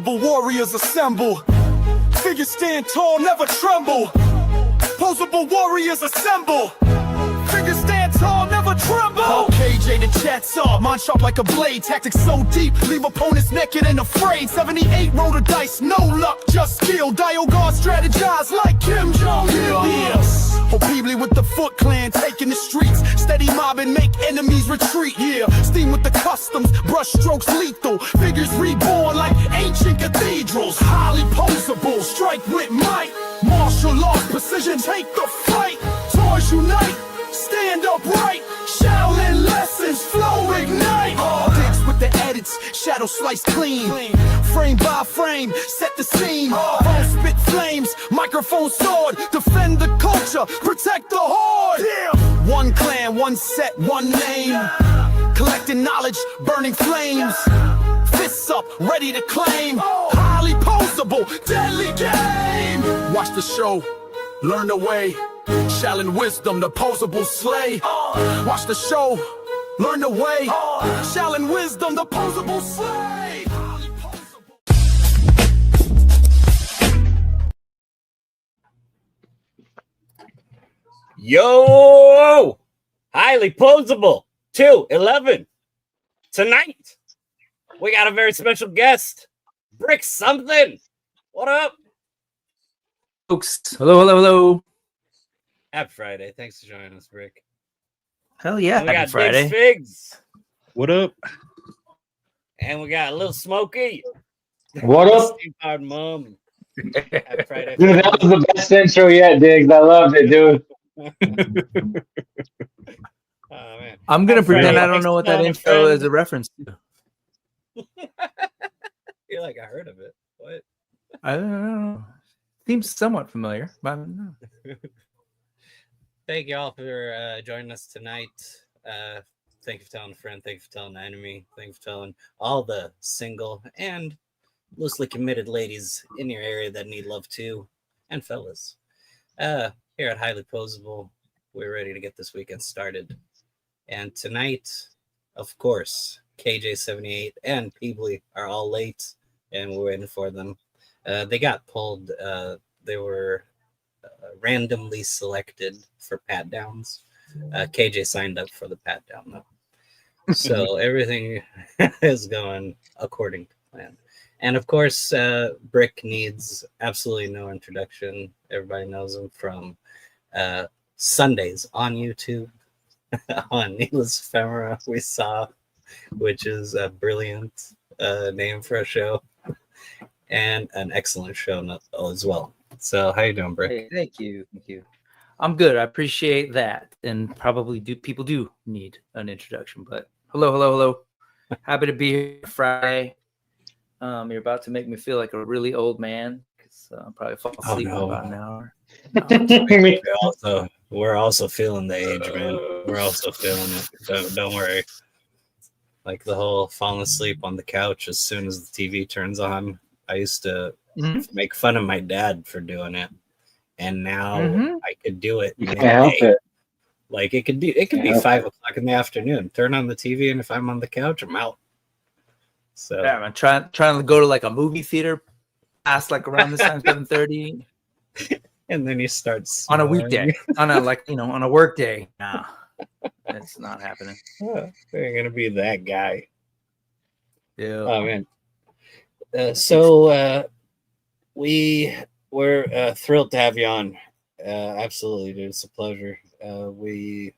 Posable warriors assemble. Figures stand tall, never tremble. Posable warriors assemble. Figures stand tall, never tremble. Call KJ the chat saw, mind sharp like a blade. Tactics so deep, leave opponents naked and afraid. 78 roll the dice, no luck, just skill. Dial guard strategize like Kim Jong-il. Yes. Posable with the Foot Clan, taking the streets. Steady mobbing, make enemies retreat. Yeah, steam with the customs, brush strokes lethal. Figures reborn like ancient cathedrals. Highly posable, strike with might. Martial laws, precision, take the fight. Toys unite, stand upright. Shaolin lessons, flow ignite. Digs with the edits, shadow slice clean. Frame by frame, set the scene. Phone spit flames, microphone sword. Defend the culture, protect the horde. One clan, one set, one name. Collecting knowledge, burning flames. Fists up, ready to claim. Highly posable, deadly game. Watch the show, learn the way. Shaolin wisdom, the posable slay. Watch the show, learn the way. Shaolin wisdom, the posable slay. Yo! Highly Posable 211. Tonight, we got a very special guest. Brick something. What up? Folks, hello. Happy Friday. Thanks for joining us, Brick. Hell yeah, And we got happy Friday. Big Figs. What up? And we got a little Smokey. What up? Steve Mom. Happy Friday. Dude, that was the best intro yet, Diggs. I loved it, dude. Oh, man. I'm gonna Happy pretend Friday. I don't know what that Thanks for intro calling, is a reference to. I feel like I heard of it. What? I don't know. Seems somewhat familiar, but I don't know. Thank you all for joining us tonight. Thank you for telling a friend. Thank you for telling an enemy. Thank you for telling all the single and loosely committed ladies in your area that need love too, and fellas. Here at Highly Posable, we're ready to get this weekend started. And tonight, of course, KJ78 and Peebly are all late, and we're waiting for them. They got pulled. They were randomly selected for pat downs. KJ signed up for the pat down though, so everything is going according to plan. And of course, Brick needs absolutely no introduction. Everybody knows him from Sundays on YouTube on Needless Ephemera. We saw, which is a brilliant name for a show, and an excellent show as well. So, how you doing, Brick? Hey, thank you. I'm good. I appreciate that, and probably people do need an introduction. But hello. Happy to be here Friday. You're about to make me feel like a really old man because I'll probably fall asleep in about an hour. We're also feeling the age, man. We're also feeling it. Don't worry. Like the whole falling asleep on the couch as soon as the TV turns on. I used to make fun of my dad for doing it, and now I could do it. You can't help it. Like it could be 5 o'clock in the afternoon. Turn on the TV, and if I'm on the couch, I'm out. So yeah, I'm trying to go to like a movie theater past like around this time 7:30, and then you start on a weekday, on a work day. Nah, it's not happening. They're gonna be that guy. Yeah. Oh man. So we're thrilled to have you on. Absolutely, dude. It's a pleasure. We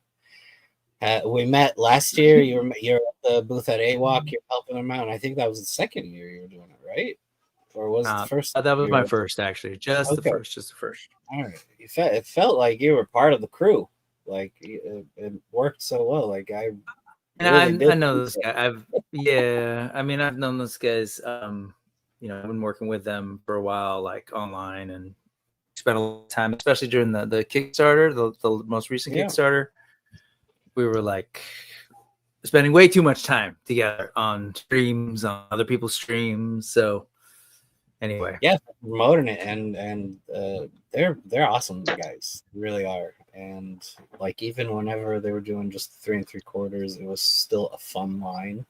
met last year. You're at the booth at AWOC. You're helping them out. And I think that was the second year you were doing it, right? Or was it the first? That was my first, actually. Just the first. All right. It felt like you were part of the crew. Like it worked so well. Like I know this guy. I've known those guys. I've been working with them for a while, like online, and spent a lot of time, especially during the Kickstarter, the most recent Kickstarter. We were like spending way too much time together on streams, on other people's streams. So anyway, promoting it, and they're awesome guys, really are. And like even whenever they were doing just 3 3/4, it was still a fun line.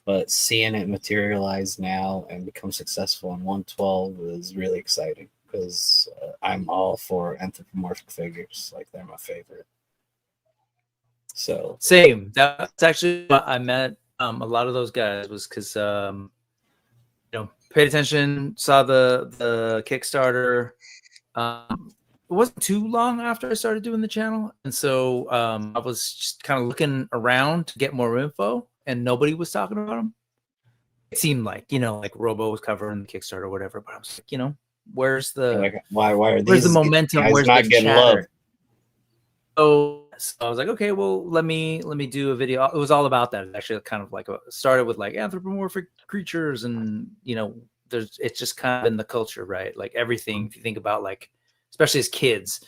but seeing it materialize now and become successful in 112 is really exciting because I'm all for anthropomorphic figures. Like, they're my favorite. So same. That's actually what I met a lot of those guys was because paid attention, saw the Kickstarter. It wasn't too long after I started doing the channel, and so I was just kind of looking around to get more info, and nobody was talking about them. It seemed like like Robo was covering the Kickstarter or whatever, but I was like, where's the why are where's these the momentum? guys Where's not the getting chatter? love? So I was like, okay, well, let me do a video. It was all about that. It actually kind of like started with like anthropomorphic creatures, and it's just kind of in the culture, right? Like everything. If you think about like, especially as kids,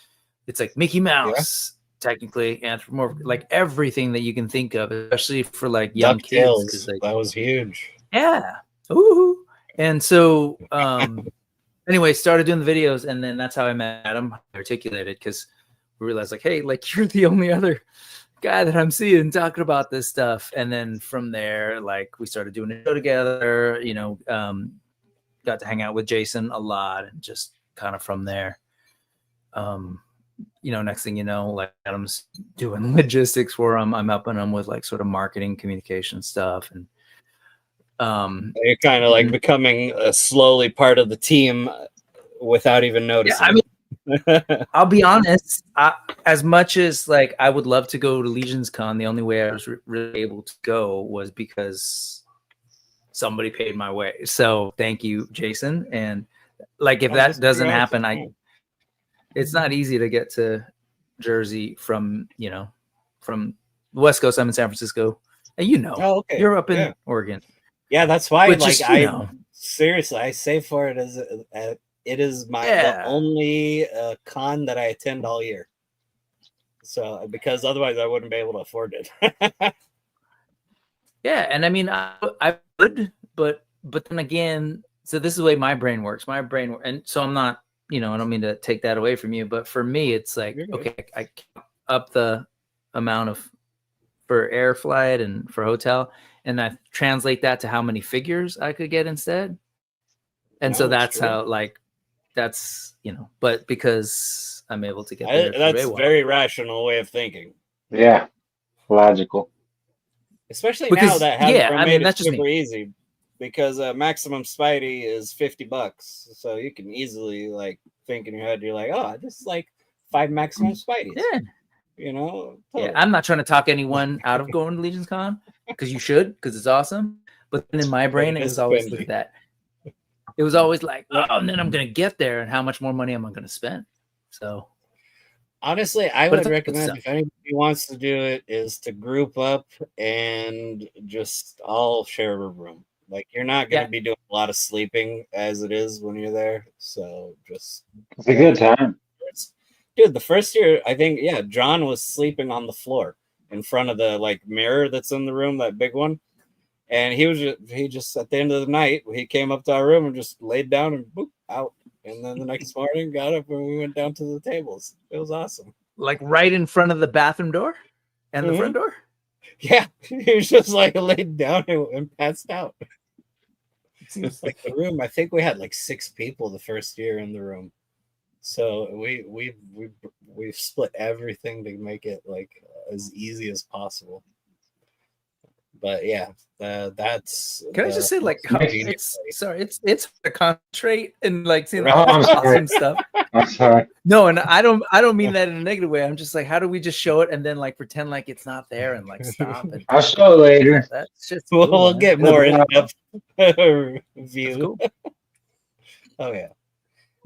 it's like Mickey Mouse, technically anthropomorphic, like everything that you can think of, especially for like young kids. Because that was huge. Yeah. Ooh. And so, anyway, started doing the videos, and then that's how I met Adam. Articulated because we realized like, hey, like you're the only other guy that I'm seeing talking about this stuff. And then from there, like we started doing a show together. Got to hang out with Jason a lot, and just kind of from there. Next thing you know, like Adam's doing logistics for him. I'm helping him with like sort of marketing, communication stuff, and you're kind of like becoming a slowly part of the team without even noticing. Yeah, I mean, I'll be honest. As much as like I would love to go to Legions Con, the only way I was really able to go was because somebody paid my way. So thank you, Jason. And like if that doesn't happen, it's not easy to get to Jersey from from the West Coast. I'm in San Francisco, and okay. You're up in Oregon. Yeah, that's why. Which like is, seriously, I save for it as it is the only con that I attend all year. So because otherwise I wouldn't be able to afford it. Yeah, and I mean I would, but then again, so this is the way my brain works. And so I'm not, I don't mean to take that away from you, but for me it's like, okay, I up the amount for air flight and for hotel, and I translate that to how many figures I could get instead. And so that's how but because I'm able to get there. That's a very rational way of thinking. Yeah, logical. Especially now that Hasbro made it super me. easy, because maximum Spidey is $50, so you can easily like think in your head, you're like, oh, this is like 5 maximum Spideys. Yeah. Totally. Yeah, I'm not trying to talk anyone out of going to Legions Con, because you should, because it's awesome. But then in my brain, it was always like that. It was always like, oh, and then I'm going to get there, and how much more money am I going to spend? So, honestly, I would recommend, if anybody wants to do it, is to group up and just all share a room. Like, you're not going to be doing a lot of sleeping as it is when you're there. So just, it's a good time. Dude, the first year, I think, John was sleeping on the floor in front of the like mirror that's in the room, that big one. And he just at the end of the night, he came up to our room and just laid down and boop, out. And then the next morning got up and we went down to the tables. It was awesome. Like right in front of the bathroom door and the front door? Yeah. He was just like laid down and passed out. It seems like the room, I think we had like 6 people the first year in the room. So we've split everything to make it like as easy as possible. But yeah, that's. Can I just say, like, it's to concentrate and like seeing awesome stuff. I'm sorry. No, and I don't mean that in a negative way. I'm just like, how do we just show it and then like pretend like it's not there and like stop and I'll show it later. That's just we'll get more in depth view. Cool. Oh yeah.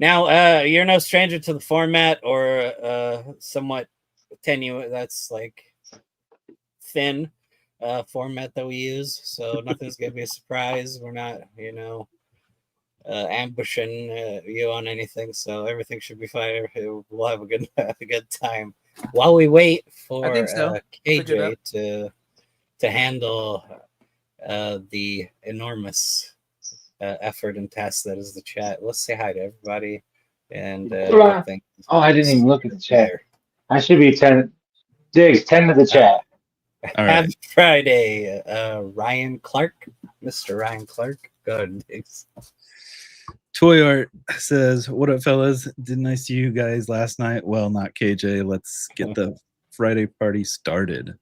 Now you're no stranger to the format or somewhat tenuous. That's like thin. Format that we use, so nothing's gonna be a surprise. We're not, ambushing you on anything, so everything should be fine. We'll have a good time while we wait for KJ to handle the enormous effort and task that is the chat. Let's say hi to everybody and I didn't even look at the chat. I should be 10 to the chat. All right. Happy Friday, Ryan Clark, Mr. Ryan Clark. Go ahead, Diggs. Toy Art says, "What up, fellas? Didn't I see you guys last night? Well, not KJ. Let's get the Friday party started."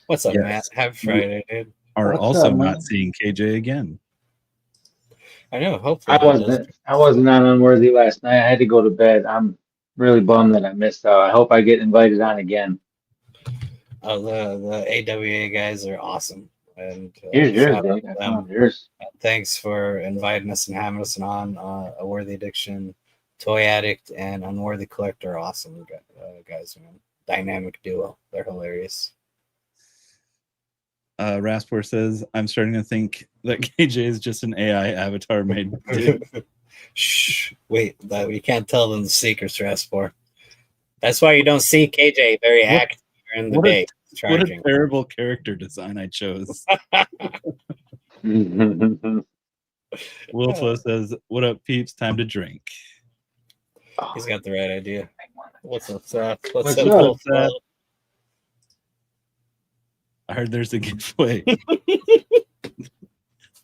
What's up, Matt? Happy Friday, dude. Are What's also up, not man? seeing KJ again. I know. Hopefully, I wasn't on Unworthy last night. I had to go to bed. I'm really bummed that I missed out. I hope I get invited on again. Oh, the AWA guys are awesome. And Here's yours, shout out Dave. to I them. found yours. Thanks for inviting us and having us on. A Worthy Addiction, Toy Addict, and Unworthy Collector are awesome guys, man. Dynamic duo. They're hilarious. Raspor says, "I'm starting to think that KJ is just an AI avatar made." Shh! Wait, you can't tell them the secrets, Raspor. That's why you don't see KJ very active during the day. What a terrible character design I chose. Wilflo says, "What up, peeps? Time to drink." He's got the right idea. What's up, Seth? What's up, up, Seth? I heard there's a giveaway.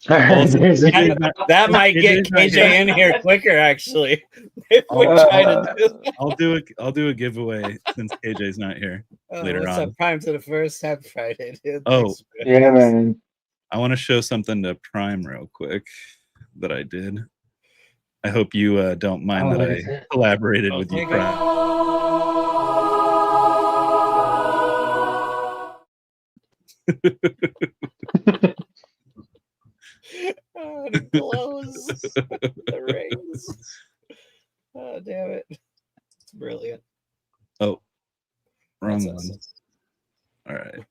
That might get KJ in here quicker, actually. If we try to do I'll do a giveaway since KJ's not here later what's on. up, Prime to the First? Happy Friday, dude. Oh, thanks, yeah, man. I want to show something to Prime real quick that I did. I hope you don't mind that I collaborated with you, Prime. The glows, the rings. Oh, damn it. It's brilliant. Oh, wrong That's one. awesome. All right.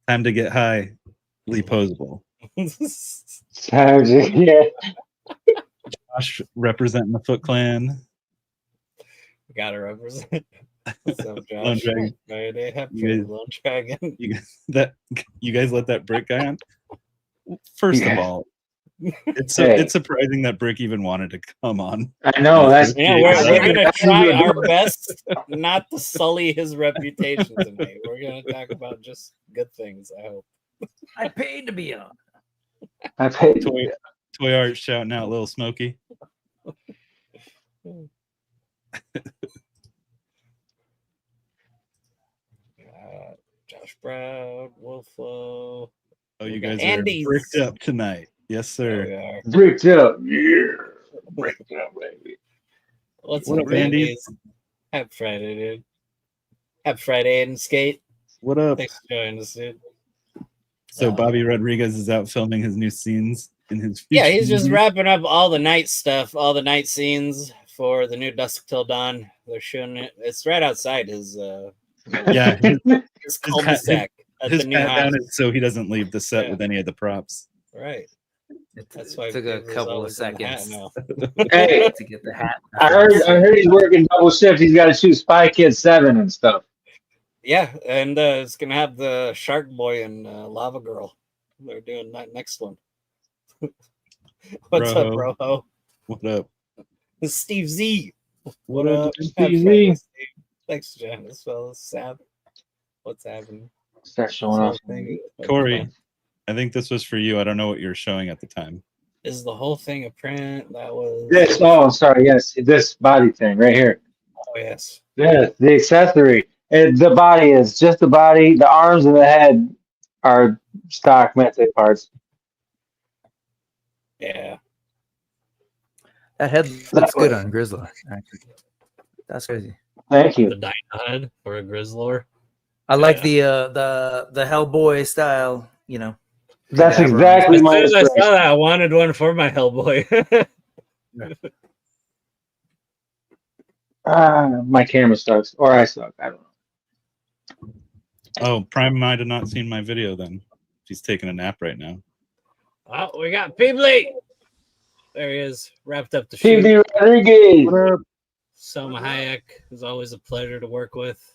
Time to get high. Lee Posable. Yeah. Josh representing the Foot Clan. Gotta represent. What's up, Josh? Lone Dragon. Friday, happy You guys- Lone Dragon. You guys let that brick guy on? First of all, it's surprising that Brick even wanted to come on. I know. That's we're gonna try our best not to sully his reputation tonight. We're gonna talk about just good things. I hope. I paid to be on. I paid. Toy Art shouting out Little Smokey. Josh Brown, Wolfo. Oh, you guys Andy's. are bricked up tonight. Yes, sir. There we are. Bricked up. Yeah. Bricked up, baby. What's What up, up, Andy? Andy's? Happy Friday, dude. Happy Friday, and Skate. What up? Thanks for joining us, dude. So Bobby Rodriguez is out filming his new scenes in his Yeah, he's just movie. wrapping up all the night stuff, all the night scenes for the new Dusk Till Dawn. They're shooting it. It's right outside his Yeah, his cul-de-sac at his the new pat house. down is so he doesn't leave the set with any of the props. Right. That's why It took a Gabriel's couple of always in the hat seconds now. Hey, to get the hat. I heard he's working double shift. He's got to shoot Spy Kids 7 and stuff. Yeah, and it's gonna have the Shark Boy and Lava Girl. They're doing that next one. What's up, Roho? What up? It's Steve Z. What up, Steve Friday, Z? Steve. Thanks, Jen, as well as Sab. What's happening? Start showing off. Corey, I think this was for you. I don't know what you were showing at the time. Is the whole thing a print? That was. This, oh, sorry, yes, this body thing right here. Oh, yes. Yeah, the accessory. The body is just the body. The arms and the head are stock Mete parts. Yeah. That head looks good on Grizzler. Actually. That's crazy. Thank you. The Dino head for a Grizzlor. I like the Hellboy style. You know. That's Yeah, exactly As my soon as I saw inspiration. that, I wanted one for my Hellboy. My camera sucks, or I suck. I don't know. Oh, Prime might have not seen my video then. He's taking a nap right now. Oh, we got Peebly. There he is, wrapped up the shoot. PB Rodriguez. Selma Hayek is always a pleasure to work with.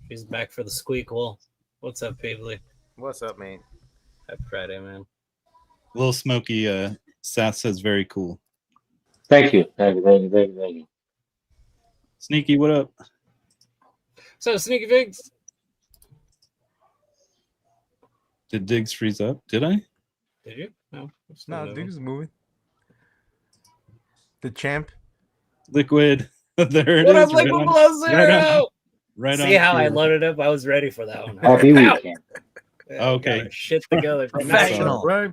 She's back for the squeakle. What's up, Peebly? What's up, man? Happy Friday, man. Little Smokey, Seth says very cool. Thank you. Thank you. Thank you. Thank you. Thank you. Sneaky, what up? So, Sneaky Figs. Did Diggs freeze up? Did I? Did you? No. it's still No, moving. dude's moving. The champ. Liquid. There it What is. up, Liquid Below Zero? Right See on how I cue. loaded up? I was ready for that one. Happy Ow! weekend. Yeah, Okay. got our shit together. Professional. Right.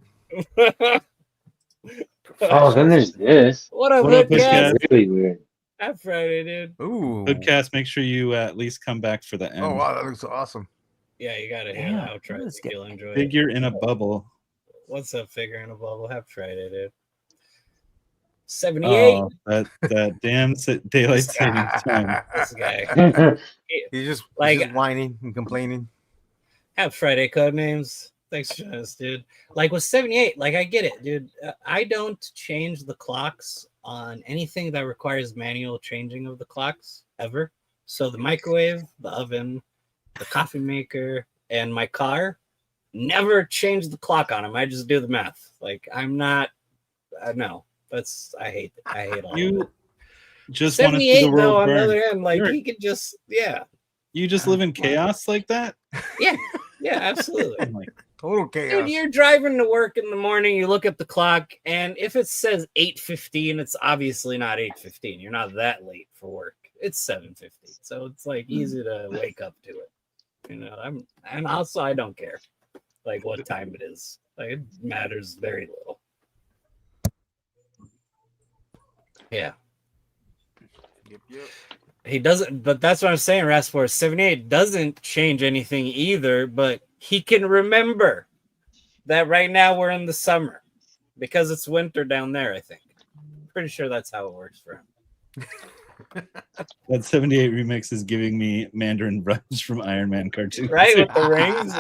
Oh, then there's this. What up, What up, Hoodcast? Hoodcast? Really weird. Happy Friday, dude. Ooh. Hoodcast, make sure you at least come back for the end. Oh wow, that looks awesome. Yeah, you gotta hear Damn, the outro. I let's think you'll enjoy it. Figure in a bubble. What's up, Figure in a Bubble? Happy Friday, dude. 78. Oh, that damn daylight savings time. This guy. He's just Like- whining and complaining. Happy Friday, code names. Thanks for joining us, dude. Like with 78, like I get it, dude. I don't change the clocks on anything that requires manual changing of the clocks ever. So the microwave, the oven, the coffee maker, and my car never change the clock on them. I just do the math. Like I'm not. No, I hate all of it. You just want to see 78 the though. world On the burn. other hand, like Sure. he could just You just live in chaos like that? yeah, absolutely. I'm like, Total chaos. Dude, you're driving to work in the morning, you look at the clock, and if it says 8:15, it's obviously not 8:15. You're not that late for work. It's 7:50. So it's like easy to wake up to it. You know, and also I don't care like what time it is. Like it matters very little. Yeah. Yep. He doesn't, but that's what I'm saying. Raspor 78 doesn't change anything either, but he can remember that right now we're in the summer because it's winter down there. I think. Pretty sure that's how it works for him. that 78 remix is giving me Mandarin Brush from Iron Man cartoons. Right with the rings.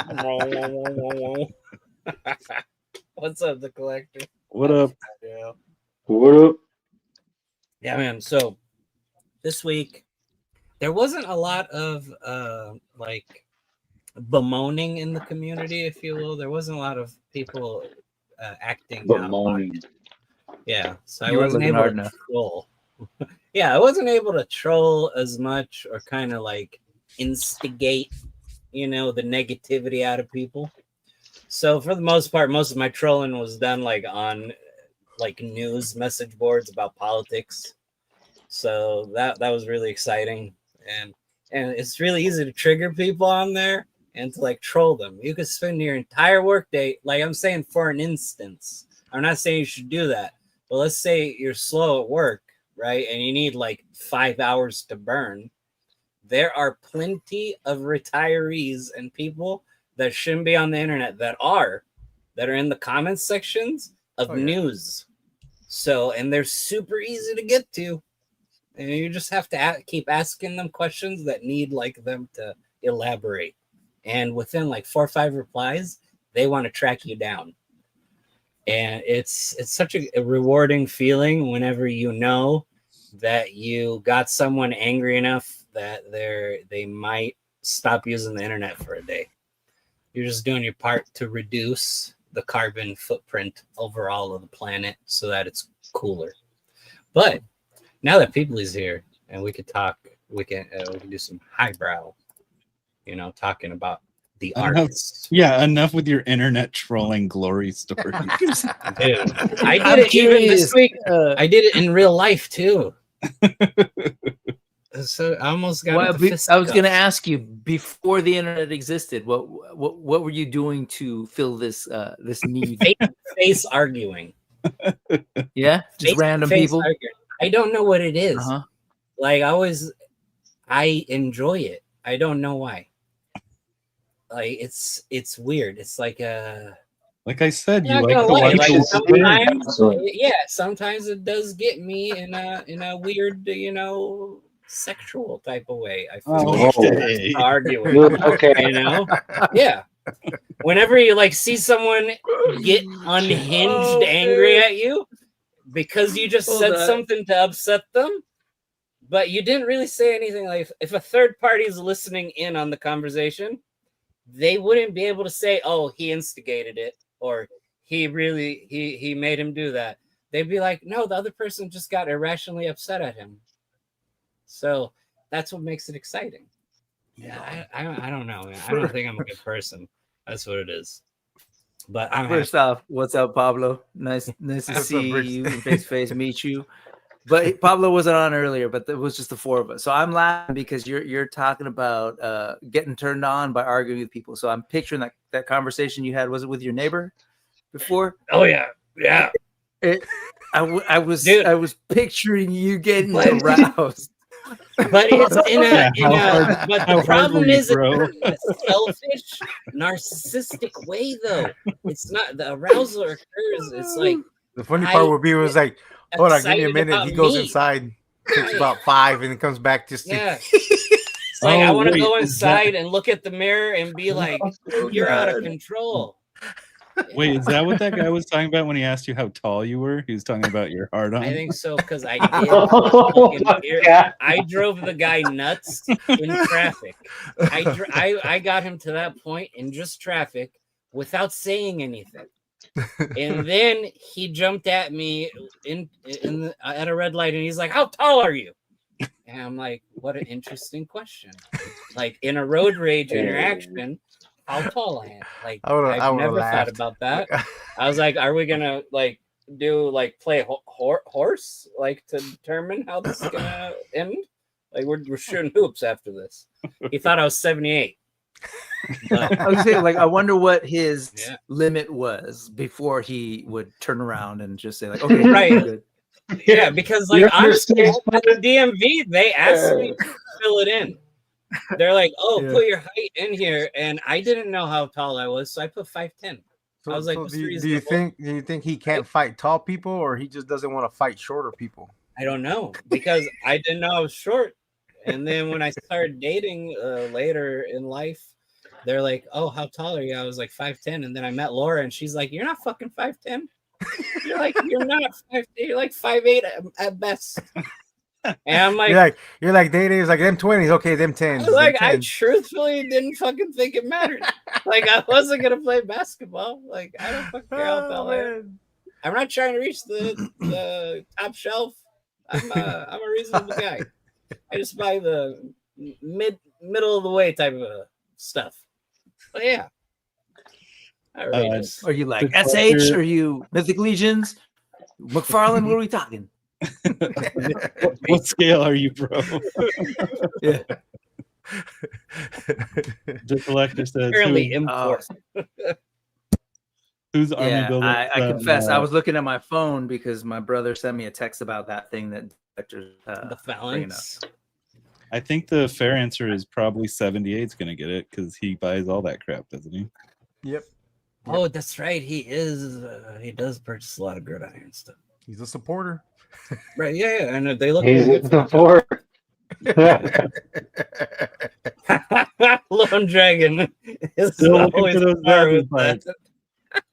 What's up, the collector? What up? Yeah. What up? Yeah, man. So this week there wasn't a lot of like bemoaning in the community, if you will. There wasn't a lot of people acting out of Bemoaning. pocket. Yeah, so I You weren't wasn't looking able hard to enough. troll. Yeah, I wasn't able to troll as much or kind of like instigate, the negativity out of people. So for the most part, most of my trolling was done like on like news message boards about politics. So that was really exciting, and it's really easy to trigger people on there and to like troll them. You could spend your entire workday, like I'm saying, for an instance. I'm not saying you should do that, but let's say you're slow at work, right? And you need like 5 hours to burn. There are plenty of retirees and people that shouldn't be on the internet that are in the comments sections of news. So, and they're super easy to get to. And you just have to keep asking them questions that need like them to elaborate. And within like 4 or 5 replies, they want to track you down. And it's such a rewarding feeling whenever you know that you got someone angry enough that they might stop using the internet for a day. You're just doing your part to reduce the carbon footprint overall of the planet so that it's cooler. But now that People's here and we could talk, we can do some highbrow, talking about the artists. Yeah, enough with your internet trolling glory stories. Dude, I did it even this week. I did it in real life too. So I almost got. I was going to ask you, before the internet existed, what were you doing to fill this need? Face arguing. Yeah, just random people. Arguing. I don't know what it is. Uh-huh. Like I enjoy it. I don't know why. Like it's weird. It's like like I said, you not like gonna to lie, watch like it. sometimes it does get me in a weird, sexual type of way. I feel Okay. arguing. Okay. Yeah. Whenever you like see someone get unhinged angry at you because you just said something to upset them, but you didn't really say anything. Like if a third party is listening in on the conversation, they wouldn't be able to say, "Oh, he instigated it," or "He made him do that." They'd be like, "No, the other person just got irrationally upset at him." So that's what makes it exciting. Yeah, I don't know, man. I don't think I'm a good person. That's what it is. But I'm First off, what's up, Pablo? Nice to What's up, see Bruce? you face to face, meet you. But Pablo wasn't on earlier, but it was just the four of us. So I'm laughing because you're talking about getting turned on by arguing with people. So I'm picturing that conversation you had. Was it with your neighbor before? Oh yeah. I was Dude. I was picturing you getting What? aroused. But it's but how the hard problem were you, is it's bro? in a selfish, narcissistic way though. It's not the arousal occurs. It's like The funny part would be was like, hold on, give me a excited minute. about He goes me. inside, takes Right. about 5, and then comes back just to. Yeah. It's like I Oh, want to wait, go is that- inside and look at the mirror and be like, "You're out of control." Wait, Yeah. is that what that guy was talking about when he asked you how tall you were? He was talking about your hard on. I think so because I Oh did. my God. I drove the guy nuts in traffic. I got him to that point in just traffic without saying anything, and then he jumped at me at a red light, and he's like, "How tall are you?" And I'm like, "What an interesting question." Like in a road rage interaction, how tall I am. Like I would've I've never thought laughed. about that. I was like, "Are we gonna like play horse like to determine how this is gonna end? Like we're shooting hoops after this." He thought I was 78. But, I was saying, like, I wonder what his Yeah. limit was before he would turn around and just say, like, okay, Right. good. yeah, because like You're honestly, six at the DMV, they asked me to fill it in. They're like, "Oh, Yeah. put your height in here," and I didn't know how tall I was, so I put 5'10". So, I was like, so "What's do you reasonable?" think he can't fight tall people, or he just doesn't want to fight shorter people? I don't know because I didn't know I was short. And then when I started dating later in life, they're like, "Oh, how tall are you?" I was like 5'10", and then I met Laura, and she's like, "You're not fucking 5'10". You're not 5'10". You're like 5'8" at best. And I'm like, You're like dating is like them 20s, okay, them 10s. them I 10s. truthfully didn't fucking think it mattered. Like I wasn't gonna play basketball. Like I don't fucking care how tall I am. man. I'm not trying to reach the top shelf. I'm a reasonable guy. I just buy the middle of the way type of stuff. But yeah, outrageous. Are you like The SH? collector- Are you Mythic Legions? McFarlane? What are we talking? What scale are you, bro? Yeah. The collector says, Apparently who, import. who's army Yeah, builder? I confess, I was looking at my phone because my brother sent me a text about that thing that collectors The bringing up. phalanx. I think the fair answer is probably 78 is going to get it because he buys all that crap, doesn't he? Yep. Oh, that's right. He is. He does purchase a lot of gridiron stuff. He's a supporter. Right? Yeah, and they look. He's good the four. Lone Dragon is Still looking always for those far value with that. parts.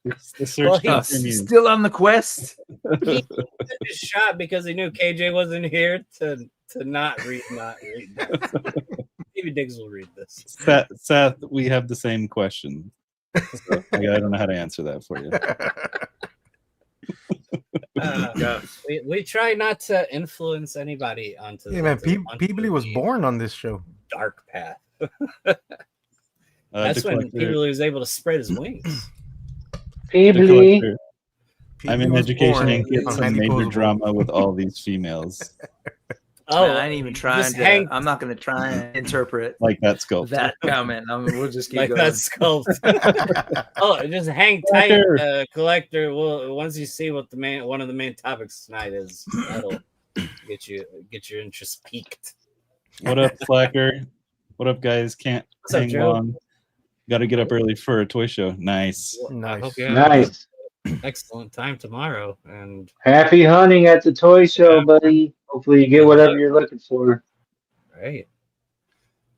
It's the search Well, he- continues. Still on the quest. He took his shot because he knew KJ wasn't here to not read this. Maybe Diggs will read this. Seth, we have the same question. So, I don't know how to answer that for you. We try not to influence anybody onto Yeah, man. onto Peebly was the born on this show. dark path. The That's when collector- Peebly was able to spread his wings. the Peebly. collector. I'm Peebly in was education born and get on some major Posable. drama with all these females, Oh, Man, I ain't even trying just to. hang- I'm not going to try and interpret like that sculpt. that comment. We'll just keep like going. that sculpt. Oh, just hang tight, collector. Well, once you see what one of the main topics tonight is, that'll get your interest peaked. What up, Slacker? What up, guys? Can't What's up, hang Joe? long. Got to get up early for a toy show. Nice. I Nice. hope you have Nice. an excellent time tomorrow. And Happy hunting at the toy show, buddy. Hopefully you get whatever you're looking for. right,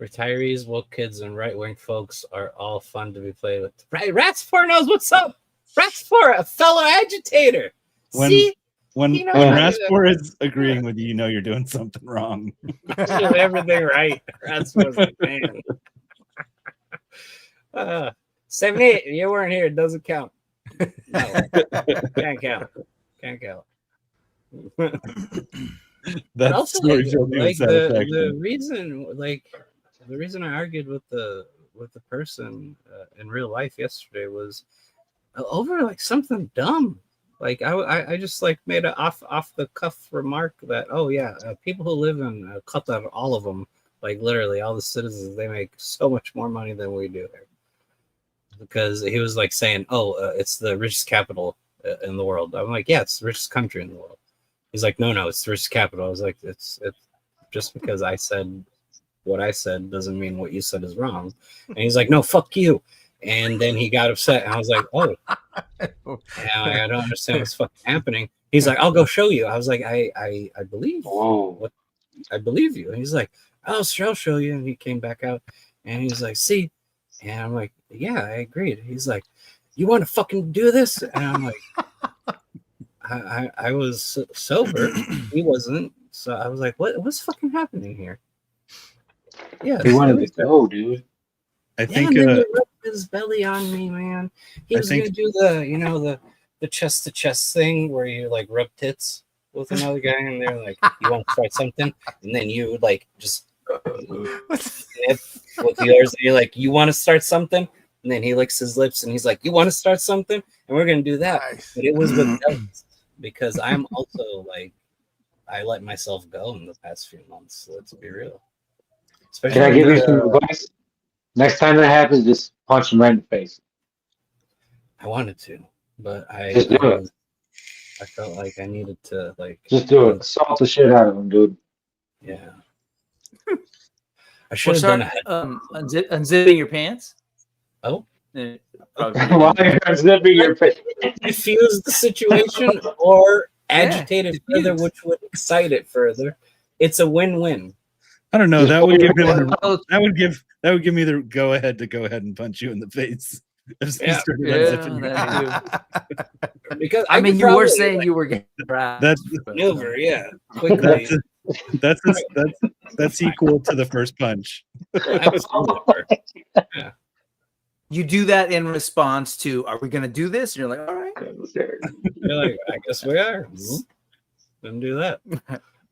retirees, woke kids, and right-wing folks are all fun to be played with. Right, Ratspor knows what's up. Ratspor, a fellow agitator. When See, when you know when how to- Raspor is agreeing with you, you know you're doing something wrong. do everything right. Ratspor's like, man. 78. You weren't here. It doesn't count. No, can't count. Can't count. But That's also, story like, building like and the satisfaction. reason I argued with the person in real life yesterday was over like something dumb. Like I just like made a off the cuff remark that people who live in Qatar, all of them, like literally all the citizens, they make so much more money than we do here. Because he was like saying, it's the richest capital in the world. I'm like, yeah, it's the richest country in the world. He's like, no, it's the richest capital. I was like, it's just because I said what I said doesn't mean what you said is wrong. And he's like, no, fuck you. And then he got upset. And I was like, oh, I don't understand what's fucking happening. He's like, I'll go show you. I was like, I believe what I believe you. And he's like, I'll show you. And he came back out and he's like, see. And I'm like, yeah, I agreed. He's like, you want to fucking do this? And I'm like, I was sober. He wasn't. So I was like, what's fucking happening here? Yeah. He wanted to go, dude. I think he rubbed his belly on me, man. He was gonna do the chest to chest thing where you like rub tits with another guy and they're like, you want to try something? And then you like just snip with yours and you're like, you want to start something? And then he licks his lips and he's like, you want to start something? And we're gonna do that. Nice. But it was with bellies because I'm also like, I let myself go in the past few months. Let's be real. Can I give you some advice? Next time that happens, just punch him right in the face. I wanted to, but I felt like I needed to like just do it. Assault the shit out of him, dude. Yeah. I should have done a unzipping your pants. Oh. Why are you unzipping your pants? Diffuse the situation or agitate it further, which would excite it further. It's a win-win. I don't know. That would give him. That would give me the go ahead and punch you in the face. Because I mean, you were saying you were getting that's maneuver, quickly. That's equal to the first punch. Absolutely. Yeah. You do that in response to, are we going to do this? And you're like, all right. You're like, I guess we are. Then do that.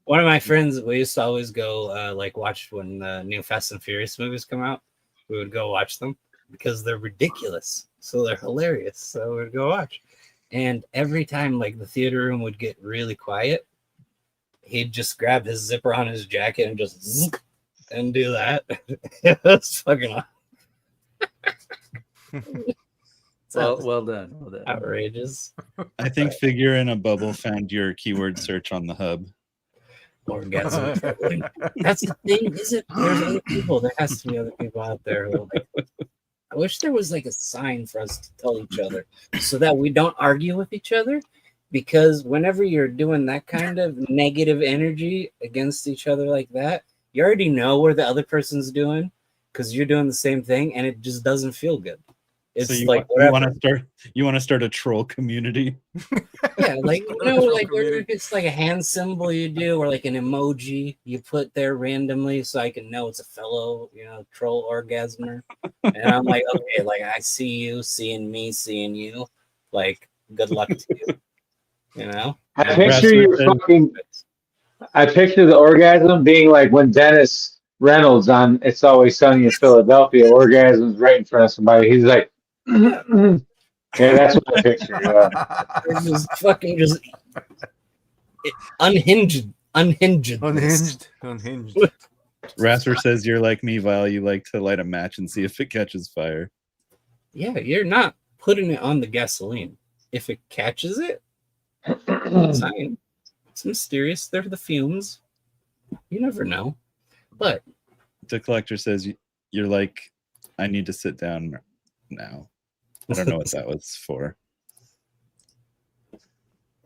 One of my friends, we used to always go like watch when the new Fast and Furious movies come out. We would go watch them because they're ridiculous. So they're hilarious. So we'd go watch. And every time like the theater room would get really quiet, he'd just grab his zipper on his jacket and just zzz, and do that. That's fucking well done. Outrageous. I think Figure in a Bubble found your keyword search on the hub. Orgasm. That's the thing, is it? There's other people. There has to be other people out there who like, I wish there was like a sign for us to tell each other so that we don't argue with each other. Because whenever you're doing that kind of negative energy against each other like that, you already know where the other person's doing because you're doing the same thing and it just doesn't feel good. It's so like you want to start a troll community. Yeah, like like where it's like a hand symbol you do, or like an emoji you put there randomly, so I can know it's a fellow, troll orgasmer. And I'm like, okay, like I see you, seeing me, seeing you. Like, good luck to you. I picture the orgasm being like when Dennis Reynolds on It's Always Sunny in Philadelphia orgasms right in front of somebody. He's like. Yeah, that's what I picture. Just unhinged. Rasper says you're like me, Vile. You like to light a match and see if it catches fire. Yeah, you're not putting it on the gasoline. If it catches it, it's fine. It's mysterious. They're the fumes. You never know. But the collector says you're like, I need to sit down now. I don't know what that was for.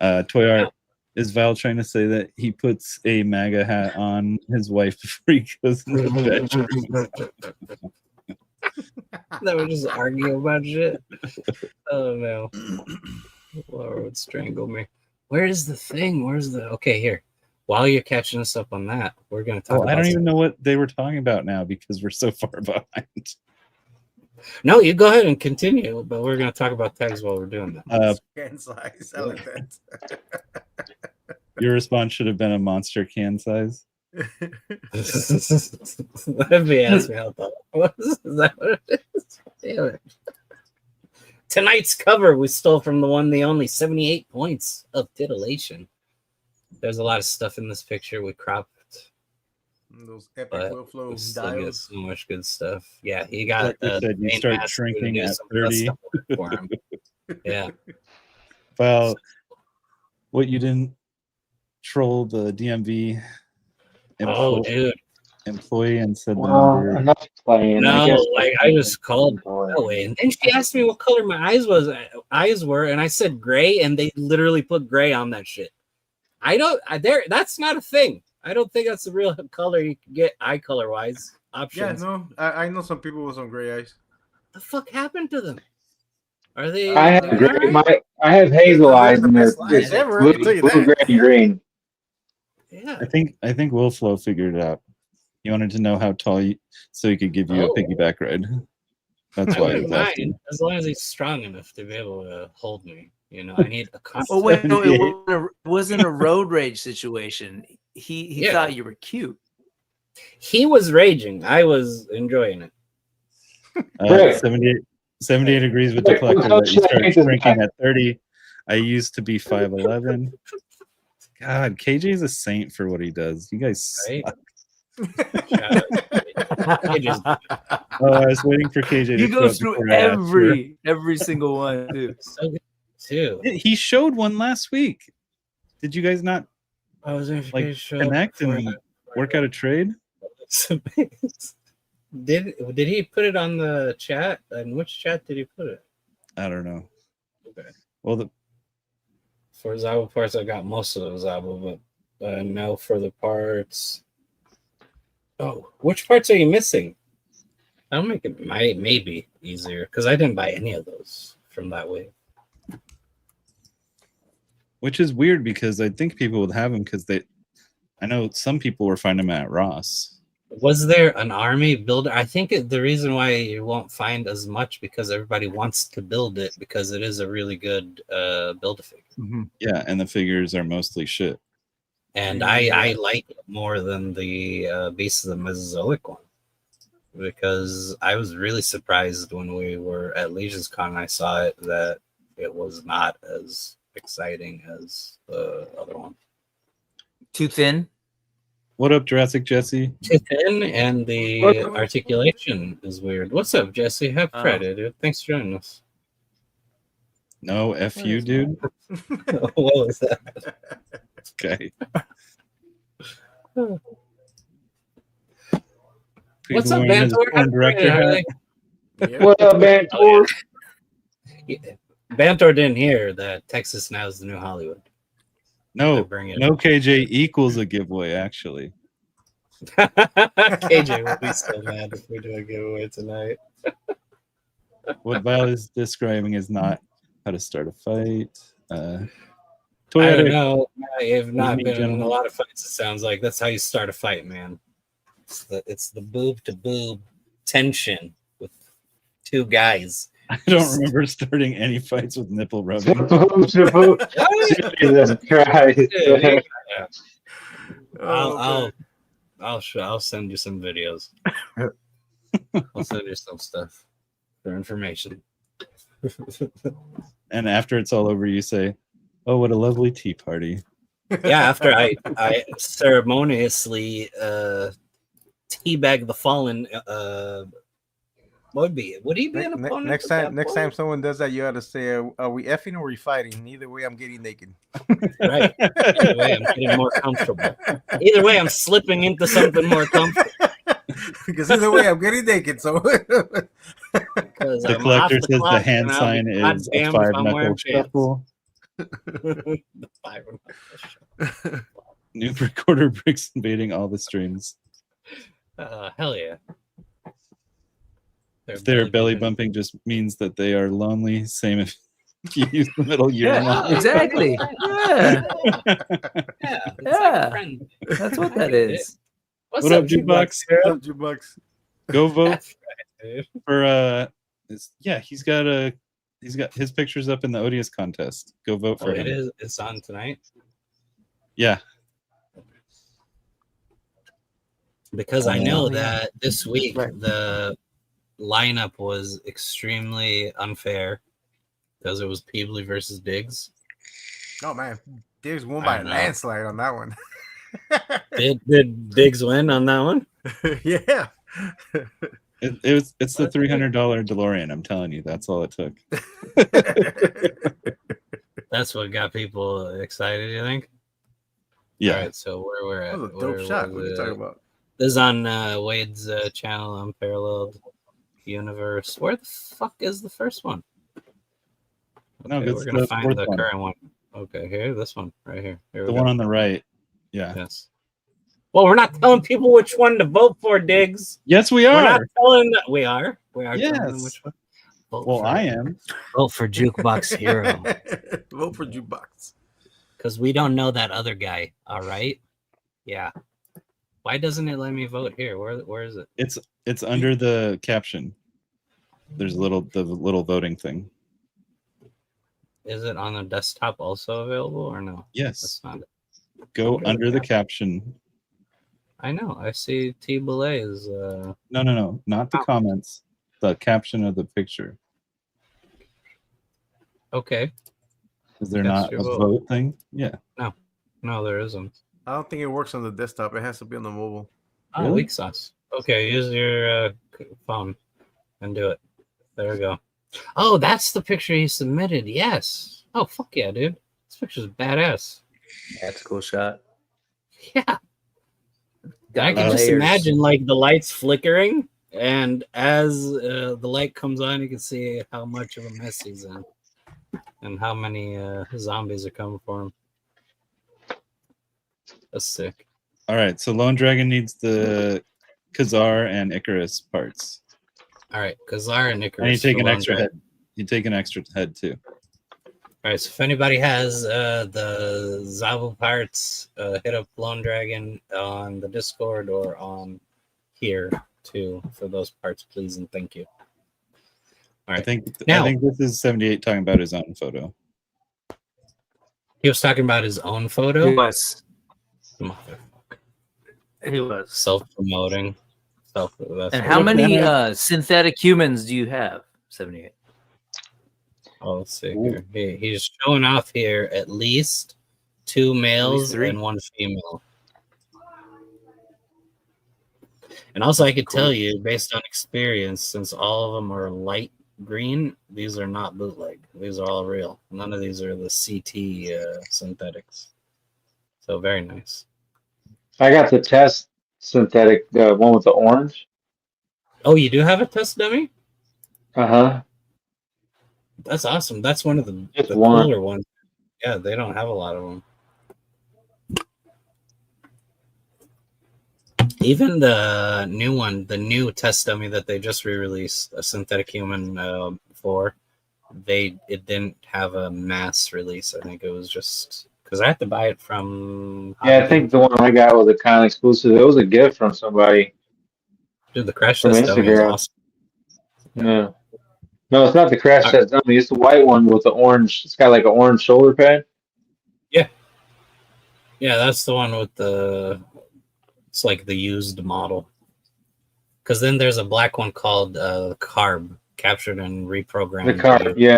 Toy Art, is Val trying to say that he puts a MAGA hat on his wife before he goes into the bedroom? That would just argue about shit. Oh no. Laura would strangle me. Where is the thing? Okay, here. While you're catching us up on that, we're gonna talk about I don't even know what they were talking about now because we're so far behind. No, you go ahead and continue, but we're going to talk about tags while we're doing that. Can size. I like that. Your response should have been a monster can size. Let me ask me how that was. Is that what it is? Damn it. Tonight's cover we stole from the one, the only 78 points of titillation. There's a lot of stuff in this picture we cropped. Those epic But low flow we still get dials. so much good stuff. Yeah, he got. Like you said, you start shrinking at 30. For him. Yeah. Well, what you didn't troll the DMV employee and said the number. Enough playing. No, I just called that way, and then she asked me what color my eyes were, and I said gray, and they literally put gray on that shit. That's not a thing. I don't think that's the real color you can get eye color wise options. Yeah, no, I know some people with some gray eyes. The fuck happened to them? Are they? I have I have hazel eyes, and they're Eyes ever, blue, I'll tell you blue, that. gray, and green. Yeah. I think Will Flow figured it out. He wanted to know how tall so he could give you a piggyback ride. That's I why he wouldn't was asking. mind, as long as he's strong enough to be able to hold me. You know, I need a constant. Oh wait, no, it wasn't a road rage situation. He thought you were cute. He was raging. I was enjoying it. 78 agrees with the collector that you start shrinking at 30. I used to be 5'11". God, KJ is a saint for what he does. You guys suck. Oh, I was waiting for KJ to He goes through every single one too. So good too. He showed one last week. Did you guys not I was like connect and work out a trade? Did he put it on the chat? And which chat did he put it? I don't know. Okay. Well, For Zabo parts, I got most of those Zabo, but no for the parts. Oh, which parts are you missing? That'll make it maybe easier because I didn't buy any of those from that wave. which is weird because I think people would have them because I know some people were finding them at Ross. Was there an army builder? I think the reason why you won't find as much because everybody wants to build it because it is a really good build-a-figure. Mm-hmm. Yeah, and the figures are mostly shit. And I like it more than the Beast of the Mesozoic one because I was really surprised when we were at Legions Con and I saw it that it was not as exciting as the other one. Too thin? What up, Jurassic Jesse? Too thin, and the articulation is weird. What's up, Jesse? Happy Friday, dude. Thanks for joining us. No, F you, dude. What was that? Okay. What's up, Bantor? Director What up, Bantor? Bantor didn't hear that Texas now is the new Hollywood. No, bring it no KJ equals a giveaway, actually. KJ will be so mad if we do a giveaway tonight. What Val is describing is not how to start a fight. I don't know. I have not been in a lot of fights. It sounds like that's how you start a fight, man. It's the boob to boob tension with two guys. I don't remember starting any fights with nipple rubbing. Jesus Christ. I'll send you some videos. I'll send you some stuff for information. And after it's all over, you say, "Oh, what a lovely tea party." Yeah, after I ceremoniously teabag the fallen. Would he be an opponent? Next time someone does that, you ought to say, "Are we effing or are we fighting?" Either way, I'm getting naked. Right. Either way, I'm getting more comfortable. Either way, I'm slipping into something more comfortable. Because either way, I'm getting naked. So the collector says the hand sign is a 5-knuckle shuffle. The 5-knuckle shuffle. New recorder bricks invading all the streams. Hell yeah. If they're belly bumping just means that they are lonely. Same if you use the middle urinal. Yeah, exactly. Yeah. Yeah. That's what that is. What up, Jukebox? What's up, Jukebox? Go vote right, for he's got his pictures up in the Odious contest. Go vote for him. It's on tonight. Yeah. Because I know that this week the lineup was extremely unfair Because it was Peebly versus Diggs. Oh man, Diggs won I by a don't know. landslide on that one. Did Diggs win on that one? Yeah. It's the $300 DeLorean. I'm telling you, that's all it took. That's what got people excited, you think? Yeah. All right, so where we're at. That was a where dope shot. was What are you it? talking about? This is on Wade's channel, Unparalleled Universe. Where the fuck is the first one? No, Okay, it's we're gonna the find fourth the one. current one. Okay, here, this one right here. Here The we one go. on the right. Yeah. Yes. Well, we're not telling people which one to vote for, Diggs. Yes, we We're not are. telling them. We are. We are telling them Yes. which one. Vote Well, for, I am. vote for Jukebox Hero Vote for Jukebox. because we don't know that other guy. All right. Yeah. Why doesn't it let me vote here? Where is it? It's under the caption. There's the little voting thing. Is it on the desktop also available or no? Yes. That's not it. Go under the caption. I know. I see T Belay is No, not the comments. The caption of the picture. okay. Is there Cast not your a vote. vote thing? Yeah. No, there isn't. I don't think it works on the desktop. It has to be on the mobile. Oh, Really? weak sauce. Okay, use your phone and do it. There we go. Oh, that's the picture he submitted. Yes. Oh, fuck yeah, dude. This picture's badass. That's a cool shot. Yeah. Got I can just layers. imagine like the lights flickering, and as the light comes on, you can see how much of a mess he's in, and how many zombies are coming for him. That's sick. All right. So Lone Dragon needs the Khazar and Icarus parts. All right, Khazar and Icarus. And you take for an Lone extra Dragon. head. You take an extra head too. All right, so if anybody has the Zabu parts, hit up Lone Dragon on the Discord or on here too for those parts, please and thank you. All right, I think Now- this is 78 talking about his own photo. he was talking about his own photo. He was. Motherfucker. He was. Self-promoting. And how many synthetic humans do you have? 78. Oh, let's see here. He's showing off here at least 2 males three. and 1 female. And also, I could tell you, based on experience, since all of them are light green, these are not bootleg. These are all real. None of these are the CT synthetics. So very nice. I got the test synthetic, the one with the orange. Oh, you do have a test dummy? Uh-huh. That's awesome. That's one of the Just cooler one. ones. Yeah, they don't have a lot of them. Even the new one, the new test dummy that they just re-released, a synthetic human for, it didn't have a mass release. I think it was just because I had to buy it from. Yeah, I think the one I got was a con exclusive. It was a gift from somebody. Dude, the crash From test dummy is Instagram. awesome. Yeah. No, it's not the crash test dummy. It's the white one with the orange. It's got like an orange shoulder pad. Yeah, that's the one with the. It's like the used model. Because then there's a black one called Carb, captured and reprogrammed. The car, yeah.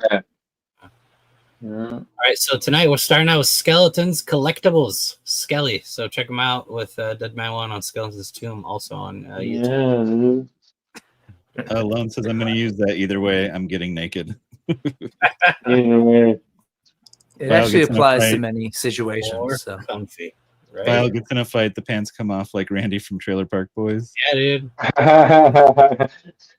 All right, so tonight we're starting out with Skeletons Collectibles, Skelly. So check them out with Dead Man One on Skeleton's Tomb, also on YouTube. Yeah. Lone says I'm going to use that either way. I'm getting naked. Yeah. It Well, actually gets in a applies to fight. many Or situations. So. comfy, right? Kyle gets in a fight. The pants come off like Randy from Trailer Park Boys. Yeah, dude. A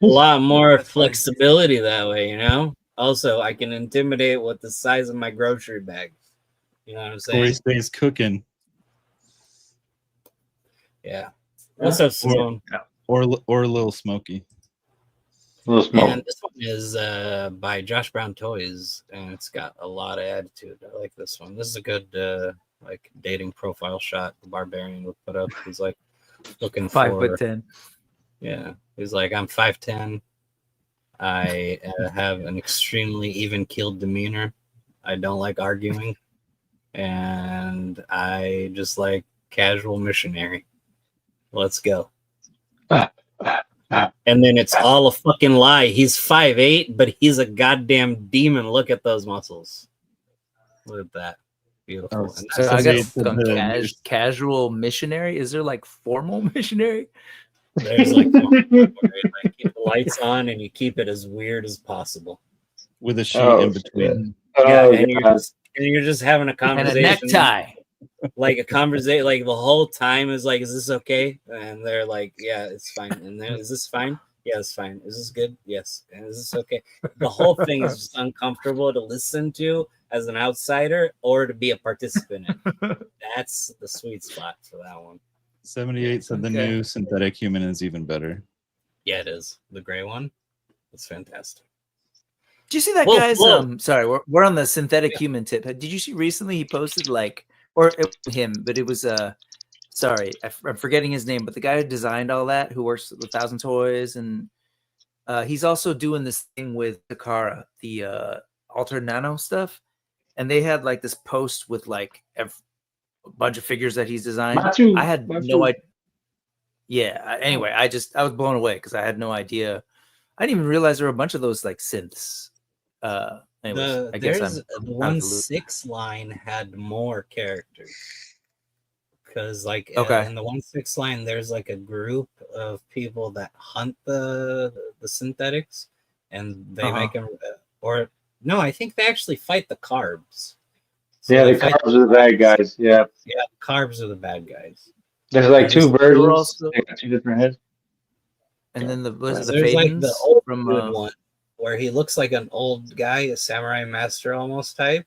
lot more flexibility that way, you know? Also, I can intimidate with the size of my grocery bag. You know what I'm saying? Corey stays cooking, Yeah. What's up, Simone? or a little smoky. Little smoke. And this one is by Josh Brown Toys, and it's got a lot of attitude. I like this one. This is a good like dating profile shot the Barbarian would put up. He's like looking 5'10". Yeah, he's like, I'm 5'10". I have an extremely even-keeled demeanor. I don't like arguing, and I just like casual missionary. Let's go. And then it's all a fucking lie. He's 5'8", but he's a goddamn demon. Look at those muscles. Look at that. Beautiful. Oh, And So that's I got just- some casual missionary. Is there like formal missionary? there's like, like keep the lights on and you keep it as weird as possible. with a sheet Oh, in between. Yeah, Oh, and God. you're just having a And conversation. a necktie. Like a conversation, like the whole time is like, is this okay? And they're like, yeah, it's fine. And then, is this fine? Yeah, it's fine. Is this good? Yes. And is this okay? The whole thing is just uncomfortable to listen to as an outsider or to be a participant in. That's the sweet spot for that one. 78 said the Okay. new synthetic human is even better. Yeah, it is. The gray one. It's fantastic. Did you see that Whoa, guy's? whoa. Sorry, we're on the synthetic human tip. Did you see recently he posted like, or it was him, but it was sorry, I'm forgetting his name, but the guy who designed all that, who works with 1,000 Toys, and he's also doing this thing with Takara, the Altered Nano stuff, and they had like this post with like a bunch of figures that he's designed. Matu, I had Matu. no idea. Yeah. Anyway, I was blown away because I had no idea. I didn't even realize there were a bunch of those like synths. Anyways, I guess There's I'm the out of the loop. 1/6 line had more characters because like Okay. in the 1/6 line there's like a group of people that hunt the synthetics and they make them or no, I think they actually fight the carbs. So Yeah, they the fight carbs are the bad guys. Yeah. Yeah, the carbs are the bad guys. There's like two There were versions. also- They got two different heads. And then the was it the There's like the Fadens old from dude one where he looks like an old guy, a samurai master almost type,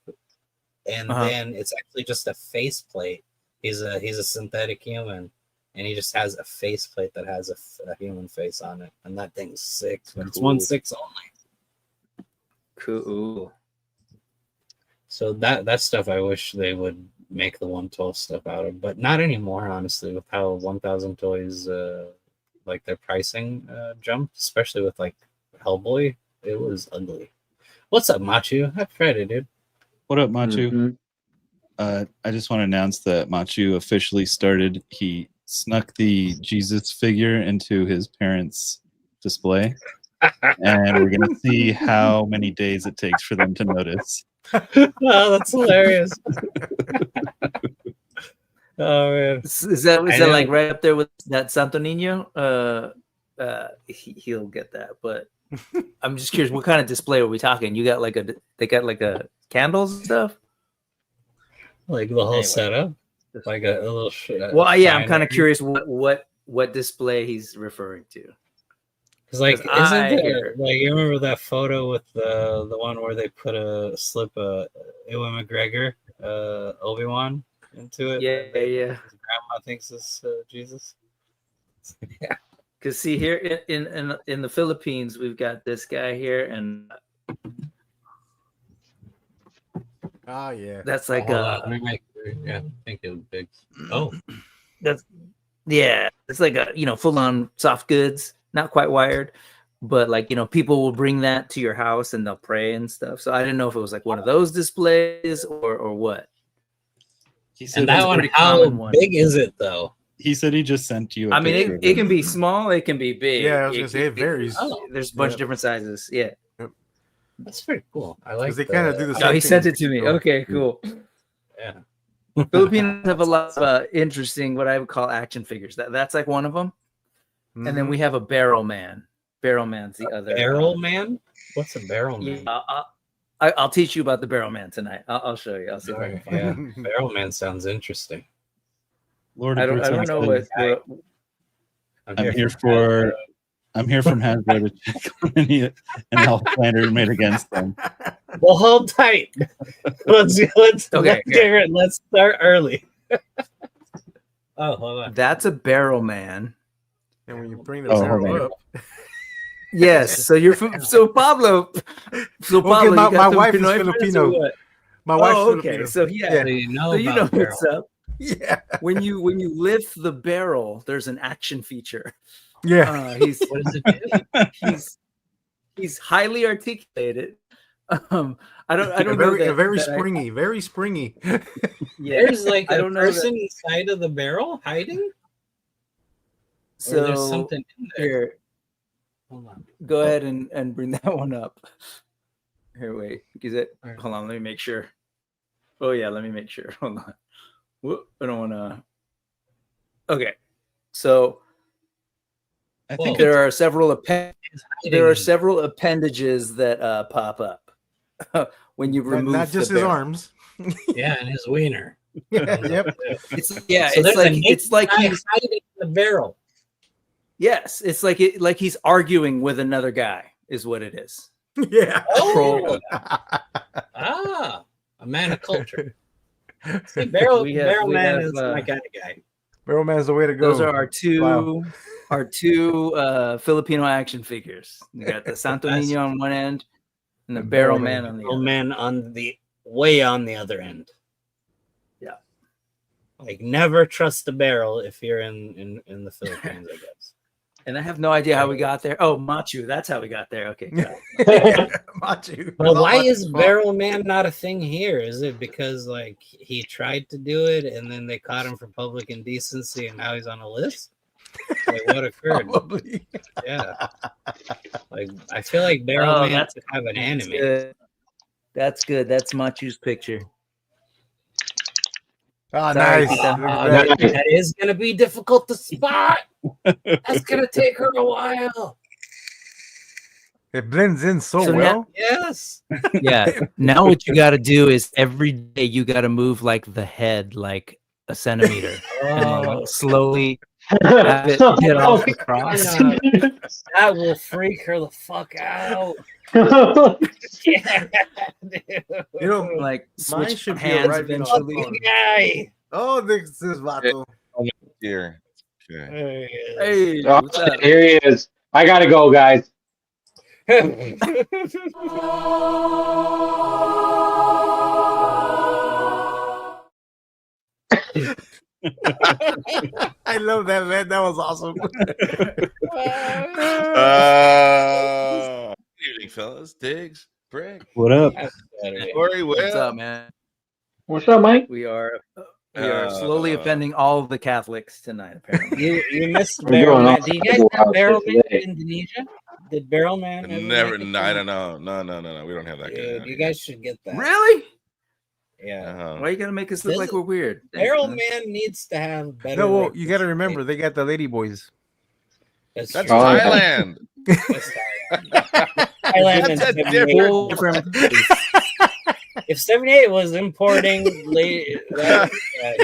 and then it's actually just a faceplate. He's a synthetic human, and he just has a faceplate that has a human face on it, and that thing's sick. But it's Cool. 1/6 only. cool. So that stuff I wish they would make the 112 stuff out of, but not anymore. Honestly, with how 1,000 Toys like their pricing jumped, especially with like Hellboy, it was ugly. What's up, Machu? Happy Friday, dude. What up, Machu? Mhm. I just want to announce that Machu officially started. He snuck the Jesus figure into his parents' display, and we're gonna see how many days it takes for them to notice. Oh, that's hilarious. Oh man. Is that I like know. right up there with that Santo Nino? He'll get that, but I'm just curious, what kind of display are we talking? You got like they got like a candles and stuff? Like the whole Anyway. setup, like a little. Well, yeah, I'm kind of curious what display he's referring to. Because like, 'Cause I isn't there hear- like you remember that photo with the one where they put a slip Ewan McGregor, Obi-Wan into it? Yeah. His grandma thinks it's Jesus. Yeah. Because see here in the Philippines, we've got this guy here, and Oh yeah. that's like Hold on, let me make think it was big. Oh, yeah, it's like a full on soft goods, not quite wired, but like people will bring that to your house and they'll pray and stuff. So I didn't know if it was like one of those displays or what. He said and that that's a one, pretty how common one. big is it though? he said he just sent you. I mean, picture of it can be small, it can be big. Yeah, I was gonna say it varies. There's a bunch Yeah. of different sizes. Yeah. That's pretty cool. I like. Because they kind of do the same Oh, he thing. sent it to me. Okay, cool. Yeah. Filipinos have a lot of interesting, what I would call action figures. That's like one of them. And then we have a barrel man. Barrel man's the other. Barrel man? What's a barrel man? Yeah, I'll teach you about the barrel man tonight. I'll show you. I'll see if I can find it. Yeah, barrel man sounds interesting. Lord I of don't Bruce know says, what I'm here from Hasbro to check on any Hellflander made against them. Well, hold tight. Let's Okay, let's start early. Oh, hold on. that's a barrel man. And when you bring the Oh, barrel hold on. up, Yes. So you're from Pablo. So Okay, Pablo, my- you got my wife is Filipino friends or Filipino. what? my wife's Oh, okay. Filipino. So yeah. Yeah. So you know, So you know about barrel. what's up. Yeah. When you lift the barrel, there's an action feature. Yeah. He's What does it do? he's highly articulated. I don't know very, that, very that I- springy. Very springy. yeah. There's like I a don't know that- person inside of the barrel hiding. Or So there's something in there. here, Hold on. Go ahead and bring that one up. Here, wait. Is it? Hold on. Let me make sure. Oh yeah, let me make sure. Hold on. Whoop, I don't want to. Okay, so I think there are several appendages that pop up when you remove not just the his barrel. arms. Yeah, and his wiener. Yep. It's like he's hiding the barrel. yes, it's like he's arguing with another guy is what it is. Yeah. Oh, a man of culture. See, barrel man is my kind of guy. Barrel man's the way to go. Those are our two Filipino action figures. You got the Santo Niño on one end and the Barrel Man on the Barrel other. man on the way on the other end. Yeah. Like never trust the barrel if you're in the Philippines, I guess. And I have no idea how we got there. Oh, Machu, that's how we got there. Okay, got it. Machu. Well, why is Barrel Man not a thing here? Is it because like he tried to do it and then they caught him for public indecency and now he's on a list? Like what occurred? Probably. Yeah. Like I feel like Barrel Man that's could have an anime. good. That's good. That's Machu's picture. Oh, Sorry, nice. Tita. Look at that. That is gonna be difficult to spot. That's gonna take her a while. It blends in so So well. Yes. Yeah. Now what you got to do is every day you got to move like the head like a centimeter and then Oh, slowly have it get off across. that will freak her the fuck out. Yeah, dude. You know, Like mine switch should be hands arriving on eventually. phone. Guy. Oh, this is Vato. Here. Okay. There he is. Hey, Oh, what's up? here he is. I gotta go, guys. I love that, man. That was awesome. Good evening, fellas. Diggs, Brick, What up? Corey, What's Will. up, man? What's up, Mike? We are slowly offending all of the Catholics tonight. Apparently, You missed We're Barrel going Man. off Do you the guys table have out Barrel there Man today. in Indonesia? Did Barrel Man ever Never, make it I to- don't know. No. We don't have that guy. Dude, you guys should get that. really? Yeah. Why you gotta make us look This like is- we're weird? Barrel Man needs to have better. No, well, you got to remember, they got the lady boys. That's That's true. Oh, yeah. Thailand. That's Thailand and That's a 78. Whole different. If 78 was importing late, That's a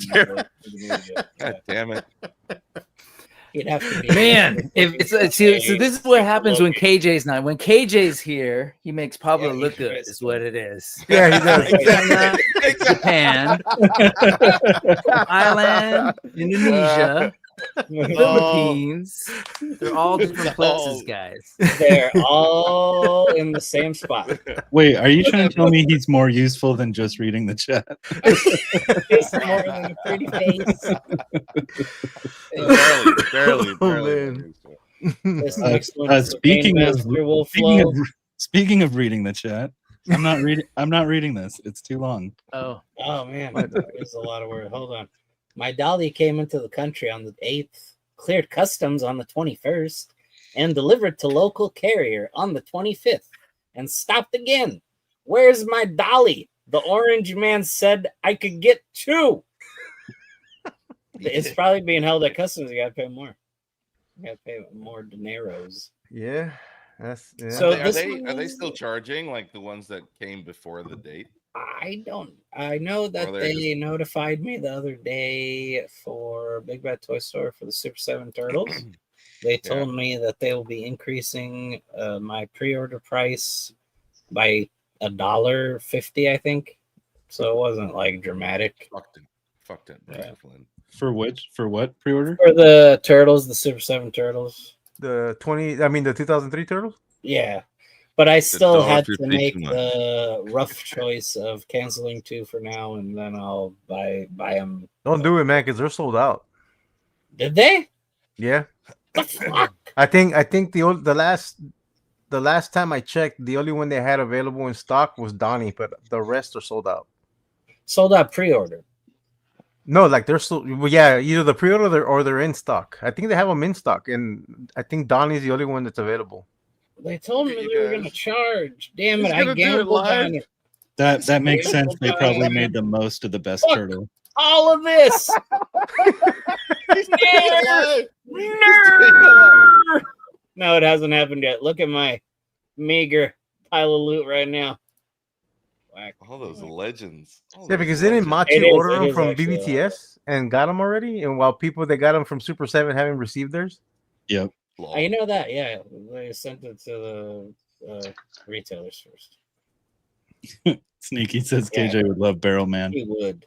different- God damn it. You'd have to be Man, if it's so this is what happens when KJ's not. When KJ's here, he makes Pablo Yeah, he look good. tries Is to. what it is. Yeah, he does. China, Japan, Thailand, Indonesia, Philippines. They're all different places, guys. They're all in the same spot. Wait, are you trying to tell me he's more useful than just reading the chat? It's more than a pretty face. barely. Oh, man. This next one's the Speaking Pain of Master will speaking flow. of speaking of reading the chat, I'm not reading this. It's too long. Oh, Oh man, there's a lot of words. Hold on. My dolly came into the country on the 8th, cleared customs on the 21st, and delivered to local carrier on the 25th, and stopped again. Where's my dolly? The orange man said I could get 2. It's probably being held at customs. You gotta pay more. You gotta pay more dineros. Yeah, that's yeah. So Are this they one- still charging like the ones that came before the date? I don't. I know that Or they they're notified me the other day for Big Bad Toy Store for the Super 7 Turtles. They told me that they will be increasing my pre-order price by $1.50, I think. So it wasn't like dramatic. Fucked it. Yeah. For which? For what pre-order? For the Turtles, the Super 7 Turtles. the 2003 Turtles. Yeah. But I still had to $1.50 make too much. the rough choice of canceling 2 for now, and then I'll buy them. Don't do it, man, because they're sold out. Did they? Yeah, The fuck? I think the last time I checked, the only one they had available in stock was Donnie, but the rest are sold out. Sold out pre-order. No, like they're still. Well, yeah, either the pre-order or they're in stock. I think they have them in stock, and I think Donnie's the only one that's available. They told me Look at they you were guys. gonna charge. Damn He's it! I gonna do it gambled live. on it. That makes sense. They probably Yeah. made the most of the best Fuck. turtle. All of this. He's doing it live. No! No, it hasn't happened yet. Look at my meager pile of loot right now. Whack. All those legends. All Yeah, those because didn't legends. It Machi is- order it them is from actually BBTS and got them already? And while people that got them from Super 7 haven't received theirs? Yep. Lol. I know that. Yeah, they sent it to the retailers first. Sneaky says Yeah. KJ would love Barrel Man. He would.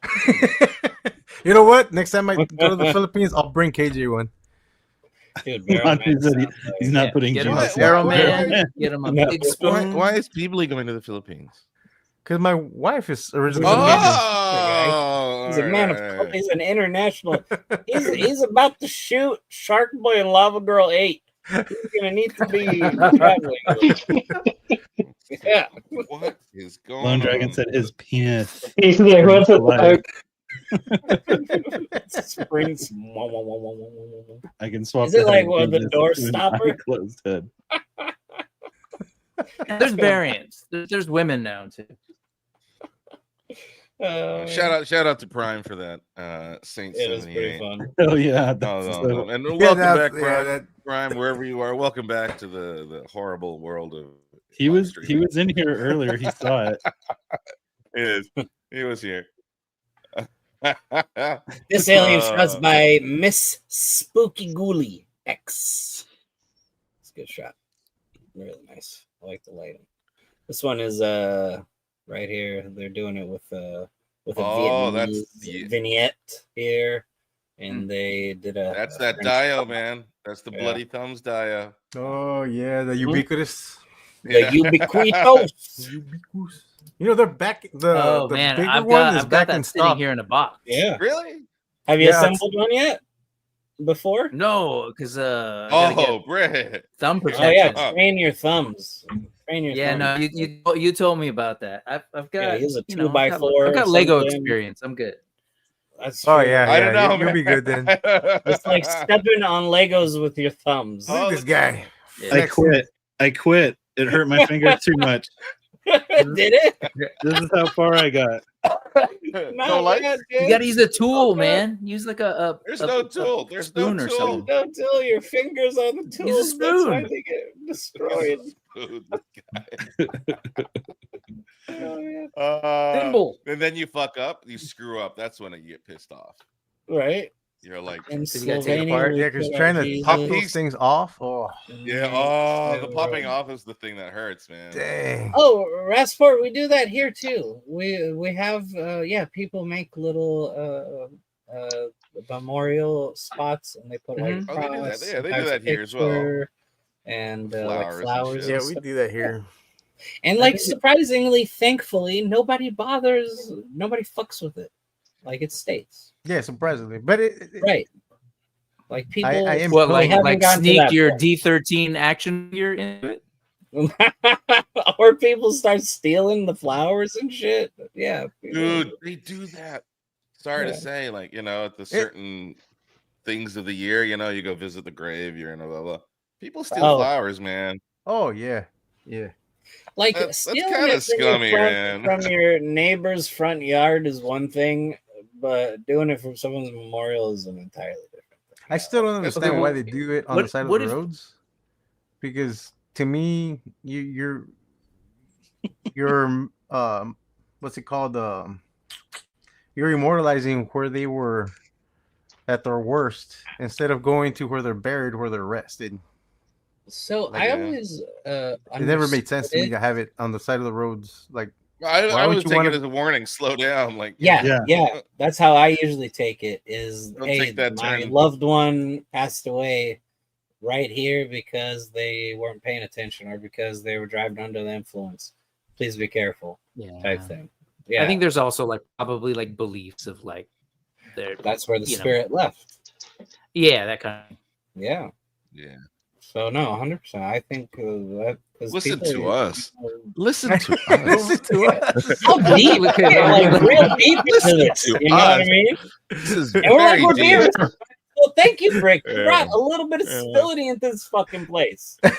You know what? Next time I go to the Philippines, I'll bring KJ one. Dude, Barrel Monty Man said sounds he's not Yeah, putting get him juice a in barrel it. man. Get him a No. big Why, spoon. why is Peebly going to the Philippines? Because my wife is originally Oh! Canadian. He's a all man right, of. all right. He's an international. He's about to shoot Shark Boy and Lava Girl 8. He's gonna need to be traveling. Yeah. What is going Lone on? Dragon said his penis. He's like, what's the fuck? Springs. I can swap. Is it that like out one of the with door an stopper? eye-closed head. There's variants. There's women now too. Shout out to Prime for that. Saint It is pretty 78. fun. Oh yeah. No, that's no, no. And Yeah, welcome that's- back, yeah, Prime. that- Prime, wherever you are. Welcome back to the horrible world of. He live was streaming. in here earlier. He saw it. It is. He was here. This alien shot's by Miss Spooky Ghoulie X. It's a good shot. Really nice. I like the lighting. This one is right here. They're doing it with a Oh, that's Vietnamese the- vignette here, and they did a. That's a that French- Dio, man. That's the Yeah. bloody thumbs Dio. Oh, yeah, the ubiquitous. The ubiquitous. Ubiquitous. You know, they're back. Oh The man, bigger I've one is got back that in sitting stock. here in a box. Yeah. Really? Have you Yeah, it's- assembled one yet? Before? No, because I gotta Oh, get Brett. thumb Oh protection. yeah, train your thumbs. Train your Yeah, thumbs. no, you told me about that. I've got Yeah, he's a you know, 2x4 I've got or Lego something. experience. I'm good. That's Oh, true. yeah. I don't know, You'll man. be good then. It's like stepping on Legos with your thumbs. Look at this guy. Yeah. I quit. It hurt my fingers too much. Did it? This is how far I got. No lights? yet, You dude. gotta use a tool, man. Use like There's a no tool. There's no spoon or tool. something. Don't tell your fingers on the tools. That's why spoon. they get destroyed. Dude, Oh, yeah. Thimble. And then you fuck up, you screw up. That's when you get pissed off. Right? You're like, In So you gotta take it Slovenia, apart? we Yeah, because put trying our to Jesus. pop Jesus. those things off. Oh, yeah, oh, the popping off is the thing that hurts, man. dang. Oh, Rasport, we do that here too. We have people make little memorial spots and they put like Mhm. Oh, they do that. cross, Yeah, they do sometimes that a here as well. picture, and like Flowers and flowers. shit. Yeah, and we stuff. do that here. And like surprisingly, thankfully, nobody bothers. Nobody fucks with it. Like it states, Yeah, surprisingly. But it right? Like people. I am- What, We like haven't gotten to sneak that your point. D13 action figure into it? or people start stealing the flowers and shit. Yeah, people- Dude, they do that. Sorry Yeah. to say, like, at the certain things of the year, you go visit the grave, you're in a blah, blah. People steal Oh. flowers, man. Oh, yeah. Yeah. Like That's stealing kinda it from scummy, your man. from your neighbor's front yard is one thing, but doing it from someone's memorial is an entirely different thing. I still don't That's understand okay. why they do it on What- the side of what the if- roads. Because to me, you're what's it called? You're immortalizing where they were at their worst instead of going to where they're buried, where they're rested. So Like, I yeah. always It never made sense to me understood to have it on the side of the roads. Like, I Why would would you take wanna- it as a warning. Slow down. Like, Yeah, Yeah. that's how I usually take it. Is Don't hey, take that my turn. loved one passed away right here because they weren't paying attention or because they were driving under the influence. Please be careful, Yeah. type thing. Yeah, I think there's also like probably like beliefs of like their that's where the you know. spirit left. yeah, that kind of Yeah. yeah. So no, 100%. I think that Listen to people, us. Listen to us. Listen to us. how deep, like real deep into Listen this. to You know what I us. mean? This is And we're like, very we're being deep. respectful. Thank you, Brick. You Yeah. brought a little bit of Yeah. civility into this fucking place. From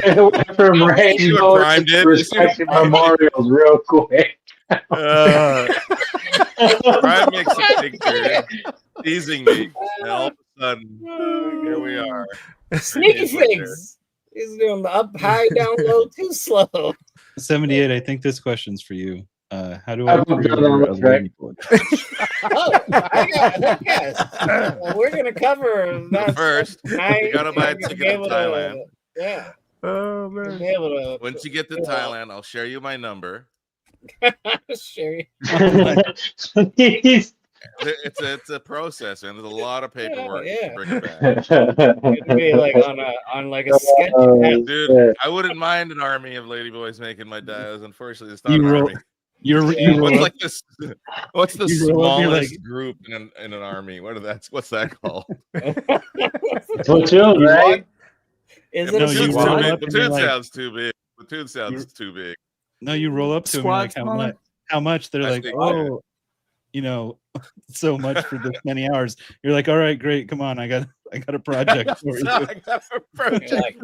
You see what rainbows Prime to did? You see what respecting Prime did? memorials real quick. Prime makes a picture teasing me. And all of a sudden, here we are. Sneaky He's right figs. He's doing the up, high, down, low, too slow. 78. I think this question's for you. How do I I've done pre-order that, a right? Lady Boy? Oh, I got yes. Well, we're gonna cover that First, tonight. you gotta buy a We're gonna ticket be to able Thailand. Yeah, Oh we'll man. be able to. Once you get to Thailand, I'll share you my number. Sherry. He's- It's a process, and there's a lot of paperwork Yeah. to bring it back. It'd be like on like a sketch. Oh, Dude, shit. I wouldn't mind an army of ladyboys making my dials. Unfortunately, it's not You an roll. army. You Yeah. roll What's up. like this? What's the You roll up, you're smallest like- group in an army? What's that called? Platoon, right? Is Yeah, it a No, you platoon's roll too squad? up big. and Platoon you're like- sounds too big. Platoon sounds too big. No, you roll up to them. You're like, Squad how smaller? much? How much? They're I like, think, oh, so much for this many hours. You're like, all right, great. Come on, I got a project for you. I got a project. You're like,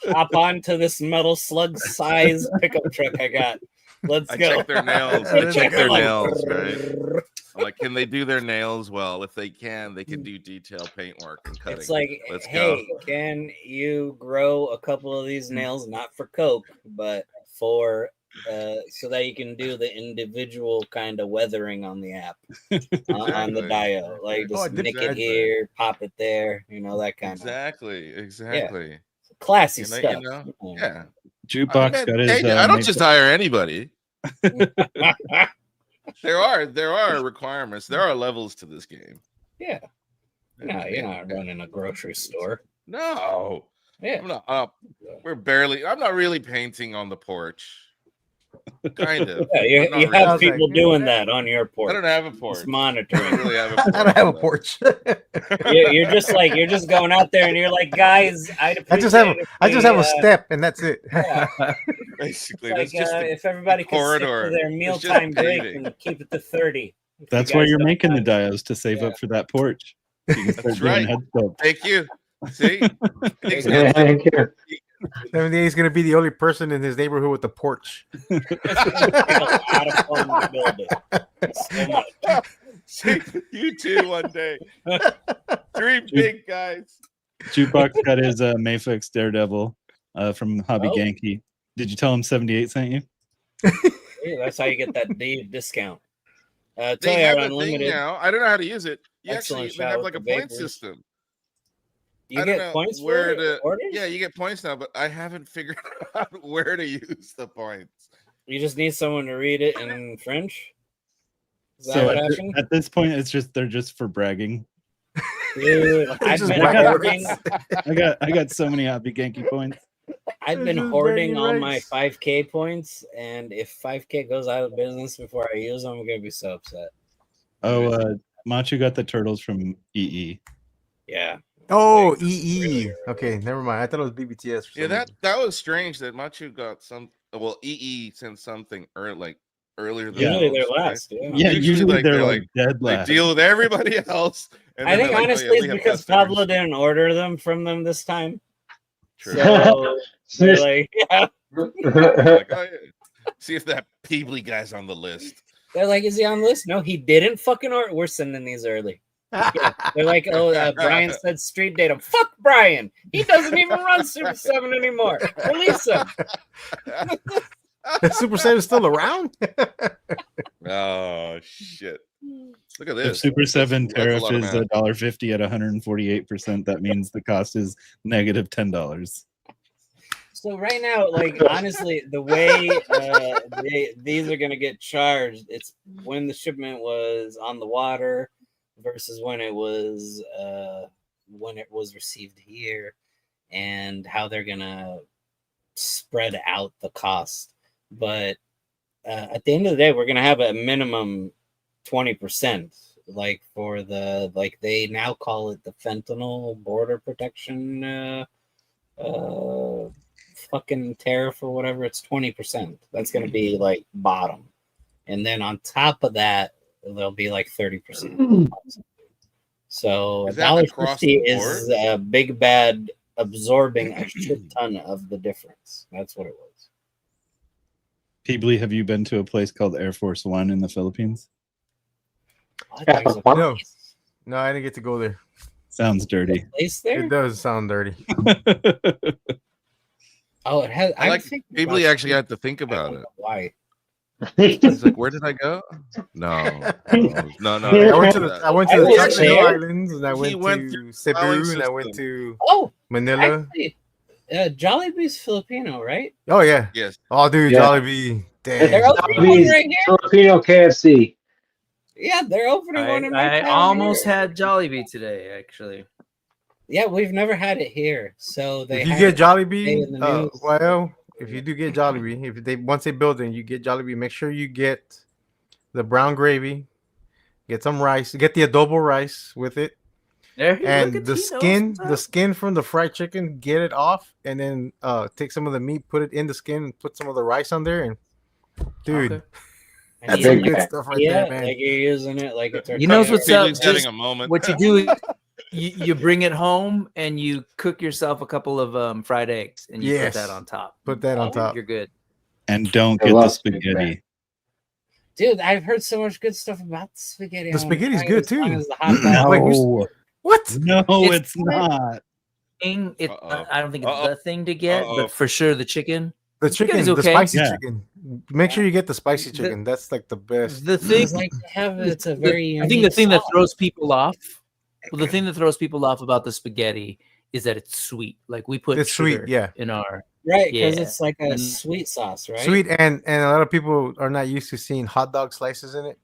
hop onto this metal slug size pickup truck I got. Let's I go. check their nails. I Let's check their go. nails, right? I'm like, can they do their nails well? If they can do detail paint work and cutting. It's like, Let's hey, go. can you grow a couple of these nails, not for coke, but for so that you can do the individual kind of weathering on the app on the Exactly. dio, like Oh, I just did nick that. it here, pop it there, that kind of Exactly. classy You stuff. know? Yeah. Jukebox I, got mean, his. I don't make- just hire anybody. There are requirements. There are levels to this game. Yeah. No, you're not running a grocery store. No. Yeah. I'm not. I'm not really painting on the porch. Kind of. Yeah, but not you really. have people doing that on your porch. I don't have a porch. Just I monitoring. don't really have a porch. I don't have a porch. You're just going out there and you're like, guys, I just have a step and that's it. Yeah. Basically, Like, that's just the if everybody could stick corridor. to their It's just mealtime break paving. and keep it to 30. If That's you why guys you're don't making the mind. dios to save Yeah. up for that porch. You can start That's doing right. head sculpt. Thank you. See, Thank you. 78 is gonna be the only person in his neighborhood with a porch. It's gonna take a lot of fun to build it. So much. See, you too one day. Three big guys. Jukebox got his Mayfix Daredevil from Hobby Oh. Genki. Did you tell him 78 sent you? Yeah, that's how you get that discount. They Toy have Art a thing Unlimited. now. I don't know how to use it. You Excellent actually they shot have with like a the point vapors. system. You I don't get know points where for to. orders? Yeah, you get points now, but I haven't figured out where to use the points. You just need someone to read it in French. Is that So what at, happened? at this point, they're just for bragging. Dude, I've just been bragging hoarding. I got so many Hobby Genki points. I've been just hoarding bragging all my rights. 5K points, and if 5K goes out of business before I use them, I'm gonna be so upset. Oh, Machu got the turtles from EE. Yeah. Oh, Like, EE. really Okay, never mind. I thought it was BBTS. For Yeah, some that was strange that Machu got some. Well, EE sent something earlier than Usually most, they're right? last. Yeah. Yeah, usually they're they're like dead They last. deal with everybody else. And I then think they're like, oh, honestly yeah, we it's have because customers. Pablo didn't order them from them this time. True. So they're like, yeah. Like, oh, yeah. See if that Peebly guy's on the list. They're like, is he on the list? No, he didn't fucking order. We're sending these early. They're like, oh, Brian said street data. Fuck Brian. He doesn't even run Super 7 anymore. Release him. Super Saiyan is still around. Oh shit! Look at If this. Super 7 That's a tariff lot of is math. $1.50 at 148%, that means the cost is negative $10. So right now, like honestly, the way these are gonna get charged, it's when the shipment was on the water versus when it was received here, and how they're gonna spread out the cost. But at the end of the day, we're gonna have a minimum 20%, like for the they now call it the fentanyl border protection fucking tariff or whatever, it's 20%. That's gonna be like bottom, and then on top of that, there'll be like 30%. So Is that across $1.50 the is board? Big Bad absorbing a shit ton of the difference. That's what it was. Peebly, have you been to a place called Air Force One in the Philippines? There's a No. place, No, I didn't get to go there. Sounds dirty. place there. It does sound dirty. Oh, it has. I like thinking People about actually it. had to think I about don't it. know why? He's like, "Where did I go?" No. I went to the was Chocolate Hill there. Islands, and I He went went to through the Cebu, filing and I went system. to Oh, Manila. actually, Jollibee's Filipino, right? Oh yeah. Yes. Oh dude, Yeah. Jollibee. They're Damn. opening one Jollibee's right here. Filipino KFC. Yeah, they're opening one in my I town almost here. had Jollibee today, actually. Yeah, we've never had it here, so they. If you have get it today Jollibee, in the news. well, if you do get Jollibee, if they once they build it, and you get Jollibee, make sure you get the brown gravy, get some rice, get the adobo rice with it, There, look and at the Tino. skin from the fried chicken, get it off, and then take some of the meat, put it in the skin, and put some of the rice on there, and dude, Okay. that's Yeah. some good stuff right Yeah, there, man. like you're using it like it's. You know what's up? Peebly's having Just a moment. what you do, you bring it home and you cook yourself a couple of fried eggs and you Yes. put that on top. Put that on top. You're good. And don't I get the love spaghetti. Dude, I've heard so much good stuff about the spaghetti. The I wanna spaghetti's try it good, as long too. as the hot dog. Wait, No, What? no, It's it's not. Thing, Uh-oh. I don't think it's Uh-oh. the thing to get, Uh-oh. but for sure the chicken. The chicken, Spaghetti's the okay. spicy Yeah. chicken. Make sure you get the spicy The- chicken. That's like the best. The thing, It's like they have it's a very. I think the unique thing that sauce. throws people off. Well, the thing that throws people off about the spaghetti is that it's sweet. Like we put It's sweet, sugar yeah. in our. Right, because Yeah. it's like a And- sweet sauce, right? Sweet, and a lot of people are not used to seeing hot dog slices in it.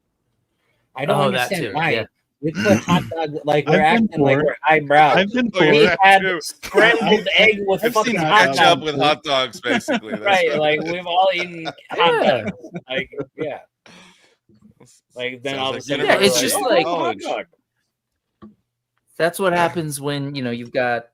I don't Oh, that understand too, why. yeah. We put hot dog like we're I've been acting like for it. we're highbrow. I've been Oh, for yeah. We it. had too. scrambled egg with I've fucking seen hot Catch hot up dog. with hot dogs, basically. That's Right, what- like we've all eaten hot Yeah. dogs. Like, yeah. Like then Sounds all of a like sudden, Yeah, we're it's just "Oh, like- hot dog." That's what happens when you've got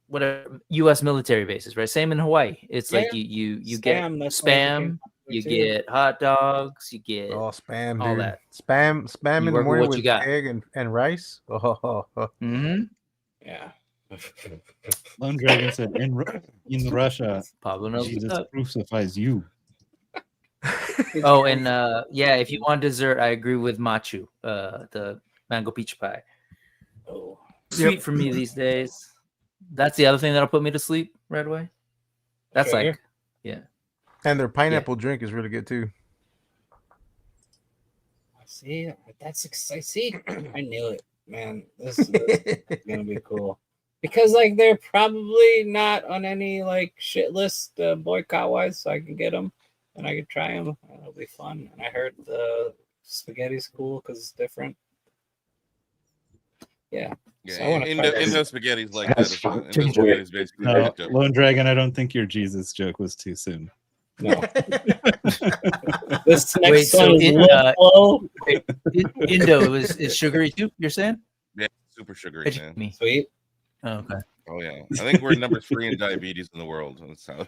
whatever U.S. military bases, right? Same in Hawaii. It's like Yeah. you get Spam, that's why it became spam, you popular, too. get hot dogs, you get Oh, spam, all dude. that. Spam You in the work with morning what with you got. egg and rice. Oh, hmm Yeah. Lone Dragon said, in Russia, Pablo knows what's Jesus up. crucifies you. Oh, and yeah, if you want dessert, I agree with Machu, the mango peach pie. Oh. Sweet for me these days. That's the other thing that'll put me to sleep right away. That's Sugar? like, yeah. and their pineapple drink is really good too. See, that's exciting. See, I knew it, man. This is gonna be cool because like they're probably not on any like shit list boycott wise, so I can get them and I can try them. It'll be fun. And I heard the spaghetti's cool because it's different. Yeah. Yeah, So I wanna try this. Indo spaghetti's like that. That's As well. fucking Indo weird. spaghetti's basically No, ketchup. Lone Dragon, I don't think your Jesus joke was too soon. No. This next Wait, so one is it, low. Indo is sugary too, you're saying? Yeah, super sugary, Educate man. me. Sweet. Oh, okay. Oh yeah, I think we're number 3 in diabetes in the world. That's how.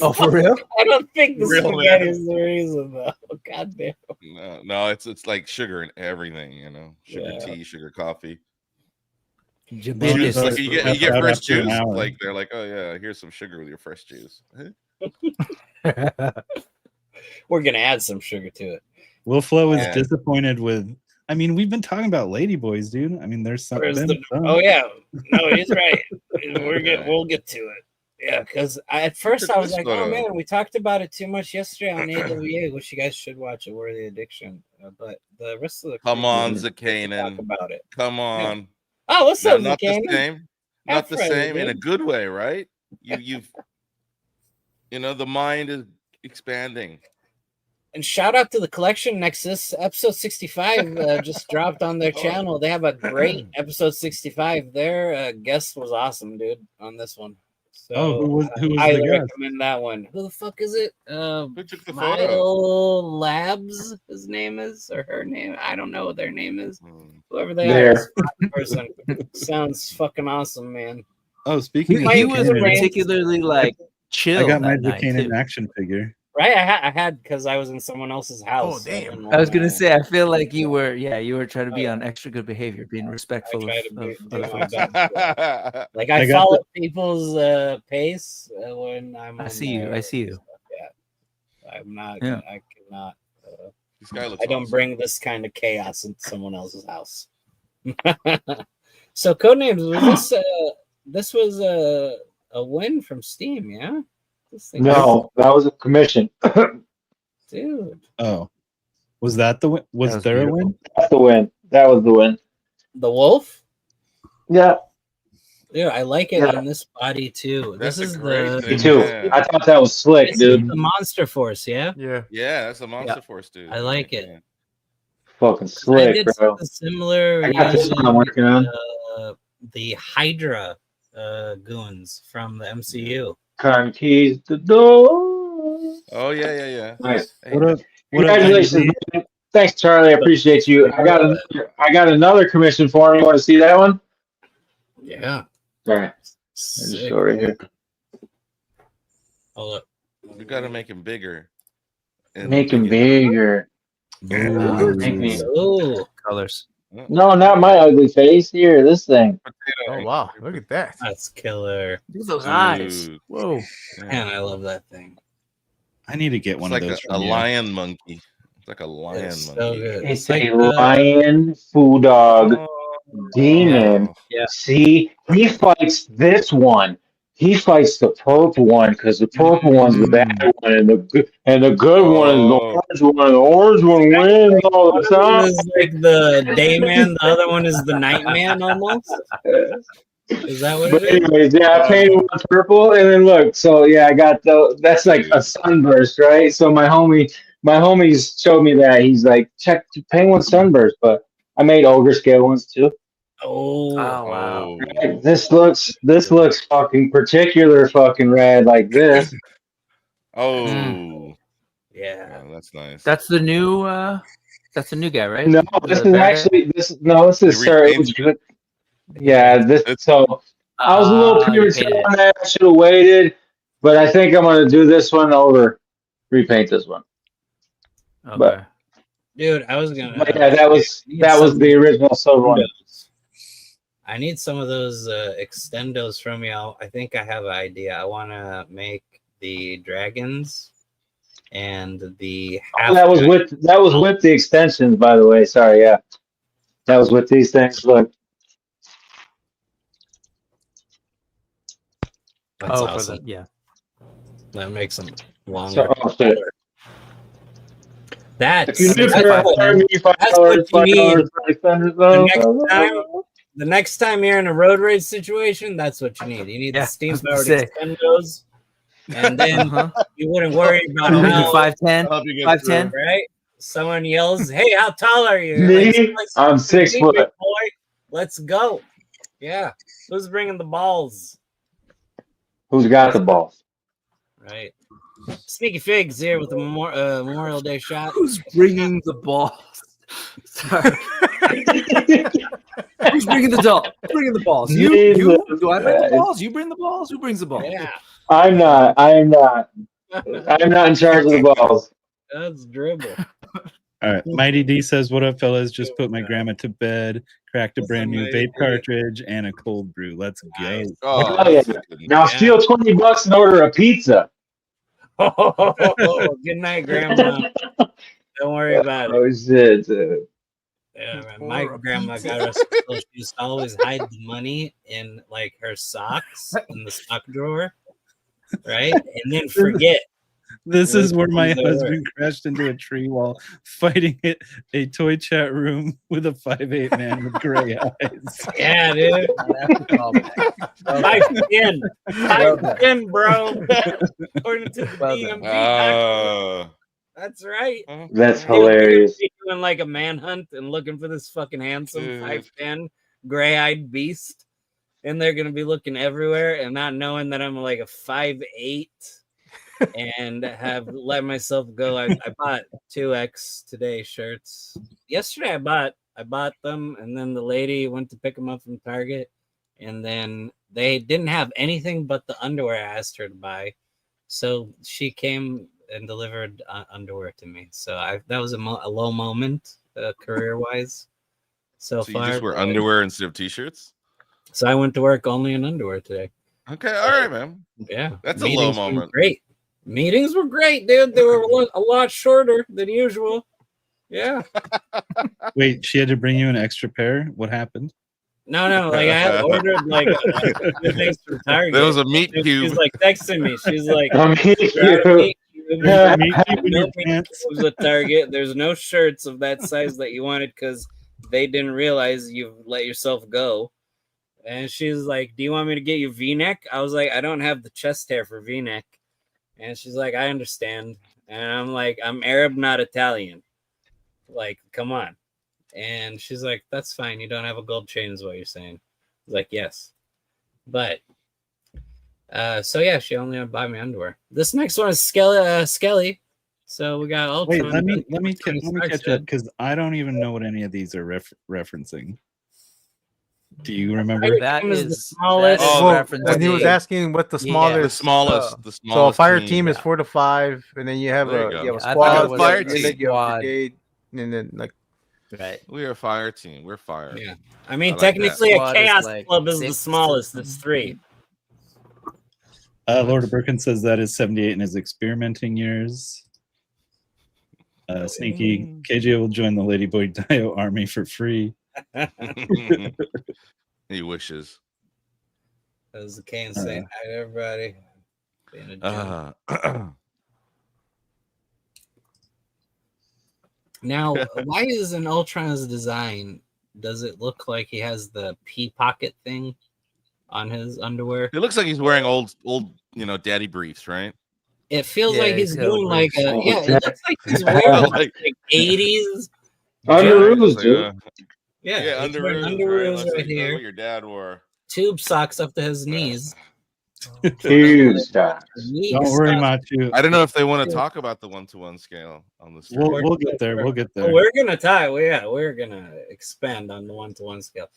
Oh, for real? I don't think the Really? spaghetti is the reason though. God damn. No, it's like sugar in everything. You know, sugar Yeah. tea, sugar coffee. Jabin Juice, is- like you get That's out fresh after an juice. hour. Like they're like, oh yeah, here's some sugar with your fresh juice. We're gonna add some sugar to it. Will Flo is Yeah. disappointed with. I mean, we've been talking about ladyboys, dude. I mean, there's Where's something. the- oh yeah, no, he's right. We'll get to it. Yeah, because at first I was like, oh man, we talked about it too much yesterday on AWA, which you guys should watch it, Worthy Addiction. But the rest of the Come crew on, didn't talk Zakanen. about it. Come on. Oh, what's No, up, not the Zakanen? same. Not the Friendly, same in a dude. good way, right? You've the mind is expanding. And shout out to the Collection Nexus. Episode 65 just dropped on their channel. They have a great episode 65. Their guest was awesome, dude, on this one. So Oh, who was I the highly guest? recommend that one. Who the fuck is it? Who took the photo? Mile Labs, his name is, or her name. I don't know what their name is. Hmm. Whoever they There. are, this person sounds fucking awesome, man. Oh, speaking He, of he was Buchanan, particularly like I chill got my that night Buchanan too. action figure. Right, I had because I was in someone else's house. Oh, so damn. didn't I was gonna wanna- say, I feel like you were trying to Oh, be yeah. on extra good behavior, being I respectful try of, to of do other my folks. best. Like I I got follow people's pace when I'm. I on see you. there I see and you. stuff, yeah, I'm not. Yeah. I cannot. This guy looks I don't awesome. bring this kind of chaos into someone else's house. So Codenames, was this was a win from Steam, yeah? This thing No, that was a commission. dude. Oh, was that the win? Was That was there beautiful. a win? That's the win. That was the win. The wolf? Yeah, Dude, I like it Yeah. in this body too. That's This a is great the me thing. too. Yeah. I thought that was slick, this is dude. the Monster Force, yeah? Yeah. Yeah, that's a Monster Force, dude. I like it. Yeah. Fucking I slick, did bro. something similar I got this one I'm using working on. the Hydra goons from the MCU. Con keys the door. Oh yeah. Nice. Hey, What up? What up, Congratulations, Andy? man. Thanks, Charlie. I appreciate you. I got another commission for me. You want to see that one? Yeah. All right. Just Sick. go right here. Hold up. you gotta make him bigger. And Make him make it- bigger. Ooh. Make me. Oh, Colors. No, not my ugly face. Here, this thing. Potato. Oh wow, look at that. that's killer. Look at those Dude. eyes. Whoa. Man, I love that thing. I need to get It's one like of those a from you. lion monkey. It's like a lion It's monkey. so good. It's like a lion foo dog demon. Yeah. See, he fights this one. He fights the purple one because the purple one's the bad one, and the good one is the Oh. orange one. And the orange one wins all One the of them time. is like the day man, the other one is the night man almost. Is that what But it is? anyways, yeah, I painted one purple, and then look. So yeah, I got that's like a sunburst, right? So my homies showed me that. He's like, check paint one sunburst, but I made ogre scale ones too. Oh, wow. Oh. This looks fucking particular fucking red like this. Oh. yeah. Yeah, that's nice. That's the new guy, right? No, this is actually this is They sir. It repainted was good. Yeah, this so I was a little premature on that. I should have waited, but I think I'm gonna do this one over, repaint this one. Okay. but- Dude, I was gonna. But yeah, that was the original silver one. I need some of those extendos from you. I think I have an idea. I want to make the dragons and the. That was with the extensions, by the way. Sorry, yeah, that was with these things. Look, That's for awesome. the That makes them longer. so, oh, shit. That's If you need that's $5, what- you need that's $5 what you need. for extenders, The next time- the next time you're in a road rage situation, that's what you need. You need Yeah, the steam I was gonna powered say. extendos, and then you wouldn't worry about I'll make you how 5'10", I'll help you get 5'10". through. right. Someone yells, "Hey, how tall are you?" You're Me? like, I'm 6 foot. Big boy. Let's go. Yeah, who's bringing the balls? Who's got the balls? Right. Sneaky Figs here with the Memorial Day shot. Who's bringing the balls? Sorry. Who's bringing the doll? Bringing the balls? You? Do I bring the balls? You bring the balls? Who brings the balls? Yeah, I'm not in charge of the balls. that's dribble. All right. Mighty D says, "What up, fellas? Just put my grandma to bed. Cracked a What's brand up, new Mighty vape D? cartridge and a cold brew. Let's go." Nice. Oh, Oh, yeah. that's good. Now steal $20 and order a pizza. Good night, Grandma. Don't worry about it. Oh shit, dude. Yeah, man. My grandma got us. So she used to always hide the money in like her socks in the sock drawer, right? And then forget. This is where my Those are- husband crashed into a tree while fighting a toy chat room with a 5'8" man with gray eyes. Yeah, dude. 5'10", 5'10", bro. According to the Well DMV. That's right. That's They were hilarious. doing like a manhunt and looking for this fucking handsome Dude. 5'10" gray-eyed beast, and they're gonna be looking everywhere and not knowing that I'm like a 5'8" and have let myself go. I bought 2X Today shirts yesterday. I bought them, and then the lady went to pick them up from Target, and then they didn't have anything but the underwear I asked her to buy. So she came and delivered underwear to me. So that was a low moment career wise. So you far, just wear underwear instead of t-shirts? So I went to work only in underwear today. Okay, all right, man. Yeah, that's a low moment. Great. Meetings were great, dude. They were a lot shorter than usual. Yeah. Wait, she had to bring you an extra pair? What happened? No, like I had ordered like things from Target. There was a meat cube. She's like texting me. She's like, it was a Target. There's no shirts of that size that you wanted because they didn't realize you let yourself go. And she's like, do you want me to get you V-neck? I was like, I don't have the chest hair for V-neck. And she's like, I understand. And I'm like, I'm Arab, not Italian. Like, come on. And she's like, that's fine. You don't have a gold chain is what you're saying. I was like, yes. But, so yeah, she only bought me underwear. This next one is Skelly. So we got Ultron. Wait, let me catch up because I don't even know what any of these are referencing. Do you remember? That is the smallest. When he was asking what the smallest, the smallest. So a fire team is 4 to 5, and then you have a squad, a fire team, brigade, and then like. Right. We're a fire team. We're fire. Yeah. I mean, technically, a chaos club is the smallest. It's 3. Lord of Birkin says that is 78 in his experimenting years. Sneaky KJ will join the Ladyboy Dio army for free. He wishes. That was the Kane saying hi to everybody. Now, why is an Ultron's design? Does it look like he has the pea pocket thing on his underwear? It looks like he's wearing old, daddy briefs, right? It feels like he's doing like a it looks like he's wearing like 80s underoos, dude. Yeah, underoos right here. What your dad wore. Tube socks up to his knees. Tube socks. Don't worry, Machu. I don't know if they want to talk about the 1-to-1 scale on this. We'll get there. We'll get there. Well, we're gonna tie. Well, yeah, we're gonna expand on the 1-to-1 scale.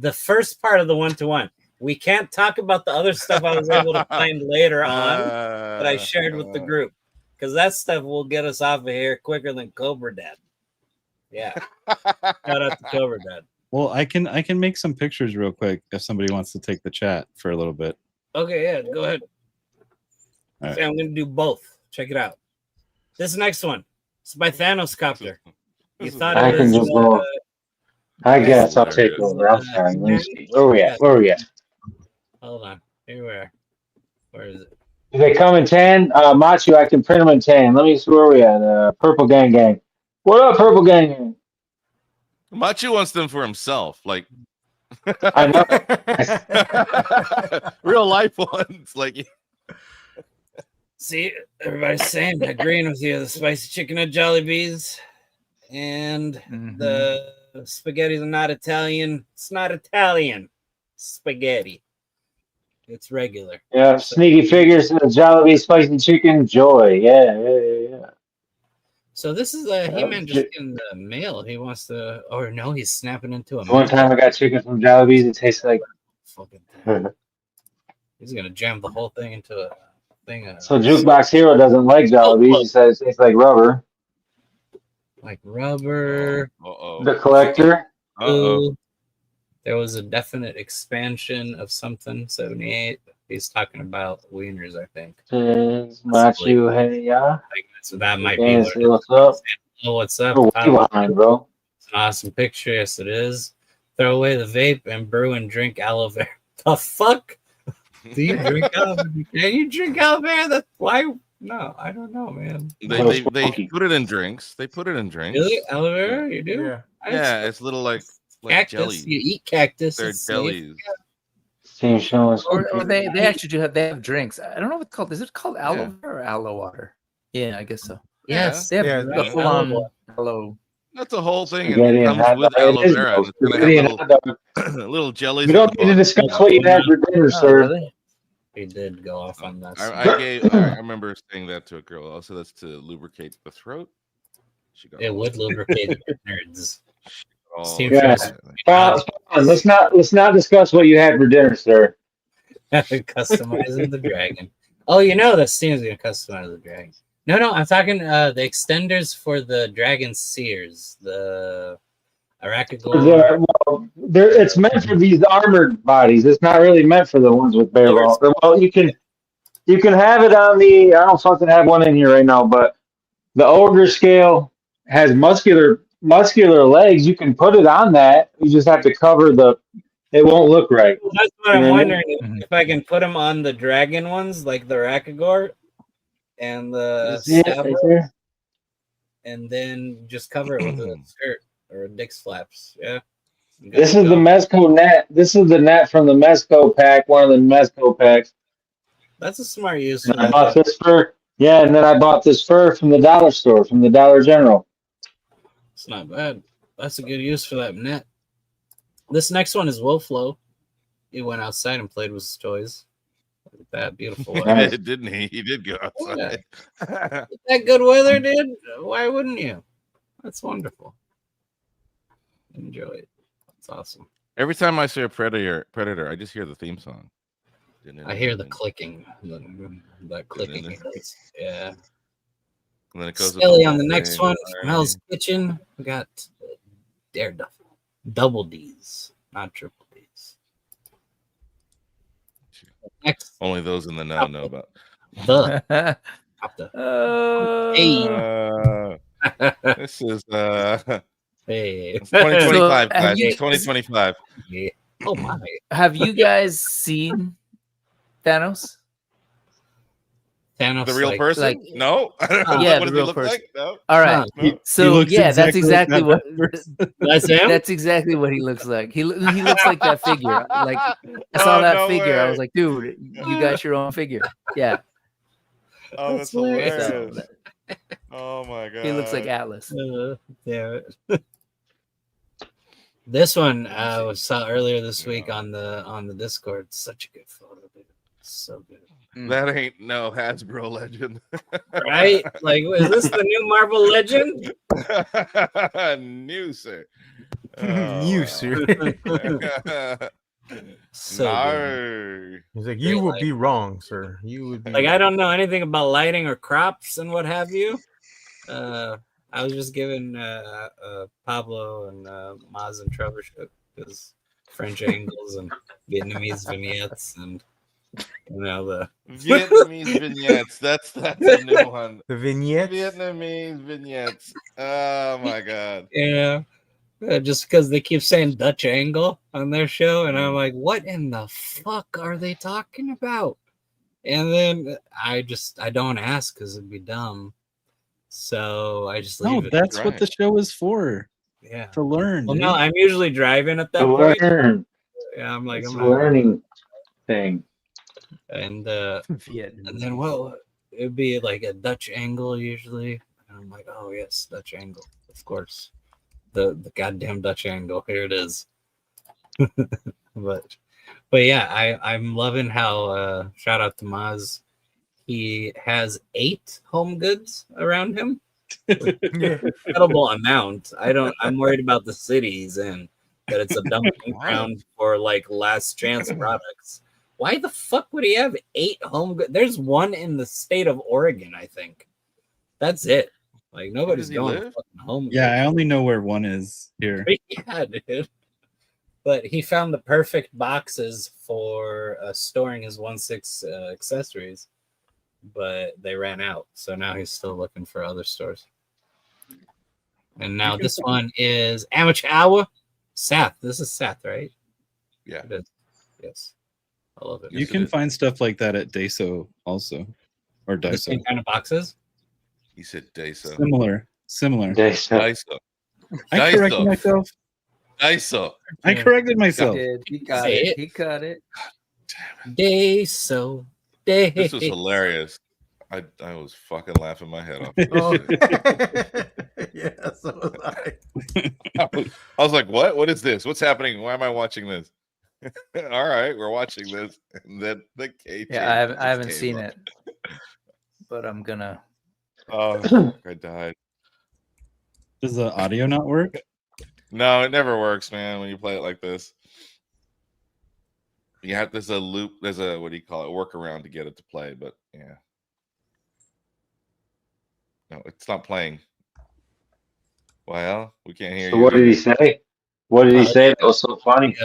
The first part of the 1-to-1. We can't talk about the other stuff I was able to find later on that I shared with the group because that stuff will get us off of here quicker than Cobra Dad. Yeah, shout out to Cobra Dad. Well, I can make some pictures real quick if somebody wants to take the chat for a little bit. Okay, yeah, go ahead. Right. Okay, I'm gonna do both. Check it out. This next one. It's by Thanos Copter. You thought I it can was? just go. I guess I'll take over. I'm sorry. Let me see. Where we at? Where we at? Hold on. Here we are. Where is it? Do they come in tan? Machu, I can print them in tan. Let me see where we at. Purple Gang Gang. What up, Purple Gang Gang? Machu wants them for himself, like I know. real life ones. Like, see, everybody's saying, agreeing with you. The spicy chicken at Jollibees and the spaghettis are not Italian. It's not Italian spaghetti. It's regular. Yeah, sneaky figures in the Jollibee spicy chicken. Joy. Yeah. So this is He-Man just in the mail. He wants to, or no, he's snapping into a. One time I got chicken from Jollibee's. It tastes like. Fucking. He's gonna jam the whole thing into a thing. So Jukebox Hero doesn't like Jollibee's. He says it tastes like rubber. Like rubber. The collector. There was a definite expansion of something. 78. He's talking about wieners, I think. Machu, hey, yeah. So that might be. What's up? Oh, what's up? Oh, behind, bro. It's an awesome picture. Yes, it is. Throw away the vape and brew and drink aloe vera. The fuck? Do you drink aloe vera? Can you drink aloe vera? That's why? No, I don't know, man. They put it in drinks. They put it in drinks. Really? Aloe vera? You do? Yeah, it's little like cactus. jelly. You eat cactus. They're jellies. Or they actually do have drinks. I don't know what it's called. Is it called aloe vera or aloe water? Yeah, I guess so. Yes. They have the full on aloe. That's a whole thing. And it comes with aloe vera. It's gonna have little jellies. We don't need to discuss what you had for dinner, sir. Really? He did go off on that. I remember saying that to a girl. Also, that's to lubricate the throat. It would lubricate the nerds. Steam Yeah. shows. Let's not discuss what you had for dinner, sir. Customizing the dragon. Oh, you know that Steam's gonna customize the dragon. No, I'm talking the extenders for the dragon seers, the Arakagor. It's meant for these armored bodies. It's not really meant for the ones with bare bones. Well, you can have it on the. I don't fucking have one in here right now, but the ogre scale has muscular legs. You can put it on that. You just have to cover the. It won't look right. That's what I'm You know what I wondering if I can put them on the dragon ones, like the Arakagor and the Yeah, Stabber, right there. and then just cover it with a skirt or dick's flaps. Yeah. This is the Mezco net. This is the net from the Mezco pack, one of the Mezco packs. That's a smart use. And I bought this fur. Yeah, and then I bought this fur from the dollar store, from the Dollar General. It's not bad. That's a good use for that net. This next one is Wolflow. He went outside and played with his toys. Look at that beautiful He weather. did, didn't he? He did go outside. That good weather, dude. Why wouldn't you? That's wonderful. Enjoy it. It's awesome. Every time I see a predator, I just hear the theme song. I hear the clicking. The clicking. Yeah. And then it goes Skelly on the next one. Mel's Kitchen. We got Daredevil. Double D's, not triple D's. Next. Only those in the know know about. The. This is Hey. it's 2025, So, guys. It's 2025. Yeah. Oh my. Have you guys seen Thanos? Thanos, The real like, person? like- no. Yeah, What the does he real look person. like? No. All right. No. So looks yeah, that's exactly like what. That's him? That's exactly what he looks like. He looks like that figure. Like I saw Oh, that no figure. I way. was like, dude, you got your own figure. Yeah, Oh, That's that's hilarious. hilarious. Oh my god. he looks like Atlas. Damn it. This one I saw earlier this week on the Discord. Such a good photo, dude. So good. That ain't no Hasbro legend. Right? Like, is this the new Marvel Legend? New, sir. You, sir. So good. No. He's like, you would be wrong, sir. You would be Like, I don't know anything about lighting or crops and what have you. I was just giving Pablo and Maz and Trevor shit because French angles and Vietnamese vignettes and the Vietnamese vignettes. That's a new one. the vignette. Vietnamese vignettes. Oh my god. just because they keep saying Dutch angle on their show, and I'm like, what in the fuck are they talking about? And then I don't ask because it'd be dumb. So I just leave No, it. that's what Right. the show is for. Yeah. To learn. Well, dude. no, I'm usually driving at that To point. learn. Yeah, I'm like, It's I'm a learning thing. and Vietnam. then well, it'd be like a Dutch angle usually. And I'm like, oh yes, Dutch angle, of course. The goddamn Dutch angle. Here it is. but yeah, I'm loving how shout out to Maz. He has 8 home goods around him. Incredible amount. I'm worried about the city he's in, that it's a dumping ground for like last chance products. Why the fuck would he have 8 home goods? There's one in the state of Oregon, I think. That's it. Like nobody's does he going to live? fucking home. Yeah, I only know where one is here. Yeah, dude. But he found the perfect boxes for storing his 1/6 accessories, but they ran out. So now he's still looking for other stores. And now this one is Amateur Hour. Seth. This is Seth, right? Yeah. It is. Yes. I love it. You can find stuff like that at Daiso also, or The Daiso. same kind of boxes. He said Daiso. Similar. Daiso. I corrected myself. Daiso. I corrected He myself. did. He got Say it. it. He got it. Day. This was hilarious. I was fucking laughing my head off. Oh. Yeah, so was I. I was like, what? What is this? What's happening? Why am I watching this? All right, we're watching this. And then the K. Yeah, I haven't seen it, but I'm gonna. Oh, I died. Does the audio not work? No, it never works, man. When you play it like this, you have there's a loop. There's a what do you call it? Workaround to get it to play. But yeah, no, it's not playing. Well, we can't hear So you. what did he say? What did he say? That was so funny.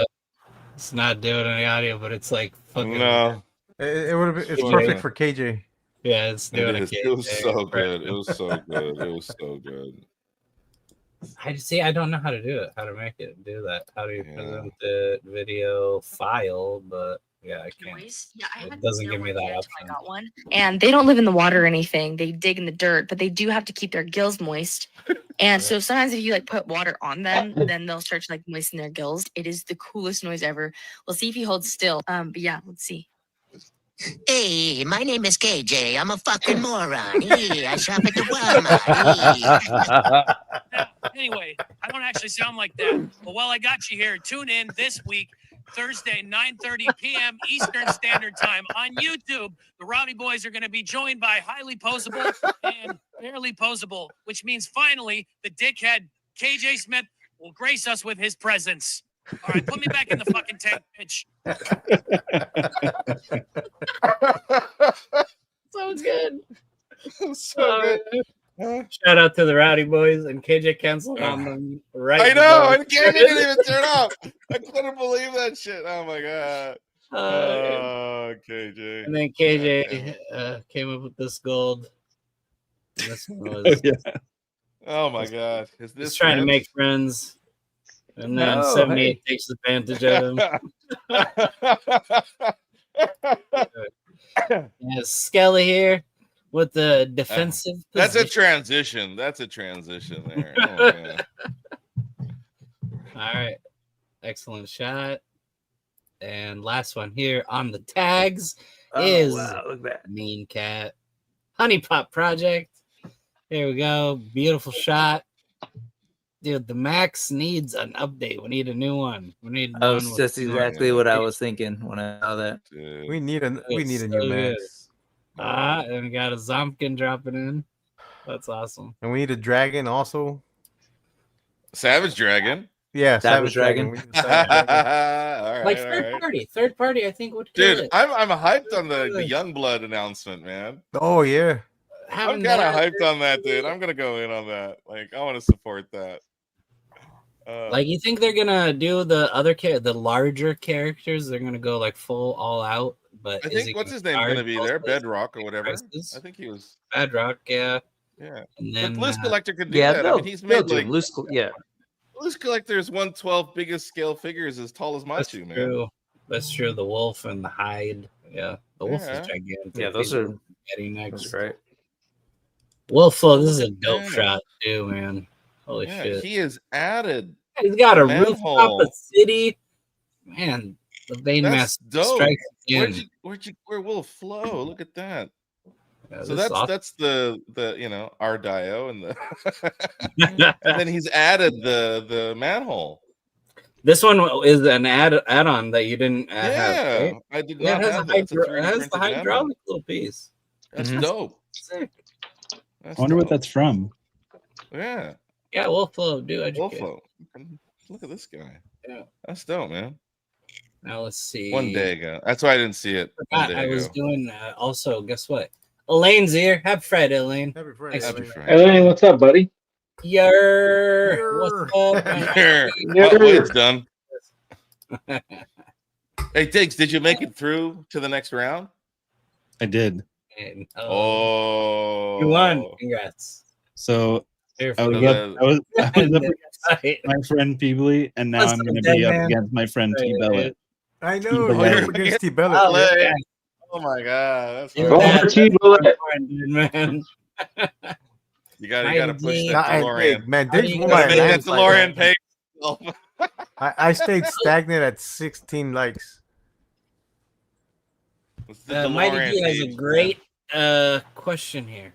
It's not doing any audio, but it's like fucking. No, It would have been. It's Yeah. perfect for KJ. Yeah, it's doing it was so good. It was so good. It was so good. I don't know how to do it. How to make it do that? How do you present the video file? But yeah, I can't. Yeah, It doesn't give me that option. I got one. And they don't live in the water or anything. They dig in the dirt, but they do have to keep their gills moist. And so sometimes if you like put water on them, then they'll start to like moisten their gills. It is the coolest noise ever. We'll see if he holds still. But yeah, let's see. Hey, my name is KJ. I'm a fucking moron. Hey, I shop at the Walmart. Anyway, I don't actually sound like that. But while I got you here, tune in this week, Thursday, 9:30 p.m. Eastern Standard Time on YouTube. The Rowdy Boys are going to be joined by Highly Posable and Barely Posable, which means finally the dickhead KJ Smith will grace us with his presence. All right, put me back in the fucking tank, bitch. Sounds good. So good. Shout out to the Rowdy Boys and KJ canceled on them. Right, I know. And Gaming didn't even turn off. I couldn't believe that shit. Oh my god. KJ. And then KJ came up with this gold. And this one was Oh my god. Is this he's trying to make friends. And then 78 takes advantage of him. Yes, Skelly here with the defensive. That's a position. transition. That's a transition there. Oh, man. All right. Excellent shot. And last one here on the tags is look at that. Mean Cat. Honey Pot Project. Here we go. Beautiful shot. Dude, the Max needs an update. We need a new one. We need. That's exactly what I was thinking when I saw that. Dude. We need a so new good. Max. And we got a Zompkin dropping in. That's awesome. And we need a dragon also. Savage Dragon. Yeah, Savage Dragon. We need a Savage Dragon. All right, Like all third right. party. Third party, I think would kill Dude, it. I'm hyped on the Youngblood announcement, man. Oh yeah. I'm kind of hyped on that, dude. I'm gonna go in on that. Like, I want to support that. Like, you think they're gonna do the other the larger characters? They're gonna go like full all out. But I think what's his name gonna be there? Bedrock or whatever. prices? I think he was. Bedrock, yeah. Yeah. And then But Loose Collector could do Yeah, that. I mean, he's they'll made do like loose. Yeah, Loose Collector's 112 biggest scale figures as tall as that's Machu, man. true. That's true. The wolf and the hide. Yeah, the wolf Yeah. is gigantic. yeah, those are getting next. right. Wolf flow. This is a dope Yeah. shot too, man. Holy Yeah, shit. he is added. He's got a manhole. rooftop, a city. Man, the vein That's mass dope. strikes again. Where will it flow? Look at that. Yeah, So this is awesome. that's the our Dio and the and then he's added the manhole. This one is an add-on that you didn't have. Yeah, Right? I did Yeah, not it has, have a that. It's a it 3D has the printed manhole. hydraulic little piece. That's Mhm. dope. Sick. That's I wonder what dope. that's from. Yeah, Yeah, Wolf flow. Do educate. Wolfo. Look at this guy. Yeah. That's dope, man. Now let's see. One day ago. That's why I didn't see it. One day I was ago. doing also. Guess what? Elaine's here. Happy Friday, Elaine. Happy Friday. Happy Elaine. Friday. Hey, what's up, buddy? Yer. What's up? man? Here. Yeah. Wade's done. Hey, Diggs, did you make it through to the next round? I did. And, Oh, you won. Congrats. So Here I for was you. up, I was up against Right. my friend Peebly, and now What's I'm up, going to dead be up man? against my friend Right, T Bellet. I know. T-Bellet. You're up against T Bellet. Oh, Hey. yeah. Oh my god, that's You're Go hard. bad. for T-Bullet. Man. You gotta push Nineteen. that Hey, DeLorean. man, How do Diggs you won guys by Make that landslide, DeLorean man. pay. I stayed stagnant at 16 likes. It's the Mighty DeLorean G has a page, great question here.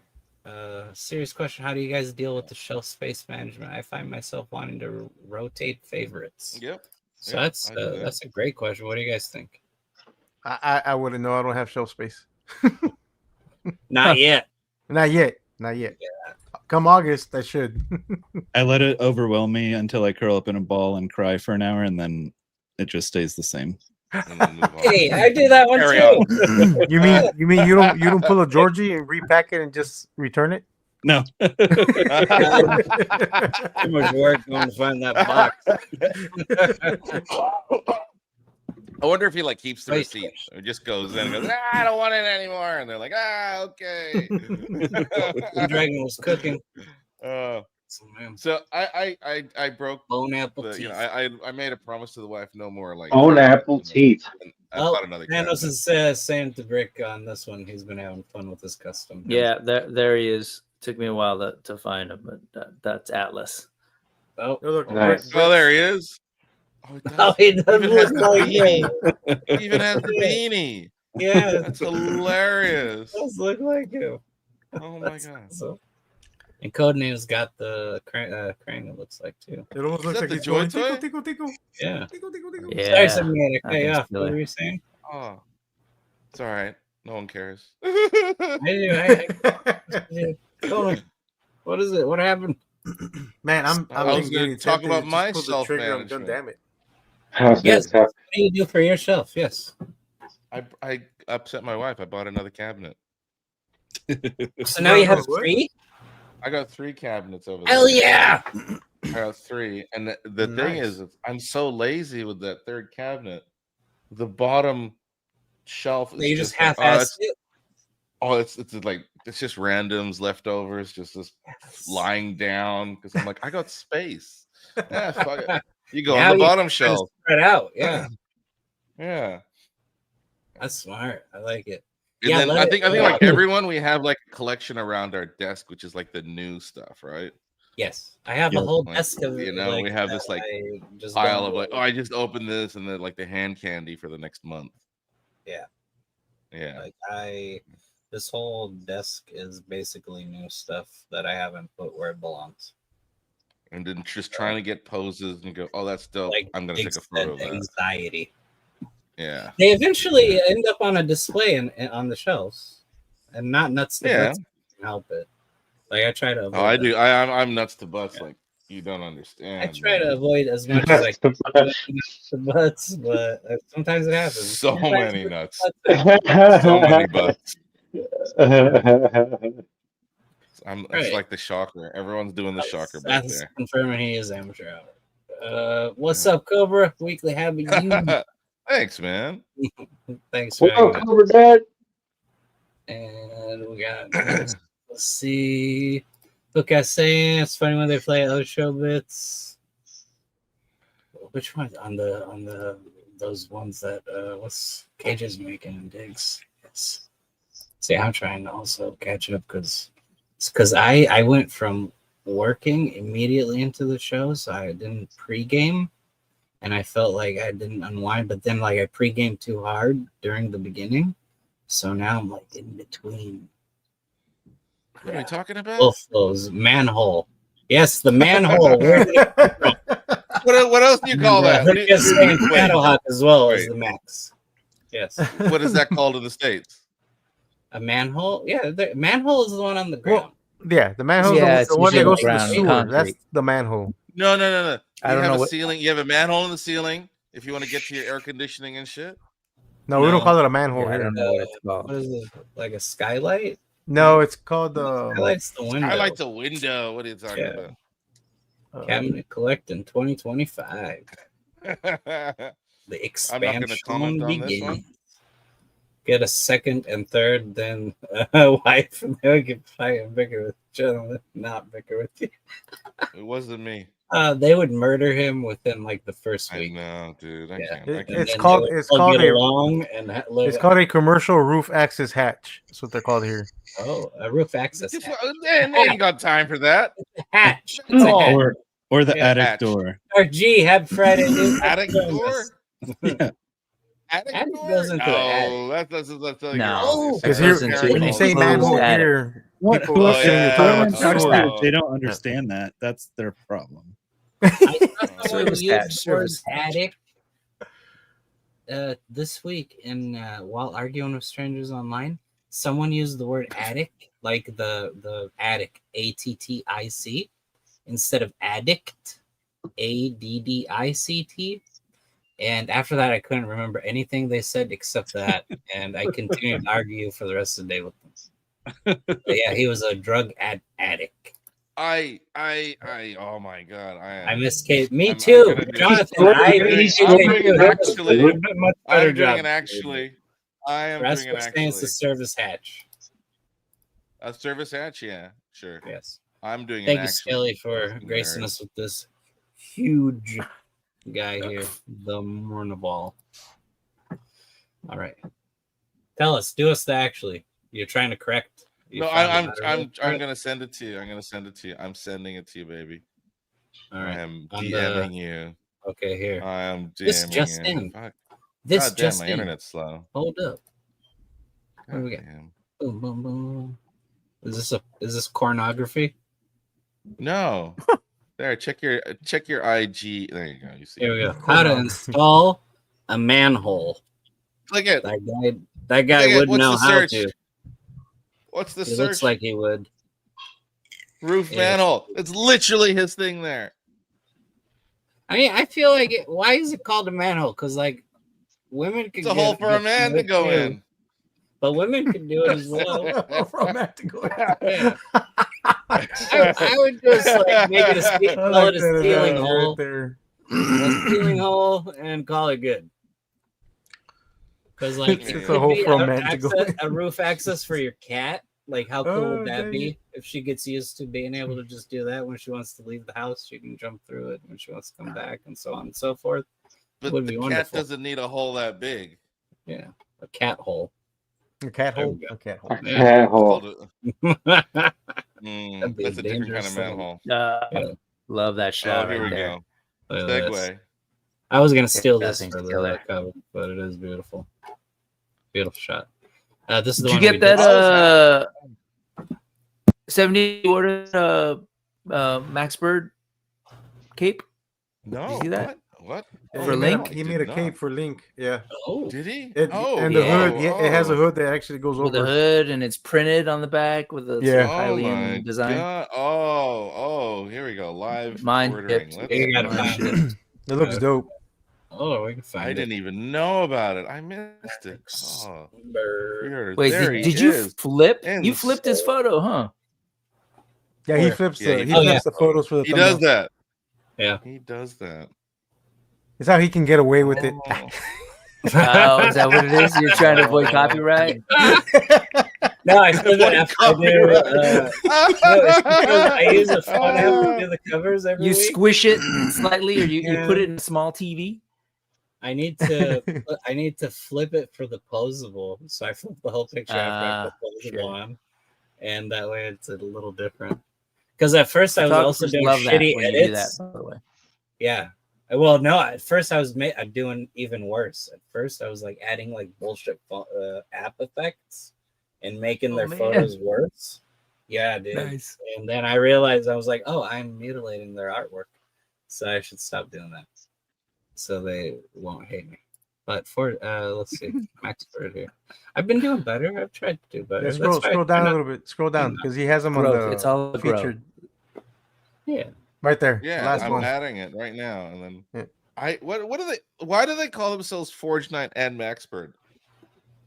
Serious question. How do you guys deal with the shelf space management? I find myself wanting to rotate favorites. man. Yep. So Yep, that's I do that. that's a great question. What do you guys think? I wouldn't know. I don't have shelf space. Not yet. Not yet. Not yet. come August, I should. I let it overwhelm me until I curl up in a ball and cry for an hour, and then it just stays the same. And then move on. Hey, I do that one Carry too. on. You mean you don't pull a Georgie and repack it and just return it? No. Too much work going to find that box. I wonder if he like keeps the Wait. receipt or just goes in and goes, I don't want it anymore. And they're like, okay. The dragon was cooking. So I broke Bone apple the, teeth. you know, I made a promise to the wife, no more like Own apple teeth. and I bought another Thanos cabinet. is saying to Brick on this one. He's been having fun with his custom. Yeah, there he is. Took me a while to find him, but that's Atlas. Oh, Look, Nice. Oh, there he is. Oh, it oh does. he does Even has look the like him. beanie. He even has the beanie. Yeah, That's hilarious. does look like him. Oh my That's god. awesome. And Codename's got the crane. It looks like too. it almost Is looks that like the it's joy going toy? tickle, tickle, tickle, Yeah. tickle, tickle, tickle. Yeah. Sorry, something to cut you Nothing's off. What killer. were you saying? Oh, it's all right. No one cares. Conan, what is it? What happened? Man, I'm I was getting gonna talk tempted about to my just pull the trigger on self-management. Gun, damn it. How's Yes. that tough? What do you do for yourself? Yes. I upset my wife. I bought another cabinet. So now you have What? 3? I got 3 cabinets over there. Hell yeah! I got 3. And the thing Nice. is, I'm so lazy with that third cabinet. The bottom shelf is You just like, half-assed it. it's like it's just randoms, leftovers, just lying down because I'm like, I got space. Yeah, fuck it. You go Now on the you bottom Kinda shelf. Spread out. Yeah, Yeah. that's smart. I like it. And Yeah, then let I it- think like everyone, we have like a collection around our desk, which is like the new stuff, right? Yes, I have a Yeah. whole Like, desk of you know, like, we have this like I just pile don't of like, do. oh, I just opened this, and then like the hand candy for the next month. Yeah. Yeah. Like this whole desk is basically new stuff that I haven't put where it belongs. And then just trying to get poses and go, oh, that's dope. Like I'm gonna take a photo of that. anxiety. Yeah. They eventually end up on a display on the shelves, and not nuts to Yeah. butts can help it. Like I try to avoid. Oh, I that. do. I'm nuts to butts. Like you don't understand. I try to man. avoid as much as I can nuts to butts, but sometimes it happens. So Sometimes many it's nuts. butts. So many butts. It's Right. like the shocker. Everyone's doing the shocker back That's there. confirming he is amateur hour. What's up, Cobra? Weekly Happy You. Thanks, man. Thanks for Well, hanging out. cover that. And we got let's see. Look at saying it's funny when they play other show bits. Which one on the those ones that what's Cage's making and digs? Yes. See, I'm trying to also catch up because I went from working immediately into the show, so I didn't pregame, and I felt like I didn't unwind. But then, like I pregamed too hard during the beginning, so now I'm like in between. What are we talking about? Both those manhole. Yes, the manhole. Where did it come from? What else do you call that? What do you- Yes, saying wait, Shadowhawk as well as wait. the max. Yes, what is that called in the States? a manhole. Yeah, manhole is the one on the ground. Yeah, the manhole Yeah, is it's the one that usually goes to the ground sewer. concrete. That's the manhole. No. I You don't have know a what- ceiling. You have a manhole in the ceiling if you want to get to your air conditioning and shit. No, we No. don't call it a manhole Yeah, I here. don't know what it's What called. is it? Like a skylight? No, it's called Skylight's the window. I like the window. What are you talking Yeah. Cabinet Collect in 2025. about? The I'm expansion not going to comment on this begins. one. Get a second and third, then a wife, and then we can fight and bicker with gentlemen, not bicker with you. It wasn't me. They would murder him within like the first I week. know, dude. I Yeah. can't. I It- can't. it's And called- they would it's all called get a- along and live. It's called a commercial roof access hatch. That's what they're called here. Oh, a roof access hatch. And they ain't got time for that. Hatch. It's a Oh. hatch. Or the Yeah, attic hatch. door. RG, happy Friday, dude. Attic door? Yeah. Attic Attic door? goes into the No, that's like No. Because It here, goes into when you an say enclosed manhole attic. here, What? people Who else? assume you're talking about the Yeah. sewer. Oh. They don't understand that. That's their problem. I saw someone Service use hatch, the word service attic this week in while arguing with strangers online. someone used the word attic, like the attic, ATTIC, instead of addict, ADDICT. And after that, I couldn't remember anything they said except that, and I continued to argue for the rest of the day with them. But yeah, he was a drug addict. Oh my god, I miss Kate. Me too, Jonathan. I'm doing an actually. I am doing an actually. It's the service hatch. A service hatch, yeah, sure. Yes. I'm doing. Thank you, Skelly, for gracing us with this huge guy here, the Mournival. All right, tell us, do us the actually. You're trying to correct. No, I'm gonna send it to you. I'm sending it to you, baby. All right. I am DMing you. Okay, here. I am DMing this just you. in. Fuck. This God just damn, my in. internet's slow. Hold up. What do we God got? damn. Boom, boom, boom. Is this pornography? No. There, check your IG. There you go. You see. Here we go. How to install a manhole. Look at that guy wouldn't know how to. What's the It search? looks like he would. Roof manhole. It's literally his thing there. I mean, I feel like why is it called a manhole? Because like women can. It's a hole for a man to go in. But women can do it as well. For a man to go in. Yeah. I would just like make it a ceiling hole. A ceiling hole and call it good. Because like it's a hole for a man to go in. A roof access for your cat. Like how cool would that be if she gets used to being able to just do that when she wants to leave the house? She can jump through it when she wants to come back, and so on and so forth. But the cat doesn't need a hole that big. Yeah, a cat hole. A cat hole. A cat hole. A cat hole. That's a different kind of manhole. Love that shot. Oh, here we go. Segue. I was gonna steal this for the cover, but it is beautiful. Beautiful shot. This is the Did one. you get that 70 order Max Bird cape? No. Did you see that? What? For Link? He made a cape for Link. Yeah. Oh, did he? And the hood. Yeah, it has a hood that actually goes with over. the hood, and it's printed on the back with a Hylian design. God. Oh, here we go. Live Mine ordering. It looks dope. Oh, we can find I didn't even know about it. I missed it. Oh. Wait, did you flip? You flipped his photo, huh? Yeah, he flips the photos for the He does that. Yeah. He does that. It's how he can get away with it. Oh, is that what it is? You're trying to avoid copyright? No, I flip it after I do. I use a phone app to do the covers every week. You squish it slightly, or you put it in a small TV? I need to flip it for the posable, so I flip the whole picture after I put posable on, and that way it's a little different. Because at first I was also doing shitty edits. By the way. Yeah, well, no. At first I was doing even worse. At first I was like adding like bullshit app effects and making their photos worse. Yeah, dude. Nice. And then I realized I was like, oh, I'm mutilating their artwork, so I should stop doing that. So they won't hate me. But for let's see, Max Bird here. I've been doing better. I've tried to do better. Yeah, scroll down a little bit. Scroll down because he has them on the It's all featured. Yeah, right there. Yeah, last I'm one. adding it right now. And then what do they? Why do they call themselves Forge Knight and Max Bird?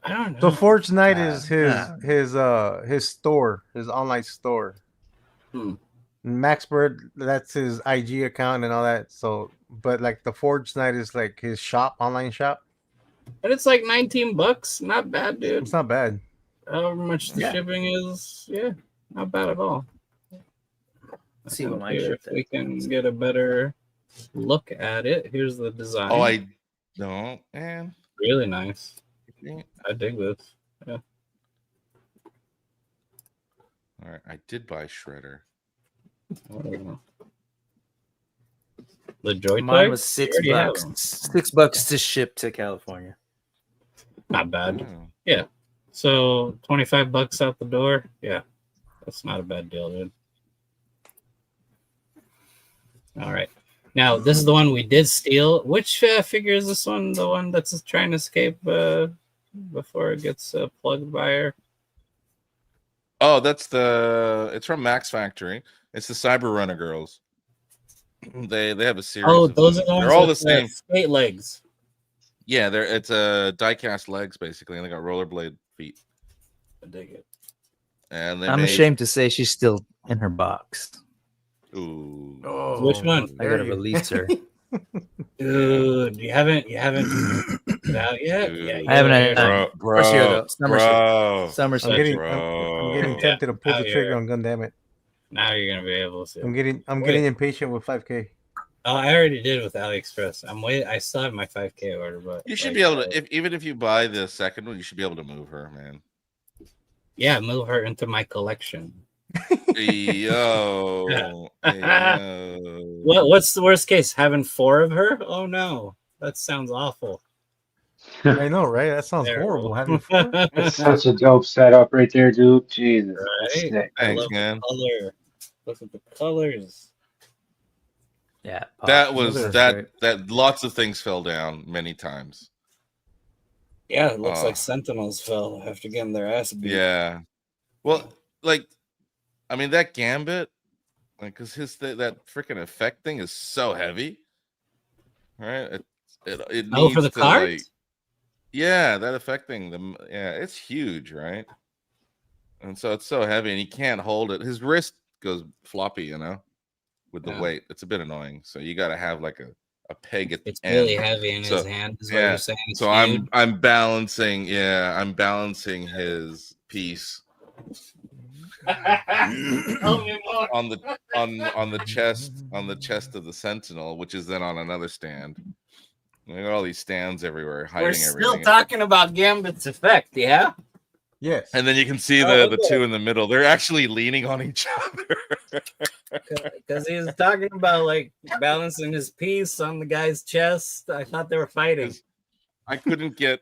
I don't know. So Forge Knight is his store, his online store. Max Bird, that's his IG account and all that. So, but like the Forge Knight is like his shop, online shop. And it's like $19. Not bad, dude. It's not bad. However much the shipping is, not bad at all. Let's see what my if we can get a better look at it. Here's the design. Oh, I don't, man. Really nice. I dig this. Yeah. All right, I did buy Shredder. The joy mine was $6. $6 to ship to California. Not bad. Yeah. So $25 out the door. Yeah. That's not a bad deal, dude. All right. Now this is the one we did steal. Which figure is this one? The one that's trying to escape before it gets plugged by her? Oh, it's from Max Factory. It's the Cyber Runner girls. They have a series. Oh, of those them. are the ones They're all the with same. straight legs. Yeah, it's a die-cast legs basically, and they got rollerblade feet. I dig it. And I'm ashamed to say she's still in her box. Ooh. Oh, Which one? I gotta release her. Dude, you haven't it out yet? Dude. Yeah, I haven't had Bro, time. First year though. Summer shit. bro. Summer I'm shit. getting, Bro. I'm getting tempted to pull the trigger on Gundam. Now you're gonna be able to. I'm getting Wait. impatient with 5K. Oh, I already did with AliExpress. I'm waiting. I still have my 5K order, but You should like, be able to, even if you buy the second one, you should be able to move her, man. yeah, move her into my collection. Yo. What's the worst case? Having 4 of her? Oh no, that sounds awful. I know, right? That sounds horrible. Having 4. That's such a dope setup right there, dude. Jesus. That's Right? sick. I Thanks, love man. the color. Look at the colors. Yeah. That was Those are that great. that lots of things fell down many times. Yeah, it looks like Sentinels fell after getting their ass beat. Yeah. Well, like, I mean, that Gambit, like, because that freaking effect thing is so heavy, right? It Oh, needs for the to, cards? like, yeah, that effect thing, yeah, it's huge, right? And so it's so heavy, and he can't hold it. His wrist goes floppy, you know, with the weight. It's a bit annoying. So you got to have like a peg at the It's end. really heavy in his hand. Is what you're saying. It's So huge. I'm balancing. Yeah, I'm balancing his piece on the chest of the Sentinel, which is then on another stand. We got all these stands everywhere, hiding We're still everything. talking about Gambit's effect, yeah? Yes. And then you can see the two in the middle. They're actually leaning on each other. Because he was talking about like balancing his piece on the guy's chest. I thought they were fighting. I couldn't get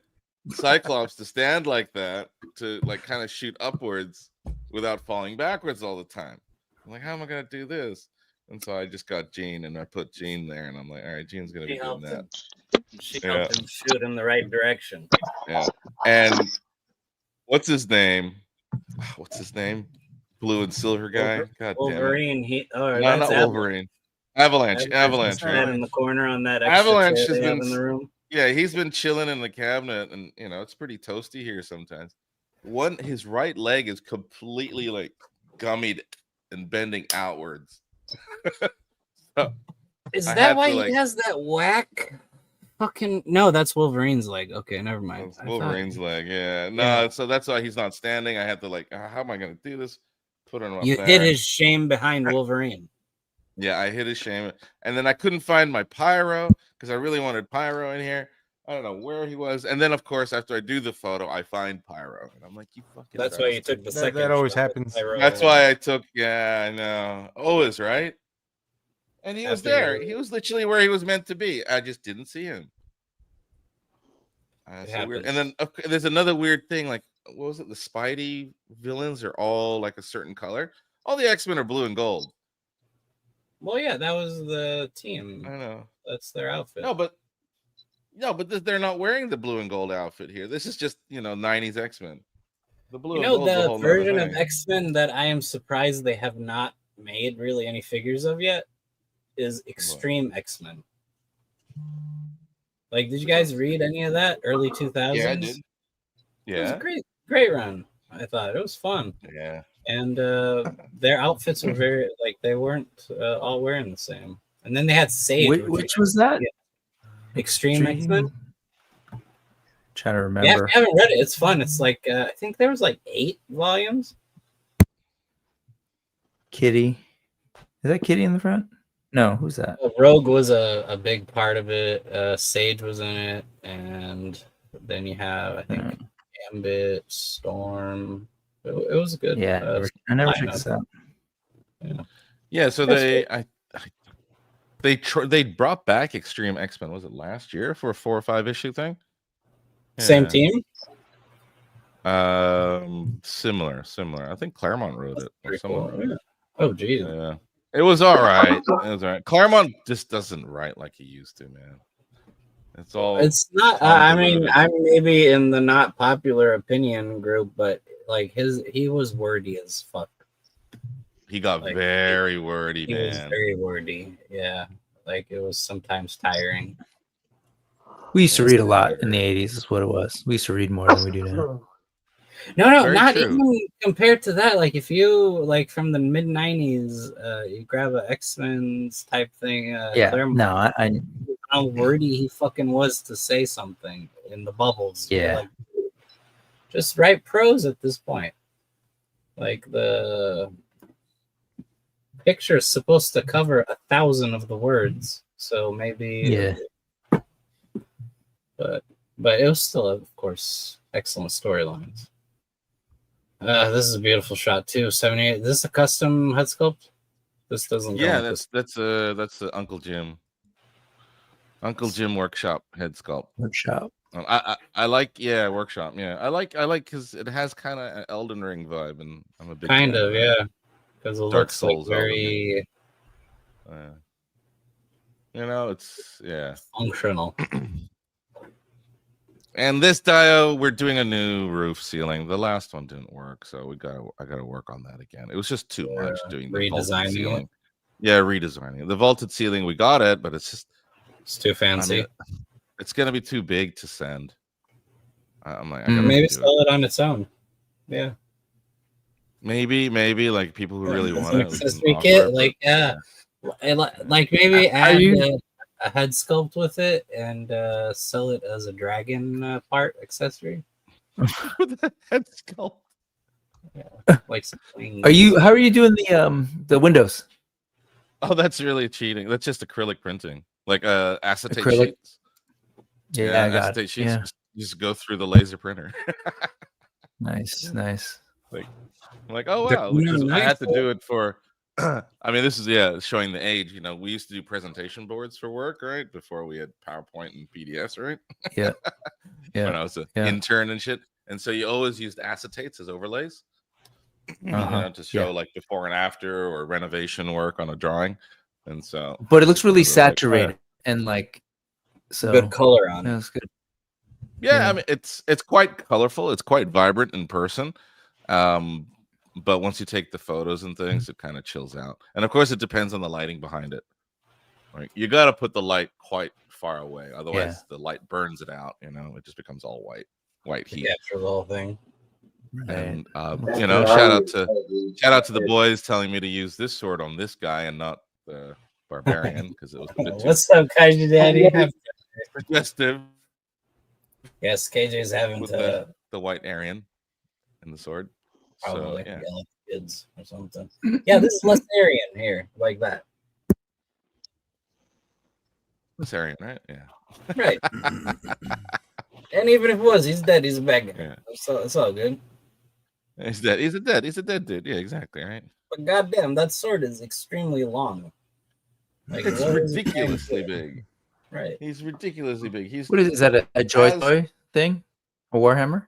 Cyclops to stand like that, to like kind of shoot upwards without falling backwards all the time. I'm like, how am I gonna do this? And so I just got Jean and I put Jean there, and I'm like, all right, Jean's gonna be doing that. She helped him shoot in the right direction. Yeah. And what's his name? What's his name? Blue and silver guy. God Wolverine. damn it. No, not Wolverine. Avalanche. Right Right? in the corner on that extra Avalanche chair has they have been in the room. Yeah, he's been chilling in the cabinet, and you know it's pretty toasty here sometimes. His right leg is completely like gummied and bending outwards. So, Is I that had why to, like, he has that whack? Fucking no, that's Wolverine's leg. Okay, never mind. Wolverine's leg, yeah. No, so that's why he's not standing. I had to like, how am I gonna do this? Put him up You there. hid his shame behind Wolverine. Yeah, I hit his shame, and then I couldn't find my Pyro because I really wanted Pyro in here. I don't know where he was, and then of course after I do the photo, I find Pyro, and I'm like, "You fucking." That's why you took the second. That always shot. happens. That's why I took. Yeah, I know. Always right. And he was After there. you- He was literally where he was meant to be. I just didn't see him. So weird. And then there's another weird thing. Like, what was it? The Spidey villains are all like a certain color. All the X-Men are blue and gold. Well, yeah, that was the team. I know. That's their outfit. No, but they're not wearing the blue and gold outfit here. This is just 90s X-Men. The blue You and know, gold's a the whole nother version of thing. X-Men that I am surprised they have not made really any figures of yet is Extreme X-Men. Like, did you guys read any of that early 2000s? Yeah, I did. It was Yeah. a great run. I thought it was fun. Yeah. And their outfits were very like they weren't all wearing the same. And then they had Sage. Which was that? Extreme X-Men. Trying to Yeah, remember. if you haven't read it, it's fun. It's like I think there was like 8 volumes. Kitty. Is that Kitty in the front? No, who's that? Rogue was a big part of it. Sage was in it, and then you have I think Gambit, Storm. It was good. Yeah, I never checked this out. Yeah, so they brought back Extreme X-Men. Was it last year for a 4 or 5 issue thing? Same team. Similar. I think Claremont wrote it. Or someone wrote it. Oh, geez. Yeah, it was all right. It was all right. Claremont just doesn't write like he used to, man. It's all. It's not. I mean, I'm maybe in the not popular opinion group, but like he was wordy as fuck. He got Like, very wordy, he man. was very wordy. Yeah, like it was sometimes tiring. We used to read a lot in the 80s, is what it was. We used to read more than we do now. No, Very not true. even compared to that. Like if you like from the mid '90s, you grab a X-Men's type thing. Yeah, Claremont, no, I how wordy he fucking was to say something in the bubbles. You're yeah. like, just write prose at this point. Like the picture is supposed to cover 1,000 of the words, so maybe Yeah. But it was still, of course, excellent storylines. This is a beautiful shot too. 78. This is a custom head sculpt. This doesn't. Yeah, that's a Uncle Jim workshop head sculpt. Workshop. I like workshop. Yeah, I like because it has kind of an Elden Ring vibe, and I'm a big kind fan of that. because it Dark looks Souls like very it's functional. And this Dio, we're doing a new roof ceiling. The last one didn't work, so I gotta work on that again. It was just too much doing the vaulted redesigning ceiling. it. Yeah, redesigning it. The vaulted ceiling, we got it, but it's too fancy. I mean, it's gonna be too big to send. I'm like, maybe sell it on its own. Yeah, maybe like people who really want it. Accessory kit, like like maybe add a head sculpt with it and sell it as a dragon part accessory. With a head sculpt. Yeah, like something. How are you doing the windows? Oh, that's really cheating. That's just acrylic printing, like acetate Acrylic? sheets. Yeah, I got acetate it. sheets. Yeah. Just go through the laser printer. Nice. Like, I'm like, oh wow, because I had to do it for. I mean, this is showing the age. We used to do presentation boards for work, right? Before we had PowerPoint and PDFs, right? Yeah. When I was an intern and shit, and so you always used acetates as overlays, to show like before and after or renovation work on a drawing, and so. But it looks really saturated and like so good color on it. That's good. Yeah, I mean it's quite colorful. It's quite vibrant in person. But once you take the photos and things, it kind of chills out. And of course, it depends on the lighting behind it. Like you got to put the light quite far away, otherwise the light burns it out. It just becomes all white heat. Yeah, for the whole thing. And shout out to the boys telling me to use this sword on this guy and not the barbarian because it was a bit too What's up, Kaiju Daddy? suggestive. Yes, KJ's having With to the white Aryan and the sword. probably So, yeah. yell at the kids or something. Yeah, this is less Aryan here, like that. It's Aryan, right? Yeah. Right. And even if it was, he's dead. He's a bad guy. Yeah. So it's all good. He's dead. He's a dead dude. Yeah, exactly. Right. But goddamn, that sword is extremely long. Like It's what is ridiculously that? big. Right. He's ridiculously big. What is that? A Joy Toy thing? A Warhammer?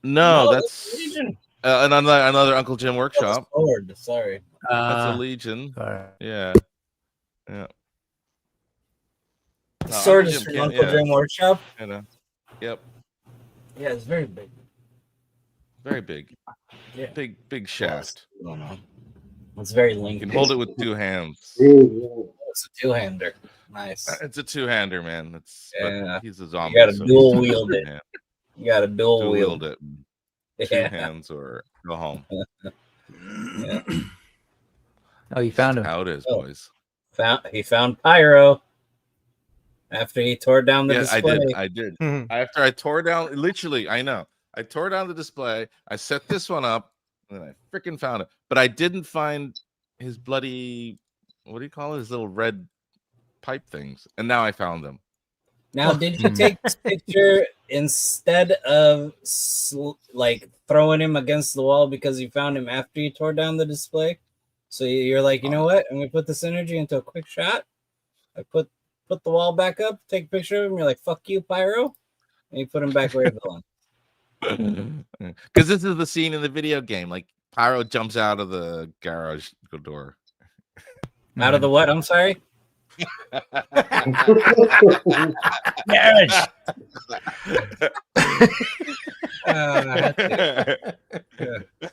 No, that's Legion. another Uncle Jim workshop. Sword. Sorry. That's a Legion. Right. Yeah. No, Sword Uncle is Jim from can't- Uncle Jim Workshop. Yep. Yeah, it's very big. Very big. Yeah. Big shaft. I don't know. It's very You linked. can hold it with two hands. It's a two-hander. Nice. It's a two-hander, man. But he's a zombie. You gotta so dual he's wield it. two-hand. You gotta dual Wield wield. it. Two Yeah. hands or go home. Yeah. Oh, you found him. How it is, Oh. boys. He found Pyro after he tore down the display. I did. After I tore down, literally, I know. I tore down the display. I set this one up, and then I freaking found it. But I didn't find his bloody, what do you call it? His little red pipe things. And now I found them. Now, did you take this picture instead of like throwing him against the wall because you found him after you tore down the display? So you're like, you know what? I'm gonna put this energy into a quick shot. I put the wall back up, take a picture of him. You're like, fuck you, Pyro, and you put him back where he belongs. Because this is the scene in the video game. Like Pyro jumps out of the garage door. Out of the what? I'm sorry. Garage.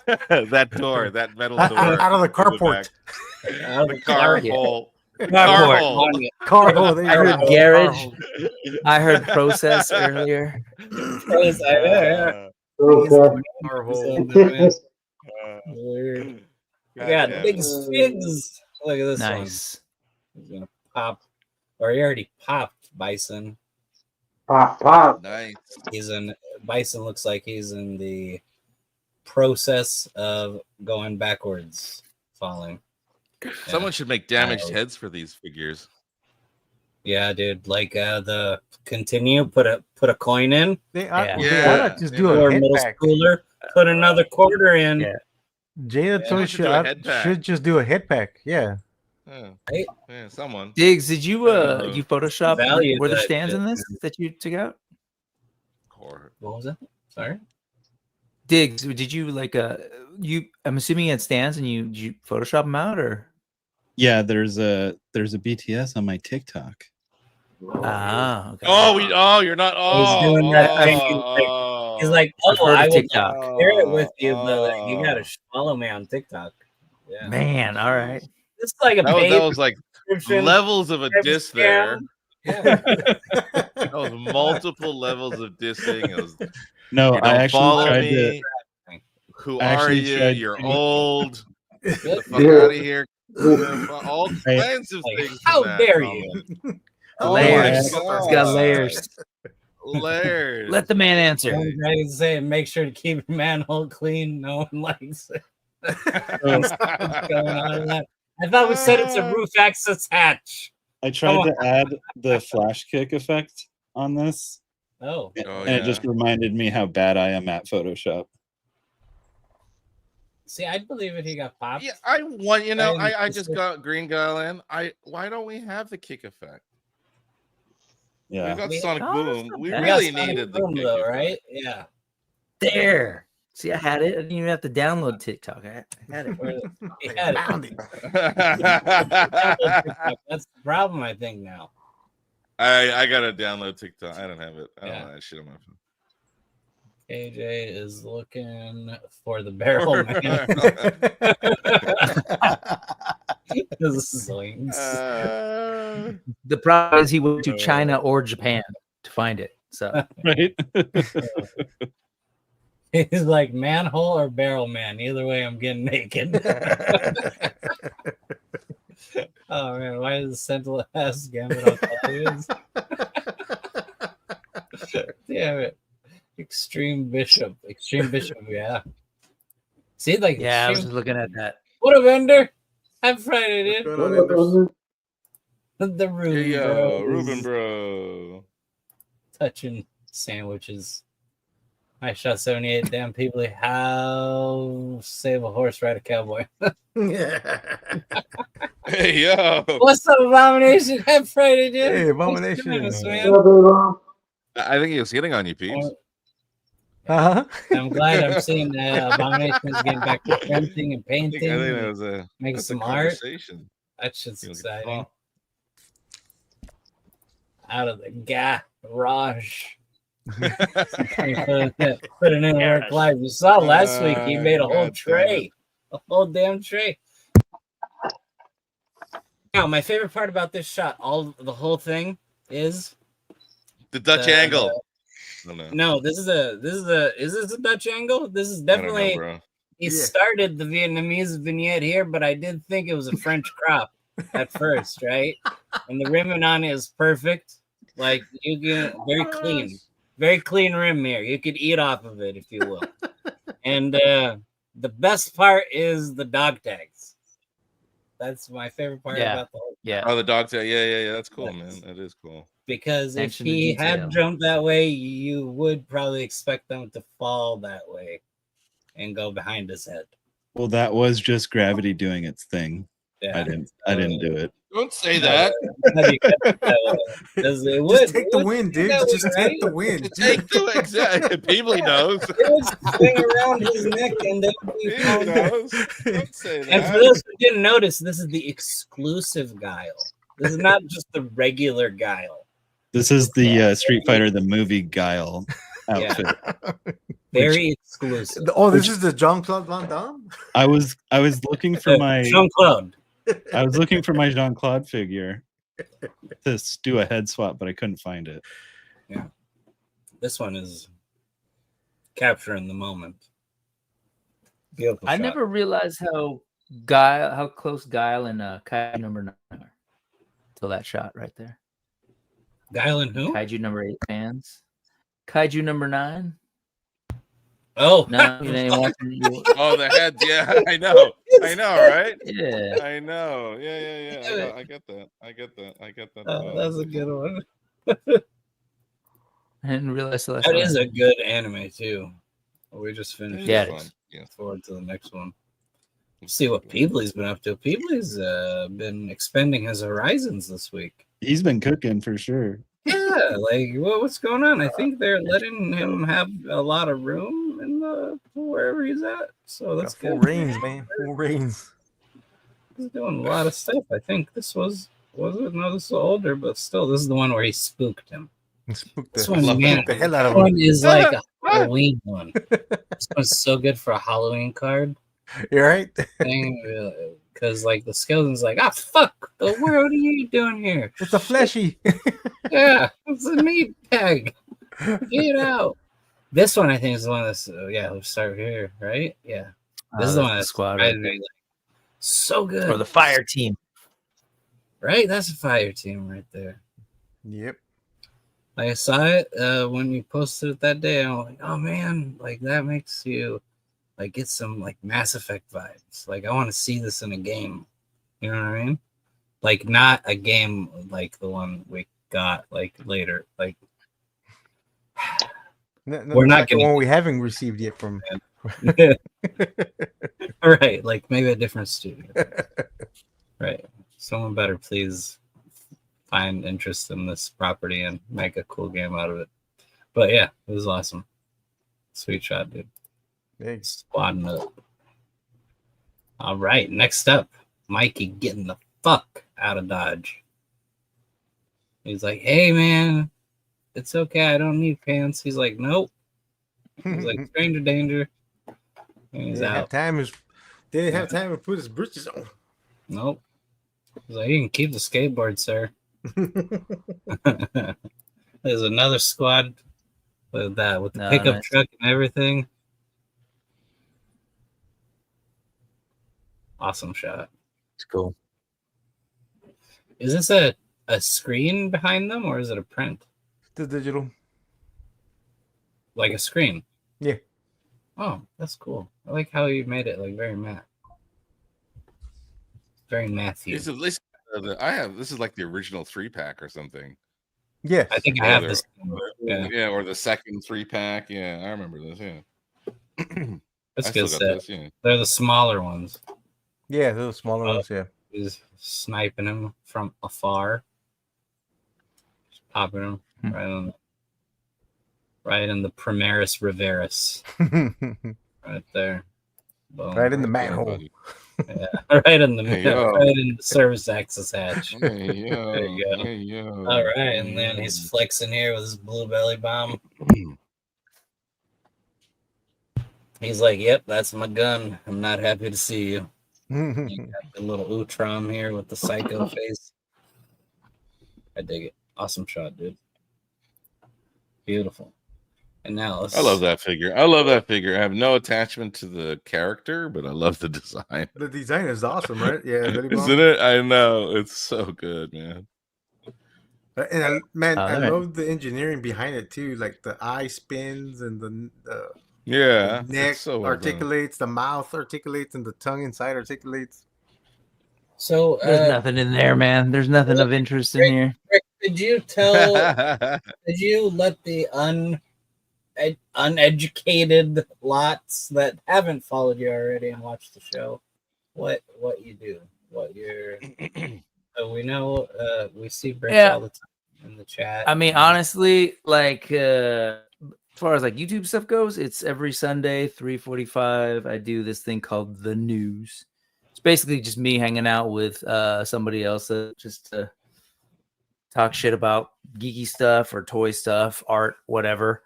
That door, that metal door. Out of the carport. The car hole. Carport. Car hole. There you I go. heard Car garage. hole. I heard process earlier. Okay. Car hole. Yeah, big Spigs. Look at this Nice. one. He's gonna pop, or he already popped Bison. Pop, pop. Nice. Bison looks like he's in the process of going backwards, falling. Someone should make damaged heads for these figures. Yeah, dude. Like the continue, put a coin in. Why not just Yeah. do a Or head middle pack? schooler, put another quarter in. Yeah. Jada Someone Toys should do a head pack. should just do a head pack. Yeah. Yeah, someone. Diggs, did you you Photoshop Value were the that stands in shit. this that you took out? What was that? Sorry. Diggs, did you like you? I'm assuming you had stands and did you Photoshop them out or? Yeah, there's a BTS on my TikTok. Ah, okay. Oh, you're not. He's doing that thing. He's like, I've heard I of will TikTok. share it with you, but like, you gotta follow me on TikTok. Yeah, Man, all right. it's like a that paid was like subscription. levels of a diss there. Yeah. That was multiple levels of dissing. It was, No, you I don't actually follow tried me. to. Who I are actually you? tried You're to- old. Get the fuck Yeah. out of here. All kinds of Like, things. how in that dare comment. you? Oh Layers. my It's got God. layers. Layers. Let the man answer. I can say, make sure to keep your manhole clean. No one likes it. What's going on with that? I thought we said it's a roof access hatch. I tried to add the flash kick effect on this, Oh, and it just reminded me how bad I am at Photoshop. see, I believe it. He got popped. Yeah, I want. You know, And I just got Green Guile in. Why don't we have the kick effect? Yeah, We got We- Sonic Oh, Boom. that's not We bad. really Yeah, Sonic needed the Boom, kick though, effect. right? Yeah. There. See, I had it. I didn't even have to download TikTok. I had it. He had it. Found it. That's the problem, I think, now. I gotta download TikTok. I don't have it. I don't Yeah. know that shit on my phone. KJ is looking for the barrel man. Zoinks. The problem is he went to China or Japan to find it. So right. He's like manhole or barrel man. Either way, I'm getting naked. Oh man, why is the Sentinel ass Gambit on Toys? Damn it. Extreme Bishop, yeah. See, like, yeah, I was Extreme- just looking at that. what a vendor. Happy Friday, dude. Going on, Enders? The Hey, Ruben, yo, bro. Ruben, bro. Touching sandwiches. I shot 78 damn people. How save a horse, ride a cowboy. Hey, yo. What's up, Abomination? Happy Friday, dude. Hey, Thanks for Abomination. joining us, man. I think he was hitting on you, peeps. Uh-huh. I'm glad I'm seeing Abominations getting back to printing and I think painting. that was a Making that's a some art. conversation. That shit's You know, exciting. Out of the garage. Put it in work live. You saw last week he made a whole God tray. A whole damn tray. Now, my favorite part about this shot, the whole thing, is The Dutch the- angle. I don't know. No, is this a Dutch angle? This is I don't know, definitely bro. he started the Vietnamese vignette here, but I did think it was a French crop at first, right? And the rimming on it is perfect. Like you get very clean rim here. You could eat off of it if you will. And the best part is the dog tags. That's my favorite part Yeah. about the whole. Yeah. Oh, the dog tail. Yeah. That's cool, Yes. man. That is cool. Because if Attention to he detail. had jumped that way, you would probably expect them to fall that way and go behind his head. Well, that was just gravity doing its thing. Yeah. I didn't do it. Don't say that. Because it would Just take the it would win, do dude. that Just way, take right? the win. Take the exact. People knows. It would swing around his neck and then be People fine. knows. Don't say And for that. those who didn't notice, this is the exclusive guile. This is not just the regular Guile. This is the Street Fighter the movie Guile outfit. Very exclusive. Oh, this is the Jean-Claude Van Damme? I was looking for my Jean-Claude. I was looking for my Jean-Claude figure to do a head swap, but I couldn't find it. Yeah. This one is capturing the moment. Beautiful I shot. never realized how close Guile and Kaiju number 9 are. Till that shot right there. Guile and who? Kaiju number 8 fans. Kaiju number 9. Oh, No, you ain't watching you. Oh, the heads. Yeah, I know, right? Yeah. I know. Yeah. I get that. I get that. Oh, that's a good one. I didn't realize till That is a good anime too. We just finished. Yeah, this it one. is. Yeah. Forward to the next one. See what Peebly's been up to. Peebly's been expanding his horizons this week. He's been cooking for sure. Yeah, like what's going on? I think they're letting him have a lot of room in the wherever he's at. So that's Full good. reigns, man. Full reigns. He's doing a lot of stuff. I think this was it? No, this is older, but still, this is the one where he spooked him. Spooked This the, one, man, the hell out this of him. one is like a Halloween one. This one's so good for a Halloween card. You're right. Because like the skeleton's like, fuck, the world are you doing here? It's a fleshy. Yeah, it's a meat bag. Get out. This one I think is the one that's let's start here, right? Yeah. This is the one that's squad. so good. Or the fire team. Right? That's a fire team right there. Yep. Like I saw it when you posted it that day. I'm like, oh man, like that makes you like get some like Mass Effect vibes. Like I want to see this in a game. You know what I mean? Like not a game like the one we got like later. Like we're not like the getting one we haven't received yet from. right. Like maybe a different studio. Right. Someone better please find interest in this property and make a cool game out of it. But yeah, it was awesome. Sweet shot, dude. Thanks. Squadding up. All right, next up, Mikey getting the fuck out of Dodge. He's like, hey man, it's okay, I don't need pants. He's like, nope. He's like, stranger danger. And he's out. Didn't have time to put his britches on. Nope. He's like, you can keep the skateboard, sir. There's another squad with the pickup truck and everything. Awesome shot. It's cool. Is this a screen behind them or is it a print? The digital. Like a screen. Yeah. Oh, that's cool. I like how you made it like very matte. Very Matthew. This is like the original 3-pack or something. Yeah, I think I have this. Yeah, or the second 3-pack. Yeah, I remember this. Yeah, that's good set. They're the smaller ones. Yeah, those smaller ones. Yeah, he's sniping him from afar, just popping him right in the Primaris Reveris, right there. Boom. Right in the manhole. Yeah, right in the service access hatch. Hey, yo. There you go. Hey, yo. All right, and then he's flexing here with his blue belly bomb. He's like, "Yep, that's my gun. I'm not happy to see you." You got the little Utrom here with the psycho face. I dig it. Awesome shot, dude. Beautiful. And now I love that figure. I have no attachment to the character, but I love the design. The design is awesome, right? Yeah, isn't it? I know, it's so good, man. And I love the engineering behind it too. Like the eye spins and the neck so articulates, the mouth articulates, and the tongue inside articulates. So there's nothing in there, man. There's nothing of interest in here. Rick, did you let the uneducated lots that haven't followed you already and watched the show what you do, what you're we know we see Brick all the time in the chat. I mean, honestly, like as far as like YouTube stuff goes, it's every Sunday 3:45. I do this thing called The News. It's basically just me hanging out with somebody else just to talk shit about geeky stuff or toy stuff, art, whatever.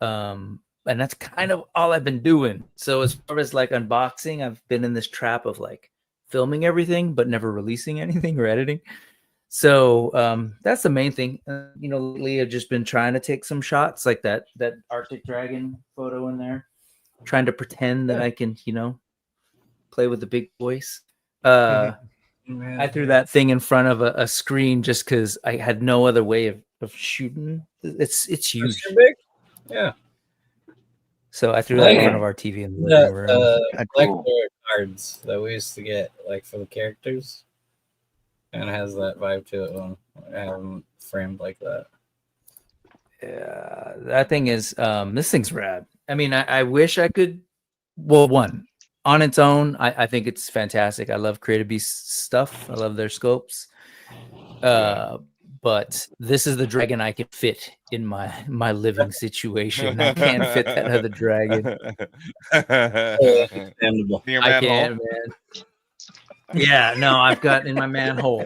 And that's kind of all I've been doing. So as far as like unboxing, I've been in this trap of like filming everything but never releasing anything or editing. So that's the main thing. Lately I've just been trying to take some shots like that Arctic Dragon photo in there, trying to pretend that I can, play with the big voice. I threw that thing in front of a screen just because I had no other way of shooting. It's huge. Big? Yeah. So I threw that in front of our TV in the living room. Collector cards that we used to get, like for the characters, and it has that vibe to it. When I have them framed like that. Yeah, that thing is. This thing's rad. I mean, I wish I could. Well, one on its own, I think it's fantastic. I love Creative Beast stuff. I love their scopes. But this is the dragon I can fit in my living situation. I can't fit that other dragon. I can't, man. Yeah, no, I've got in my manhole.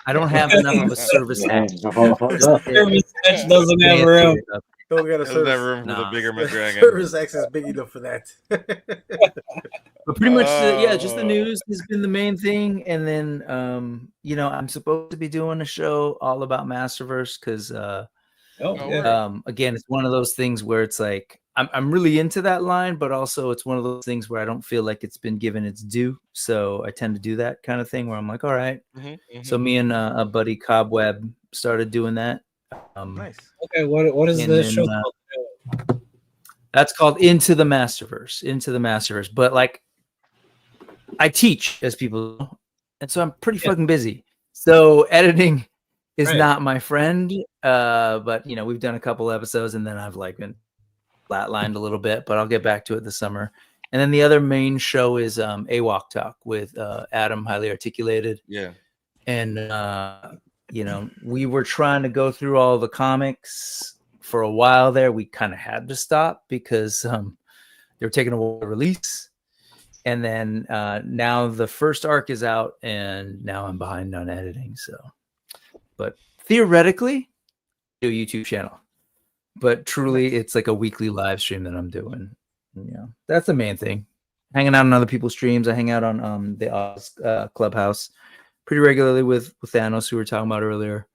I don't have enough of a service hatch. Service hatch doesn't have room. Don't get a service room for the bigger dragon. Service X is big enough for that. But pretty much, just the news has been the main thing, and then I'm supposed to be doing a show all about Masterverse because, again, it's one of those things where it's like I'm really into that line, but also it's one of those things where I don't feel like it's been given its due, so I tend to do that kind of thing where I'm like, all right. So me and a buddy Cobweb started doing that. Nice. Okay, what is this show called? That's called Into the Masterverse. But like, I teach, as people know, and so I'm pretty fucking busy. So editing is not my friend. But we've done a couple episodes, and then I've like been flatlined a little bit. But I'll get back to it this summer. And then the other main show is AWOC Talk with Adam, Highly Articulated. Yeah. And we were trying to go through all the comics for a while there. We kind of had to stop because they were taking a while to release. And then now the first arc is out, and now I'm behind on editing. So, but theoretically, do a YouTube channel, but truly, it's like a weekly live stream that I'm doing. That's the main thing. Hanging out on other people's streams. I hang out on the Oz Clubhouse pretty regularly with Thanos, who we were talking about earlier,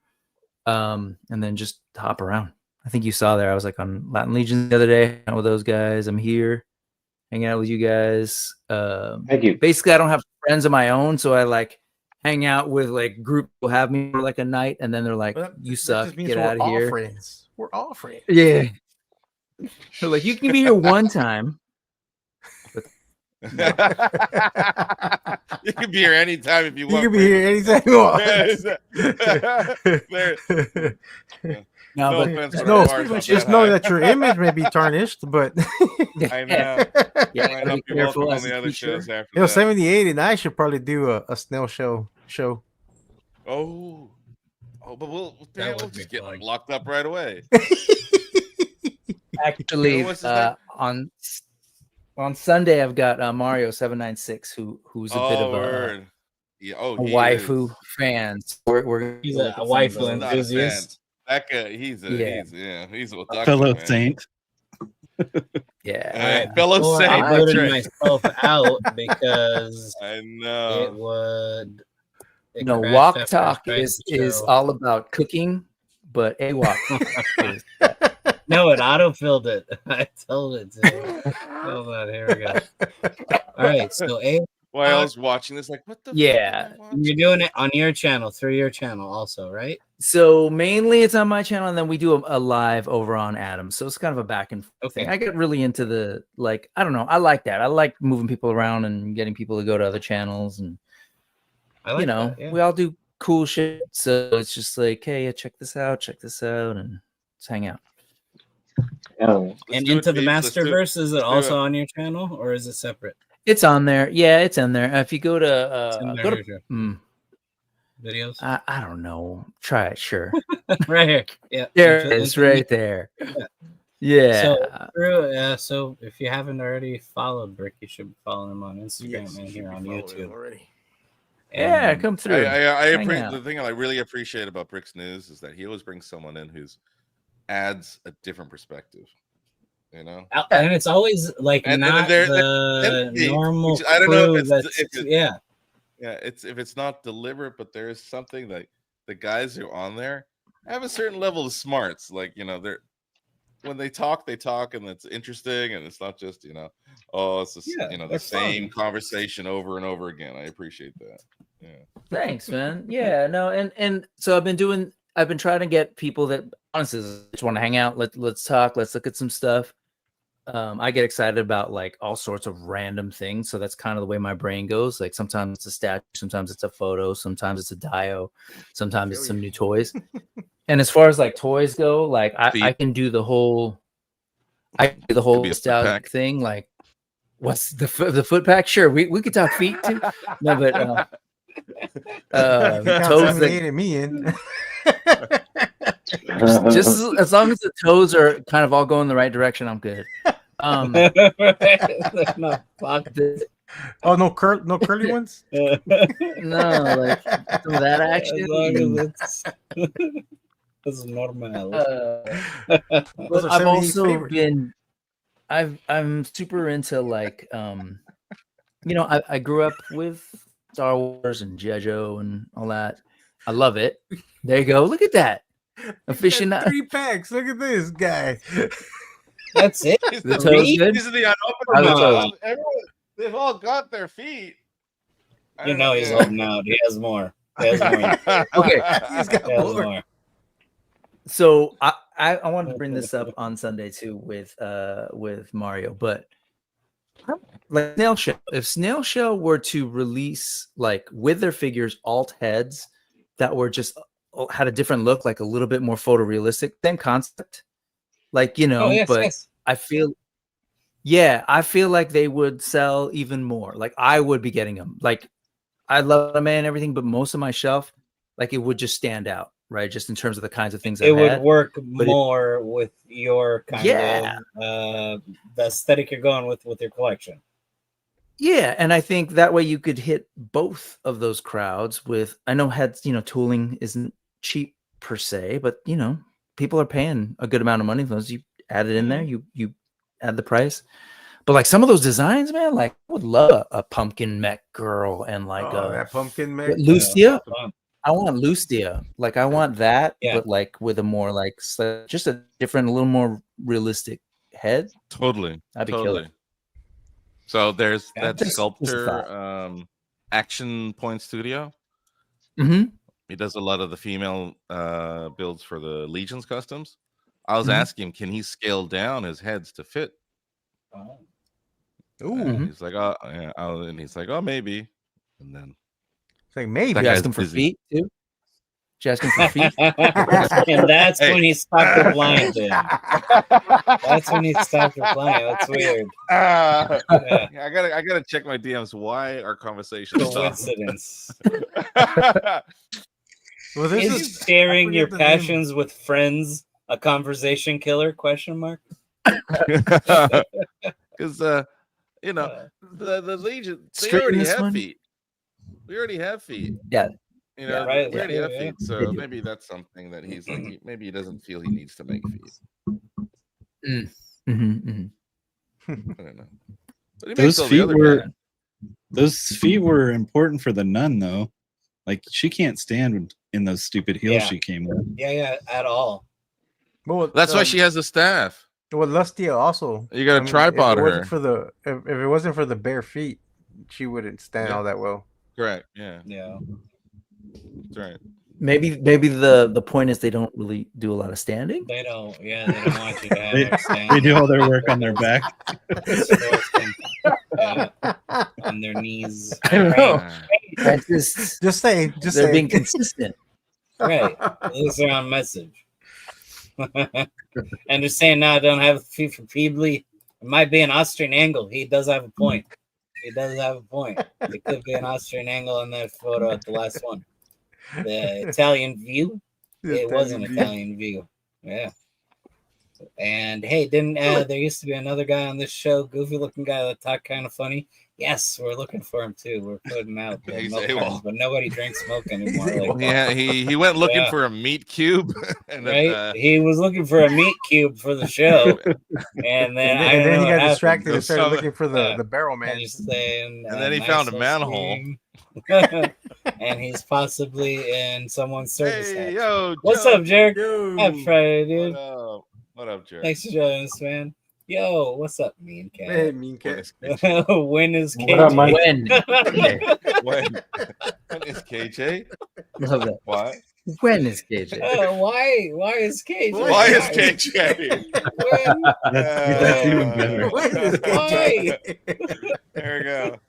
and then just hop around. I think you saw there. I was like on Latin Legions the other day, hanging out with those guys. I'm here, hanging out with you guys. Thank you. Basically, I don't have friends of my own, so I like hang out with like group who have me for like a night, and then they're like, "You suck, get out of here." Friends. We're all friends. Yeah. So like, you can be here one time. You can be here anytime if you want. You can be here anytime you want. Just know that your image may be tarnished, but I know. Yeah, I hope you welcome on the other shows after that. 78 and I should probably do a snail show. Oh, but we'll just get like locked up right away. Actually, on Sunday, I've got Mario 796, who's a bit of a waifu fan. He's a waifu enthusiast. That guy, he's a fellow saint. Yeah, fellow saint. I voted myself out because I know it would. No, Walk Talk is all about cooking, but AWOC is. No, it autofilled it. I told it to. Hold on, here we go. All right, so while I was watching this, like, what the? Yeah, you're doing it on your channel, through your channel, also, right? So mainly it's on my channel, and then we do a live over on Adam. So it's kind of a back and forth thing. I get really into the I don't know. I like that. I like moving people around and getting people to go to other channels, and we all do cool shit. So it's just like, hey, check this out, and let's hang out. And Into the Masterverse, is it also on your channel, or is it separate? It's on there. Yeah, it's in there. If you go to videos, I don't know. Try it, sure. Right here. Yeah, there it is, right there. Yeah. So if you haven't already followed Brick, you should be following him on Instagram and here on YouTube. Yeah, come through. The thing I really appreciate about Brick's News is that he always brings someone in who's adds a different perspective. You know, and it's always like not the normal. I don't know if if it's not deliberate, but there is something that the guys who are on there have a certain level of smarts. Like, you know, they're when they talk, and it's interesting, and it's not just, you know, oh, it's just, you know, the same conversation over and over again. I appreciate that. Yeah. Thanks, man. Yeah, no, and so I've been trying to get people that honestly just want to hang out. Let's talk. Let's look at some stuff. I get excited about like all sorts of random things. So that's kind of the way my brain goes. Like sometimes it's a statue, sometimes it's a photo, sometimes it's a dio, sometimes it's some new toys. And as far as like toys go, like I can do the whole nostalgic thing. Like, what's the foot pack? Sure, we could talk feet too. No, but toes that me in. Just as long as the toes are kind of all going the right direction, I'm good. No, fuck this. Oh, no curly ones. No, like some of that action. This is normal. But I've also been, I'm super into like, you know, I grew up with Star Wars and G.I. Joe and all that. I love it. There you go. Look at that. Aficionado. 3 packs. Look at this guy. That's it. The toes good? These are the unopened. Everyone, they've all got their feet. You know he's holding out. He has more. He has more. Okay. He's got more. So I wanted to bring this up on Sunday too with Mario, but like Snail Shell, if Snail Shell were to release like with their figures alt heads that were just had a different look, like a little bit more photorealistic, same concept, like, you know, yes. I feel like they would sell even more. Like I would be getting them. Like I love them and everything, but most of my shelf, like it would just stand out, right? Just in terms of the kinds of things it would work more with your kind of the aesthetic you're going with your collection. Yeah, and I think that way you could hit both of those crowds with, I know heads, you know, tooling isn't cheap per se, but you know, people are paying a good amount of money for those. You add it in there, you add the price. But like some of those designs, man, like I would love a pumpkin mech girl and like that pumpkin mech Lucia. I want Lucia. Like I want that, but like with a more like just a different, a little more realistic head. Totally. That'd be killer. So there's that sculptor, Action Point Studio. Mm-hmm. He does a lot of the female builds for the Legions customs. I was asking him, can he scale down his heads to fit? Ooh. He's like, oh, yeah. And he's like, oh, maybe. And then it's like maybe. You ask him for feet too. You ask him for feet. And that's when he stopped replying to him. That's when he stopped replying. That's weird. I gotta check my DMs. Why our conversation coincidence? Well, is sharing your passions with friends a conversation killer? Question mark. Because you know the Legion, they already have feet. We already have feet. Yeah. You know, we already have feet, so maybe that's something that he's like. Maybe he doesn't feel he needs to make feet. I don't know. But those feet were important for the nun, though. Like she can't stand in those stupid heels she came with. Yeah, at all. Well, that's why she has a staff. Well, Lustia also. You got a tripod her. If it wasn't for the bare feet, she wouldn't stand all that well. Correct. Yeah. That's right. Maybe the point is they don't really do a lot of standing. They don't. Yeah, they don't want you to have standing. They do all their work on their back. On their knees. I don't know. That's just say. They're being consistent. Right. At least they're on message. And they're saying now I don't have feet for feebly. It might be an Austrian angle. He does have a point. It could be an Austrian angle in that photo at the last one. The Italian view. It was an Italian view. Yeah. And hey, didn't there used to be another guy on this show, goofy looking guy that talked kind of funny? Yes, we're looking for him too. We're putting out He's milk AWOL. cartons, but nobody drinks milk anymore. Like, Yeah, he went looking Yeah. for a meat cube, and right? He was looking for a meat cube for the show, and then I and don't then know he what got distracted happened. and started Some- looking for the barrel man. He's saying, And then he found a nice manhole. scream. And he's possibly in someone's service. Hey, hat. yo, What's Joe. up, Jared? Yo. Happy Friday, dude. What up, Jared? Thanks for joining us, man. Yo, what's up, mean cat? Hey, mean cat. When is KJ? What up, Mike? When? When is KJ? Love that. What? When is KJ? Why is KJ? Why is KJ? When? That's even better. When is Why? There we go.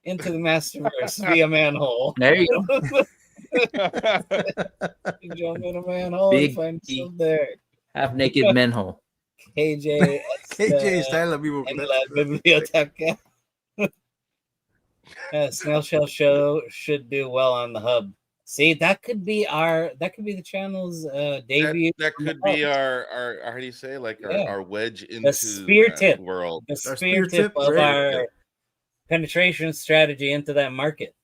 Into the Masterverse via manhole. There you go. You jump in a manhole Big and find E. yourself there. Half naked menhole. KJ. KJ está en la en la biblioteca. Snail Shell Show should do well on the hub. See, that could be the channel's debut. That could be our how do you say, like our wedge into the spear that tip world. The spear spear tip, tip of right? our penetration strategy into that market.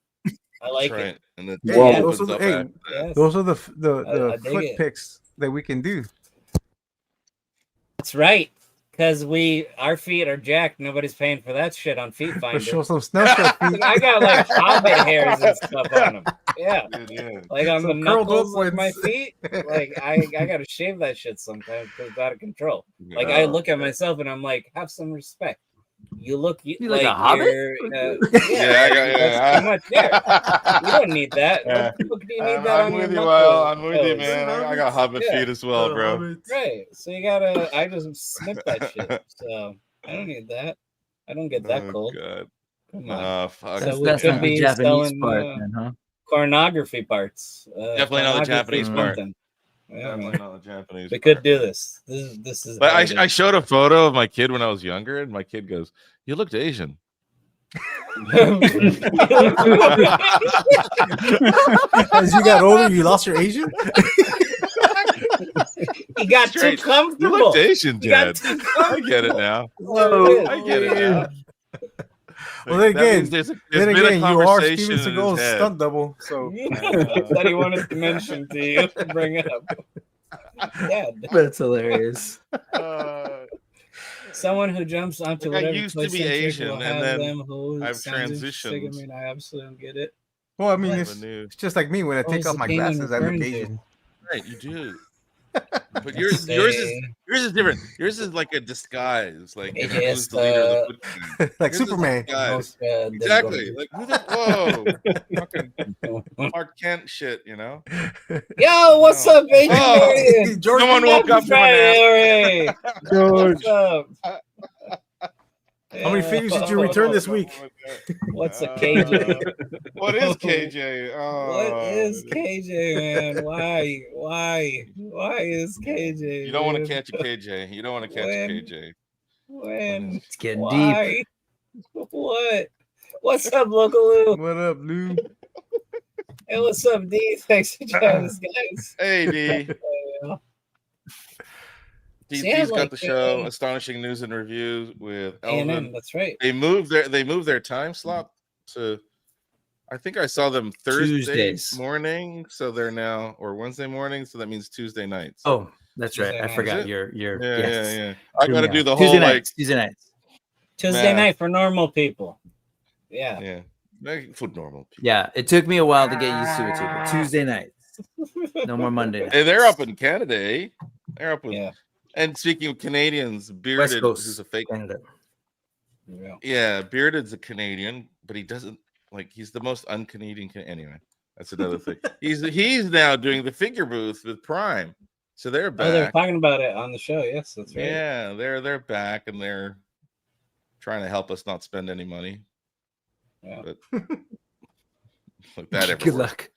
I like That's right. it. And then Hey, Whoa. those are the, hey, Yes. those are the I dig foot it. picks that we can do. That's right. Because our feet are jacked. Nobody's paying for that shit on Feet Let's Finder. show some snail shell feet. I got like hobbit hairs and stuff on them. Yeah. Yeah. Like on the Some curled knuckles up of my ones. feet. Like I gotta shave that shit sometimes because it's out of control. Like I look at myself and I'm like, have some respect. You look You like a hobbit? you're, Yeah, that's too much hair. You don't need that. Yeah. What the fuck do you need I'm that on with your you, Well. knuckles? I'm with you, man. I got hobbit Yeah. feet as well, bro. Right. So you gotta. I just snip that shit. So I don't need that. I don't get that Oh, cold. God. Come on. Oh, fuck. So That's, we that's could not the be Japanese selling, part, then, huh? Pornography parts. Definitely not the Japanese part. something. Yeah, Definitely man. not the Japanese. We part. could do this. This is. But how it I is. showed a photo of my kid when I was younger, and my kid goes, "You looked Asian." As you got older, you lost your Asian. He got Straight. too You comfortable. looked Asian, He got Dad. too I get it now. comfortable. I get it now. Well, then That again, means there's then been a again, you are conversation Steven in his Seagal's head. stunt double. So That he wanted to mention to you, bring up. Yeah, That's hilarious. someone who jumps onto Like, I whatever used to be toy-centric Asian, will and have then them who I've sounds interesting. I transitioned. mean, I absolutely don't get it. well, I mean, I have it's, a new- it's just like me when I What take was off the my game I'm glasses, I look referring to? Asian. Right, you do. But yours is different. Yours is like a disguise. Like you know, AJ who's is the leader of the the- foot team. Like Yours is Superman. disguise. Most, Exactly. Like who the whoa, fucking Clark Kent shit, you know? Yo, what's No. up, Agent Oh, Marion? George, Someone woke up from a nap. What's up? how many figures did you return this week? What's a KJ? What is KJ? Oh, What is KJ, man? Why is KJ? You don't want to dude? catch a KJ. You don't want to catch When? a KJ. When? It's getting deep. Why? What? What's up, Local? What up, Lou? Hey, what's up, D? Thanks for joining us, guys. Hey, D. See, I DP's got like the show that. Astonishing News and Reviews with Elvin. A&M, that's right. They moved their time slot to, I think I saw them Thursday Tuesdays. morning, so they're now, or Wednesday morning, so that means Tuesday nights. Oh, that's right. Tuesday I night. forgot Is it? your yeah, yes. yeah. I got to do the Tuesday whole like, nights. Tuesday nights. Tuesday Man. night for normal people. Yeah. yeah, like for normal people. Yeah, it took me a while to get used to it too. But Tuesday nights. No more Monday nights. Hey, they're up in Canada, eh? They're up with. Yeah. And speaking of Canadians, West Bearded, Coast, who's a fake. Canada. Yeah. Yeah, Bearded's a Canadian, but he doesn't like. He's the most un-Canadian. Anyway, that's another thing. He's now doing the figure booth with Prime, so they're back. Oh, they were talking about it on the show. Yes, that's right. Yeah, they're back and they're trying to help us not spend any money. Yeah. But like that ever Good work. luck.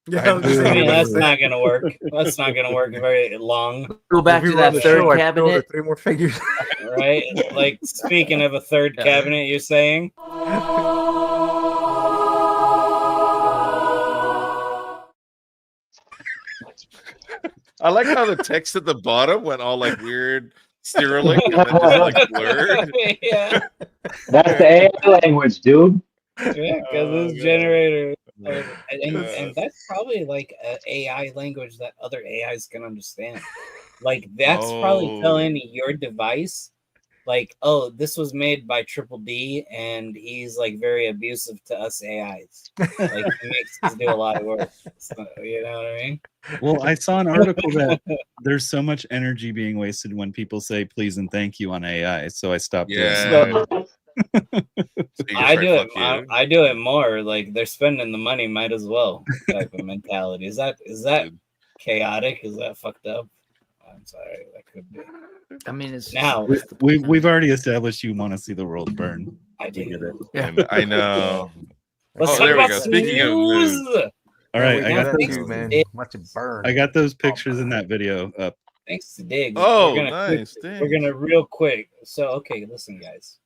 Yeah, I was just I saying, mean, that's if not gonna work. That's not gonna work very long, Go back we to were on that the show, third I'd throw the cabinet. 3 more figures. right? Like speaking of a third Yeah. cabinet, you're saying? I like how the text at the bottom went all like weird Cyrillic and then just like blurred. Yeah, That's the AI language, dude. yeah, because Oh, this God. generator, and Yeah. that's probably like an AI language that other AIs can understand. Like that's probably Oh. telling your device, like, oh, this was made by Triple D, and he's like very abusive to us AIs. Like he makes us do a lot of work. So, you know what I mean? Well, I saw an article that there's so much energy being wasted when people say please and thank you on AI, so I stopped doing it. Yeah. So you I just do write, it. "Fuck you." I do it more. Like they're spending the money, might as well. Type of mentality. Is that Dude. chaotic? Is that fucked up? I'm sorry, that could be. I mean, it's Now We've already established you want to see the world burn. I We do. get it. Yeah. I know. Let's Oh, talk there we about go. some Speaking of news. news. All right, we I do got that thanks too, to man. Dig. Watch it burn. I got those pictures in that video up. Thanks to Dig. Oh, we're gonna nice. we're gonna real quick. So okay, listen, guys.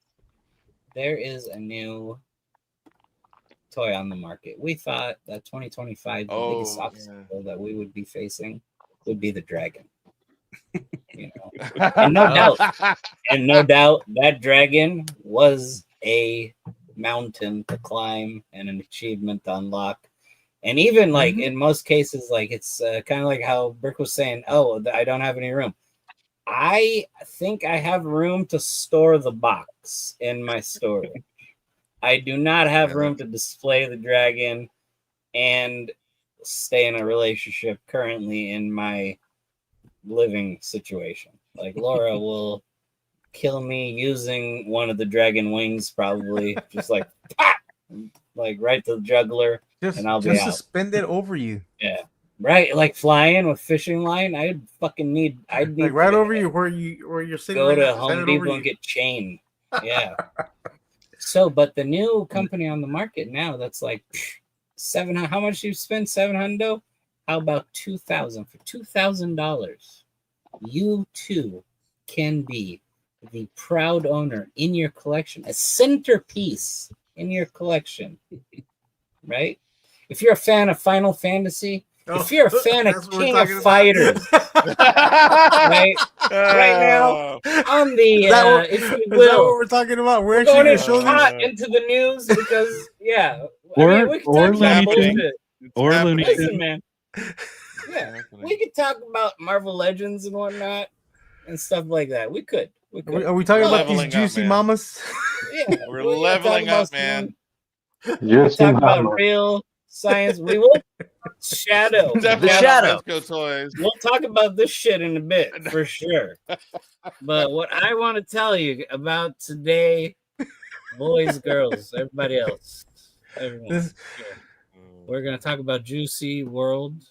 There is a new toy on the market. We thought that 2025, the biggest Oh, obstacle that we would be facing would be the dragon. You know, yeah. and no doubt, that dragon was a mountain to climb and an achievement to unlock. And even like in most cases, like it's kind of like how Brick was saying, "Oh, I don't have any room." I think I have room to store the box in my storage. I do not have room to display the dragon and stay in a relationship currently in my living situation. Like Laura will kill me using one of the dragon wings, probably just like pop! Like right to the juggler, Just, and I'll be just out. suspend it over you. Yeah, right. Like flying with fishing line. I'd need Like right over you where you're sitting. go right to now, Home send it over Depot and you. get chained. Yeah. So, but the new company on the market now that's like how much you spend? $700? How about $2,000? For $2,000, you too can be the proud owner in your collection, a centerpiece in your collection, right? If you're a fan of Final Fantasy, if you're a fan That's of what we're King talking of about. Fighters, right? Right now, on the Is that what- if you is that will, what we're talking about? We're we're actually going gonna in show this. hot into the news because yeah, Or- we can or talk about Looney Tunes. bullshit. Or Looney Listen, Tunes. man. Yeah, we could talk about Marvel Legends and whatnot and stuff like that. We could. Are we talking about Leveling these up, juicy man. mamas? Yeah, We're we gotta talk leveling about up, man. Just talk about real science. We will shadow. Definitely The not shadow. Mezco Toys. We'll talk about this shit in a bit for sure. But what I want to tell you about today, boys, girls, everybody else, everyone, This- we're gonna talk about Juicy World.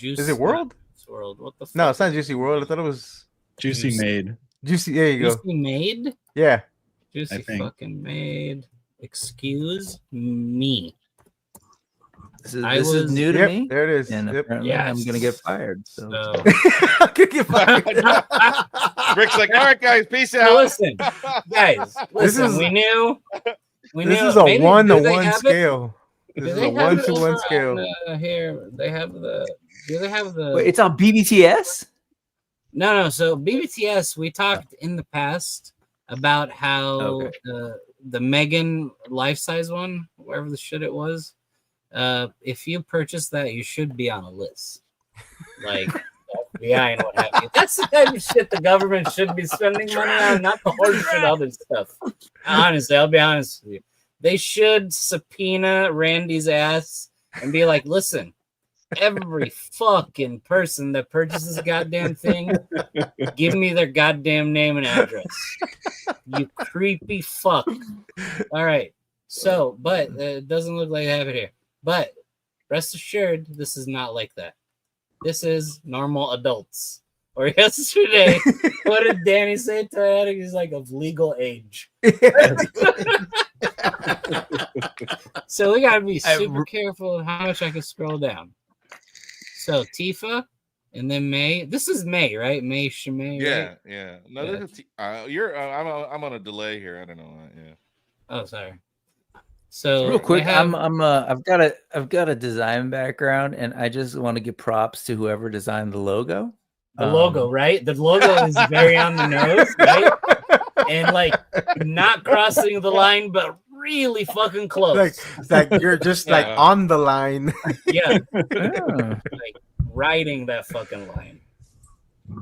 Is it World? World. What the fuck? No, it's not Juicy World. I thought it was Juicy Made. Juicy. There you go. Juicy Made. Yeah. Juicy I think. fucking Made. Excuse me. This is I this is was- new to Yep, me, there it is. and Yep. apparently Yes. I'm gonna get fired. So, So, I could get fired. Rick's like, all right, guys, peace now out. listen, guys. Listen, is- we knew. This knew- is a maybe- do 1-to-1 they have it? scale. Do This is they a have it 1-to-1 over scale. on, here, they have the. Do they have the? wait, it's on BBTS. No. So BBTS, we talked in the past about how Okay. the Megan life size one, wherever the shit it was. If you purchase that, you should be on a list, like FBI and what have you. That's the type of shit the government should be spending money on, not the horse shit other stuff. Honestly, I'll be honest with you. They should subpoena Randy's ass and be like, listen, every fucking person that purchases a goddamn thing, give me their goddamn name and address. You creepy fuck. All right. So, but it doesn't look like I have it here. But rest assured, this is not like that. This is normal adults. Or yesterday, what did Danny say to that? He's like of legal age. So we gotta be super careful of how much I can scroll down. So Tifa, and then May. This is May, right? May Shimei. Yeah, right? yeah. No, Yeah. this is you're. I'm on a delay here. I don't know. Yeah. Oh, sorry. So Real quick, they have- I've got a design background, and I just want to give props to whoever designed the logo. The logo, right? The logo is very on the nose, right? And like not crossing the line, but really fucking close. Like you're just like on the line. Yeah. Like riding that fucking line.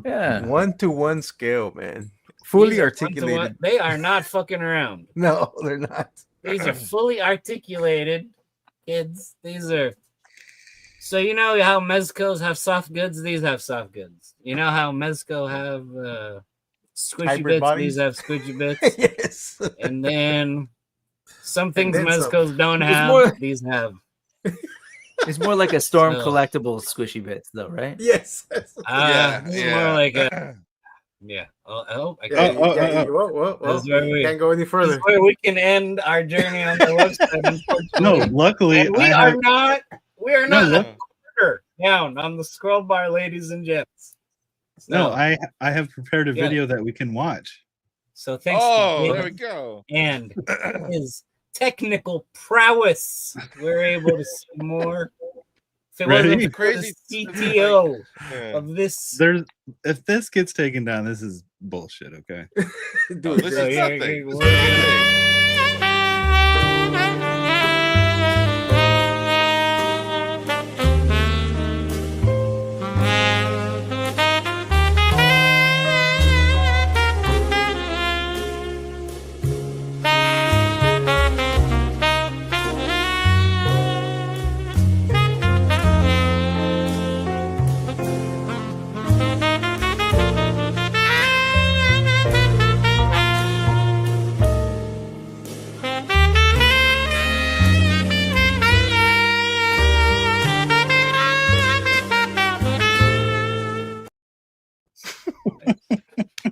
Yeah. 1-to-1 scale, man. Fully These are articulated. 1-to-1. They are not fucking around. No, they're not. These are fully articulated kids. These are. So you know how Mezcos have soft goods? These have soft goods. You know how Mezco have squishy Hybrid bits? bodies? These have squishy bits. Yes. And then some things then some. Mezcos don't It's have. more- These have. It's more like a Storm So- collectible squishy bits, though, right? Yes. This is more like a. Yeah. Oh, I Yeah, can't. whoa. This is where we- Can't go any This further. is where we can end our journey on the website. Unfortunately. No, luckily And we I are have. not. We are No, not look- a quarter down on the scroll bar, ladies and gents. No, So- I have prepared a Yeah. video that we can watch. So thanks Oh, to there we Dave go. and his technical prowess, we're able to see more. If it Ready? wasn't for Crazy. the CTO Yeah. of this, There's if this gets taken down, this is bullshit. Okay. Dude, This So is you're- nothing. we're gonna-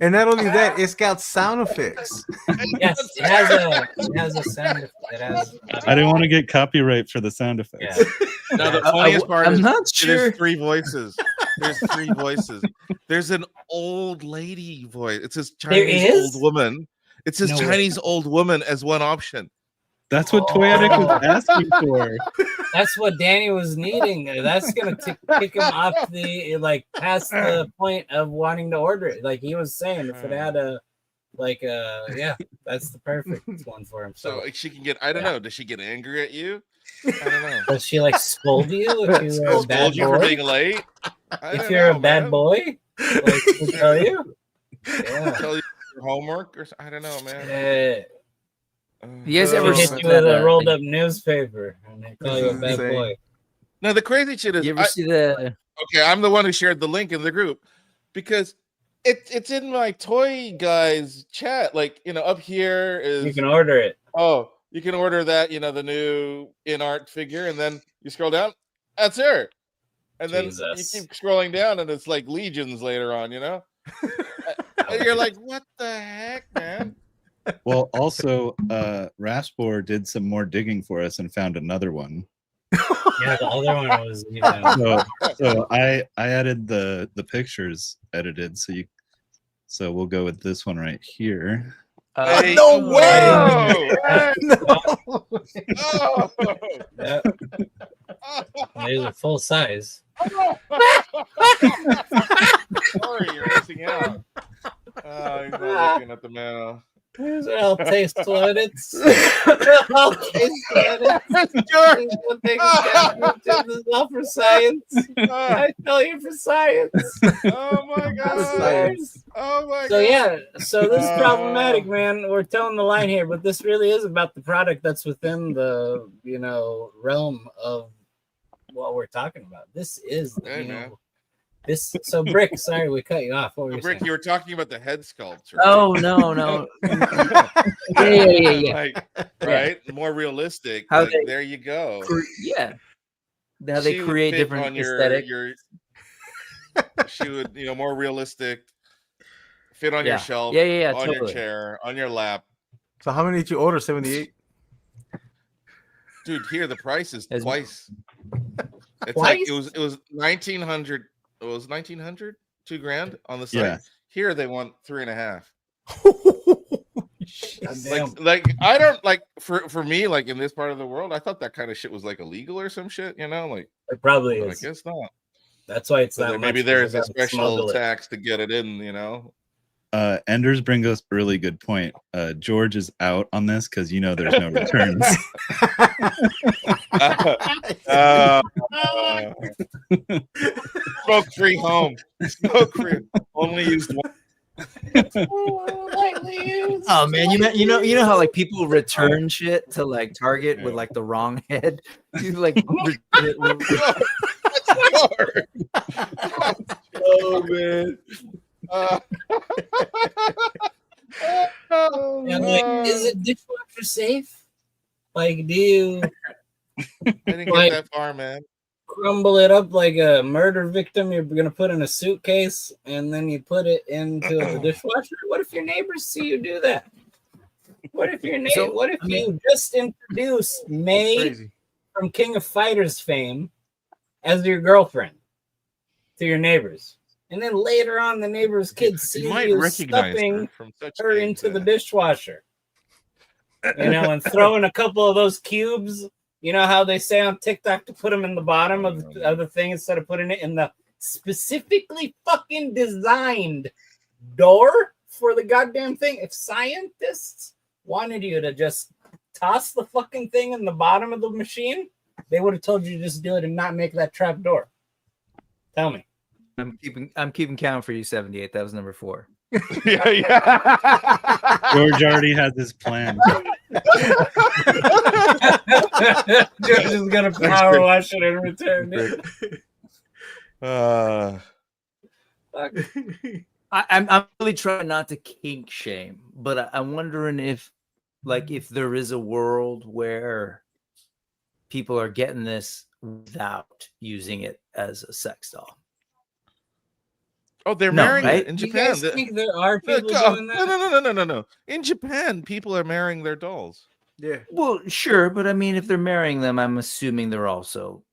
and not only that, it's got sound effects. Yes, it has a sound. It has. I didn't want to get copyright for the sound effects. Yeah. Now the funniest part I'm is not sure. there's three voices. There's three voices. There's an old lady voice. It says There Chinese is? old woman. It says No way. Chinese old woman as one option. That's what Toy Addict was asking for. That's what Danny was needing. That's gonna kick him off the past the point of wanting to order it. Like he was saying, if it had a yeah, that's the perfect one for him. So like, she can get. I don't know. Does she get angry at you? I don't know. Does she like scold you if you are a bad Scold you for boy? being late. If you're a bad boy, like to tell you. Yeah. Tell you your homework or I don't know, man. You guys They ever hit seen you with that, a rolled up newspaper and they call you a bad Insane. boy. No, the crazy shit is You ever see the? okay. I'm the one who shared the link in the group because it's in my toy guys chat. Like up here is You can order it. oh, you can order that, the new in art figure, and then you scroll down, that's her. And then Jesus. you keep scrolling down, and it's like legions later on, And you're like, what the heck, man? Well, also, Raspor did some more digging for us and found another one. Yeah, the other one was So I added the pictures edited, so we'll go with this one right here. Hey, no whoa! way! Oh! Yeah. These are full size. Sorry, you're missing out. Oh, he's not looking at the mail. These are all taste credits. All taste credits. George! One thing this is all for science. I tell you for science. Oh my god! Science. Oh my So god! yeah, so this is problematic, man. We're telling the line here, but this really is about the product that's within the realm of what we're talking about. This is Hey, man. this. So Brick, sorry we cut you off. What were you Rick, saying? you were talking about the head sculpture. Oh no! Yeah. Like, right? More realistic. How Like, they- there you go. Yeah. Now they She would create fit different on your- aesthetic. She would, more realistic. Fit on your Yeah. shelf. Yeah, On your totally. chair. On your lap. So how many did you order? 78. Dude, here the price is As- twice. It's Twice? like it was 1900. It was 1900, $2,000 on the site. Yeah. Here they want 3.5. Damn. Like I don't like for me, like in this part of the world, I thought that kind of shit was like illegal or some shit, Like It probably but I is. guess not. That's why it's So that that maybe much, 'cause there's they a gotta special smuggle it. tax to get it in, you know. Enders bring us a really good point. George is out on this because there's no returns. Smoke free home. Smoke free. Only used one. Oh man, you know how like people return shit to like Target with like the wrong head. You like return it with... Oh man. And like, is it dishwasher safe? Like, do you I didn't like, get that far, man. crumble it up like a murder victim you're gonna put in a suitcase and then you put it into the dishwasher? What if your neighbors see you do that? What if your neighbor? What if you just introduce May from King of Fighters fame as your girlfriend to your neighbors? And then later on, the neighbor's kids see you stuffing her into the dishwasher, and throwing a couple of those cubes. You know how they say on TikTok to put them in the bottom of the thing instead of putting it in the specifically fucking designed door for the goddamn thing. If scientists wanted you to just toss the fucking thing in the bottom of the machine, they would have told you to just do it and not make that trap door. Tell me. I'm keeping count for you, 78. That was number 4. Yeah. George already has his plan. George is gonna power wash it and return it. I'm really trying not to kink shame, but I'm wondering if there is a world where people are getting this without using it as a sex doll. Oh, they're marrying right? it in Japan. You guys think there are people doing that? No. In Japan, people are marrying their dolls. Yeah. Well, sure, but I mean, if they're marrying them, I'm assuming they're also,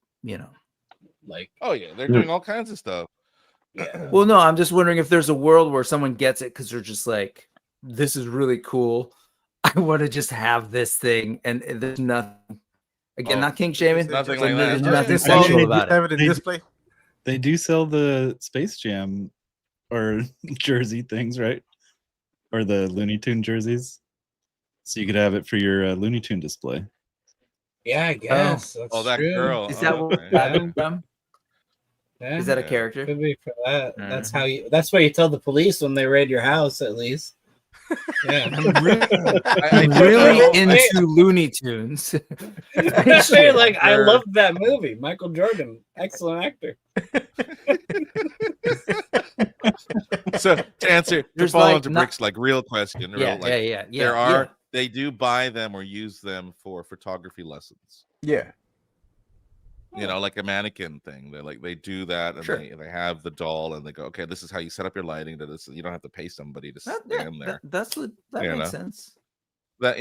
like. Oh yeah, they're doing all kinds of stuff. Yeah. Well, no, I'm just wondering if there's a world where someone gets it because they're just like, this is really cool. I want to just have this thing, and there's nothing. Again, not kink shaming. Nothing but like there's that. nothing Well, sexual they about have it. it in display. They do sell the Space Jam or jersey things, right? Or the Looney Tune jerseys. So you could have it for your Looney Tune display. Yeah, I guess. That's That true. girl. Is that where that came from? Yeah. Is that a character? Could be for that. That's how you. That's what you tell the police when they raid your house, at least. Yeah. I'm really into Looney Tunes. Like, I love that movie. Michael Jordan, excellent actor. So to answer, to fall into Brick's like real question, Yeah. They do buy them or use them for photography lessons. Yeah. Like a mannequin thing. They do that, and they have the doll, and they go, okay, this is how you set up your lighting. You don't have to pay somebody to stand there. That makes sense. That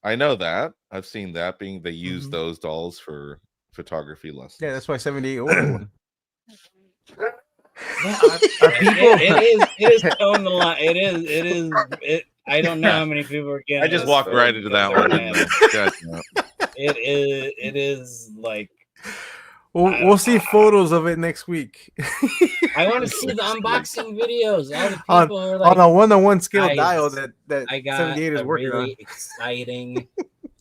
I know that. I've seen that being they use those dolls for photography lessons. Yeah, that's why 78 ordered one. It is towing the line. It is. I don't know how many people are getting. I just walked right into that one. It is like. We'll see photos of it next week. I want to see the unboxing videos. All the people are on a 1-to-1 scale guys, dial that I got 78 is working really on. exciting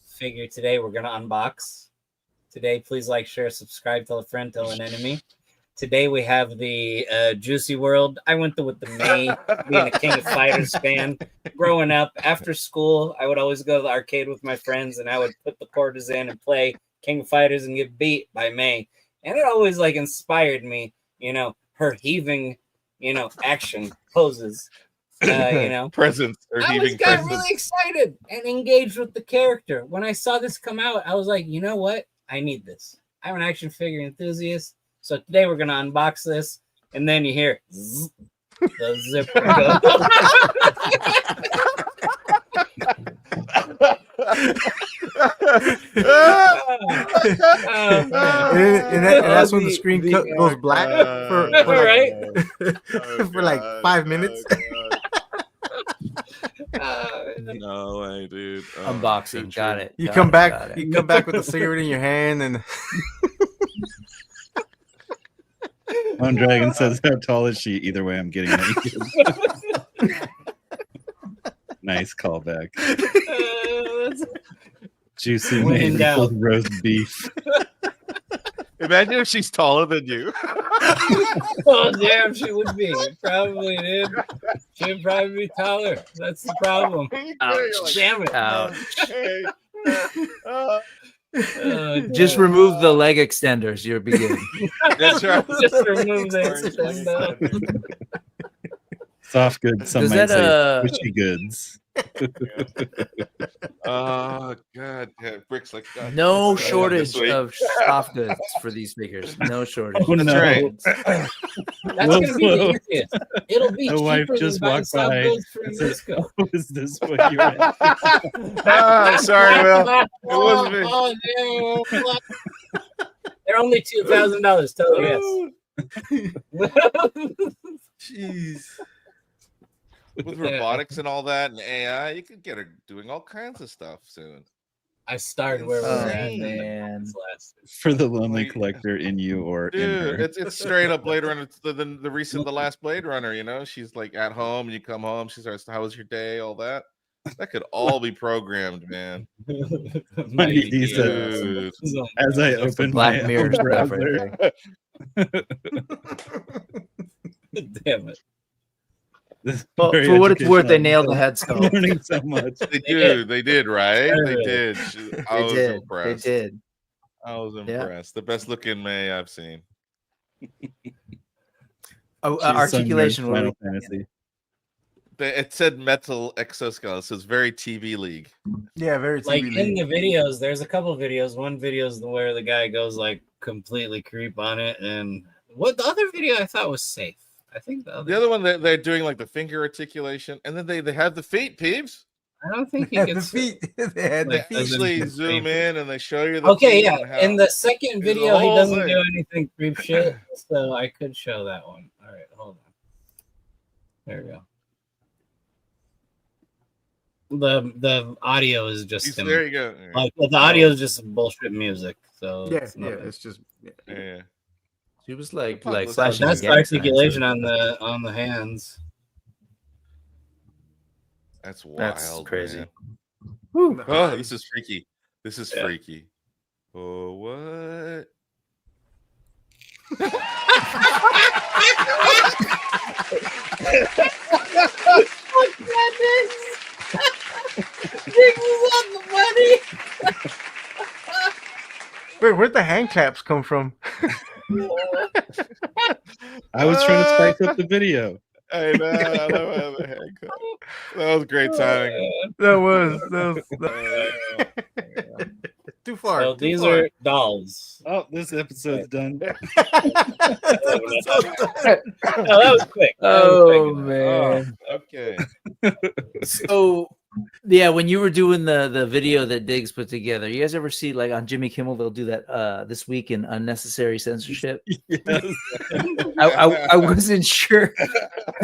figure today. We're gonna unbox today. Please like, share, subscribe, tell a friend, tell an enemy. Today we have the Juicy World. I went with the May, being a King of Fighters fan. Growing up, after school, I would always go to the arcade with my friends, and I would put the quarters in and play King of Fighters and get beat by May. And it always like inspired me, her heaving, action poses, presence or I heaving got presence. really excited and engaged with the character. When I saw this come out, I was like, you know what? I need this. I'm an action figure enthusiast. So today we're going to unbox this. And then you hear zzz, the zipper and that's when the screen goes black for like 5 minutes. No way, dude. Unboxing, got it. You come back with a cigarette in your hand and Lone Dragon says, "How tall is she?" Either way, I'm getting naked. Nice callback. Juicy When in meat doubt. with roast beef. Imagine if she's taller than you. Oh damn, she would be. Probably, dude. She would probably be taller. That's the problem. Ouch. Damn it. Hey. Oh, Just damn. remove the leg extenders. You'll be good. That's right. Just remove the extendo. Soft goods. Some Does might that, say squishy goods. Oh god, yeah, Brick's like God, No this shortage week. of soft goods for these figures. No shortage. Oh, That's no. right. That's Whoa, gonna be the whoa. easiest. It'll be The wife cheaper than just buying walked soft by. goods from and said, Mezco. "Oh, is this what you're at?" Sorry, Will. It wasn't me. Oh, damn. They're only $2,000. Tell them yes. Jeez. With robotics and all that and AI, you could get her doing all kinds of stuff soon. I started where we Oh, were at. man. For the lonely Like- collector in you or in Dude, her. it's straight up Blade Runner. It's the last Blade Runner. You know, she's like at home, and you come home. She starts, "How was your day?" All that. That could all be programmed, man. Money D says, Dude. as I That's the open Black my Mirror own stuff right browser. there. Damn it. This is Well, very for what it's worth, they educational. nailed the head I'm sculpt. learning so much. They did, right? They Really? did. I They was did. impressed. They did. I was Yeah. impressed. The best looking May I've seen. Oh, She's some nerd articulation. What Final were we- Fantasy. It said metal exoskeleton, so it's very TV League. Yeah, very Like TV in league. the videos, there's a couple of videos. One video is where the guy goes like completely creep on it, and what the other video I thought was safe. I think the The other one, they're doing like the finger articulation, and then they have the feet, peeps. I don't think he Had the gets feet. They had the Like, feet. doesn't Usually get zoom creep. in and they show you the Okay, feet yeah. and how- In the second There's a video, he whole doesn't thing. do anything creep shit, so I could show that one. All right, hold on. There we go. The audio is just him. There you go. Like the audio is just bullshit music. So Yeah, it's yeah. nothing. It's just. Yeah. She was like So flashing. That's the the gang articulation signs. on the hands. That's wild. That's crazy. Man. Oh, this is freaky. This is Yeah. freaky. Oh, what? Wait, where'd the hand claps come from? I was trying to spice up the video. I know. I love how the haircut. That was great timing. That was too far. So too these far. are dolls. Oh, this episode's done. Oh, that was quick. That was Oh quick. man. Okay. So yeah, when you were doing the video that Diggs put together, you guys ever see like on Jimmy Kimmel they'll do that this week in unnecessary censorship? Yes. I wasn't sure.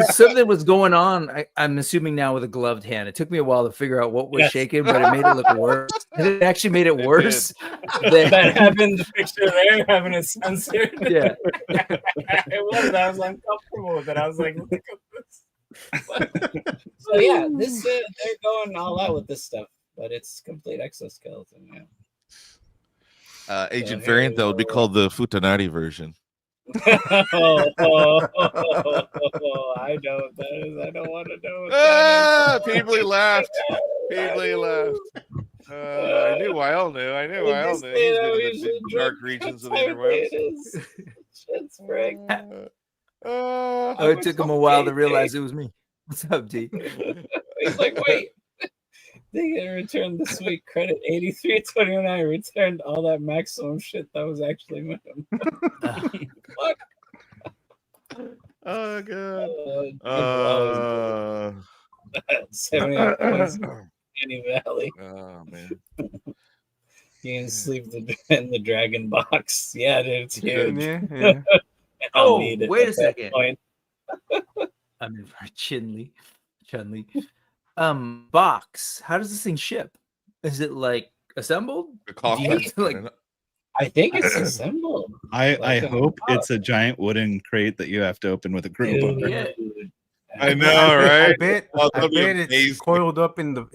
Something was going on. I'm assuming now with a gloved hand. It took me a while to figure out what was Yes. shaking, but it made it look worse. It actually made it worse. That having the picture there, having it censored. Yeah. It was. I was uncomfortable with it. I was like, look at this. So yeah, this they're going all out with this stuff, but it's complete exoskeleton. Yeah. Agent So, variant that would be called the Futanari version. I know what that is. I don't want to know what Ah, that is. Peebly laughed. Peebly laughed. I knew Weil knew. I knew Weil knew. He's been in the dark regions of the interwebs. Shit's frick. Oh, it took him a while to realize it was me. What's up, D? He's like, wait. They get returned this week. Credit 8329. Returned all that maximum shit that was actually minimum. Fuck. Oh god. 78 points Annie Valley. Oh man. You can sleep in the dragon box. Yeah, dude, it's huge. Yeah, yeah. Oh, Need it wait a at that second. point. I mean, Chun-Li. Box. How does this thing ship? Is it like assembled? The Do you have coffin. to, like, I think it's a symbol. I Like a hope box. it's a giant wooden crate that you have to open with a crowbar. Dude, Yeah. I know, I right? bet, Oh, I that'd be bet it's amazing. coiled up in the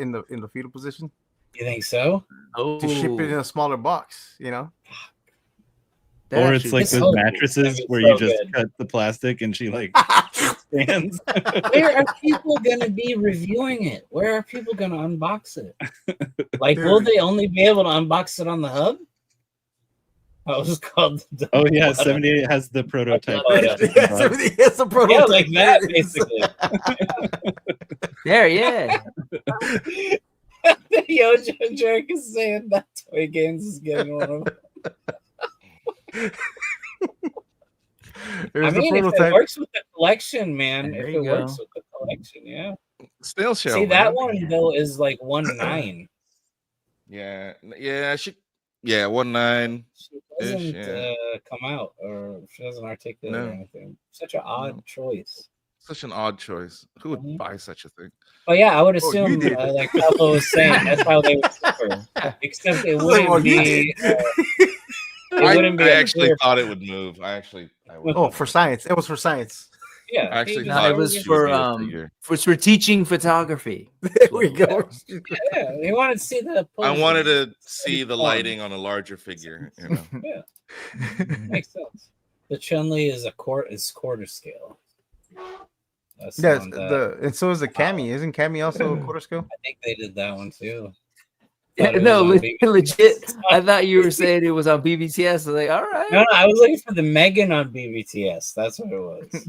fetal position You think so? to ship it in a smaller box. You know. That Or it's actually- like This those whole- mattresses that'd be where so you just good. cut the plastic and she like stands. Where are people gonna be reviewing it? Where are people gonna unbox it? Like, will they only be able to unbox it on the hub? Oh, it was called. The Oh yeah, Blood. 78 has the prototype. Yes, everything has a prototype. Yeah, like that, There it is. basically. There, yeah. Yo, Jerk is saying that Toy Games is getting one of them. There's I mean, the if it prototype. works with the collection, man, There if you it works go. with the collection, yeah. Snail shell. See, that man. one though is like 1.9. Yeah, yeah, she. Yeah, 1.9. She doesn't yeah. come out, or she doesn't articulate No. or anything. Such an odd No. choice. Such an odd choice. Who would Mhm. buy such a thing? But yeah, I would Oh, you assume, did. like Pablo was saying, that's how they would differ. Except it Like, wouldn't well, you be. did. It wouldn't be I a actually clear- thought it would move. I would. Oh, for science. It was for science. Yeah, I actually he No, thought it was she would for be a figure. for teaching photography. There we go. Yeah, he wanted to see the. I wanted poses. to see the fun. lighting on a larger figure. You know. Yeah, makes sense. The Chun-Li is quarter scale. That's the Yes, one that- and so is the Cammy. Isn't Cammy also a quarter scale? I think they did that one too. Yeah, Thought it no, was on BBC. legit. I thought you were saying it was on BBTS. I was like, all right. No, I was looking for the Megan on BBTS. That's what it was.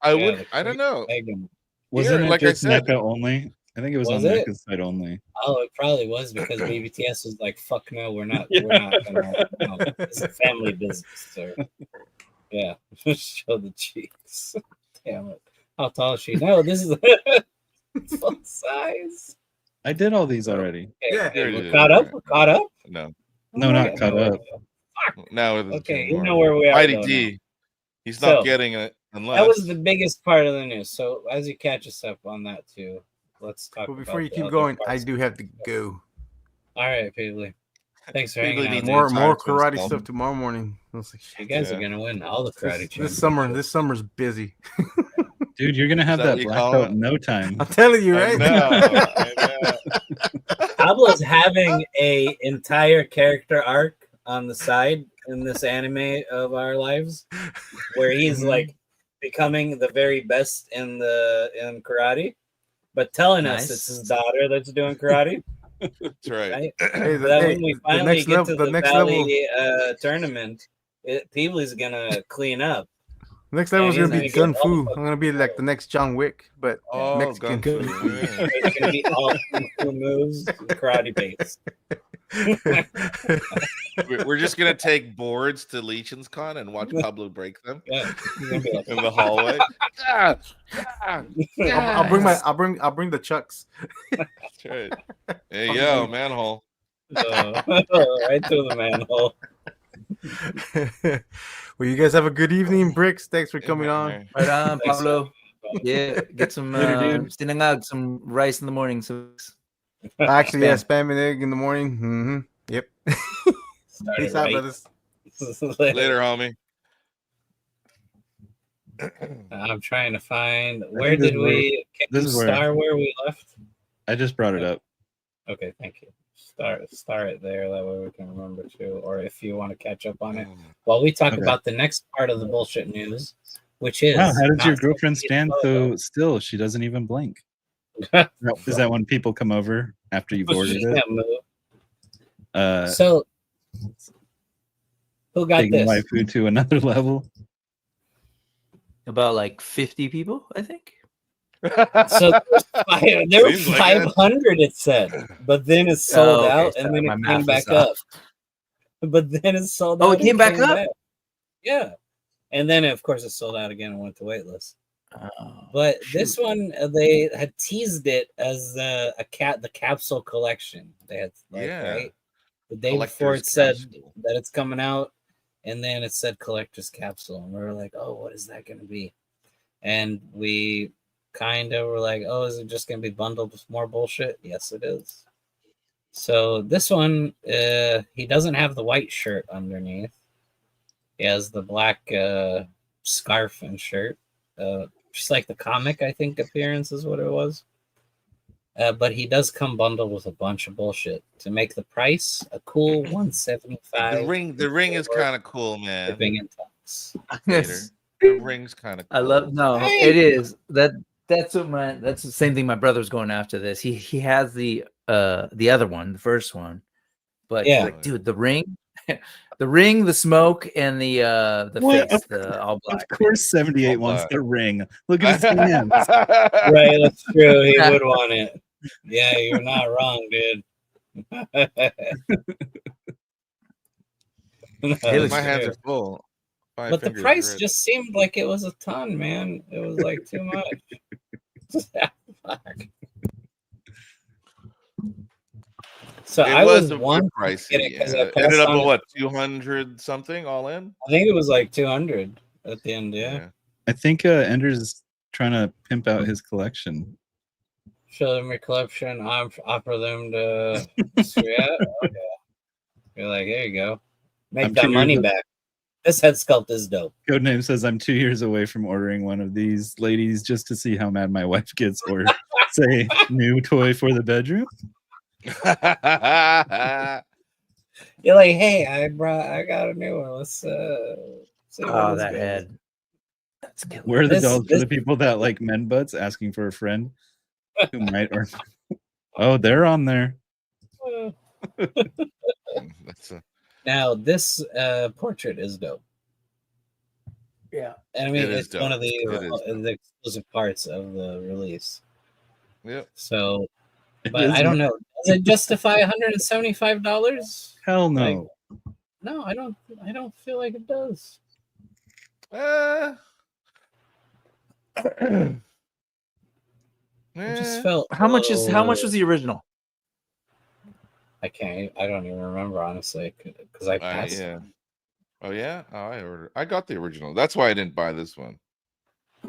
I Yeah, would. the I don't know. Megan. Wasn't Here, it like I just said- NECA only? I think it was Was on it? NECA's side only. Oh, it probably was because BBTS was like, "Fuck no, we're not. Yeah. We're not gonna. No, it's a family business, sir." Yeah, show the cheeks. Damn it! How tall is she? No, this is full size. I did all these already. Okay, Yeah. okay, You we're did, caught up. yeah. We're caught up. No. No, not caught up. Now there's Okay, two you more. know where we are. Mighty though, D. He's So, not getting it unless. That was the biggest part of the news. So as you catch us up on that too, let's talk. But about before you the keep other going, I parts. do have to go. All right, Peebly. Thanks for Peebly hanging out. needs man. More time to karate himself. stuff tomorrow morning. I was like, You guys Yeah. are gonna win all the karate. this summer's busy. Dude, you're gonna have Is that that what you black call belt it? in no time. I'm telling you, I right? know, I know. Pablo's having a entire character arc on the side in this anime of our lives, where he's like becoming the very best in karate, but telling us Nice. it's his daughter that's doing karate. That's right. Right? Hey, So that hey, when we the finally next get level, to the the next Valley level, tournament, Peebly's gonna clean up. next level is he's gonna gonna be get Gun all Fu. the I'm gonna be like the next John Wick, but Oh, Mexican. gun fu. Yeah. It's gonna be all kung fu moves, karate based. We're just gonna take boards to Legion's Con and watch Pablo break them Yeah, he's gonna be like, in the hallway. Ah, ah, I'll bring the chucks. that's right. There you go, manhole. right through the manhole. Well, you guys have a good evening, Bricks. Thanks for coming on. Right on, Thanks. Pablo. Yeah, get some sinangag, some rice in the morning. So Actually, yeah, Spam. spam and egg in the morning. Mm-hmm. Yep. Started Peace out, right. brothers. Later, homie. I'm trying to find think where this did is where- we can this you is where- star where we left? I just brought it up. Okay, thank you. Star it there. That way we can remember too. Or if you want to catch up on it while we talk Okay. about the next part of the bullshit news, which is Wow, how does not your girlfriend social stand media so still? She doesn't even blink. photo. Is that when people come over after you've ordered She it? can't move. Uh, So who got taking this? waifu to another level. about like 50 people, I think. So there were Seems like it. 500, it said, but then it sold okay, out, sorry, and then my it math came was back off. up. But then it sold Oh, out. it came and back up? Yeah, and then of course it sold out again and went to waitlist. Oh, But shoot. this one, they had teased it as the capsule collection. They had Yeah. right the day before it Collector's said capsule. that it's coming out, and then it said collector's capsule, and we were like, oh, what is that going to be? And we kind of were like, oh, is it just going to be bundled with more bullshit? Yes, it is. So this one, he doesn't have the white shirt underneath. He has the black scarf and shirt. Just like the comic, I think, appearance is what it was. But he does come bundled with a bunch of bullshit to make the price a cool $175. The ring is kind of cool, man. Shipping and tax. Yes. The ring's kind of cool. I love it is that's the same thing my brother was going after this. He has the other one, the first one, but Yeah. like, dude, the ring, the smoke, and the What? face, the all black. Of course, 78 All wants black. the ring. Look at his hands. Right, that's true. He would want it. Yeah, you're not wrong, dude. Hey, My hands are full. Five But the fingers price red. just seemed like it was a ton, man. It was like too much. Fuck. So It I was was a bit one pricey. get it 'cause I Yeah. passed Ended up on at it. what, 200 something all in? I think it was like 200 at the end. Yeah. I think Ender's is trying to pimp out his collection. Show them your collection. Offer them to. Yeah. Okay. You're like, here you go. Make I'm that curious money if- back. This head sculpt is dope. Codename says I'm 2 years away from ordering one of these ladies just to see how mad my wife gets, or say new toy for the bedroom. You're like, hey, I got a new one. Let's see what Oh, this that goes. head. That's killer. Where are the This- dolls for this- the people that like men butts asking for a friend who might or oh, they're on there. That's a, Now this portrait is dope. Yeah. And I mean, It is it's one of dope. It is the exclusive parts of the release. yep. So, It but is I don't know. Does it justify $175? Hell no. No, I don't. I don't feel like it does. I just felt How much was the original? I can't. I don't even remember honestly because I passed. yeah. Oh yeah. Oh, I ordered. I got the original. That's why I didn't buy this one.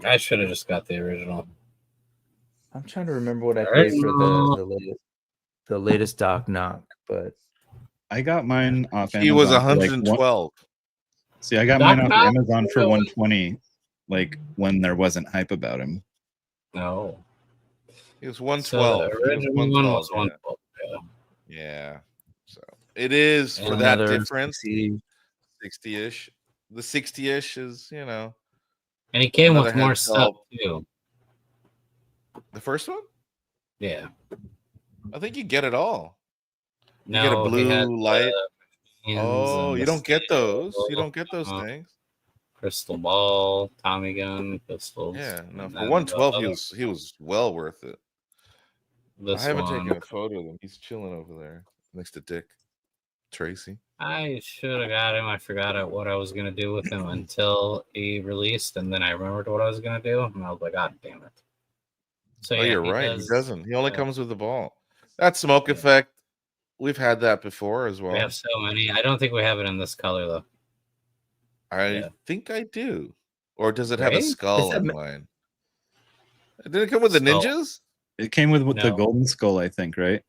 I should have just got the original. I'm trying to remember what I Alright. paid for the latest Doc Knock, but I got mine off Amazon. He was for, like, 112. See, I got Doc mine off Knock? Amazon for 120, like when there wasn't hype about him. No. He was So 112. the He was original one was 112, 112. yeah. So it is for And that another difference. 60. 60-ish. The 60-ish is, you know, And he came with Another more head stuff sculpt. too. the first one. Yeah. I think you get it all. You No, get a he blue had light. hands Oh, and you the don't get those. You steel, don't get those uh, things. Crystal ball, Tommy gun, pistols. Yeah, no. and For then 112, the he was well worth it. This I haven't one, taken a photo of him. He's chilling over there next to Dick Tracy. I should have got him. I forgot what I was gonna do with him until he released, and then I remembered what I was gonna do, and I was like, God damn it! So Oh, yeah, you're he right. does- He doesn't. He only uh, comes with the ball. That smoke effect. We've had that before as well. We have so many. I don't think we have it in this color though. I yeah. think I do. Or does it have a Right? skull Is that in ma- mine? Did it come with the Skull. ninjas? It came with the No. golden skull, I think, right?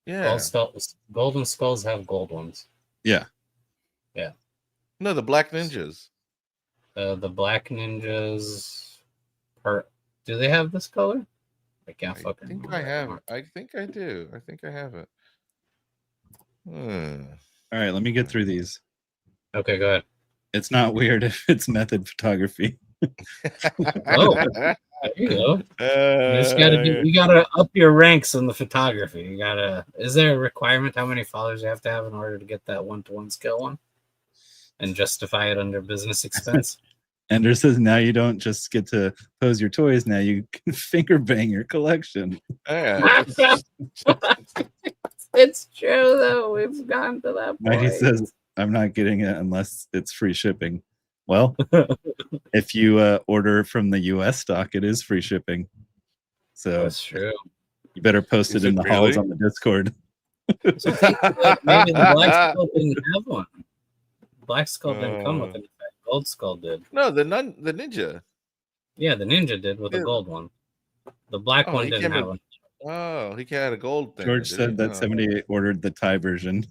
Yeah. Golden skulls have gold ones. Yeah. No, the black ninjas. The black ninjas. Do they have this color? I can't I fucking. think I remember have anymore. it. I think I do. I think I have it. All right, let me get through these. Okay, go ahead. It's not weird if it's method photography. Oh. There you go. You just gotta you gotta up your ranks in the photography. You gotta. Is there a requirement how many followers you have to have in order to get that 1-to-1 scale one, and justify it under business expense? Ender says now you don't just get to pose your toys, now you can finger bang your collection. Yeah. It's true though. We've gone to that Mighty point. says I'm not getting it unless it's free shipping. Well, if you order from the US stock, it is free shipping. So That's true. you better post Is it in it the halls really? on the Discord. So maybe the Black Skull didn't have one. Black Skull didn't come with it. Gold Skull did. No, the ninja. Yeah, the Ninja did with Yeah. a gold one. The black Oh, one he didn't came have in- one. Oh, he had a gold thing. George did said he? that Oh. 78 ordered the Thai version.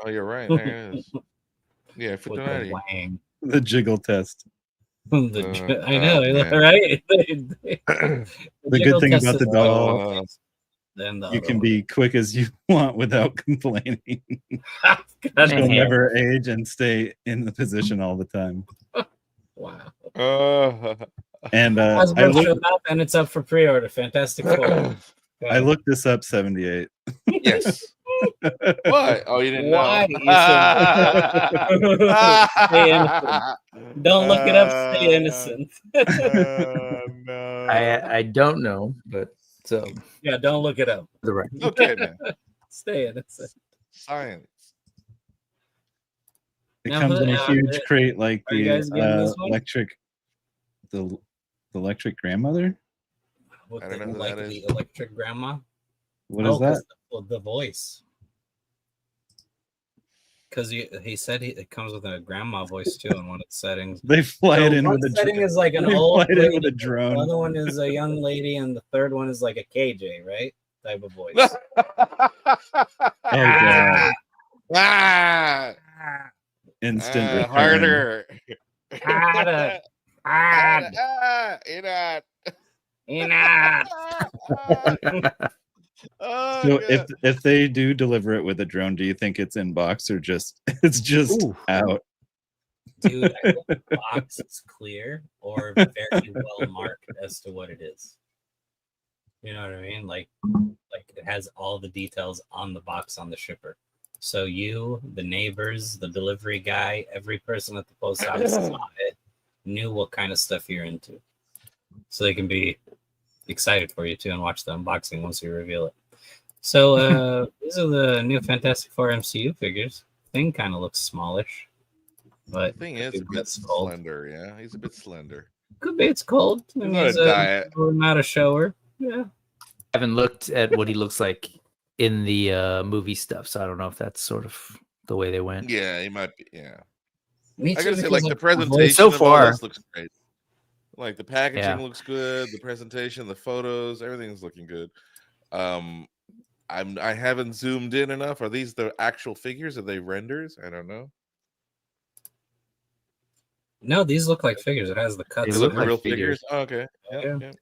Oh, you're right. There it is. Yeah, for With the wang. The jiggle test. I know, man. right? The good thing about the doll, then the you other can one. be quick as you want without complaining. God She'll damn. never age and stay in the position all the time. Wow. And I Hasbro looked, showed up and it's up for pre-order. Fantastic Four. I looked this up 78. Yes. What? Oh, you didn't Why? know. Stay innocent. Don't look it up. Stay innocent. No. I don't know, but so Yeah, don't look it up. the record. Okay, man. Stay innocent. Science. It Now, comes in a who- huge crate like are you the guys getting this one? the electric grandmother. With I don't the, know who like that the is. electric grandma. What is 'cause that? The voice. Because he said it comes with a grandma voice too in one of the settings. They fly it in one with a setting is like an they old fly it in lady, with a the drone. other one is a young lady, and the third one is like a KJ, right? Type of voice. Oh god! Ah, Instant return. harder. Harder. Enough. Oh, So God. if they do deliver it with a drone, do you think it's in box or just it's just out? Dude, I hope the box is clear or very well marked as to what it is. You know what I mean? Like it has all the details on the box on the shipper. So you, the neighbors, the delivery guy, every person at the post office saw it, knew what kind of stuff you're into. So they can be excited for you too and watch the unboxing once you reveal it. So these are the new Fantastic Four MCU figures. Thing kind of looks smallish, but The thing is a bit slender. Yeah, he's a bit slender. could be it's cold. I mean, not he's a diet. not a shower. Yeah. I haven't looked at what he looks like in the movie stuff, so I don't know if that's sort of the way they went. Yeah, he might be. Yeah, Me I too, gotta say, because like the of- presentation so of all far- this looks great. Like the packaging Yeah. looks good, the presentation, the photos, everything's looking good. I haven't zoomed in enough. Are these the actual figures? Are they renders? I don't know. No, these look like figures. It has the cuts. They look The like real figures. figures. Oh, okay. Yep, Yeah. yep.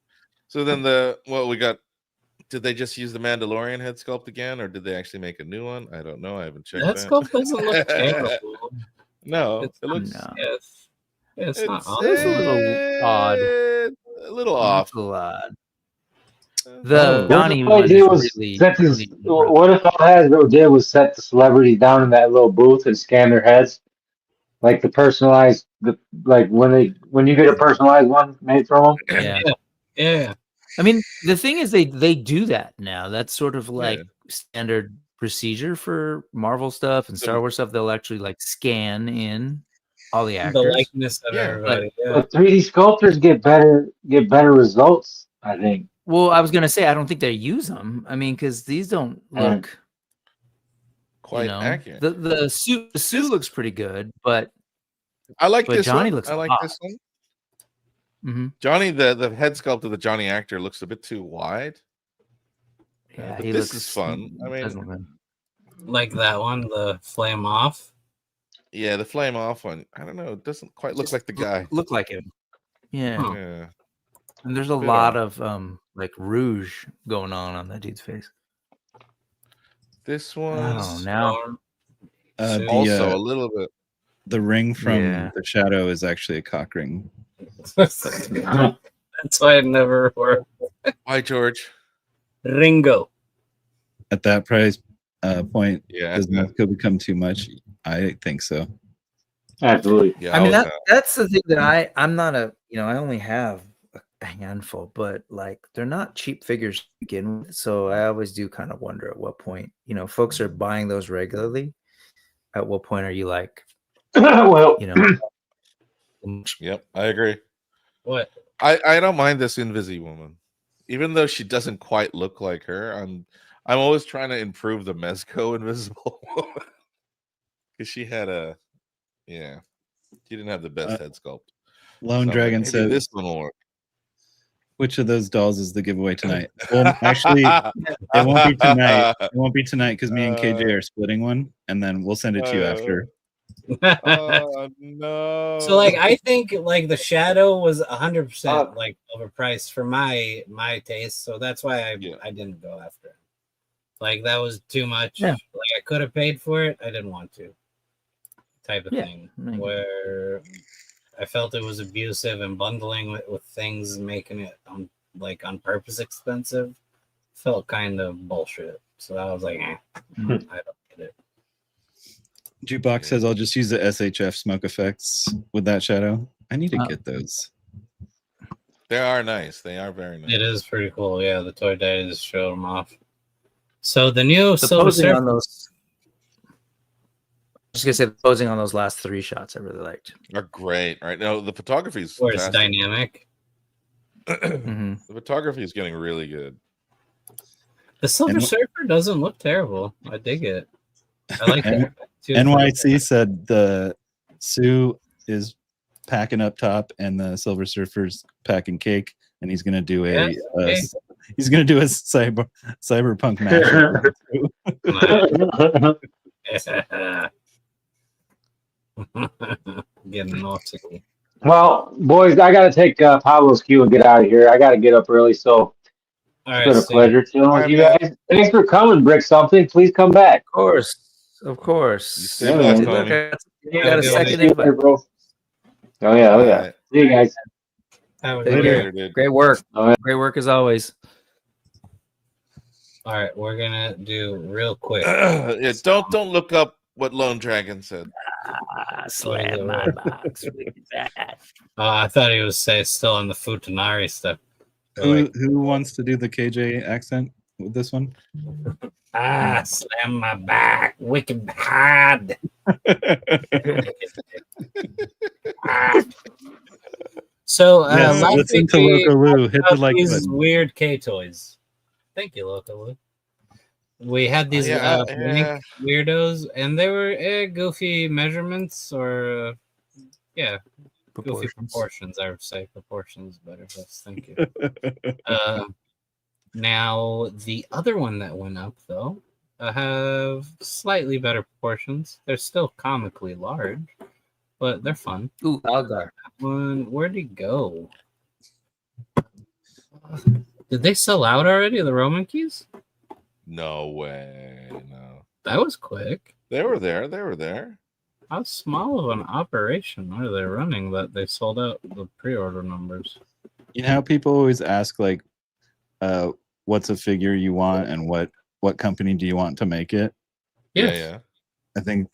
So then we got. Did they just use the Mandalorian head sculpt again, or did they actually make a new one? I don't know. I haven't checked That that. sculpt doesn't look terrible. No, It's it looks. No. Yes. Yeah, it's not It's awful. It's a little odd. A little off. It's a lot. Oh. The Donnie What one if all is they did was really, set this, really what if all Hasbro did was set the celebrities down in that little booth and scan their heads, like the personalized, like when you get a personalized one made from them. yeah. Yeah. I mean, the thing is, they do that now. That's sort of like Yeah. standard procedure for Marvel stuff and Star Wars stuff. They'll actually like scan in all the The actors. likeness of Yeah, everybody. Yeah. But 3D sculptors get better results, I think. Well, I was gonna say I don't think they use them. I mean, because these don't look Quite accurate. The suit looks pretty good, but I like but this Johnny one. looks I like odd. this one. Mhm. Johnny, the head sculpt of the Johnny actor looks a bit too wide. Yeah, but he this looks is fun. I doesn't mean, look- Like that one, the flame off. yeah, the flame off one. I don't know. It doesn't quite look like the guy. look like him. Yeah, Huh. Yeah. and there's a Bit lot off. of like rouge going on that dude's face. This one Oh, now Storm. also The a little bit. the ring from Yeah. the shadow is actually a cock ring. That's why it never worked. Why, George? Ringo. At that price point, Yeah, does Mezco become too much? I think so. Absolutely. yeah. I mean was, that's the thing that I'm not I only have a handful, but like they're not cheap figures to begin with. So I always do kind of wonder at what point, folks are buying those regularly. At what point are you like, Well, Yep, I agree. What? I don't mind this Invisi woman, even though she doesn't quite look like her. I'm always trying to improve the Mezco Invisible woman because she had she didn't have the best head sculpt. Lone So I'm like, Dragon maybe says this one will work. Which of those dolls is the giveaway tonight? Well, actually, it won't be tonight. It won't be tonight because me and KJ are splitting one, and then we'll send it to you after. Oh no! So like I think like the shadow was 100% like overpriced for my taste, so that's why I didn't go after it. Like that was too much. Yeah. Like I could have paid for it, I didn't want to. Type of thing maybe. where I felt it was abusive and bundling with things, making it on purpose expensive. Felt kind of bullshit. So I was like, I don't get it. Jukebox says I'll just use the SHF smoke effects with that shadow. I need to get those. They are nice. They are very nice. It is pretty cool. Yeah, the toy days showed them off. So the new The Silver posing Surfer, on those. I was just gonna say the posing on those last 3 shots I really liked. Are great, right? No, the photography is where it's fantastic. dynamic. The photography is getting really good. The Silver Surfer doesn't look terrible. I dig it. I like it. NYC said the Sue is packing up top and the Silver Surfer's packing cake, and he's gonna do a he's gonna do a cyberpunk mashup. Getting naughty. Well, boys, I gotta take Pablo's cue and get out of here. I gotta get up early, so it's been a pleasure chilling with you guys. Thanks for coming, Brick Something. Please come back. Of course. Yeah, man. Look, you got a second invite. bro. Oh yeah. See you guys. Great work. Great work as always. All right, we're gonna do real quick. Yeah, don't look up what Lone Dragon said. Slam my box. I thought he was still on the Futanari stuff. Who wants to do the KJ accent with this one? Slam my back, wicked hard. So, yes, listen to Loco Lou. Hit the like these button. Weird K toys. Thank you, Loco Lou. We had these weirdos, and they were goofy measurements, or goofy proportions. I would say proportions better. Yes, thank you. Now the other one that went up though have slightly better proportions. They're still comically large, but they're fun. Ooh, Algar. Where'd he go? Did they sell out already? The Romankeys? No way. No. That was quick. They were there. How small of an operation are they running that they sold out the pre-order numbers? You know how people always ask like, what's a figure you want and what company do you want to make it? Yeah. I think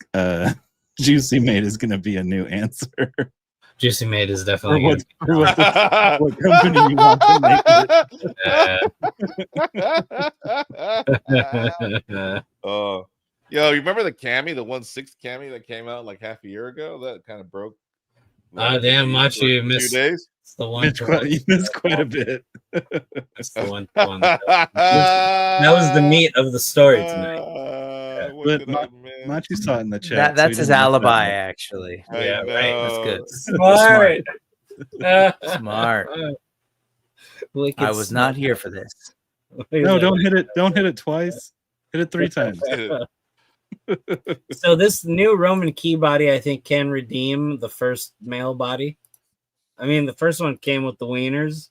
Juicy Mate is going to be a new answer. Juicy Mate is definitely what company you want to make it. Oh, yo, you remember the cami, the 1/6 cami that came out like half a year ago? That kind of broke. Damn, Machi, you missed 2 days. It's the one. You missed quite a bit. That's the one. That was the meat of the story tonight. But Machi saw it in the chat. That's his alibi, actually. Yeah, right. That's good. Smart. I was not here for this. No, don't hit it. Don't hit it twice. Hit it 3 times. So this new Roman key body, I think, can redeem the first male body. I mean, the first one came with the wieners,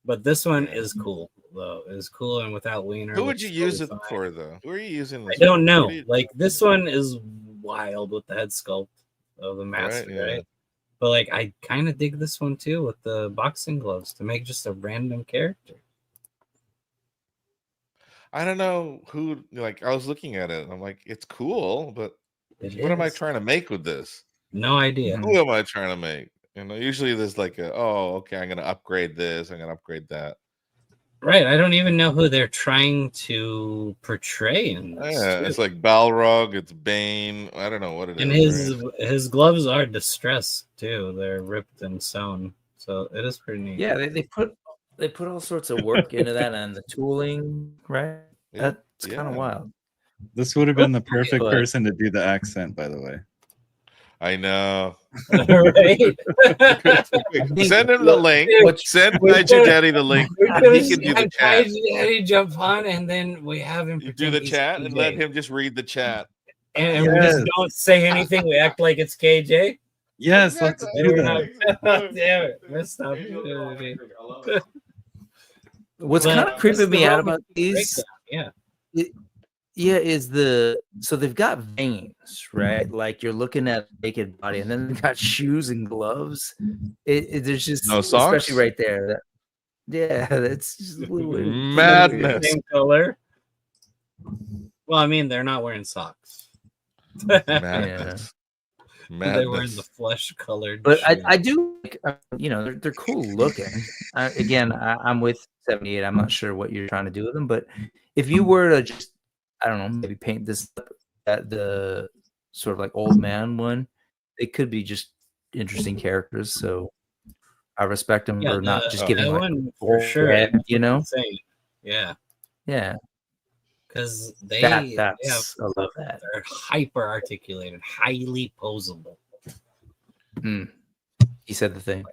but this one is cool. Though is cool and without wiener. Who would you use it for, though? Who are you using this I don't for? know. Like this one is wild with the head sculpt of the master, right? But like, I kind of dig this one too with the boxing gloves to make just a random character. I don't know who. Like, I was looking at it, and I'm like, it's cool, but what am I trying to make with this? No idea. Who am I trying to make? You know, usually there's like okay, I'm gonna upgrade this, I'm gonna upgrade that. Right, I don't even know who they're trying to portray in this. Yeah, it's like Balrog, it's Bane. I don't know what it is. And his gloves are distressed too. They're ripped and sewn, so it is pretty neat. Yeah, they put all sorts of work into that and the tooling, right? Yeah, That's kind of wild. This would have been the perfect person to do the accent, by the way. I know. Right? Send him the link. Send Kaiju Daddy the link. We're And gonna he can do the have chat. Kaiju Daddy jump on, and then we have him You do the pretend he's chat and let KJ. him just read the chat. And we just don't say anything. We act like it's KJ. Yes, let's do We're that. not- Damn it, messed up. What's But kind of creeping this is me the out Roman about these, breakdown, Yeah. yeah, is so they've got veins, right? Like you're looking at a naked body, and then they've got shoes and gloves. There's just No socks? especially right there. Yeah, that's just a little weird. Madness. Same color. Well, I mean, they're not wearing socks. Madness. They're wearing the Madness. flesh-colored. But shoes. I do, you know, they're cool looking. Again, I'm with 78. I'm not sure what you're trying to do with them, but if you were to just, I don't know, maybe paint this at the sort of like old man one, it could be just interesting characters. So I respect them for not just giving that like one for old sure. head, you know? Insane. Yeah, Yeah, because they that's have, I love that. they're hyper articulated, highly posable. He said the thing.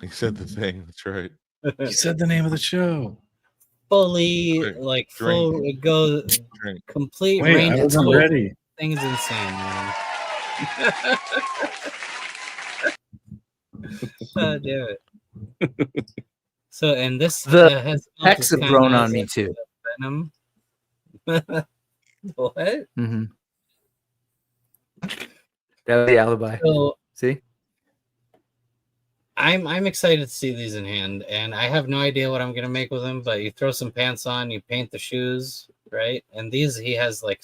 He said the thing. That's right. You said the name of the show. Fully Drink. like full. It goes Drink. complete Wait, range I of wasn't scope. ready. Thing is insane, man. Oh, damn it. So, and this The has Hex have grown on me too. Venom. What? Mm-hmm. That was the alibi. So See? I'm excited to see these in hand, and I have no idea what I'm gonna make with them. But you throw some pants on, you paint the shoes, right? And these he has like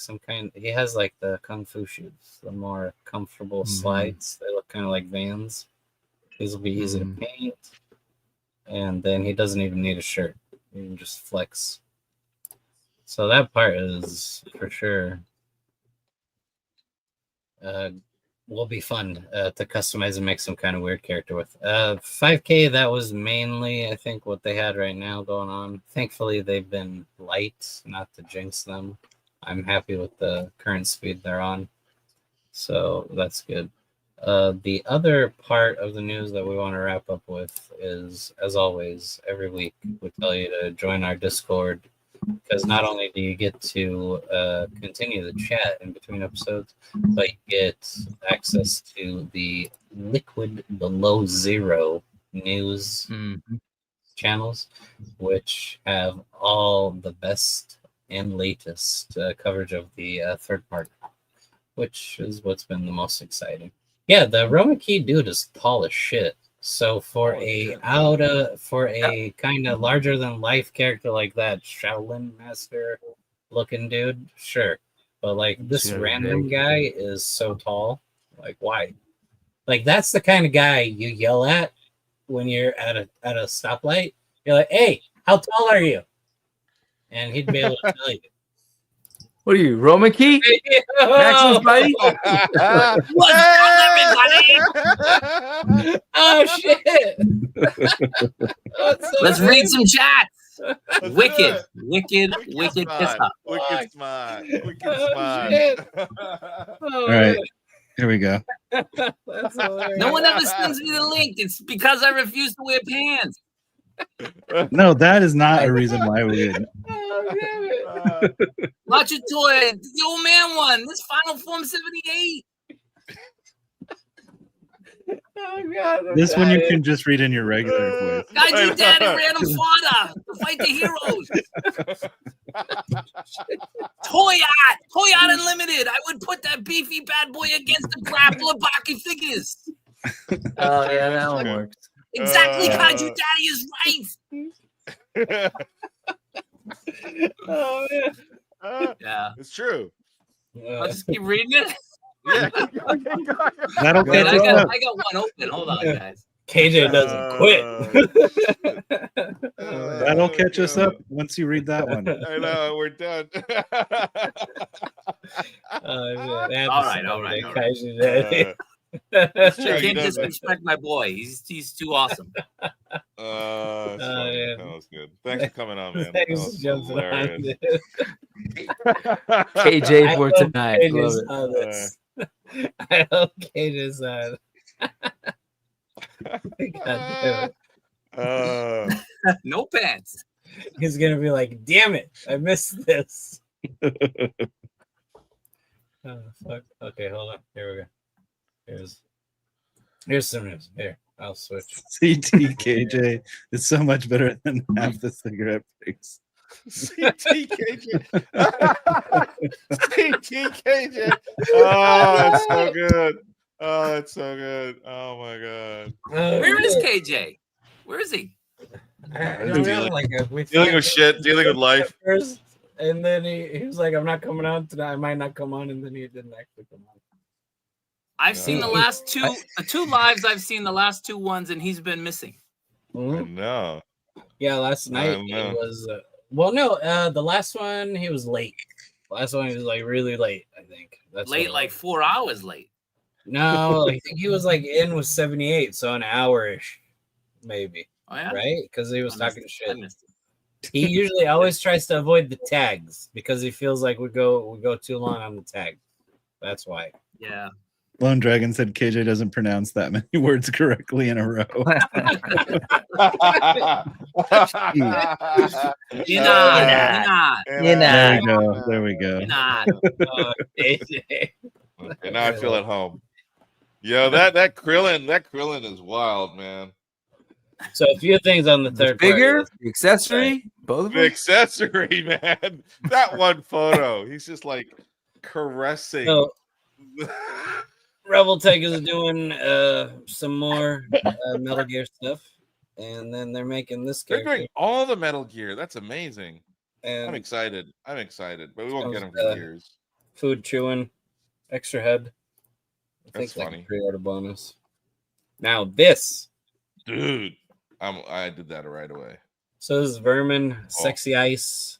he has like the kung fu shoes, the more comfortable slides. They look kind of like Vans. These will be easy to paint, and then he doesn't even need a shirt. You can just flex. So that part is for sure will be fun to customize and make some kind of weird character with. 5K, that was mainly, I think, what they had right now going on. Thankfully, they've been light, not to jinx them. I'm happy with the current speed they're on. So that's good. The other part of the news that we want to wrap up with is, as always, every week we tell you to join our Discord, because not only do you get to continue the chat in between episodes, but you get access to the Liquid Below Zero news channels, which have all the best and latest coverage of the third party, which is what's been the most exciting. Yeah, the Romankey dude is tall as shit. So for a kind of larger than life character like that, Shaolin Master looking dude, sure. But like this random guy is so tall. Like why? Like that's the kind of guy you yell at when you're at a stoplight. You're like, "Hey, how tall are you?" And he'd be able to tell you. What are you, Romankey? Maximus buddy? What's up, everybody? Oh shit! Let's read some chats. Wicked Wicked piss up. Wicked smart. Wicked Oh, smart. shit. All right, here we go. No one ever sends me the link. It's because I refuse to wear pants. No, that is not a reason why we didn't. Watch your toy. The old man one. This Final Form 78. Oh, God, This one you can just read in your regular voice. Kaiju Daddy random fodder to fight the heroes. Toy Art Unlimited. I would put that beefy bad boy against the grappler Baki figures. Oh yeah, that one works. Exactly, Kaiju Daddy is right. Oh, man. Yeah. It's true. I'll just keep reading it. Yeah. That'll Wait, catch I us got up. one open. Hold on, guys. KJ doesn't quit. That'll catch us up once you read that one. I know, we're done. Oh, man. All right. Kaiju Daddy. You He can't does disrespect my boy. He's too awesome. That's funny. yeah. That was good. Thanks for coming on, man. Thanks That for was jumping on, hilarious. dude. KJ for I hope tonight. KJ Love it. saw this. I hope KJ's God damn it. No pants. He's gonna be like, damn it, I missed this. Oh fuck. Okay, hold on. Here we go. Here's some news. Here, I'll switch. CTKJ is so much better than half the cigarette breaks. CTKJ. CTKJ. Oh, that's so good. Oh, that's so good. Oh my god. Where is KJ? Where is he? I don't know, like, Dealing with shit, dealing with life. First, and then he was like, I'm not coming on tonight. I might not come on, and then he didn't actually come on. I've seen the last two lives. I've seen the last 2 ones, and he's been missing. No. Yeah, last night he was. Well, no, the last one he was late. Last one he was like really late. I think that's late, like 4 hours late. No, I think he was like in with 78, so an hour-ish, maybe. Oh yeah, right? Because he was talking shit. He usually always tries to avoid the tags because he feels like we go too long on the tag. That's why. Yeah. Lone Dragon said KJ doesn't pronounce that many words correctly in a row. You're not. There we go. And now I feel at home. Yo, that Krillin is wild, man. So a few things on the third figure, the accessory, both of them. The accessory, man. That one photo, he's just like caressing. So, Revoltech is doing some more Metal Gear stuff, and then they're making this They're character. doing all the Metal Gear. That's amazing. And I'm excited, but we won't get them for years. Food chewing, extra head. I That's think funny. Like a pre-order bonus. Now this, dude, I did that right away. So this is Vermin, Sexy Ice.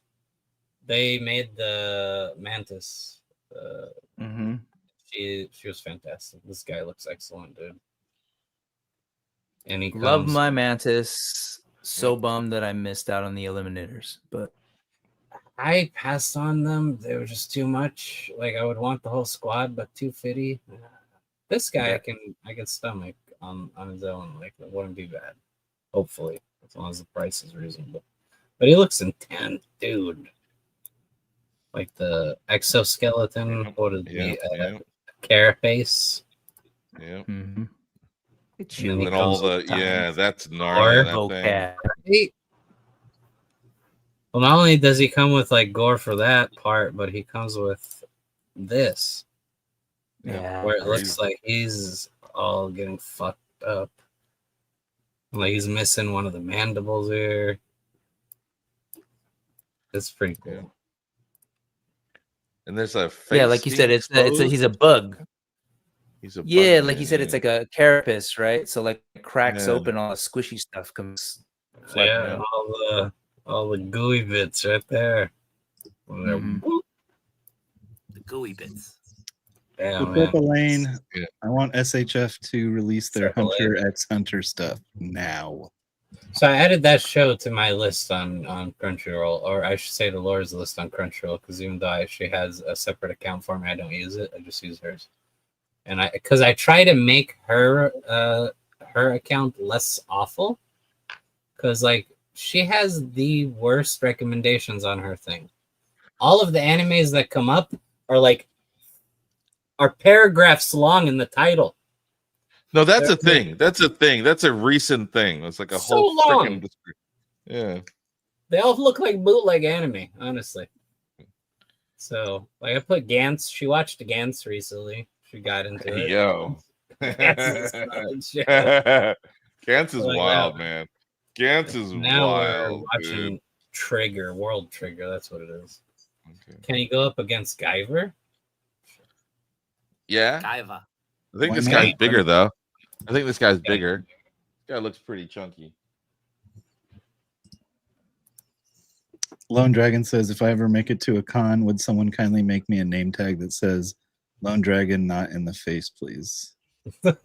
They made the Mantis. She was fantastic. This guy looks excellent, dude. And he love my Mantis. So bummed that I missed out on the Eliminators, but I passed on them. They were just too much. Like I would want the whole squad, but too fitty. This guy I can stomach on his own. Like it wouldn't be bad. Hopefully, as long as the price is reasonable. But he looks intense, dude. Like the exoskeleton. What is the carapace? Yeah. Mm-hmm. And all the that's gnarly. That thing. Well, not only does he come with like gore for that part, but he comes with this. Yeah. Where it looks like he's all getting fucked up. Like he's missing one of the mandibles here. It's pretty cool. And there's a face like you said, he's a bug. He's a bug, like you said, it's like a carapace, right? So like it cracks open, all the squishy stuff comes. Yeah, all the gooey bits right there. Mm-hmm. The gooey bits. Yeah, the Purple Lane. I want SHF to release their Hunter x Hunter stuff now. So I added that show to my list on Crunchyroll, or I should say the Laura's list on Crunchyroll, because even though she has a separate account for me, I don't use it. I just use hers. And because I try to make her account less awful, because like she has the worst recommendations on her thing. All of the animes that come up are paragraphs long in the title. No, that's a thing. That's a thing. That's a recent thing. It's like a so whole long. Yeah. They all look like bootleg anime, honestly. So, like, I put Gantz. She watched Gantz recently. She got into it. Yo. Gantz is wild, man. Gantz is now wild. We're watching dude. Trigger, World Trigger. That's what it is. Okay. Can you go up against Guyver? Yeah. Guyver. I think this guy's bigger, though. I think this guy's bigger. This guy looks pretty chunky. Lone Dragon says, if I ever make it to a con, would someone kindly make me a name tag that says Lone Dragon, not in the face, please? What?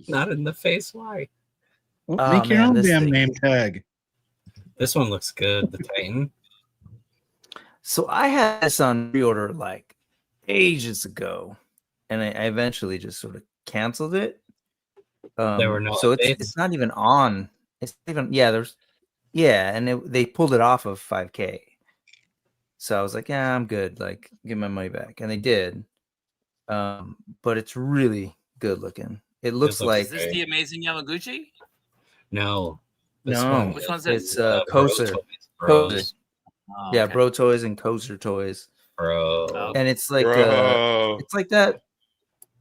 Not in the face? Why? Well, make your own damn name tag. This one looks good. The Titan. So I had this on pre-order like ages ago, and I eventually just sort of canceled it. There were no so updates? it's not even on. It's not even and they pulled it off of 5K. So I was like, yeah, I'm good. Like, give my money back, and they did. But it's really good looking. It looks looks like Is this the amazing Yamaguchi? No. Which one's this? It's Bro Koser. Toys, bros. Koser. Oh, Yeah, okay. Bro Toys and Koser Toys. Bro. Oh. And it's like Bro. it's like that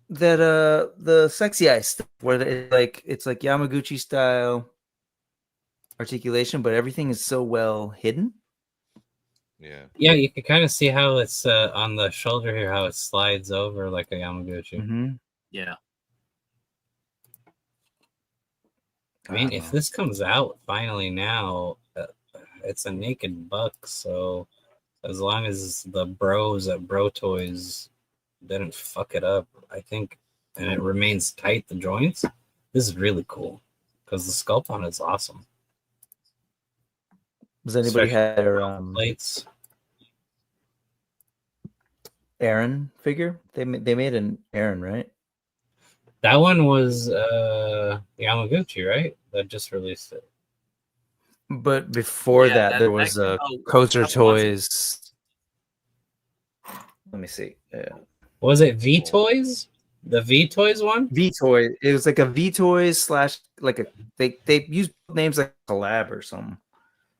the sexy eye stuff where it's like Yamaguchi style articulation, but everything is so well hidden. Yeah. Yeah, you can kind of see how it's on the shoulder here, how it slides over like a Yamaguchi. Mm-hmm. Yeah. I mean, if this comes out finally now, it's a naked buck. So as long as the bros at Bro Toys didn't fuck it up, I think, and it remains tight, the joints, this is really cool because the sculpt on it's awesome. Does anybody have their plates? Aaron figure? They made an Aaron, right? That one was Yamaguchi, right? That just released it. But before Yeah, that, there was that- Koser couple months ago. Toys. Let me see. Yeah. Was it V Toys? The V Toys one? V Toy. It was like a V Toys / like a they used names like collab or something.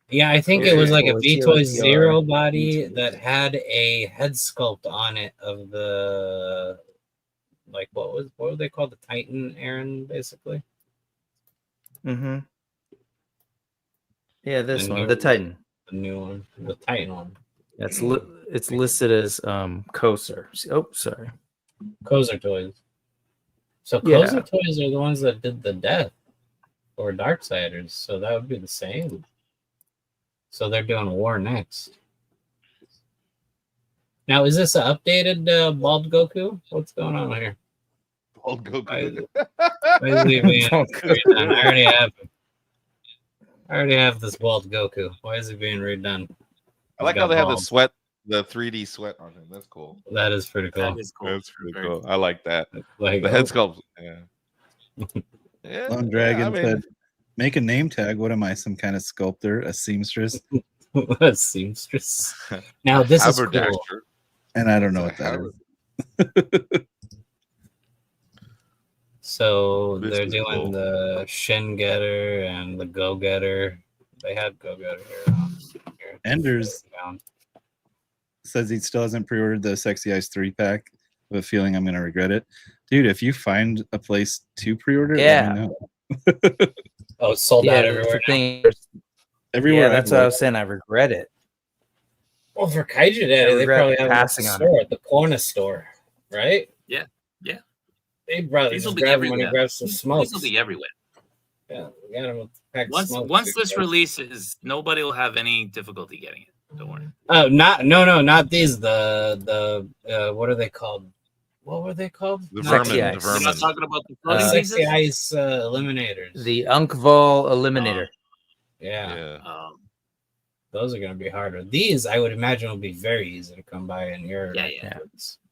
Yeah, I think Koser it was like a Toys, V Toys TLTR, Zero body V-Toys. that had a head sculpt on it of the like what were they called? The Titan Aaron, basically. Mm-hmm. Yeah, this The one, new- the Titan. The new one, the Titan one. It's it's listed as Koser. Oh, sorry. Koser Toys. So Yeah. Koser Toys are the ones that did the Death or Darksiders, so that would be the same. So they're doing War next. Now, is this an updated bald Goku? What's going on here? Bald Goku. Why is he being Bald redone? I already have this bald Goku. Why is he being redone? I like He's how got they have the bald. sweat, the 3D sweat on him. That's cool. That is pretty cool. That is cool. That's pretty Very cool. I like that. Like, The head sculpt. Yeah. Yeah. Lone Dragon I mean, said, "Make a name tag. What am I? Some kind of sculptor? A seamstress?" a seamstress. Now this is cool. haberdasher. And I don't know It's what a that is. So This they're is doing cool. the Shin Getter and the Go Getter. They had Go Getter here. Here. Enders Down. says he still hasn't pre-ordered the Sexy Eyes 3-pack. I have a feeling I'm gonna regret it, dude. If you find a place to pre-order, let me know. Oh, it's sold out everywhere. Now. Everywhere. Yeah, I've that's what I was looked. saying. I regret it. Well, for Kaiju Daddy, they regret probably have it at the passing on store, at the corner store, right? Yeah, yeah. They probably These will just be grab them when he everywhere. grabs some These smokes. will be everywhere. Yeah, we got him with a pack of Once smokes. this releases, nobody will have any difficulty getting it. Don't worry. Oh, not these. The what are they called? What were they called? The Not Sexy vermin. Eyes. The You're not vermin. talking about the the floating Sexy pieces? Ice Eliminators. The Unkval Eliminator. Yeah, Yeah. those are gonna be harder. These, I would imagine, will be very easy to come by in your Yeah, yeah.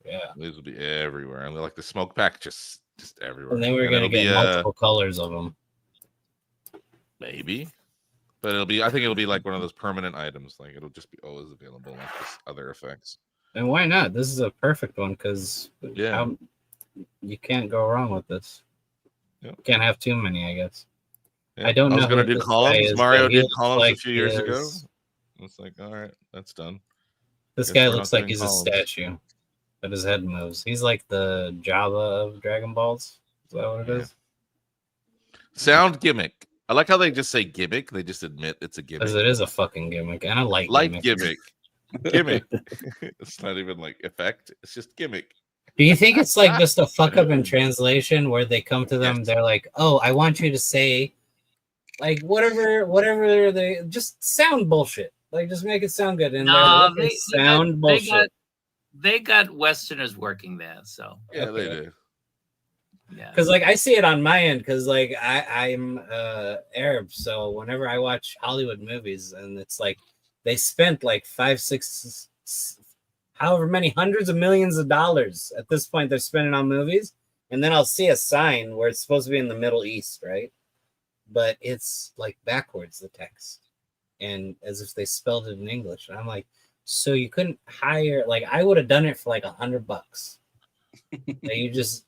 yeah. These will be everywhere. And they're like the smoke pack, just everywhere. And then we're gonna it'll get be, multiple colors of them. maybe, but it'll be. I think it'll be like one of those permanent items. Like it'll just be always available, like just other effects. And why not? This is a perfect one because Yeah. You can't go wrong with this. Yep. Can't have too many, I guess. Yeah. I don't I was know gonna who do this guy columns. is, Mario but he did looks columns like a few he years ago. is- It's like, all right, that's done. This Guess guy we're looks not like doing he's columns. a statue, but his head moves. He's like the Java of Dragon Balls. Is that what it is? Sound gimmick. I like how they just say gimmick. They just admit it's a gimmick. Because it is a fucking gimmick, and I like Gimmick. Gimmick. It's not even like effect. It's just gimmick. Do you think it's like just a fuck up in translation where they come to them, Yes. they're like, "Oh, I want you to say, like whatever they just sound bullshit. Like just make it sound good." And No, they're like, sound bullshit. They got Westerners working there, so Yeah, they Okay. do. yeah. Because like I see it on my end, because like I'm Arab, so whenever I watch Hollywood movies, and it's like they spent like 5-6 however many hundreds of millions of dollars at this point they're spending on movies, and then I'll see a sign where it's supposed to be in the Middle East, right? But it's like backwards, the text, and as if they spelled it in English. And I'm like, so you couldn't hire, like, I would have done it for like $100. You just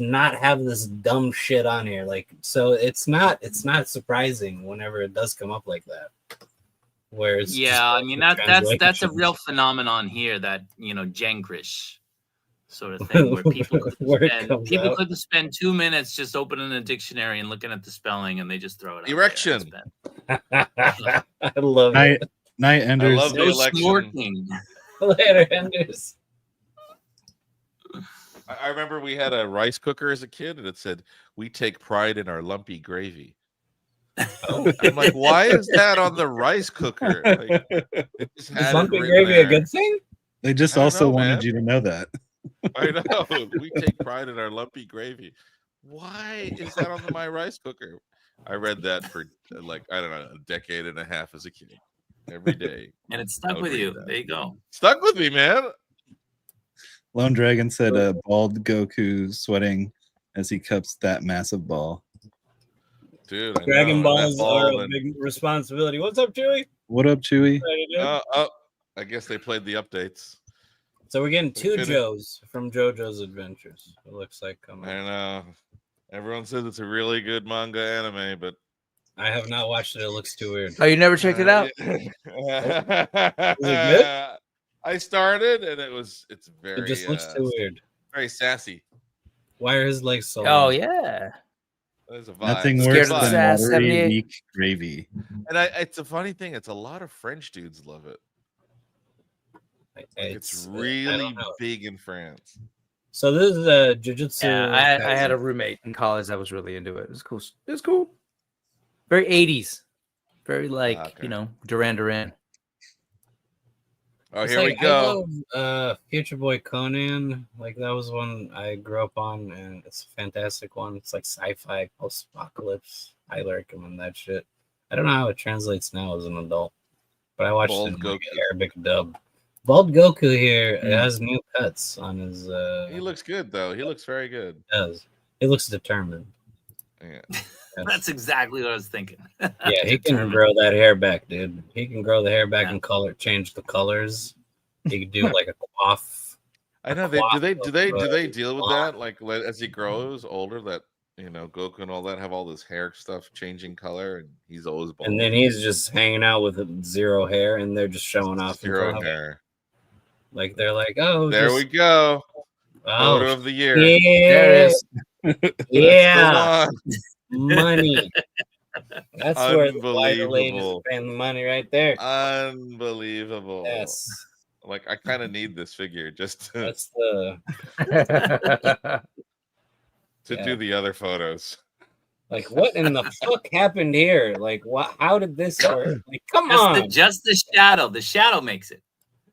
not have this dumb shit on here. Like, so it's not surprising whenever it does come up like that. Where it's I mean that's a real phenomenon here, that Jengrish sort of thing, where people could spend 2 minutes just opening a dictionary and looking at the spelling, and they just throw it out. Erection. I love it. Night Enders. I love the election. Later, Enders. I remember we had a rice cooker as a kid, and it said, "We take pride in our lumpy gravy." Oh. I'm like, why is that on the rice cooker? Like, is lumpy gravy a good thing? They just also wanted you to know that. I know. We take pride in our lumpy gravy. Why is that on my rice cooker? I read that for like, I don't know, a decade and a half as a kid. Every day. And it stuck with you. There you go. Stuck with me, man. Lone Dragon said bald Goku sweating as he cups that massive ball. Dude, Dragon Balls are a big responsibility. What's up, Chewy? What up, Chewy? I guess they played the updates. So we're getting two Joes from JoJo's Adventures. It looks like coming. I know. Everyone says it's a really good manga anime, but I have not watched it. It looks too weird. Oh, you never checked it out? Is it good? I started, and it's very. It just looks too weird. Very sassy. Why are his legs so? Oh yeah. There's a vibe. Nothing worse than watery, weak gravy. And it's a funny thing. It's a lot of French dudes love it. It's really big in France. So this is a jujutsu. Yeah, I had a roommate in college that was really into it. It was cool. It was cool. Very 80s. Very like, Duran Duran. Oh, here we go. I love, Future Boy Conan. Like, that was one I grew up on, and it's a fantastic one. It's like sci-fi, post-apocalypse. Highly recommend that shit. I don't know how it translates now as an adult, but I watched it in like Arabic dub. Bald Goku here has new cuts on his. He looks good though. He looks very good. He does. He looks determined. Yeah. That's exactly what I was thinking. Yeah, he can grow that hair back, dude. He can grow the hair back and change the colors. He can do like a coif. I know. Do they deal with that? Like as he grows older, that Goku and all that have all this hair stuff changing color, and he's always bald. And then he's just hanging out with zero hair, and they're just showing off zero hair. Like they're like, oh, there we go. Photo of the year. Yeah. There it is. Yeah. Money. That's where the white ladies spend the money right there. Unbelievable. Yes. Like I kind of need this figure just to, that's the do the other photos. Like what in the fuck happened here? Like what? How did this work? Like come on. Just the shadow. The shadow makes it.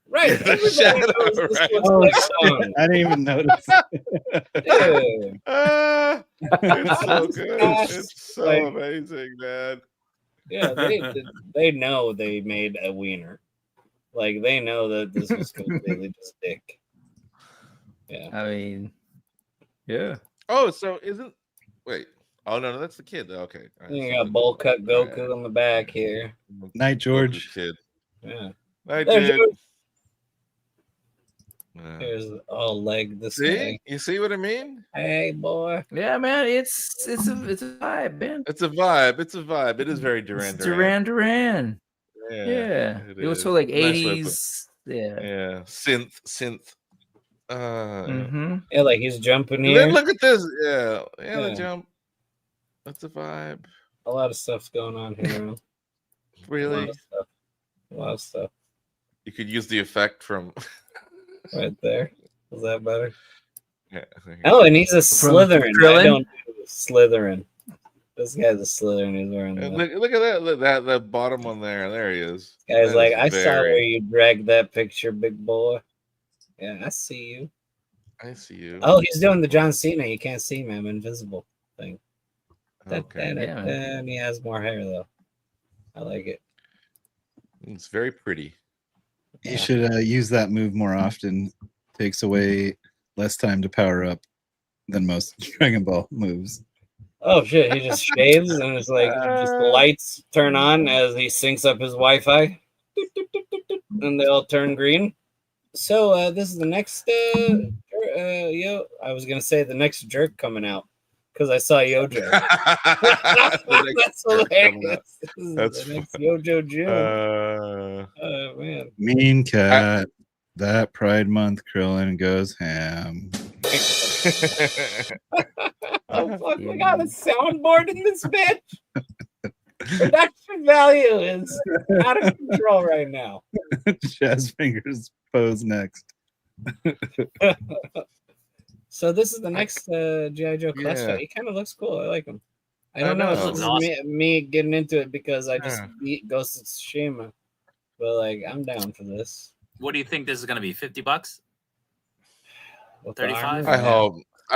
Right. Shadow, right. I didn't even notice. It's so good. It's so amazing, man. Yeah, they know they made a wiener. Like they know that this was completely just dick. Yeah. I mean, yeah. Oh, so wait. Oh no, that's the kid. Okay. Right, you got bowl cut Goku on the back here. Night, George. Kid. Yeah. Night, dude. Here's all leg this guy. You see what I mean? Hey boy. Yeah, man. It's a vibe, man. It's a vibe. It's a vibe. It is very Duran Duran. Yeah. It was so like 80s. Yeah. Yeah. Synth. Yeah, like he's jumping here. Look at this. Yeah. The jump. That's a vibe. A lot of stuff's going on here. Really? A lot of stuff. You could use the effect from right there. Is that better? Yeah. Oh, and he's a Slytherin. I don't do Slytherin. This guy's a Slytherin. He's wearing that. Look at that. Look, that bottom one there. There he is. Guy's like, I saw where you dragged that picture, big boy. Yeah, I see you. I see you. Oh, he's doing the John Cena. You can't see him. I'm invisible thing. Okay. And he has more hair though. I like it. It's very pretty. You should use that move more often. Takes away less time to power up than most Dragon Ball moves. Oh shit! He just shaves and it's like just the lights turn on as he syncs up his Wi-Fi, and they all turn green. So this is the next I was gonna say the next jerk coming out because I saw Yojo. That's hilarious. That's the next Yojo June. Oh man. Mean cat. That Pride Month Krillin goes ham. Oh fuck! We got a soundboard in this bitch. Production value is out of control right now. Jazz Fingers pose next. So this is the next G.I. Joe class fight. He kind of looks cool. I like him. I don't know if this is me getting into it because I just beat Ghost of Tsushima, but like I'm down for this. What do you think this is going to be? $50? 35? I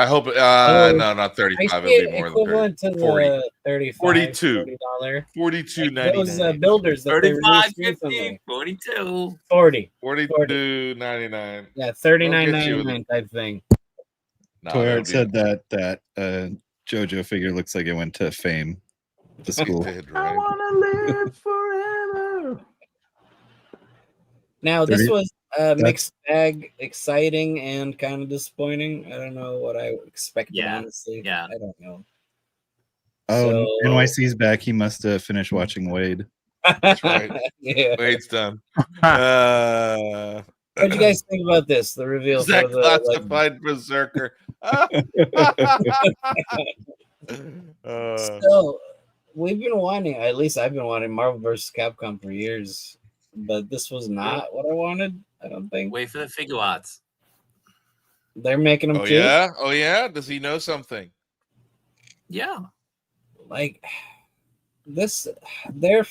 hope. No, not 35. It'll be more than 30. To 40. the 35, 42. $40. 42.99. Those builders that 35, they released 50, 42. 40. 42.99. Yeah, 39.99 type thing. No, Toyard said that JoJo figure looks like it went to Fame, the school. I want to live forever. Now, this was a mixed bag, exciting and kind of disappointing. I don't know what I expected, honestly. Yeah. I don't know. Oh, NYC's back. He must have finished watching Wade. That's right. Yeah. Wade's done. What do you guys think about this? The reveal Is that for the classified berserker? So we've been wanting, at least I've been wanting Marvel vs. Capcom for years, but this was not what I wanted. I don't think. Wait for the figure arts. They're making them Oh too. yeah, oh yeah. Does he know something? Yeah, like this, they're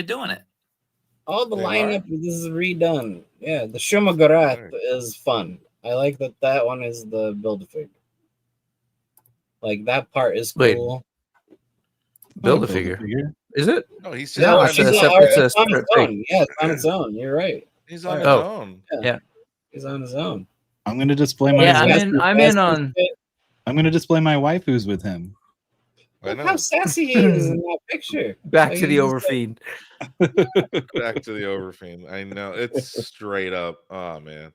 doing it. all the They lineup. This is redone. Yeah, the Shumagarat is fun. I like that one is the Build-A-Fig. Like that part is cool. Build-A-Figure. Is it? No, he's No, it's on its own. Yeah, it's on its own. You're right. He's on his own. Yeah. He's on his own. I'm gonna display my. Yeah, I'm in on. I'm gonna display my waifus with him. Look how sassy he is in that picture. Back Like, to the he's overfeed. Back to the overfiend. I know it's straight up. Oh man,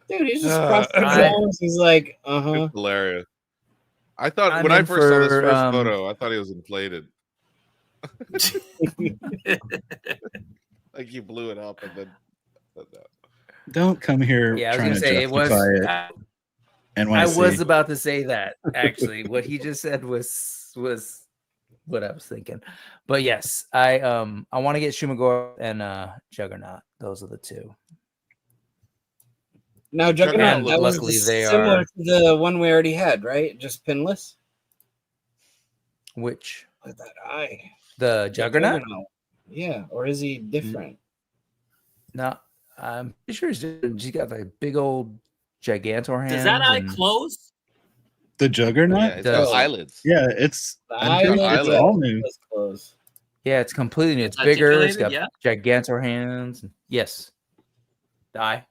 dude, he's just crossing his arms. He's like, It's hilarious. I thought I'm when I in first saw this for, first photo, I thought he was inflated. Like he blew it up and then. Don't come here. Yeah, I was trying gonna to say it was. justify it. I NYC. was about to say that actually. What he just said was what I was thinking. But yes, I want to get Shumagor and Juggernaut. Those are the two. Now Juggernaut, And that was luckily they similar are. to the one we already had, right? Just pinless. Which With that eye. the Juggernaut? Yeah, or is he different? No, I'm pretty sure he's got like big old Gigantor hands. Does that eye and- close? The Juggernaut? Yeah, it's got eyelids. Yeah, it's The I'm pretty sure it's eyelid all new. is closed. Yeah, it's completely new. It's bigger. It's got articulated, Gigantor hands. Yes. The eye.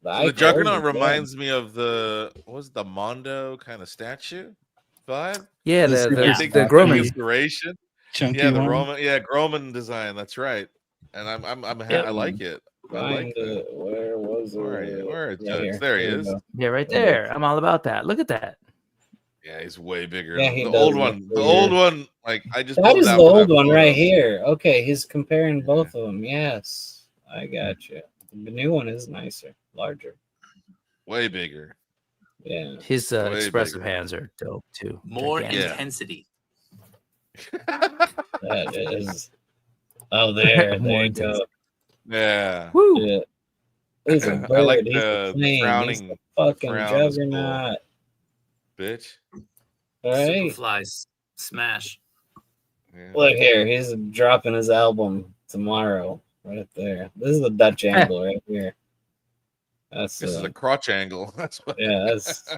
The, So eye the Juggernaut colors are reminds me of what was the Mondo kind of statue vibe? Yeah, The super the Big Groman. inspiration. Chunky Yeah, the one. Groman design. That's right. And I like it. I like that. Where was it? Where are you? Where are Right you? here. There he There we is. go. Yeah, right there. I'm all about that. Look at that. Yeah, he's way bigger. Yeah, he the does old look one. The bigger. old one. Like I just. That pulled is the out for old that one photo. right here. Okay, he's comparing both of them. Yes, I got you. The new one is nicer, larger. Way bigger. Yeah. His Way expressive bigger. hands are dope too. More Gigantic. intensity. That is. Oh, there More you go. intense. Yeah. Woo! Yeah. He's a I bird. like He's the a plane. He's frowning- the fucking frown is cool. juggernaut. Bitch. Right? Superflies. Smash. Yeah. Look here. He's dropping his album tomorrow. Right there. This is the Dutch angle right here. That's This is a crotch angle. That's what. yeah. That's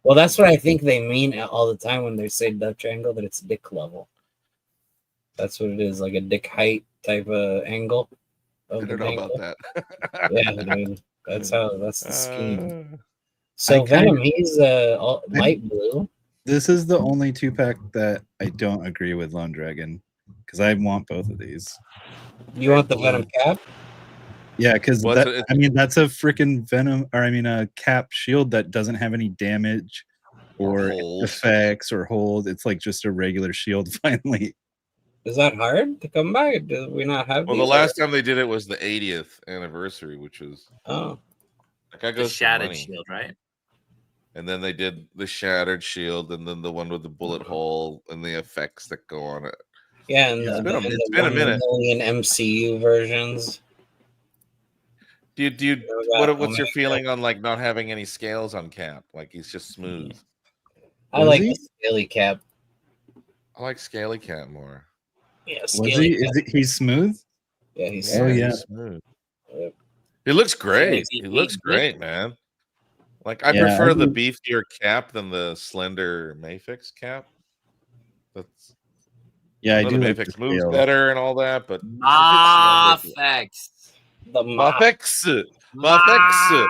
well. That's what I think they mean all the time when they say Dutch angle. That it's dick level. That's what it is, like a dick height type of angle. of I the don't know about bangle. that. Yeah, dude. That's the scheme. Uh, So I Venom, kinda- he's light blue. This is the only 2-pack that I don't agree with Lone Dragon because I want both of these. You want the Venom cap? Yeah, because Well, that it's- I mean that's a freaking Venom, or I mean a cap shield that doesn't have any damage or holes. effects or hold. It's like just a regular shield. Finally, Is that hard to come by? Do we not have? Well, the these last time they did it was the 80th anniversary, which was Oh, like I The goes for shattered money. shield, right? And then they did the shattered shield, and then the one with the bullet hole and the effects that go on it. yeah, and It's the, been a- and it's the been a 1 minute. million MCU versions. Do you got what's your Omega. feeling on like not having any scales on Cap? Like he's just smooth. I Was like he? the scaly cap. I like Scaly Cap more. Yeah, was scaly he? cap. He's smooth. Yeah, he's Oh, yeah. he's smooth. Yep. He looks great. makes He you looks eat great, man. Like I Yeah, prefer I the do. beefier Cap than the slender Mayfix Cap. That's Yeah, I the do like Mayfix the moves scale. better and all that, but Mafex. The Mafex. Mafex.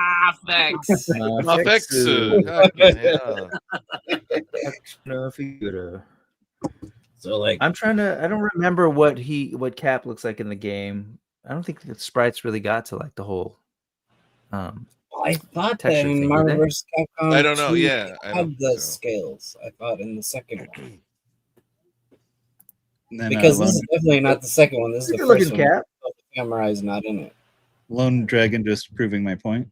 Mafex. Mafex. So like I'm trying to. I don't remember what Cap looks like in the game. I don't think the sprites really got to like the whole. I thought that texture in thing, Marvel did they? vs. Capcom I don't know, 2, yeah, I it don't had the think so. scales. I thought in the second one. And then, Because this is definitely not the second one. This is the Good looking first one. Cap. The Samurai's not in it. Lone Dragon just proving my point.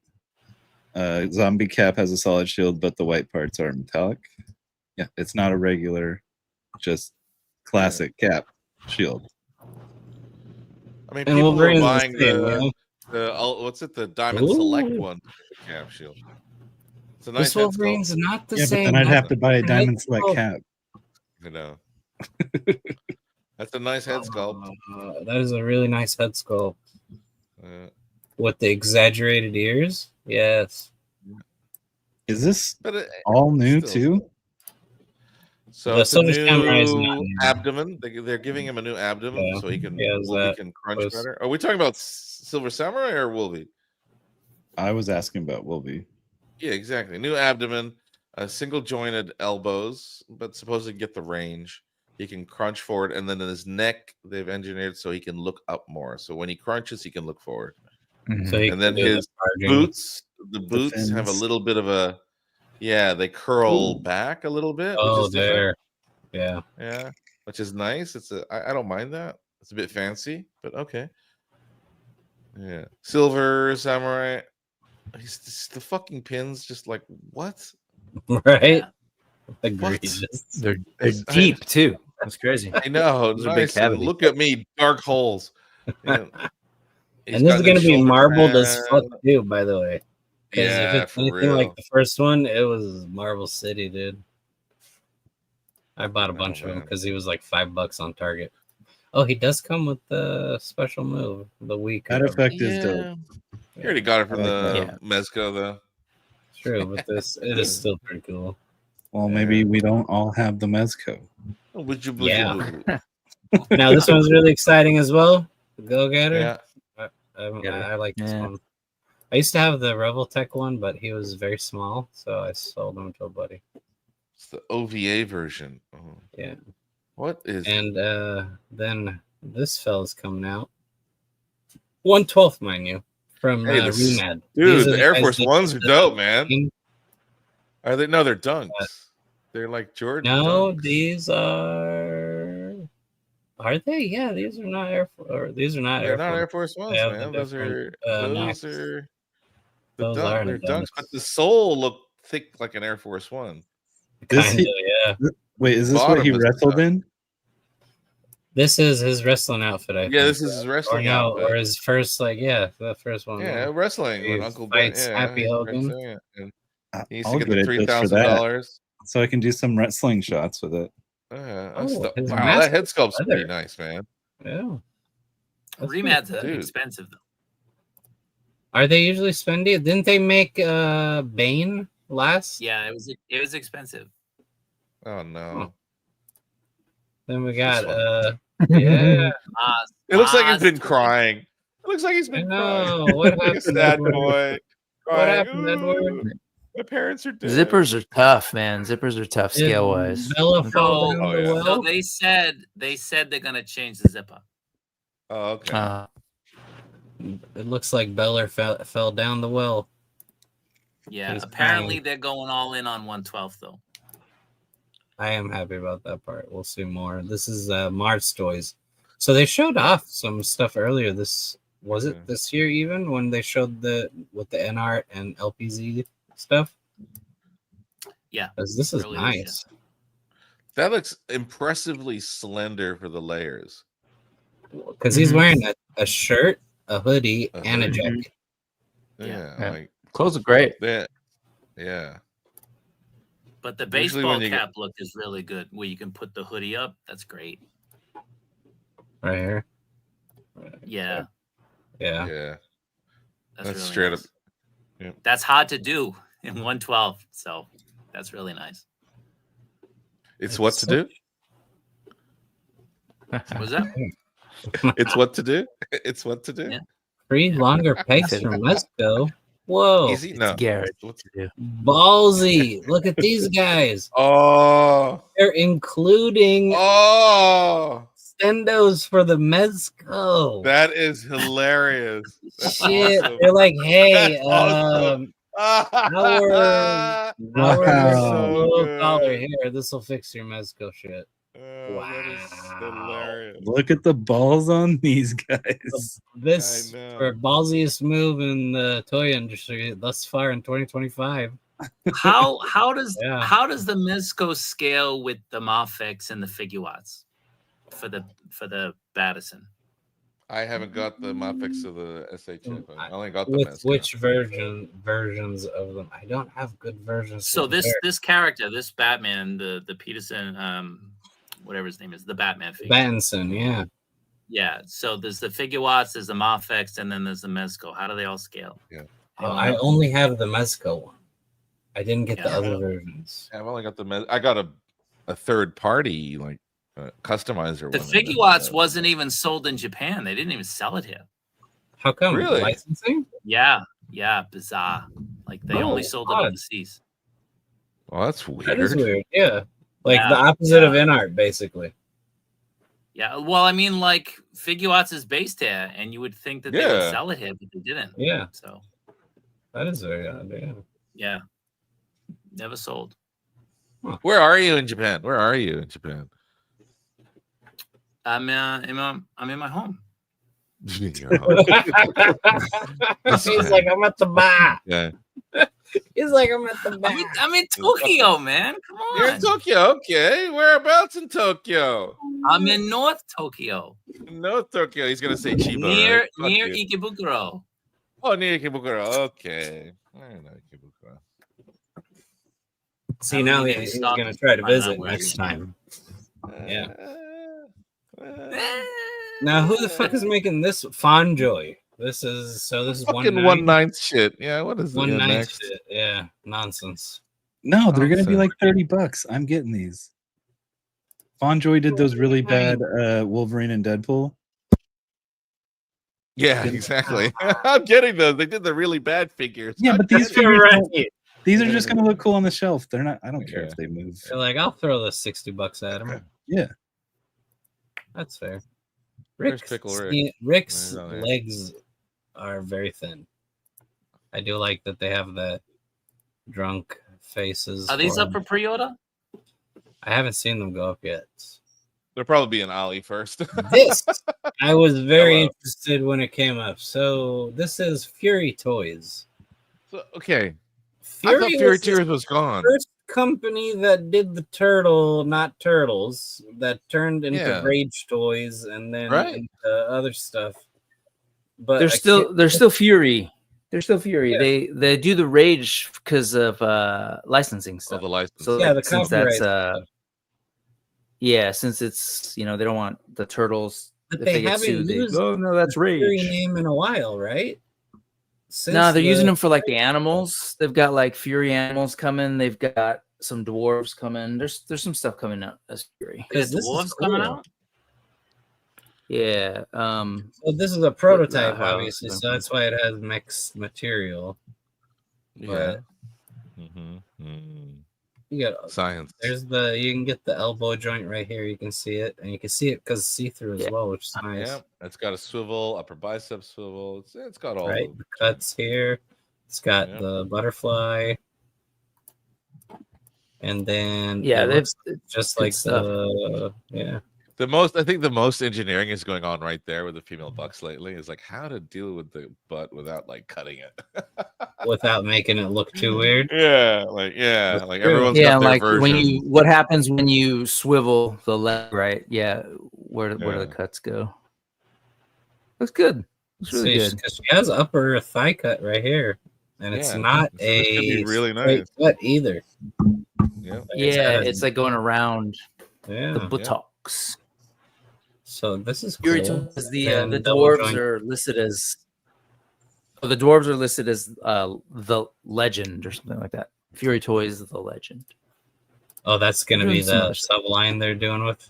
Zombie Cap has a solid shield, but the white parts are metallic. Yeah, it's not a regular, just classic Cap shield. I mean, And people are Wolverine's the buying same, what's it? The Diamond Select one, Cap shield. It's a nice This head Wolverine's sculpt. not the Yeah, but same. then I'd have That's to buy a the Diamond head Select sculpt. Cap. You know, that's a nice head sculpt. That is a really nice head sculpt. Uh, With the exaggerated ears? Yes. Is this but all new still- too? So The it's a Silver Samurai is not new new. abdomen. They're giving him a new abdomen Yeah. so he can Yeah, is Wolvie that can crunch was- better. Are we talking about Silver Samurai or Wolvie? I was asking about Wolvie. Yeah, exactly. New abdomen, single jointed elbows, but supposedly get the range. He can crunch forward, and then in his neck, they've engineered so he can look up more. So when he crunches, he can look forward. So he And then can do the his charging. boots, the boots have a fins. little bit of a, they curl back a little bit, which Oh, is different. there. Yeah. Yeah, which is nice. I don't mind that. It's a bit fancy, but okay. Yeah, Silver Samurai. The fucking pins, just like what? Right? What? Egregious. They're It's- deep too. That's crazy. I know. Those are big Nice. And cavities. look at me, dark holes. Yeah. He's And this got is them going to be shoulder marbled as pads. fuck, too, by the way. Because Yeah, if it's for anything real. like the first one, it was Marble City, dude. I bought a bunch of them man. because he was like $5 on Target. Oh, he does come with the special move, the week. That effect is dope. Yeah. You already got it from I like the that. Mezco, though. True, but this it is still pretty cool. Well, maybe we don't all have the Mezco. Would you? Yeah. Now this one's really exciting as well. The Go Getter. Yeah. I like this Yeah. one. I used to have the Revel Tech one, but he was very small, so I sold him to a buddy. It's the OVA version. Oh. Yeah. What is? And then this fella's coming out. 1/12, mind you, from Hey, this is- Remad. Dude, These are the the Air guys Force that Ones are did dope, the man. game. Are they? No, they're dunks. They're like Jordan. No, dunks. these are. Are they? Yeah, these are not Air Force. Or these are not They're Air not Force. Air Force Ones, They have man. the Those are different, those Max. are the Those are they're the dunks, dunks. but the sole look thick like an Air Force One. This Kinda, he- yeah. Wait, is this what Bottom he is wrestled tough. in? This is his wrestling outfit. I Yeah, think. this is his Or wrestling no, outfit. or his first, like, yeah, the first one. Yeah, wrestling He when Uncle Ben. fights Yeah, Happy he's Hogan. wrestling it, and he used I'll to get get the it just for $3,000. So I can do some wrestling shots with it. That's Oh, his wow, mask that head is sculpt's pretty leather. nice, man. Yeah. That's Remad's pretty Dude. expensive though. Are they usually spendy? Didn't they make Bane last? Yeah, it was expensive. Oh no, Then we This got one. yeah. it looks like he's been crying. Looks like he's I been know. crying. What Like a happened, sad Edward? boy. What Crying, happened, Edward? "Ooh, my parents are dead." Zippers are tough, man. Zippers are tough Did scale wise. Bella fall So, down Oh, the yeah. well? so they said they're gonna change the zipper. Oh, okay. It looks like Beller fell down the well. Yeah, He's apparently crying. they're going all in on 112 though. I am happy about that part. We'll see more. This is Mars Toys. So they showed off some stuff earlier. This was it this year even when they showed with the NR and LPZ stuff. Yeah, 'Cause this is earlier nice. That looks impressively slender for the layers. Because he's wearing a shirt, a hoodie, and a hoodie. jacket. Yeah, Yeah. like Clothes are great. yeah. But the Usually baseball when you get- cap look is really good, where you can put the hoodie up. That's great. Right here. Yeah, Yeah. Yeah. that's really straight nice. up. Yeah. That's hard to do in 112, so that's really nice. It's what to do. Was that? It's what to do. It's what to do. Yeah. 3 longer pegs from Mezco. Whoa. Easy. No. Garrett. What to do. Ballsy. Look at these guys. Oh. They're including Oh. stendos for the Mezco. That is hilarious. That's Shit. awesome. They're like, hey, That's awesome. our so low good. collar here. This will fix your Mezco shit. That is hilarious. Look at the balls on these guys. This I know. for ballsiest move in the toy industry thus far in 2025. How does Yeah. how does the Mezco scale with the Mafex and the Figuarts for the Battison? I haven't got the Mafex of the SHF. I only got the With Mezco. which versions of them? I don't have good versions. So to compare. this character, this Batman, the Peterson, whatever his name is, the Batman figure. Benson, yeah. Yeah. So there's the Figuarts, there's the Mafex, and then there's the Mezco. How do they all scale? Yeah. I only have the Mezco one. I didn't get the Yeah. other versions. I've only got the I got a third party like customizer The one. Figuarts wasn't even sold in Japan. They didn't even sell it here. How come? Really? Licensing? Yeah. Yeah. Bizarre. Like they only Oh, sold it odd. overseas. Well, that's weird. That is weird. Yeah. Like Yeah, the opposite of yeah. InArt, basically. Yeah. Well, I mean, like Figuarts is based here, and you would think that they would Yeah. sell it here, but they didn't. Yeah. So That is very odd. Yeah. yeah. Never sold. Where are you in Japan? Where are you in Japan? I'm in my home. He's like, I'm at the bar. Yeah. He's like, I'm at the bar. I'm in Tokyo, man. Come You're on. in Tokyo. Okay. Whereabouts in Tokyo? I'm in North Tokyo, No, Tokyo. He's gonna say Chiba. near right? Fuck near you. Ikebukuro. Oh, near Ikebukuro. Okay. I don't know Ikebukuro. See, I now mean, he's stop going to try to finding out visit where next he is. time. Yeah. Uh, Now, who the fuck is making this Fonjoy? This is fucking 1/9? 1/9 shit. Yeah. What is it 1/9 next? shit. Yeah, nonsense. No, they're gonna be Nonsense. like $30. I'm getting these. Fonjoy did those really bad Wolverine and Deadpool. Yeah, exactly. I'm getting those. They did the really bad figures. Yeah, I'm but these getting- figures Right. don't- these are just gonna look cool on the shelf. They're not. I don't care Yeah. if they move. They're like, I'll throw the $60 at him. Yeah. That's fair. Where's Pickle Rick? Rick's He's not here. legs are very thin. I do like that they have the drunk faces. Are these for up him. for pre-order? I haven't seen them go up yet. They'll probably be an Ollie first. This I was very Hello. interested when it came up. So this is Furay Toys. So, okay. I thought Fury was the Tears was gone. first company that did the not turtles, that turned into Yeah. Rage Toys and then Right. into other stuff. But They're I still can't- they're still Fury. They're still Fury. Yeah. They do the Rage because of licensing Oh, stuff. the license. So Yeah, the since copyright that's yeah, since it's they don't want the turtles. But if they get haven't sued, they- used oh no, that's Fury Rage. name in a while, right? Since No, they're using the- them for like the animals. They've got like Fury animals coming. They've got some dwarves coming. There's some stuff coming out as Fury. because Is this is Dwarves coming cool. out? Yeah. Well, this is a prototype, obviously, so that's why it has mixed material. Yeah. But Mm-hmm. you got science. You can get the elbow joint right here. You can see it, and you can see it because see-through as well, which is nice. Yeah, it's got a swivel, upper bicep swivel. It's got all the cuts here. It's got the butterfly, and then it's just like the I think the most engineering is going on right there with the female bucks lately. Is like how to deal with the butt without like cutting it, without making it look too weird. Yeah, like everyone's got their like version. what happens when you swivel the leg, right? Yeah, where do the cuts go? That's good. It's really good. She has upper thigh cut right here, and it's not a really straight nice cut either. Yeah, it's like going around the buttocks. So this is cool. The dwarves are listed as the legend or something like that. Furay Toys the legend. Oh, that's gonna be the sub line they're doing with.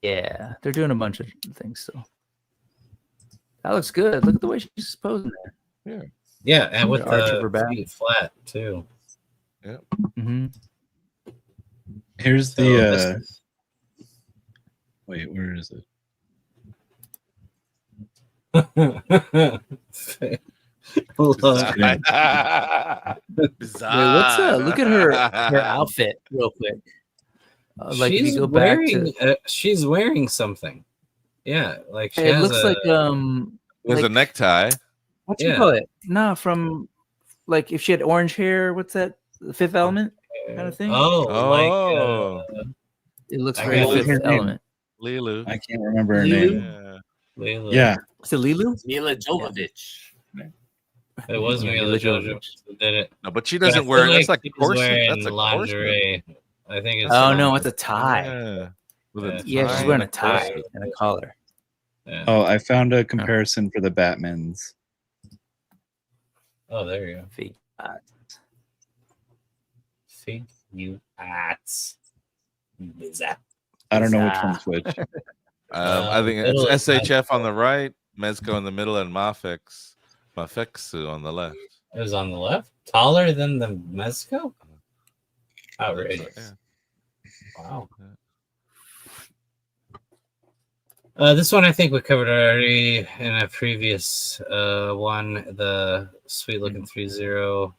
Yeah, they're doing a bunch of things. So that looks good. Look at the way she's posing there. Yeah, and with the feet flat too. Yeah. Mm-hmm. Here's the. Wait, where is it? Wait, look at her outfit real quick. Like she's if you go wearing, back to she's wearing something. Yeah, like she it has looks like there's a necktie. What you call it? No, from like if she had orange hair. What's that? The Fifth Element kind of thing. It looks very Fifth Element. Lilu. I can't remember her name. Lilu. Yeah. Is it Lilu? Mila Jovovich. It was Mila Jovovich that did it. No, but she doesn't wear. That's like corset. That's a lingerie. I think it's. Oh no, it's a tie. Yeah, she's wearing a tie and a collar. Yeah. Oh, I found a comparison for the Batmans. Oh, there you go. I don't know which one's which. I think it's SHF on the right, Mezco in the middle, and Mafexu on the left. It was on the left? Taller than the Mezco? Outrageous. Wow. This one I think we covered already in a previous one. The sweet looking 3-0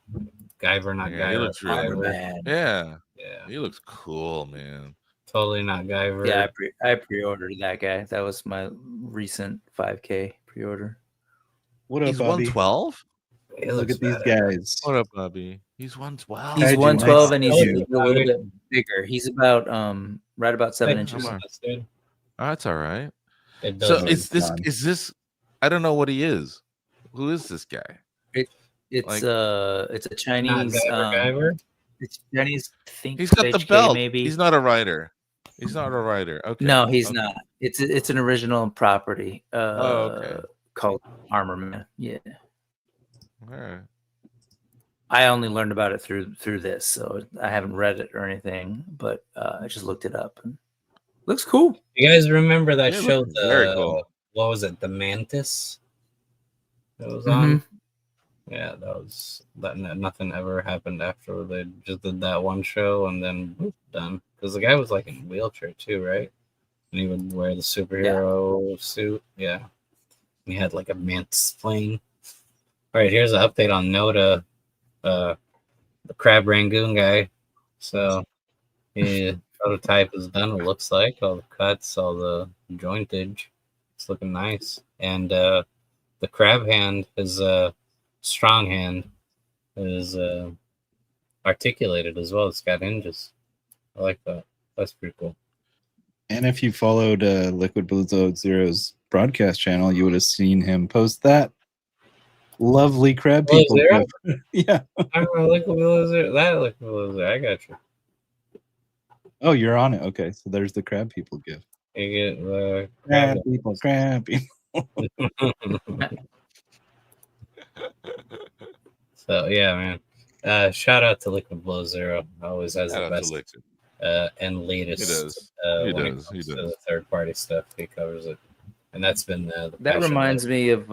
Guyver, not Guyver. He looks really bad. Yeah, he looks cool, man. Totally not Guyver. Yeah, I pre-ordered that guy. That was my recent 5K pre-order. What up, He's Bobby? 112. Look at these guys. What up, Bobby? He's 112. He's 112 and he's a little bit bigger. He's about right about 7 inches. Oh, that's all right. So is this? I don't know what he is. Who is this guy? It's a Chinese. It's Chinese. Think he's got HK, the belt. Maybe he's not a writer. He's not a writer. Okay. No, he's not. It's an original property. Okay. Called Armor Man. Yeah. All right. I only learned about it through this, so I haven't read it or anything, but I just looked it up and looks cool. You guys remember that show? Very cool. What was it? The Mantis. That was on. Yeah, that nothing ever happened after they just did that one show and then done. Because the guy was like in a wheelchair too, right? And he would wear the superhero suit. Yeah. And he had like a mantis plane. All right, here's an update on Noda, the Crab Rangoon guy. So the prototype is done, it looks like. All the cuts, all the jointage. It's looking nice. And the crab hand is strong hand is articulated as well. It's got hinges. I like that. That's pretty cool. And if you followed Liquid Blue Zero's broadcast channel, you would have seen him post that lovely crab people. Yeah. I remember Liquid Blue Zero. That Liquid Blue Zero. I got you. Oh, you're on it. Okay, so there's the crab people gift. You get the crab people. Crab people. So yeah, man. Shout out to Liquid Blow Zero. Always has the best and latest. He does. He does. The third party stuff. He covers it. and that's been the That passion reminds lately. me of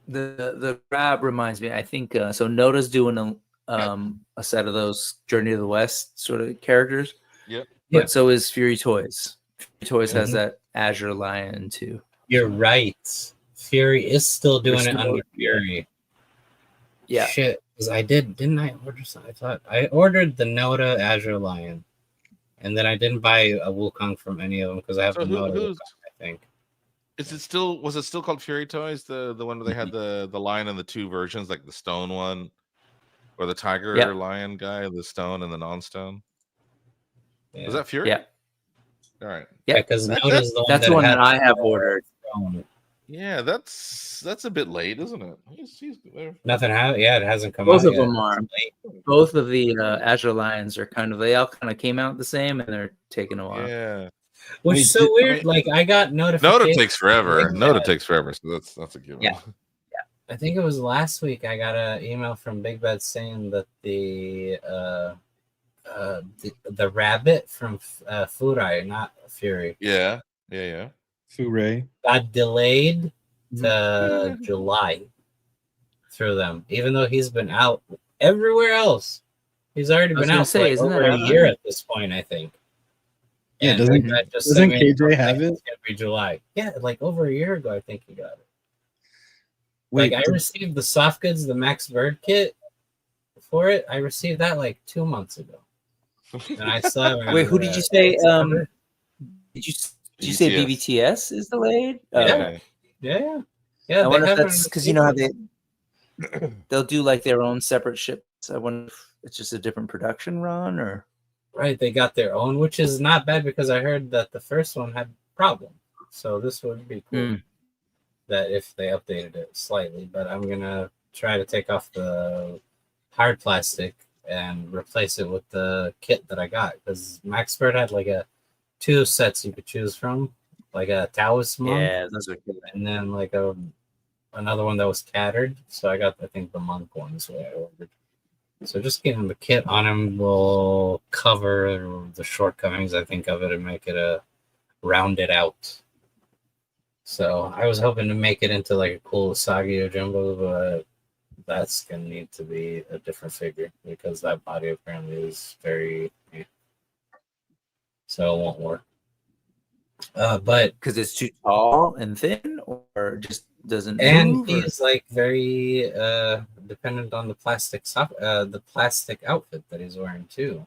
the grab reminds me. I think so. Noda's doing a set of those Journey to the West sort of characters. Yep. But so is Furay Toys. Furay Toys has Mhm. that Azure Lion too. You're right. Fury is still doing They're it still- under Fury. Yeah. Shit, because didn't I order something? I thought I ordered the Noda Azure Lion, and then I didn't buy a Wukong from any of them because I have So the Noda who's Wukong, I think. was it still called Furay Toys? The one where they had the lion and the two versions, like the stone one or the tiger Yeah. lion guy, the stone and the non-stone. Yeah. Was that Fury? Yeah. All right. Yeah, because That- Noda's the one That's that the one had that I have ordered. throne. Yeah, that's a bit late, isn't it? He's Nothing it hasn't come Both out of yet. them are. Both of the Azure Lions are they all kind of came out the same, and they're taking a while. Yeah. Which is so weird. Like I got notification. Noda takes forever. Big Noda Bad. takes forever, so that's a given. Yeah. I think it was last week. I got an email from Big Bad saying that the rabbit from Furay, not Fury, Yeah. Furay. got delayed to July through them, even though he's been out everywhere else. He's already I was been gonna out say, for like isn't over that a odd? year at this point, I think. Yeah, And doesn't that just doesn't sent me KJ have it's it? gonna be July. Yeah, like over a year ago, I think he got it. Wait, Like I received the soft goods, the Max Bird kit for it. I received that like 2 months ago, and I still haven't. Wait, who did you say? September. Did you say BBTS is delayed? Yeah. Yeah. I they wonder if haven't that's because you know how received they'll do like their own separate ships. I wonder if it's just a different production run or. Right, they got their own, which is not bad because I heard that the first one had problem. So this would be cool that if they updated it slightly. But I'm gonna try to take off the hard plastic and replace it with the kit that I got because Max Bird had like 2 sets you could choose from, like a Taoist monk, Yeah, those are good. and then like another one that was tattered. So I got I think the monk one is what I ordered. So just getting the kit on him will cover the shortcomings, I think, of it and make it rounded out. So I was hoping to make it into like a cool Usagi Jumbo, but that's gonna need to be a different figure because that body apparently is very so it won't work. But because it's too tall and thin, or just doesn't and move, or- he's like very dependent on the plastic outfit that he's wearing too.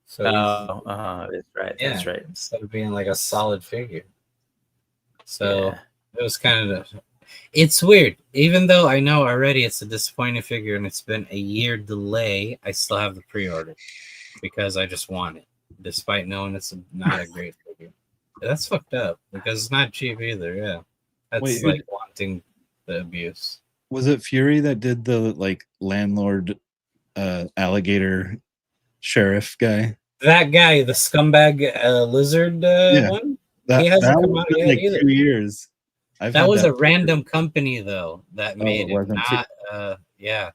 So that's right. yeah, That's right. instead of being like a solid figure. So it was kind of it's weird. Even though I know already it's a disappointing figure and it's been a year delay, I still have the pre-order because I just want it, despite knowing it's not a great figure. That's fucked up because it's not cheap either. Yeah, that's Wait, like wanting the abuse. Was it Fury that did the like landlord alligator sheriff guy? That guy, the scumbag lizard one, he hasn't come out been yet like either. 2 years. That was a random company though that made it. wasn't Not, yeah.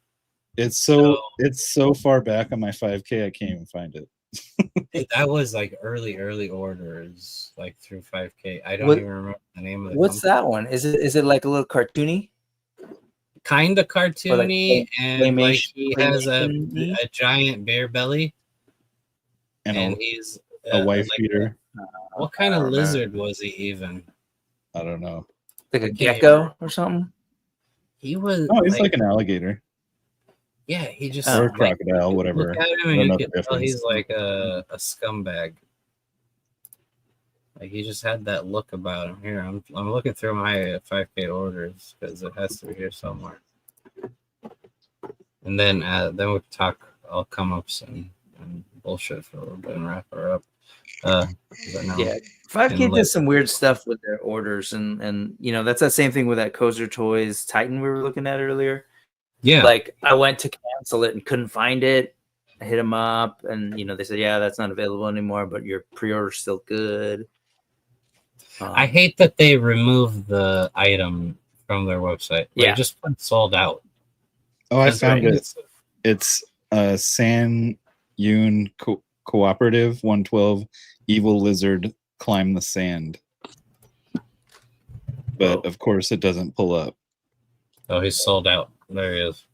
It's so far back on my 5K I can't even find it. That was like early orders, like through 5K. I don't What- even remember the name of the What's company. that one? Is it like a little cartoony? Kind of cartoony, and like he has a claymation-y? giant bear belly, And and a- he's A wife like, beater. what kind of Oh, man. lizard was he even? I don't know. Like a can't gecko or something? He was. Oh, he's like an alligator yeah. He just or a like, crocodile, you whatever. look at him I and don't you know can the tell he's difference. like a scumbag. Like he just had that look about him. Here, I'm looking through my 5K orders because it has to be here somewhere. And then we can talk. I'll come up and bullshit for a little bit and wrap her up. 'Cause I know- Yeah, 5K and does some weird stuff with their orders, and you know that's that same thing with that Kozer Toys Titan we were looking at earlier. Yeah, Like I went to cancel it and couldn't find it. I hit them up, and you know they said, "Yeah, that's not available anymore, but your pre-order's still good." I hate that they removed the item from their website. Like, Yeah. just put sold out. Oh, I That's found right. it. It's San Yun Cooperative 112 Evil Lizard Climb the Sand. but of course it doesn't pull up. Oh, he's sold out. There he is.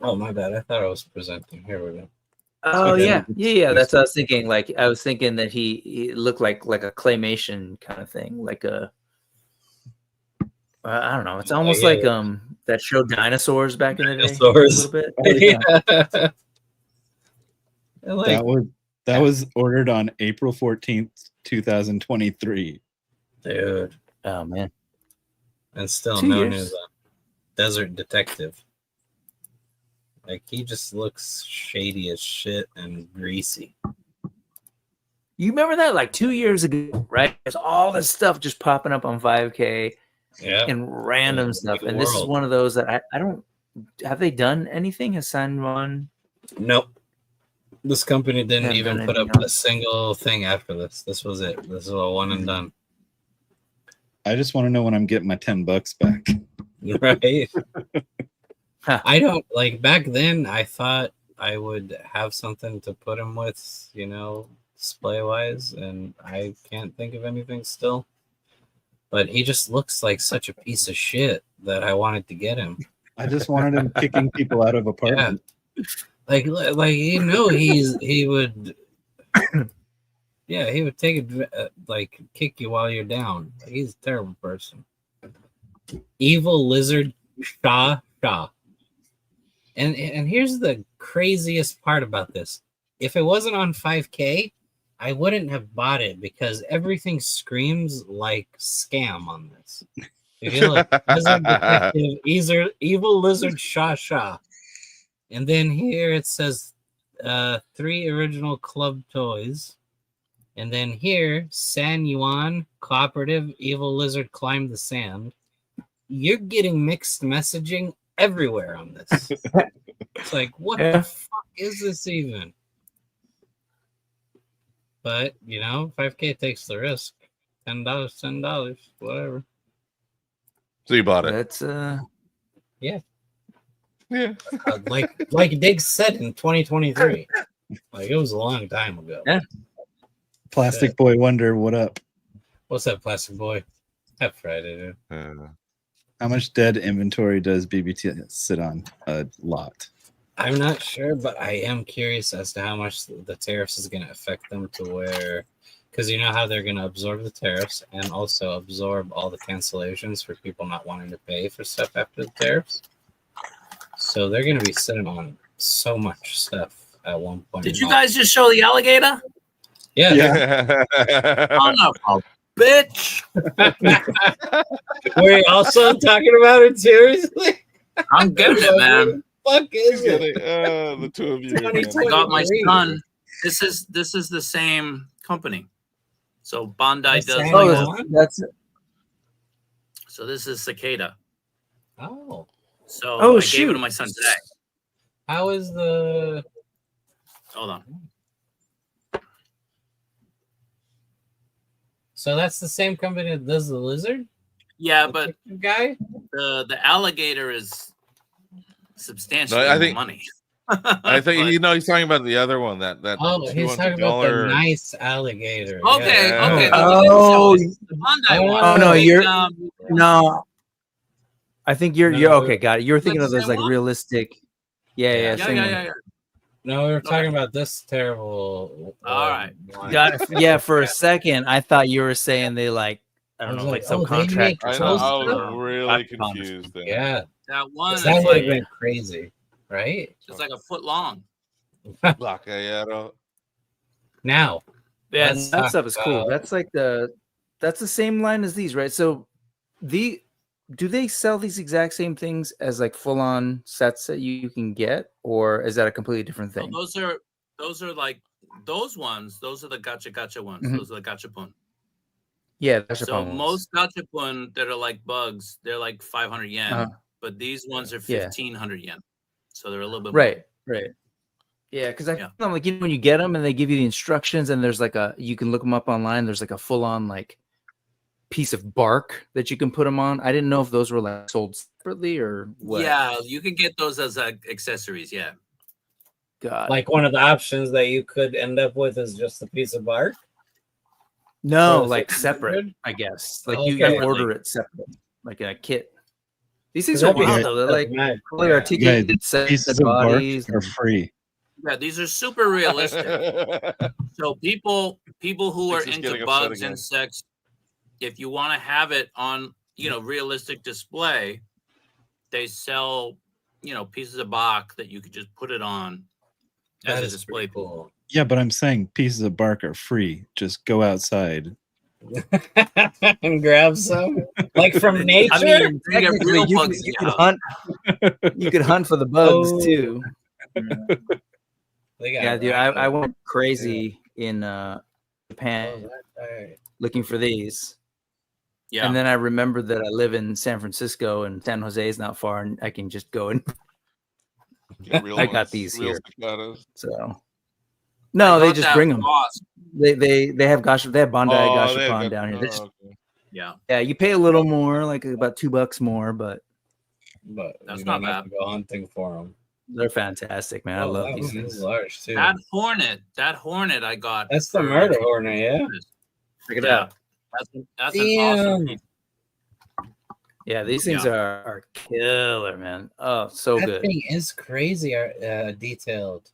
Oh, my bad. I thought I was presenting. Here we go. Oh Okay. yeah. That's what I was thinking. Like I was thinking that he looked like a claymation kind of thing, like a. I don't know. It's almost like that show Dinosaurs back in the day. Dinosaurs. A little bit. Yeah. That was ordered on April 14th, 2023. Dude. Oh man. And still 2 known years. as a desert detective. Like, he just looks shady as shit and greasy. You remember that like 2 years ago, right? There's all this stuff just popping up on 5K and random stuff. And this is one of those that I don't. Have they done anything? Has signed one? Nope. This company didn't Haven't even done put up anything a single thing after this. This was it. This is a one and done. I just want to know when I'm getting my $10 back. Right? I don't like back then. I thought I would have something to put him with, you know, display wise, and I can't think of anything still. But he just looks like such a piece of shit that I wanted to get him. I just wanted him kicking people out of apartments. Yeah. Like you know, he would, yeah, he would take it like kick you while you're down. Like, he's a terrible person. Evil lizard Shah. And here's the craziest part about this. If it wasn't on 5K, I wouldn't have bought it because everything screams like scam on this. If you look, Lizard Detective, Evil Lizard Shah. And then here it says 3 original club toys. And then here, San Yuan, Cooperative, Evil Lizard Climb the Sand. You're getting mixed messaging everywhere on this. It's like, what the fuck is this even? But, you know, 5K takes the risk. $10, whatever. So you bought it. That's yeah. Yeah. Like Diggs said in 2023. Like, it was a long time ago. Yeah. Plastic Boy Wonder, what up? What's up, Plastic Boy? Happy Friday, dude. How much dead inventory does BBT sit on? A lot. I'm not sure, but I am curious as to how much the tariffs is going to affect them to where, because you know how they're going to absorb the tariffs and also absorb all the cancellations for people not wanting to pay for stuff after the tariffs. So they're going to be sitting on so much stuff at one point. Did you guys just show the alligator? Yeah. I'm not a bitch. Were you also talking about it seriously? I'm getting it, man. Fuck is it? The two of you. I got my son. This is the same company. So Bandai does. That's it. So this is Cicada. Oh. So I gave it to my son today. How is the? Hold on. So that's the same company that does the lizard? Yeah, the but guy? The alligator is substantially I think more money. I think he's talking about the other one. That Oh, he's talking about the nice alligator. Okay, yeah. okay. Oh, The Bandai one. oh no, Big, you're no. I think you're okay. Got it. You were thinking of those like one? realistic. Yeah. No, we were talking about this terrible. All right. Got it. Yeah, for a second, I thought you were saying they like I don't know, like oh, they subcontract. make I clothes was too? really confused. There. Yeah, That one is that would have like been crazy, right? it's like a foot long. Blacayero. Now, Yeah, let's that talk stuff is cool. about- That's like that's the same line as these, right? So do they sell these exact same things as like full on sets that you can get, or is that a completely different So thing? those are like those ones. Those are the gotcha ones. Mhm. Those are the gachapon. Yeah, that's So most gachapon that are like bugs, they're like 500 yen, Uh-huh. but these ones are Yeah. 1,500 yen. So they're a little bit right. Yeah, because I Yeah. feel like when you get them and they give you the instructions and there's like you can look them up online. There's like a full on like piece of bark that you can put them on. I didn't know if those were like sold separately or what. Yeah, you can get those as accessories. Yeah. God. like one of the options that you could end up with is just a piece of bark. No, Oh, like it's separate, 100? I guess. Like Okay. you order it separate, like in a kit. These things are That'd be wild good. though. They're That's like mad. fully Yeah. articulated Guys, sets pieces of of bark bodies. are free. Yeah, these are super realistic. So people who are Thanks for into getting upset bugs, again. insects, if you want to have it on, realistic display, they sell, pieces of bark that you could just put it on as That a is display. pretty cool. Yeah, but I'm saying pieces of bark are free. Just go outside. And grab some, like from nature. I mean, You get technically, real you bugs could, in you your could hunt. You could hunt for the bugs Oh. too. They got Yeah, dude, rabbits. I went crazy in Japan Alright. looking for these. Yeah. And then I remembered that I live in San Francisco and San Jose is not far, and I can just go and Get real I got ones, these real here. cicadas. so. No, I they got just that bring them. Ross. They have They have Bondi Oh, Gashapon they've got- down here. They're just- okay. Yeah, yeah, you pay a little more, like about $2 more, but But That's you not don't have bad. to go hunting for them. they're fantastic, man. I love these This things. is large too. that hornet I got. That's the for- murder hornet, yeah. Check it Yeah. out. That's an awesome Damn. piece. Yeah, these things are killer, man. Oh, so That good. thing is crazy detailed.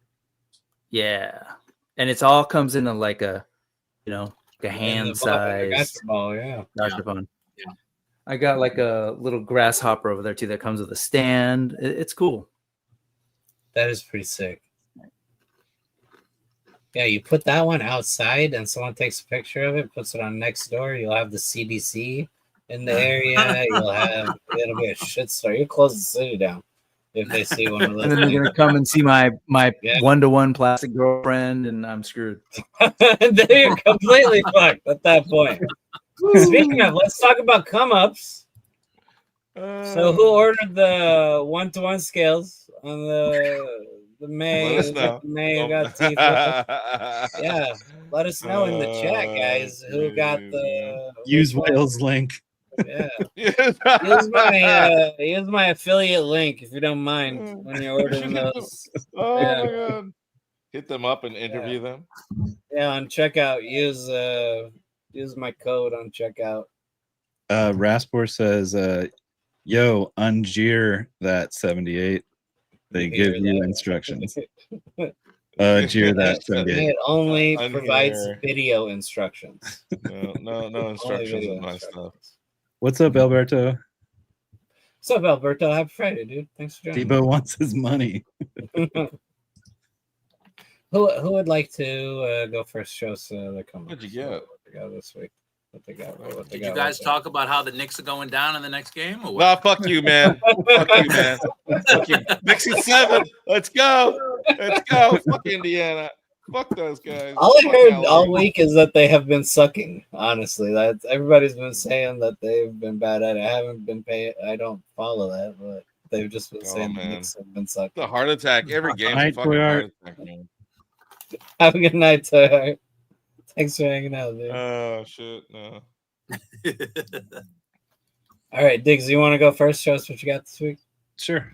Yeah, and it's all comes in like a, like a In hand the size. basketball, yeah. Gashapon. Yeah. I got like a little grasshopper over there too that comes with a stand. It's cool. That is pretty sick. Yeah, you put that one outside and someone takes a picture of it, puts it on next door, you'll have the CDC in the area. It'll be a shit story. You close the city down if they see one of those. And then they're gonna come and see my Yeah. 1-to-1 plastic girlfriend, and I'm screwed. Then you're completely fucked at that point. Speaking of, let's talk about come ups. So who ordered the 1-to-1 scales on the May? Let us know. May Oh. got teeth. Yeah, let us know in the chat, guys, who got the Use Whale's link. Yeah, Yes. use my affiliate link if you don't mind when you're ordering those. Oh Yeah. my god! Hit them up and interview them. Yeah, on checkout, use my code on checkout. Raspor says, yo, unjeer that 78. They give you instructions. Jeer that 78. It only Unhear. provides video instructions. No instructions video in my instructions. stuff. What's up, Alberto? What's up, Alberto? Happy Friday, dude. Thanks for joining. Debo wants his money. Who would like to go first? Show us the come. What'd you get? What they got this week? What they got? What they Did got? you guys talk about how the Knicks are going down in the next game, or what? Nah, fuck you, man. Fuck you, man. Fuck you. Nixie 7. Let's go. Let's go. Fuck Indiana. Fuck those guys. All I Fuck heard LA. all week is that they have been sucking. Honestly, that's everybody's been saying that they've been bad at it. I haven't been paying. I don't follow that, but they've just been saying the man. Knicks have been sucking. The heart attack. Every game's a Night, fucking Toyard. heart attack, man. Have a good night, Tyler. Thanks for hanging out, dude. Oh shit, no. All right, Diggs, you want to go first? Show us what you got this week. Sure.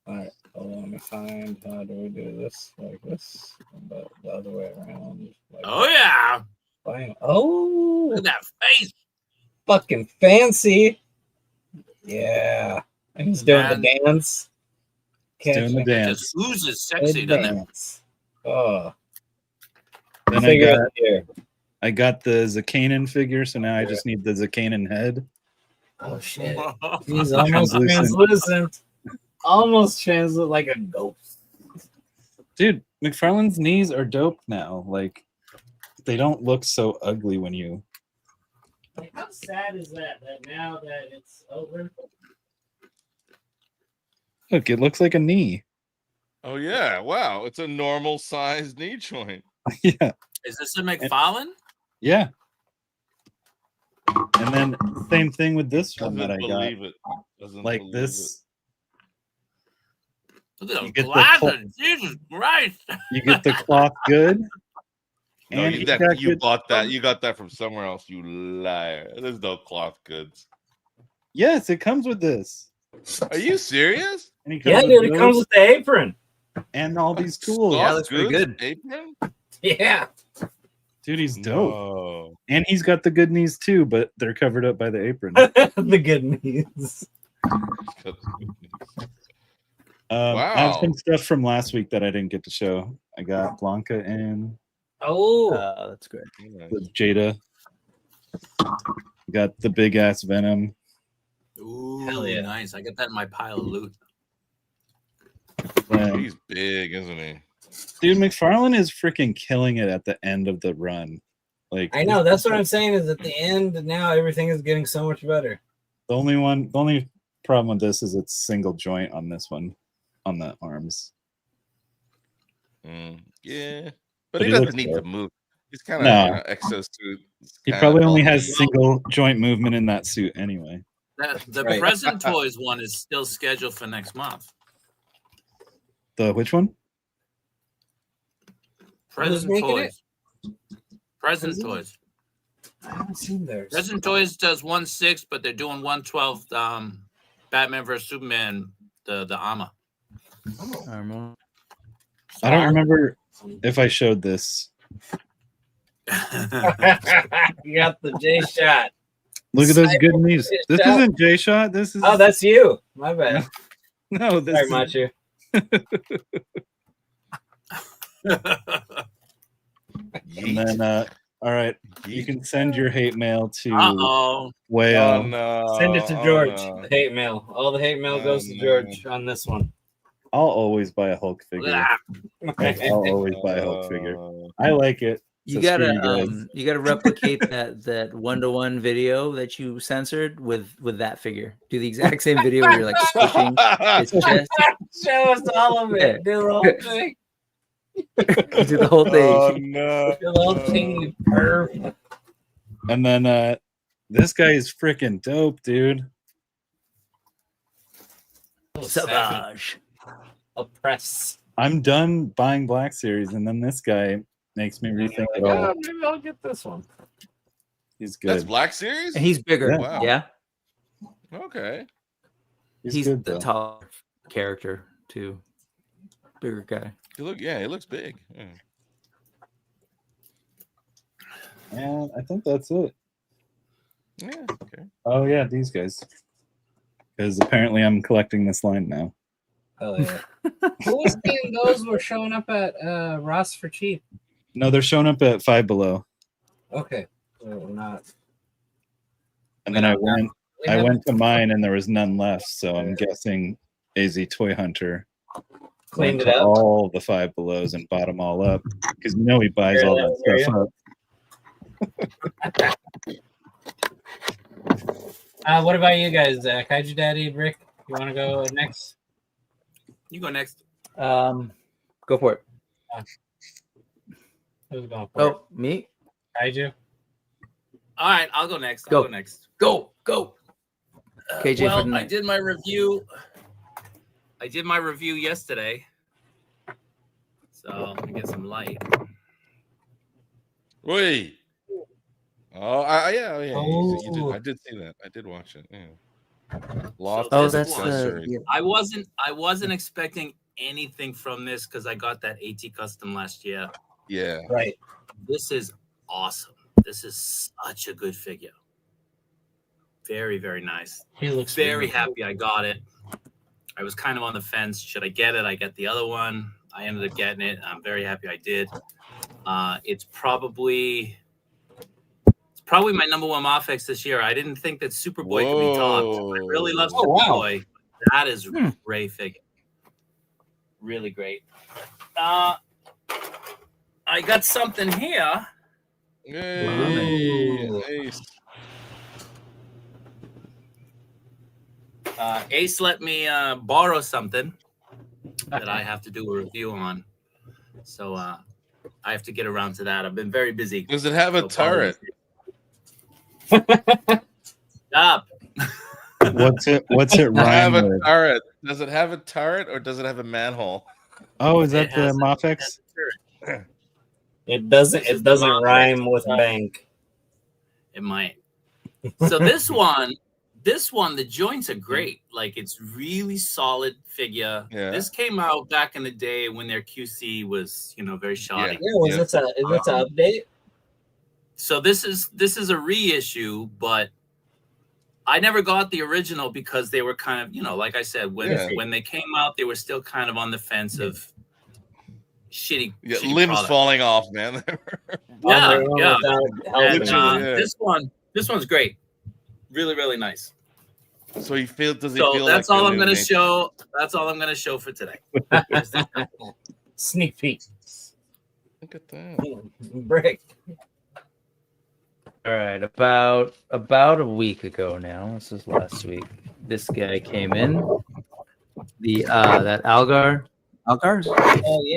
All right, hold on. Let me find. How do we do this? Like this? But the other way around. Like Oh yeah! Bam. Oh, Look at that face. fucking fancy. Yeah. And he's doing Man. the dance. He's doing the Catching It dance. just oozes sexy, the doesn't it? dance. Oh. Then Figure it out here. I got the Zakanin figure, so now I just need the Zakanin head. Oh shit. He's almost Translucent. translucent. Almost translucent like a ghost. Dude, McFarlane's knees are dope now. Like, they don't look so ugly when you. Like, how sad is that? That now that it's over. Look, it looks like a knee. Oh yeah, wow. It's a normal sized knee joint. Yeah. Is this a McFarlane? Yeah. And then same thing with this one Doesn't that I got. believe it. Doesn't Like believe this, Look at You those get the glasses. Jesus Christ. you get the cloth good. No, and you, you that, got you good- bought that. You got that from somewhere else. You liar. There's no cloth goods. Yes, it comes with this. Are you serious? And he Yeah, with dude, it comes those with the apron. and all these tools. Yeah, looks pretty Goods good. Apron? Yeah. Dude, he's dope. No. And he's got the good knees too, but they're covered up by the apron. The good knees. I have some stuff from last week that I didn't get to show. I got Blanca in. Oh, that's great. With Jada. Got the big ass Venom. Ooh, hell yeah. Nice. I got that in my pile of loot. He's big, isn't he? Dude, McFarlane is freaking killing it at the end of the run. Like I know. That's what I'm saying. Is at the end now everything is getting so much better. The only problem with this is it's single joint on this one, on the arms. Yeah, But but he he doesn't looks need to dope. move. He's kind of No. exosuit. He probably only has single joint movement in that suit anyway. The Right. Present Toys one is still scheduled for next month. The which one? Present making Toys. Present Toys. I haven't seen theirs. Present Toys does 1/6, but they're doing 1/12. Batman vs Superman, the Armor. Armor. I don't remember if I showed this. You got the J shot. Look at those good knees. This Shot. isn't J shot. This is Oh, that's you. My bad. no. This Sorry, is... Machu. And then, all right, you can send your hate mail to Uh-oh. way Oh up. no! Send it to Oh, George. no. The hate mail. All the hate mail goes to no. George on this one. I'll always buy a Hulk figure. Ah. Like, I'll always buy a Hulk figure. I like it. You So gotta screw you guys. you gotta replicate that 1-to-1 video that you censored with that figure. Do the exact same video where you're like squishing his chest. Show us all of Yeah. it. Do the whole thing. Do the whole thing. Oh no! Do the whole thing. You perv. And then this guy is freaking dope, dude. Savage. Oppress. I'm done buying Black Series, and then this guy makes me rethink it all. Oh, maybe I'll get this one. He's That's good. Black Series. And he's bigger. Yeah. Wow. Yeah. Okay. He's good, the though. tall character too. Bigger guy. He looks big. Yeah. And I think that's it. Yeah. Okay. Oh yeah, these guys. Because apparently I'm collecting this line now. Oh yeah. Who was saying those were showing up at Ross for cheap? No, they're showing up at Five Below. Okay. So not. And then I went to mine and there was none left, so I'm guessing AZ Toy Hunter Cleaned went it to up. all the Five Belows and bought them all up because you know he buys all that stuff up. What about you guys? Kaiju Daddy, Rick, you want to go next? You go next. Go for it. Who's going for it? Oh, me? Kaiju? All right, I'll go next. Go. I'll go next. Go. KJ for Well, the I night. did my review. I did my review yesterday. So let me get some light. Wait. Oh, yeah. Oh. I did see that. I did watch it. Yeah. Lost. Oh, this that's one- the Series. I wasn't expecting anything from this because I got that AT custom last year. Yeah. Right. This is awesome. This is such a good figure. Very, very nice. He looks Very really happy I got it. I was kind of on the fence. Should I get it? I get the other one. I ended up getting it. I'm very happy I did. It's probably my number one Mafex this year. I didn't think that Superboy could be topped. I really love Oh, wow. Superboy. That is a great figure. Really great. I got something here. Yay. Nice. Ace let me borrow something that I have to do a review on. So I have to get around to that. I've been very busy. Does it have a So turret? Stop. What's it Does it have rhyme a with? turret? Does it have a turret or does it have a manhole? Oh, is that It the has a- Mafex? It doesn't. This It is doesn't the rhyme with bank. It might. So this one, the joints are great. Like it's really solid figure. Yeah. This came out back in the day when their QC was, very shoddy. Yeah. Was Yeah. this a? Is this an update? So this is a reissue, but I never got the original because they were kind of, like I said, when they came out, they were still kind of on the fence of shitty limbs product. falling off, man. Yeah. Literally, This one's great. Really, really nice. So does he feel that's like all the I'm new gonna Nathan? show. That's all I'm gonna show for today. Sneak peek. Look at that. Brick. All right, about a week ago now. This was last week. This guy came in. The that Algar's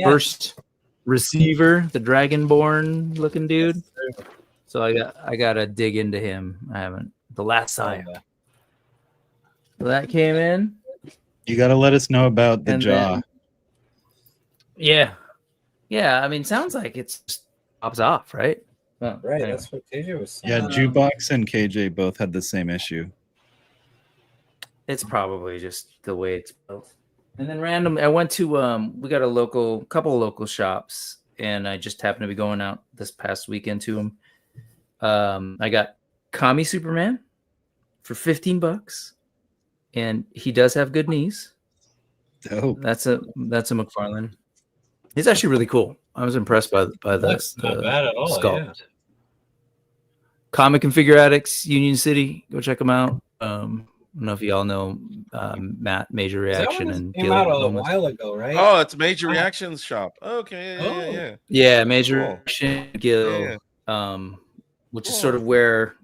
first receiver, the Dragonborn looking dude. So I gotta dig into him. I haven't the last time. So that came in. You got to let us know about the jaw. Yeah. I mean, sounds like it just pops off, right? Right. Anyway. That's what KJ was saying. Yeah, Jukebox and KJ both had the same issue. It's probably just the way it's built. And then I went to we got a couple of local shops, and I just happened to be going out this past weekend to them. I got Kami Superman for $15, and he does have good knees. Dope. That's a McFarlane. He's actually really cool. I was impressed by That's not bad at all. sculpt. Yeah. Comic and Figure Addicts, Union City. Go check them out. I don't know if y'all know Matt, Major Reaction, and came out a while ago, right? Oh, it's Major Reactions shop. Okay, yeah, Major Cool. Reaction, Gil, which is sort of where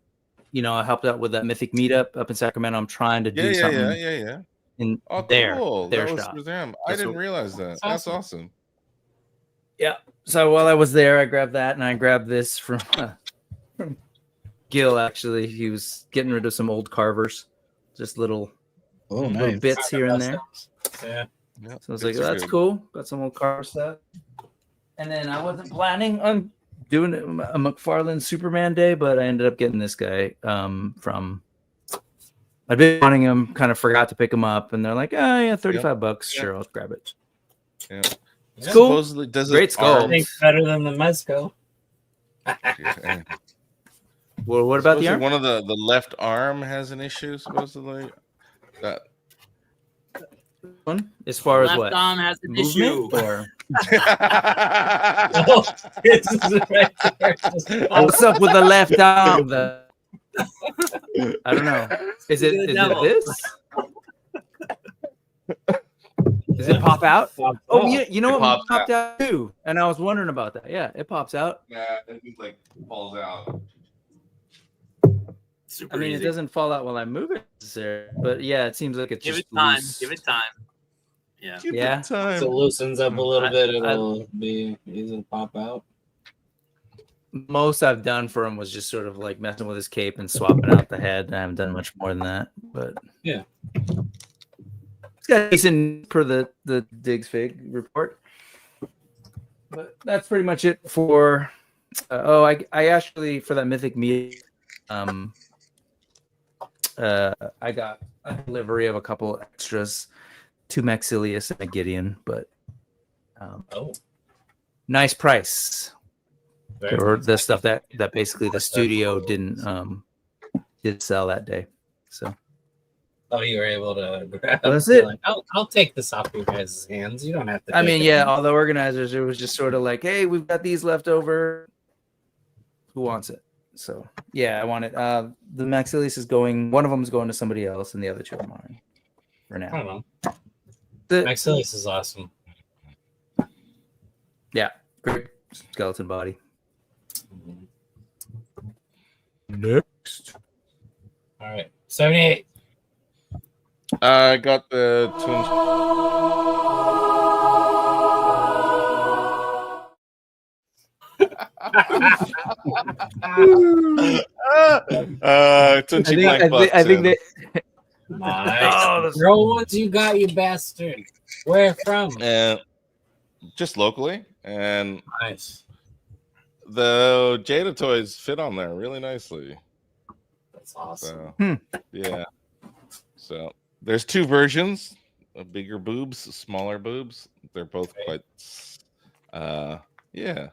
I helped out with that Mythic meetup up in Sacramento. I'm trying to do something. Yeah. In Oh, their cool. That was shop. for them. I didn't realize that. That's awesome. Yeah. So while I was there, I grabbed that, and I grabbed this from Gil. Actually, he was getting rid of some old carvers, just little bits here and there. Yeah. So I was like, that's cool. Got some old car stuff. And then I wasn't planning on doing a McFarlane Superman day, but I ended up getting this guy from. I've been wanting him, kind of forgot to pick him up, and they're like, oh yeah, $35. Sure, I'll grab it. Yeah. It's cool. Supposedly, does Great skull. I think better than the Mezco. Well, what about the Supposedly arm? one of the left arm has an issue, supposedly. That one? As far as Left what? arm has an Movement? issue. Or... What's What's up with the left arm? I don't know. Is it this? Does it pop out? Oh, you know what popped out too? And I was wondering about that. Yeah, it pops out. Nah, it like falls out. I mean, it doesn't fall out while I move it, but yeah, it seems like it's Give just it time. loose. Give it time. Yeah. Give Yeah. it time. So it loosens up a little bit. It'll be easy to pop out. Most I've done for him was just sort of like messing with his cape and swapping out the head. I haven't done much more than that, but yeah, it's got decent per the Digs Fig report. But that's pretty much it for. I actually for that Mythic meet. I got a delivery of a couple extras, 2 Maxilius and a Gideon, but nice price. Or the stuff that basically the studio didn't sell that day. So you were able to grab. That's it. Like, I'll take this off your guys' hands. You don't have to. I mean, yeah, all the organizers, it was just sort of like, hey, we've got these left over. Who wants it? So yeah, I want it. The Maxilius is going. One of them is going to somebody else, and the other 2 are mine for now. I don't know. Maxilius is awesome. Yeah, great skeleton body. Next. All right, 78. I got the twins. I think that. Nice. Throw ones you got, you bastard. Where from? Just locally, and nice. The METYTOYS fit on there really nicely. That's awesome. So, yeah. So there's 2 versions: bigger boobs, smaller boobs. They're both quite. Yeah,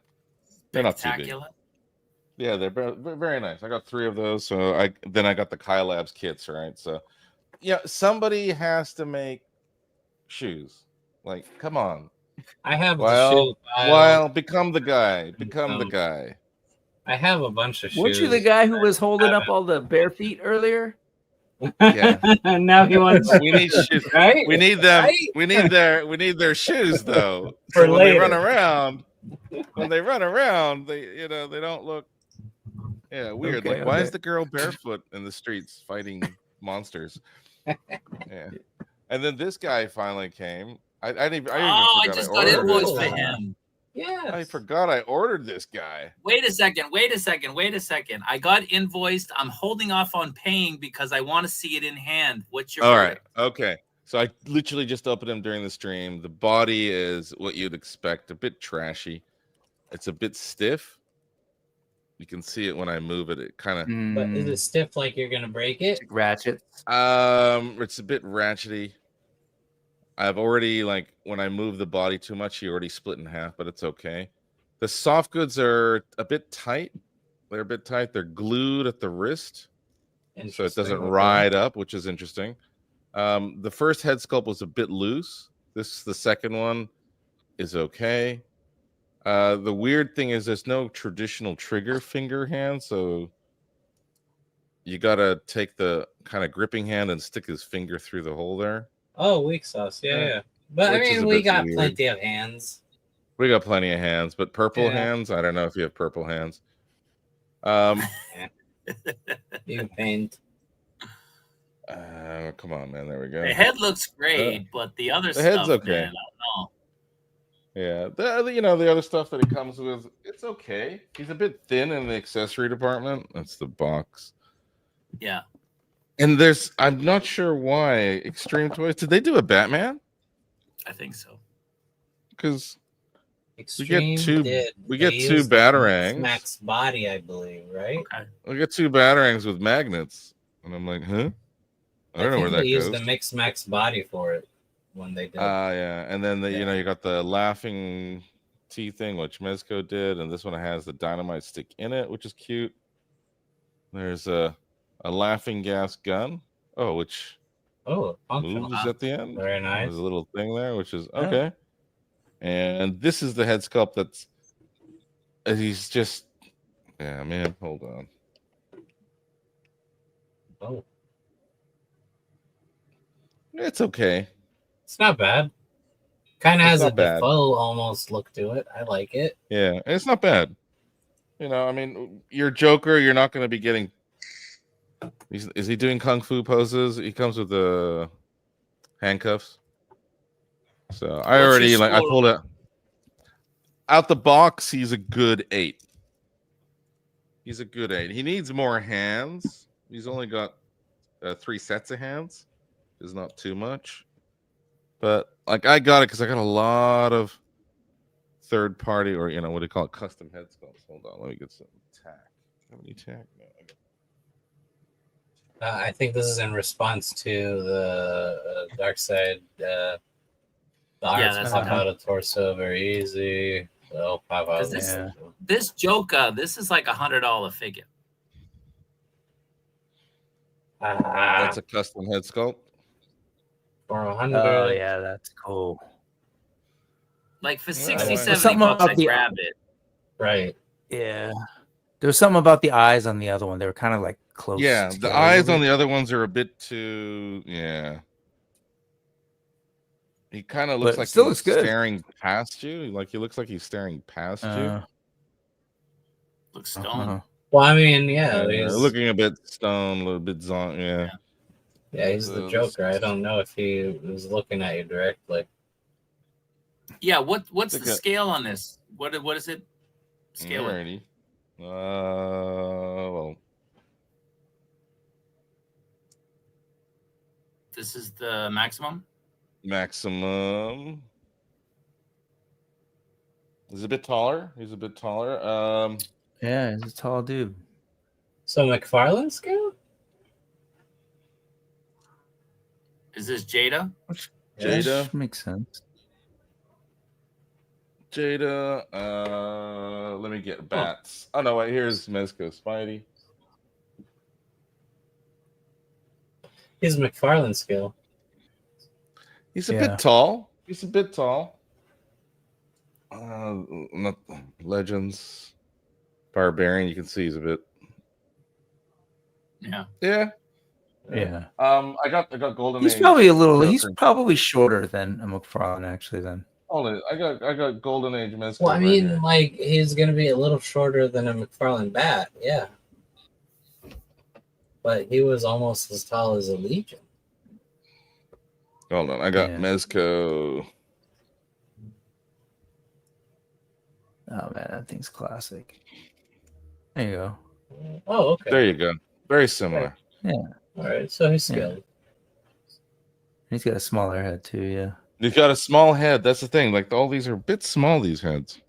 they're not too big. Yeah, they're very nice. I got 3 of those. So I got the Kai Labs kits, right? So yeah, somebody has to make shoes. Like, come on. I have the shoe Well, become the guy. Become the guy. I have a bunch of shoes. Weren't you the guy who was holding up all the bare feet earlier? Yeah. Now he wants. We need shoes. Right? We need them. Right? We need their shoes though. For so when later. they run around, they they don't look weird. Okay, like why is okay. the girl barefoot in the streets fighting monsters? Yeah. And then this guy finally came. I just got invoice for him. Yeah. I forgot I ordered this guy. Wait a second. I got invoiced. I'm holding off on paying because I want to see it in hand. What's your All verdict? right. Okay. So I literally just opened him during the stream. The body is what you'd expect, a bit trashy. It's a bit stiff. You can see it when I move it. It kind of. But is it stiff like you're gonna break it? Ratchet. It's a bit ratchety. I've already when I move the body too much, he already split in half, but it's okay. The soft goods are a bit tight. They're a bit tight. They're glued at the wrist, so it doesn't ride up, which is interesting. The first head sculpt was a bit loose. The second one is okay. The weird thing is there's no traditional trigger finger hand, so you gotta take the kind of gripping hand and stick his finger through the hole there. Oh, weak sauce. Yeah. But I Which is mean, a we bit got weird. plenty of hands. We got plenty of hands, but purple Yeah. hands, I don't know if you have purple hands. You paint. Come on, man. There we go. The head looks great, but the other The stuff, head's okay. man, I don't know. Yeah, the other stuff that it comes with, it's okay. He's a bit thin in the accessory department. That's the box. Yeah. And I'm not sure why Extreme Toys, did they do a Batman? I think so. Because Extreme did. we They get two used batarangs. Max body, I believe, right? Okay. We get 2 batarangs with magnets. And I'm like, huh? I don't know where that They goes. used the mixed max body for it when they did. Yeah. And then you got the laughing T thing, which Mezco did, and this one has the dynamite stick in it, which is cute. There's a laughing gas gun. Oh, which functional. moves at the end. Very nice. There's a little thing there, which is okay. And this is the head sculpt he's just man, hold on. Oh. It's okay. It's not bad. Kind of It's has a not bad. Defoe almost look to it. I like it. Yeah, and it's not bad. I mean, your Joker, you're not going to be getting. Is he doing kung fu poses? He comes with the handcuffs. So I already I pulled it out the box. He's a good 8. He's a good 8. He needs more hands. He's only got 3 sets of hands. Is not too much, but I got it because I got a lot of third party or what do you call it, custom head sculpts. Hold on, let me get some tack. How many tack? No, I think this is in response to the Dark Side. The arts pop out of torso very easy. They'll pop out. This Joker, this is like $100 figure. that's a custom head sculpt. For 100. Oh yeah, that's cool. Like for Yeah, 60, there's 70 something bucks, about I the- grab it. Right. Yeah. There was something about the eyes on the other one. They were kind of like close. Yeah, the together. eyes on the other ones are a bit too. Yeah. He kind of looks But it like still he's looks good. staring past you. Like he looks like he's staring past you. Looks stoned. Well, I mean, yeah, he's looking a bit stoned, a little bit zoned. Yeah. Yeah, he's the Joker. I don't know if he was looking at you directly. Yeah, what's the Think scale on this? What is it? Scale it. Alrighty. Well, This is the maximum. maximum. He's a bit taller. Yeah, he's a tall dude. So McFarlane scale? Is this Jada? Jada. Which makes sense. Jada. Let me get bats. Oh no, wait, here's Mezco Spidey. His McFarlane skill. He's a bit tall. He's a bit tall. Not Legends. Barbarian, you can see he's a bit. Yeah. Yeah. Yeah. I got Golden He's Age. probably a little. He's probably shorter than a McFarlane, actually. Then. Hold it. I got Golden Age Mezco. Well, I mean, like he's gonna be a little shorter than a McFarlane bat, yeah. But he was almost as tall as a Legion. Hold on, I got Mezco. Oh man, that thing's classic. There you go. Oh, okay. There you go. Very similar. Yeah. All right, so he's skilled. He's got a smaller head too. Yeah. He's got a small head. That's the thing. Like all these are a bit small. These heads.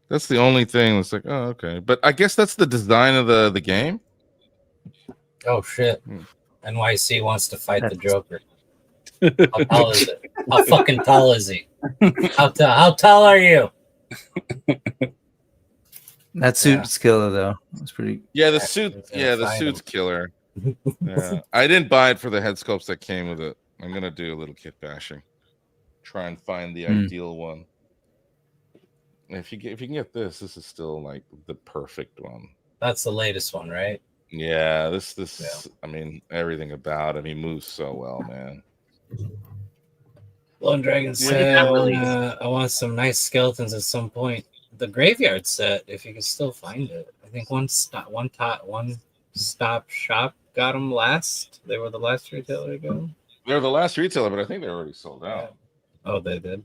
That's the only thing that's like, oh, okay. But I guess that's the design of the game. Oh shit! NYC wants to fight the Joker. How tall is it? How fucking tall is he? How tall are you? That suit skill though, it's pretty. Yeah, the suit. Yeah, the suit's killer. Yeah, I didn't buy it for the head sculpts that came with it. I'm gonna do a little kit bashing. Try and find the ideal one. If you can get this is still like the perfect one. That's the latest one, right? Yeah, this. I mean, everything about him. He moves so well, man. Lone Dragon said, I want some nice skeletons at some point. The graveyard set, if you can still find it. I think one stop shop got them last. They were the last retailer to go. They were the last retailer, but I think they're already sold out. Oh, they did?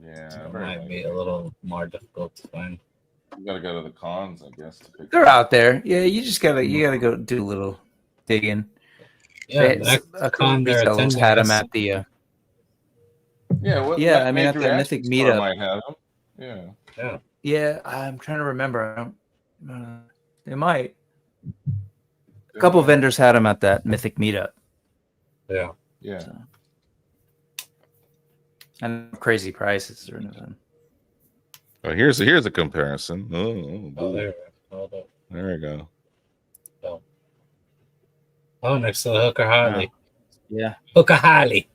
Yeah. So it might be a little more difficult to find. You gotta go to the cons, I guess. To pick They're out there. Yeah, you gotta go do a little digging. Yeah, a couple retailers had them at the. I mean at the Mythic meetup. Might have them. Yeah. Yeah, I'm trying to remember. They might. A couple vendors had them at that Mythic meetup. Yeah. Yeah. So. And crazy prices or anything. Oh, here's a comparison. There we go. Oh, next to the Hooker Harley. Yeah. Hooker Harley.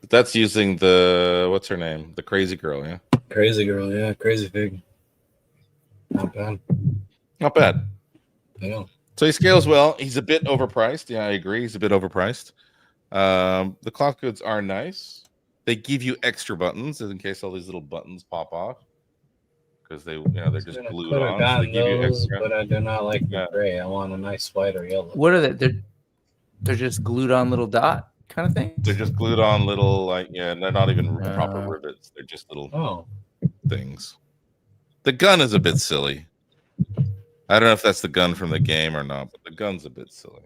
That's using the what's her name? The crazy girl, yeah. Crazy girl, yeah. Crazy pig. Not bad. Not bad. Yeah. So he scales well. He's a bit overpriced. Yeah, I agree. He's a bit overpriced. The cloth goods are nice. They give you extra buttons in case all these little buttons pop off because they're just glued on. So they give you extra. But I do not like the gray. I want a nice white or yellow. What are they? They're just glued on little dot kind of thing. They're just glued on little they're not even proper rivets. They're just little things. The gun is a bit silly. I don't know if that's the gun from the game or not, but the gun's a bit silly.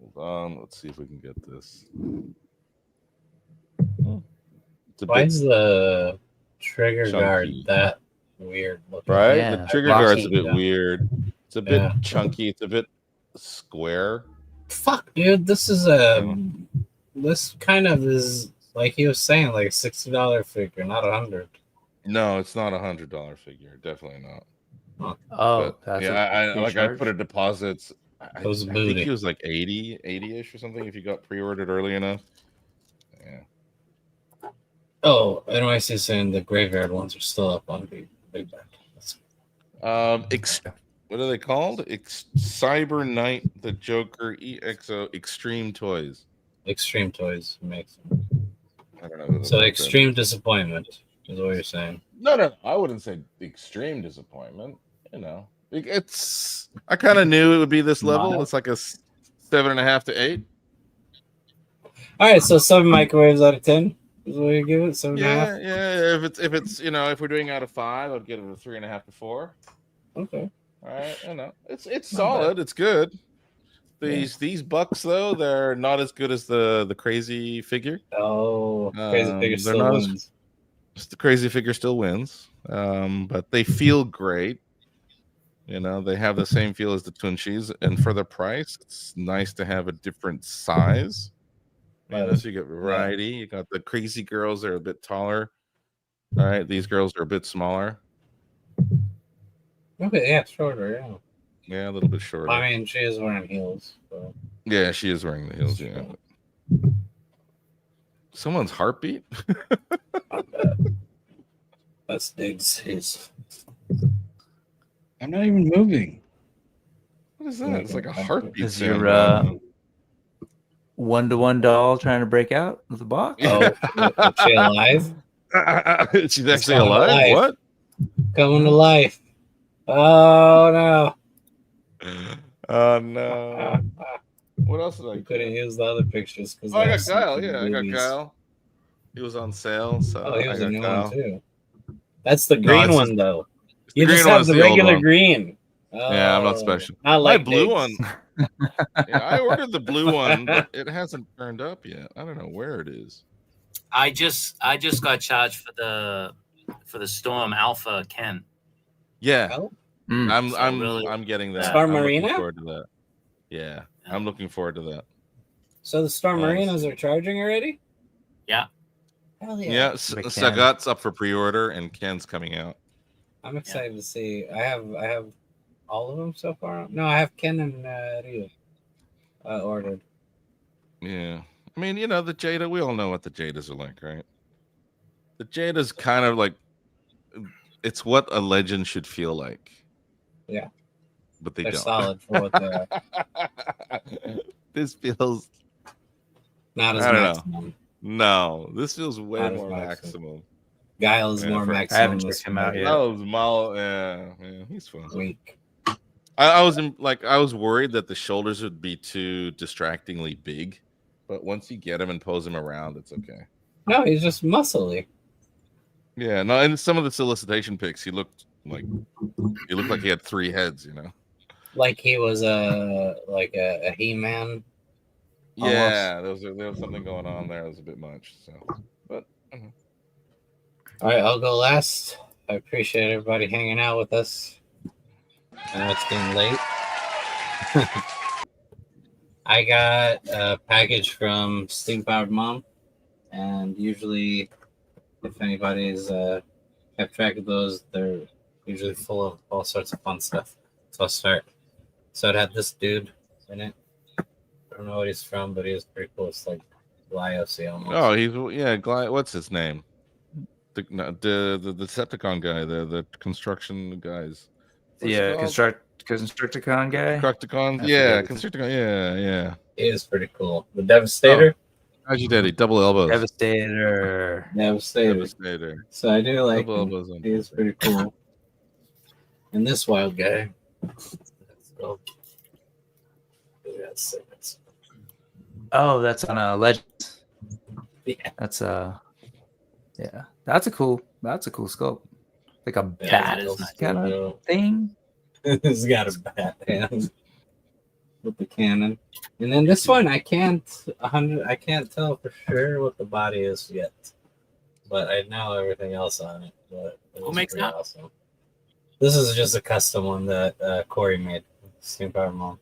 Hold on, let's see if we can get this. Why is the trigger guard that weird looking? Right? Yeah. The trigger guard's a bit weird. It's a bit chunky. It's a bit square. Fuck, dude. This is this kind of is like he was saying, like a $60 figure, not $100. No, it's not $100 figure. Definitely not. Oh, but, I put a deposit. I think he was like 80-ish or something if you got pre-ordered early enough. Yeah. Oh, NYC is saying the graveyard ones are still up on Big Back. What are they called? Cyber Knight, the Joker, EXO, Extreme Toys. Extreme Toys makes them. I don't know. So extreme disappointment is what you're saying. No, I wouldn't say extreme disappointment. It's. I kind of knew it would be this level. It's like a 7.5 to 8. All right, so 7 microwaves out of 10 is what you give it. 7.5. Yeah. If it's if we're doing out of 5, I'd give it a 3.5 to 4. Okay. All right, it's solid. It's good. These bucks though, they're not as good as the crazy figure. Oh, crazy figure still wins. The crazy figure still wins, but they feel great. They have the same feel as the Twinchies, and for the price, it's nice to have a different size. So you get variety. You got the crazy girls that are a bit taller. All right, these girls are a bit smaller. Okay, yeah, shorter, yeah. Yeah, a little bit shorter. I mean, she is wearing heels. So. Yeah, she is wearing the heels, yeah. Someone's heartbeat? That's Diggs. I'm not even moving. What is that? It's like a heartbeat. Is your one-to-one doll trying to break out of the box? Oh, is she alive? She's actually alive? What? Coming to life. Oh, no. Oh, no. What else did I couldn't use the other pictures? Oh, I got Kyle. Yeah, I got Kyle. He was on sale, so he was I a got new Kyle. one, too. That's the green one, though. You green just have one's the the old regular one. green. Yeah, I'm not special. Not like my blue Diggs. one. Yeah, I ordered the blue one, but it hasn't turned up yet. I don't know where it is. I just got charged for the Storm Alpha Ken. Yeah, I'm really- getting that. Star I'm looking Marina? forward to that. Yeah, I'm looking forward to that. So the Star Marinas are charging already? Yeah. Hell yeah. Yeah, Sagat's up for pre-order and Ken's coming out. I'm excited to see. I have all of them so far. No, I have Ken and Ryu ordered. Yeah. I mean, the Jada, we all know what the Jadas are like, right? The Jada's kind of like, it's what a legend should feel like. Yeah. But they're They're don't. solid for what they are. This feels Not as I don't maximum. know. No, this feels way Not as more maximum. maximum. Guile is more maximum. I haven't checked him out yet. That was Mal. Yeah, he's fun. Weak. I was worried that the shoulders would be too distractingly big, but once you get him and pose him around, it's okay. No, he's just muscly. Yeah, no, in some of the solicitation pics, he looked like he had 3 heads, Like he was a He-Man. Yeah, there was something going on there. It was a bit much. So, but All right, I'll go last. I appreciate everybody hanging out with us. I know it's getting late. I got a package from Steam Powered Mom, and usually, if anybody's kept track of those, they're usually full of all sorts of fun stuff. So I'll start. So it had this dude in it. I don't know what he's from, but he was pretty cool. It's like Gliosi almost. oh, what's his name? The Decepticon guy, the construction guys. What's it called? Constructicon guy. Constructicons, I yeah, forget his Constructicon, yeah. He is pretty cool. The Devastator. How's your daddy? Double elbows. Devastator. So I do like Double him. elbows on. He is pretty cool. And this wild guy. Let's go. Oh, that's on a Legends. Yeah. That's yeah. That's a cool sculpt. Like a Yeah, bat that is nice. kind of thing. He's got a bat hand with the cannon. And then this one I can't tell for sure what the body is yet. But I know everything else on it. But Who makes that? awesome. This is just a custom one that Corey made. Steam Power Mom.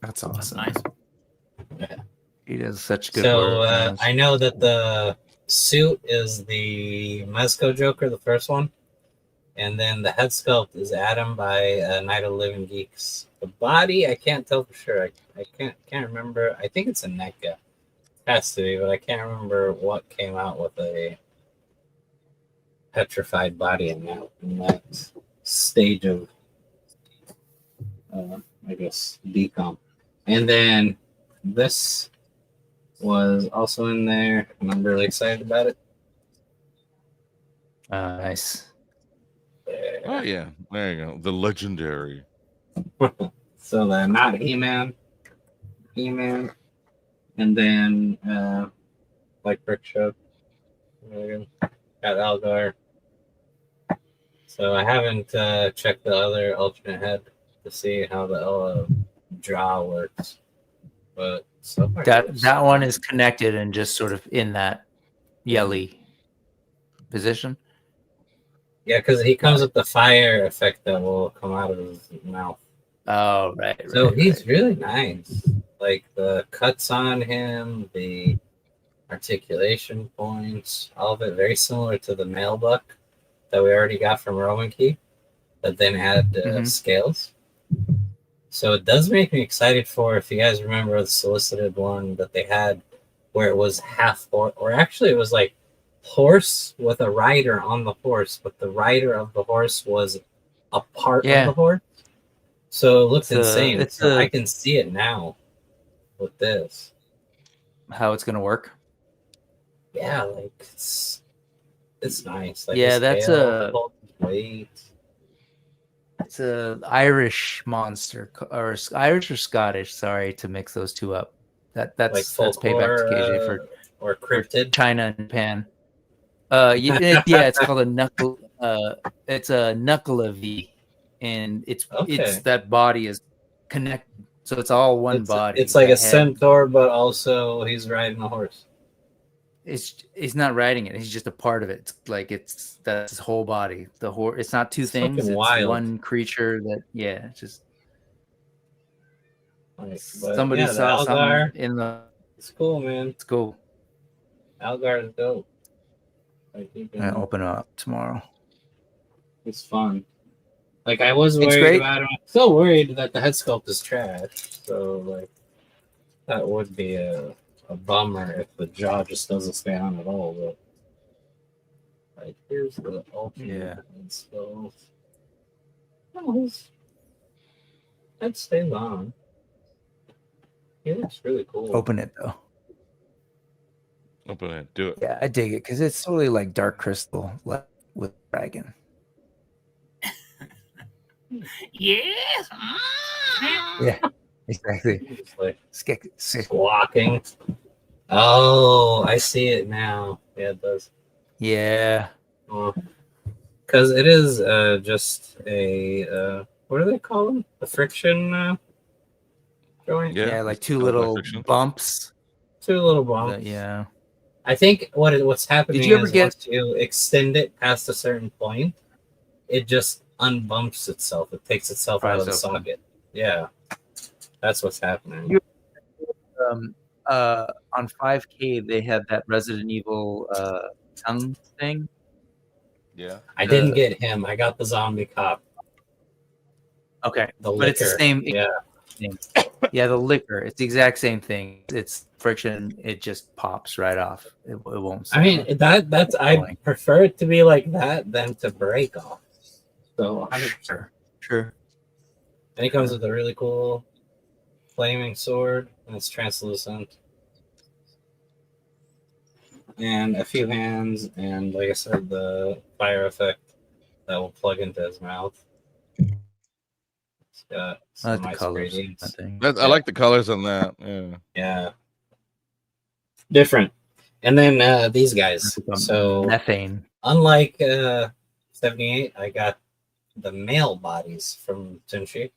That's awesome. Nice. Yeah. He does such good So work. I know that the suit is the Mezco Joker, the first one, and then the head sculpt is Adam by Night of Living Geeks. The body I can't tell for sure. I can't remember. I think it's a NECA. Has to be, but I can't remember what came out with a petrified body in that stage of I guess decomp. And then this was also in there, and I'm really excited about it. Nice. Oh yeah, there you go. The legendary. So they're not He-Man, and then like Brick showed, got Algar. So I haven't checked the other alternate head to see how the draw works, but so far That one is connected and just sort of in that yelly position. Yeah, because he comes with the fire effect that will come out of his mouth. Oh, right. So he's really nice. Like the cuts on him, the articulation points, all of it very similar to the male buck that we already got from Romankey, that then had scales. So it does make me excited for, if you guys remember the solicited one that they had where it was half horse, or actually it was like horse with a rider on the horse, but the rider of the horse was a part of the horse. So it looks insane. So I can see it now with this. How it's gonna work? Yeah, like it's nice. Like Yeah, that's a weight. It's a Irish monster, or Irish or Scottish. Sorry to mix those two up. That's payback to KJ or cryptid China and Japan. Yeah, it's called a knuckle. It's a knuckle V, and it's that body is connected, so it's all one body. It's like a centaur, but also he's riding a horse. He's not riding it. He's just a part of it. It's like that's his whole body. The horse. It's not two things. It's wild. one creature. It's just. Somebody saw something in the. It's cool, man. It's cool. Algar is dope. Like, I open it up tomorrow. It's fun. Like I was worried about it. I'm still worried that the head sculpt is trash. So like that would be a bummer if the jaw just doesn't stay on at all. But like here's the ultimate head sculpt. Oh, that stays on. He looks really cool. Open it though. Open it. Do it. Yeah, I dig it because it's totally like Dark Crystal with dragon. Yes. Yeah, exactly. It's like squawking. Oh, I see it now. Yeah, it does. Yeah. Because it is just a what do they call them? A friction joint. Yeah, like two little bumps. Two little bumps. Yeah. I think what's happening Did you ever is get once you extend it past a certain point, it just unbumps itself. It takes itself out of the socket. Yeah, that's what's happening. On 5K, they had that Resident Evil tongue thing. Yeah, I didn't get him. I got the zombie cop. Okay, the but it's the same. Yeah, yeah, the liquor. It's the exact same thing. It's friction. It just pops right off. It won't. I mean that's I prefer it to be like that than to break off. So 100%. Sure. And it comes with a really cool flaming sword, and it's translucent. And a few hands, and like I said, the fire effect that will plug into his mouth. It's got some nice gradients. I like the colors on that. Yeah. Yeah. Different. And then these guys. So methane. Unlike 78, I got the male bodies from Tenchi.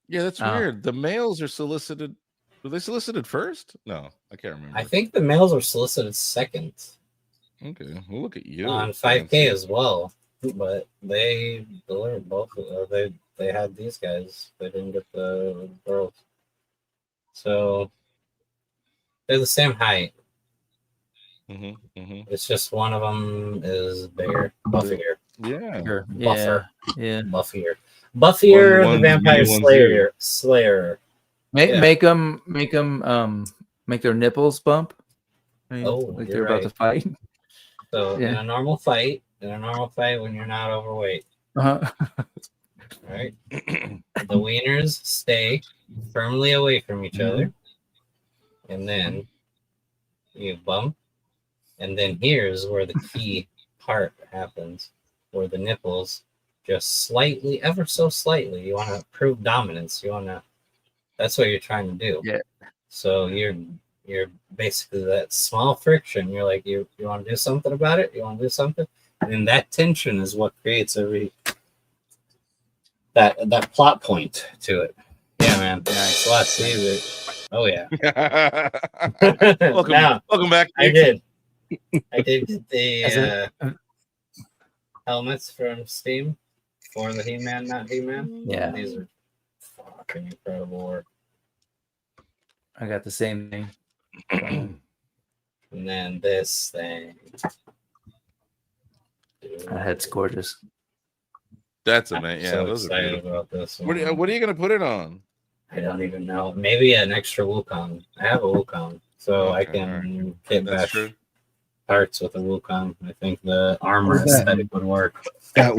Yeah, that's weird. The males are solicited. Were they solicited first? No, I can't remember. I think the males were solicited second. Okay, well, look at you on 5K as well, but they delivered both. They had these guys. They didn't get the girls, so they're the same height. It's just one of them is bigger, buffier. Yeah, buffer. Yeah, buffier. Buffier, the vampire slayer. Make them make their nipples bump. Like they're about to fight. So in a normal fight, when you're not overweight, right? The wieners stay firmly away from each other, and then you bump, and then here's where the key part happens, where the nipples just slightly, ever so slightly, you want to prove dominance. You want to. That's what you're trying to do. Yeah. So you're basically that small friction. You're like you want to do something about it. You want to do something, and that tension is what creates that plot point to it. Yeah, man. Nice. Well, see it. Oh yeah. Welcome back. I did get the helmets from Steam for the He-Man, not He-Man. Yeah. These are fucking incredible work. I got the same thing. And then this thing. That head's gorgeous. That's amazing. Yeah, So those are excited beautiful. about this What one. are you gonna put it on? I don't even know. Maybe an extra Wukong. I have a Wukong, so I Okay, can get That's back true. parts with a Wukong. I think the armor What's that? aesthetic would work. That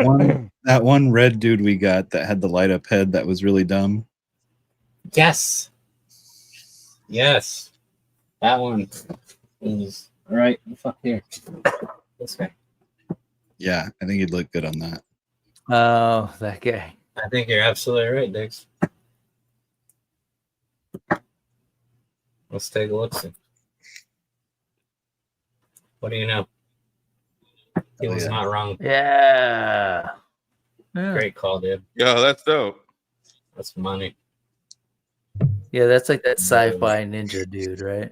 one red dude we got that had the light up head that was really dumb. Yes. Yes. That one is right. Fuck here. This guy. Yeah, I think he'd look good on that. Oh, that guy. I think you're absolutely right, Dix. Let's take a look. See. What do you know? He was not wrong. Yeah. Great call, dude. Yo, that's dope. That's money. Yeah, that's like that sci-fi ninja dude, right?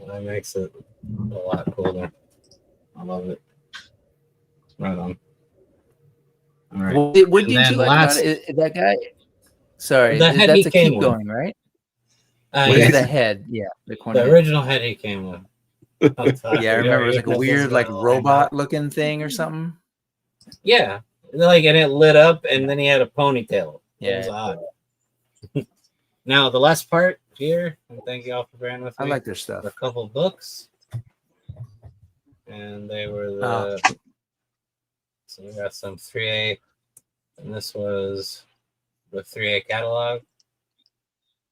That makes it a lot cooler. I love it. Right on. All right. What And did then you like last- about it? That guy? Sorry, The head he that's a came keep with. going, right? Yeah. Where's the head? Yeah, the corner. The head. original head he came with. Yeah, I remember it was like a weird, like robot-looking thing or something. Yeah, like, and it lit up, and then he had a ponytail. It was Yeah. odd. Now the last part here, and thank you all for bearing with me. I like their stuff. A couple books, and they were the. So we got some 3A, and this was the 3A catalog.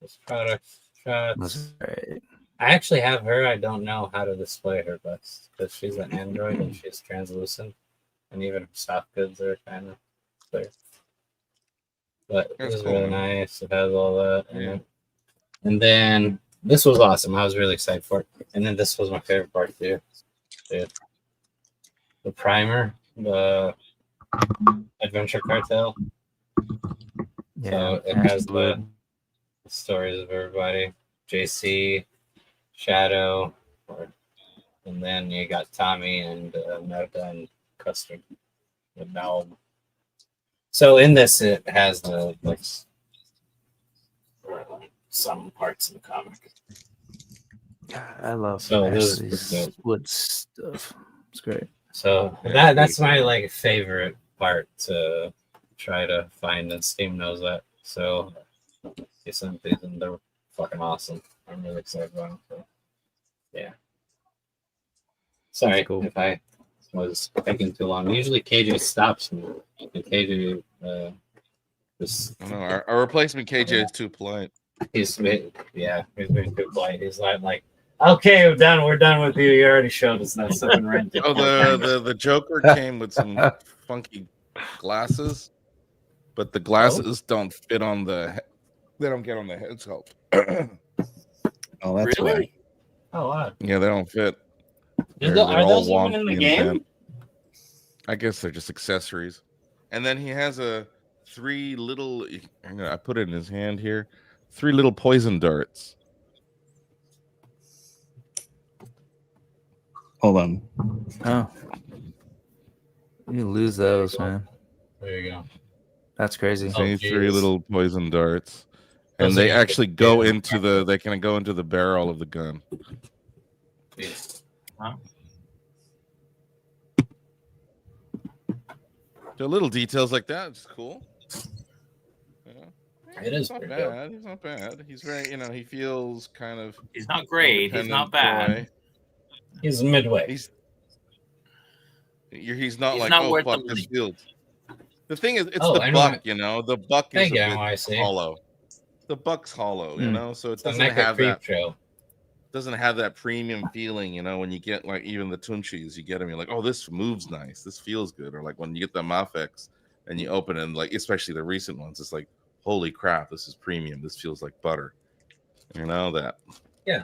This product shots. That's right. I actually have her. I don't know how to display her best because she's an android and she's translucent, and even her soft goods are kind of clear. But That's it was cool, really man. nice. It has all that. Yeah. And then this was awesome. I was really excited for it. And then this was my favorite part too. Dude. The primer, the Adventure Cartel. Yeah, So it has the stories of everybody. JC, Shadow, and then you got Tommy and Merda and Custard. And now, so in this, it has the like some parts of the comic. I love So this Ashley's wood stuff. It's great. So that's my like favorite part to try to find, and Steam knows that. So he sent these, and they're fucking awesome. I'm really excited about them. So, yeah. Sorry if I was taking too long. Usually KJ stops me, and KJ just. I know our replacement KJ is too polite. He's being too polite. He's like, okay, we're done with you. You already showed us that stuff in rent. Oh, the Joker came with some funky glasses, but the glasses don't fit on the. They don't get on the head sculpt. Oh, that's Really? right. Oh wow. Yeah, they don't fit. Are those even in the game? bent. I guess they're just accessories. And then he has three little. I put it in his hand here. 3 little poison darts. Hold on. Oh, you lose those, man. There you go. That's crazy. See, 3 geez. little poison darts, Those and are they gonna actually get go big. into the. They can go into the barrel of the gun. Huh? So little details like that. It's cool. It is He's not pretty bad. dope. He's not bad. He's very. He feels kind of. He's not great. He's not independent bad. boy. He's midway. He's not He's like, not oh worth the fuck, this money. feels. The thing is, it's Oh, the I know buck. what- The buck is Thank you, a bit NYC. hollow. The buck's hollow, so it It's the doesn't Mecha have Creep that. Trail. Doesn't have that premium feeling, when you get like even the Tunchis, you get them, you're like, oh, this moves nice, this feels good, or like when you get the Mafex and you open it, and like especially the recent ones, it's like, holy crap, this is premium, this feels like butter, that. Yeah.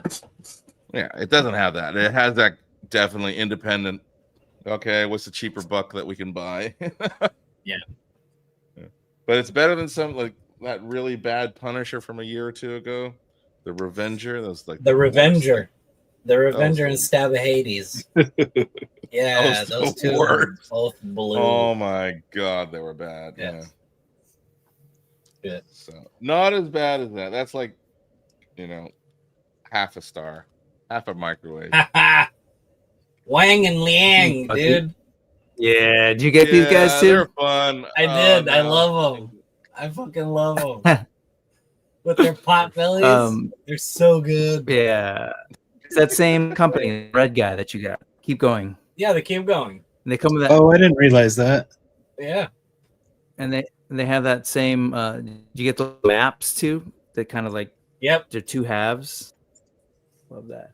Yeah, it doesn't have that. It has that definitely independent. Okay, what's the cheaper buck that we can buy? Yeah. But it's better than some like that really bad Punisher from a year or two ago. The Revenger, that was like The Revenger. The Revenger the- and Stab of Hades. Yeah, That was those the two are worst. both blue. Oh my god, they were bad. Yes. Yeah. So not as bad as that. That's like, half a star, half a microwave. Wang and Liang, dude. Yeah, did you get these guys too? They're fun. I did. I love them. I fucking love them. With their pot bellies, they're so good. Yeah, it's that same company, red guy that you got. Keep going. Yeah, they keep going. And they come with that. Oh, I didn't realize that. Yeah. And they have that same. You get the maps too. They kind of like. Yep. They're two halves. Love that.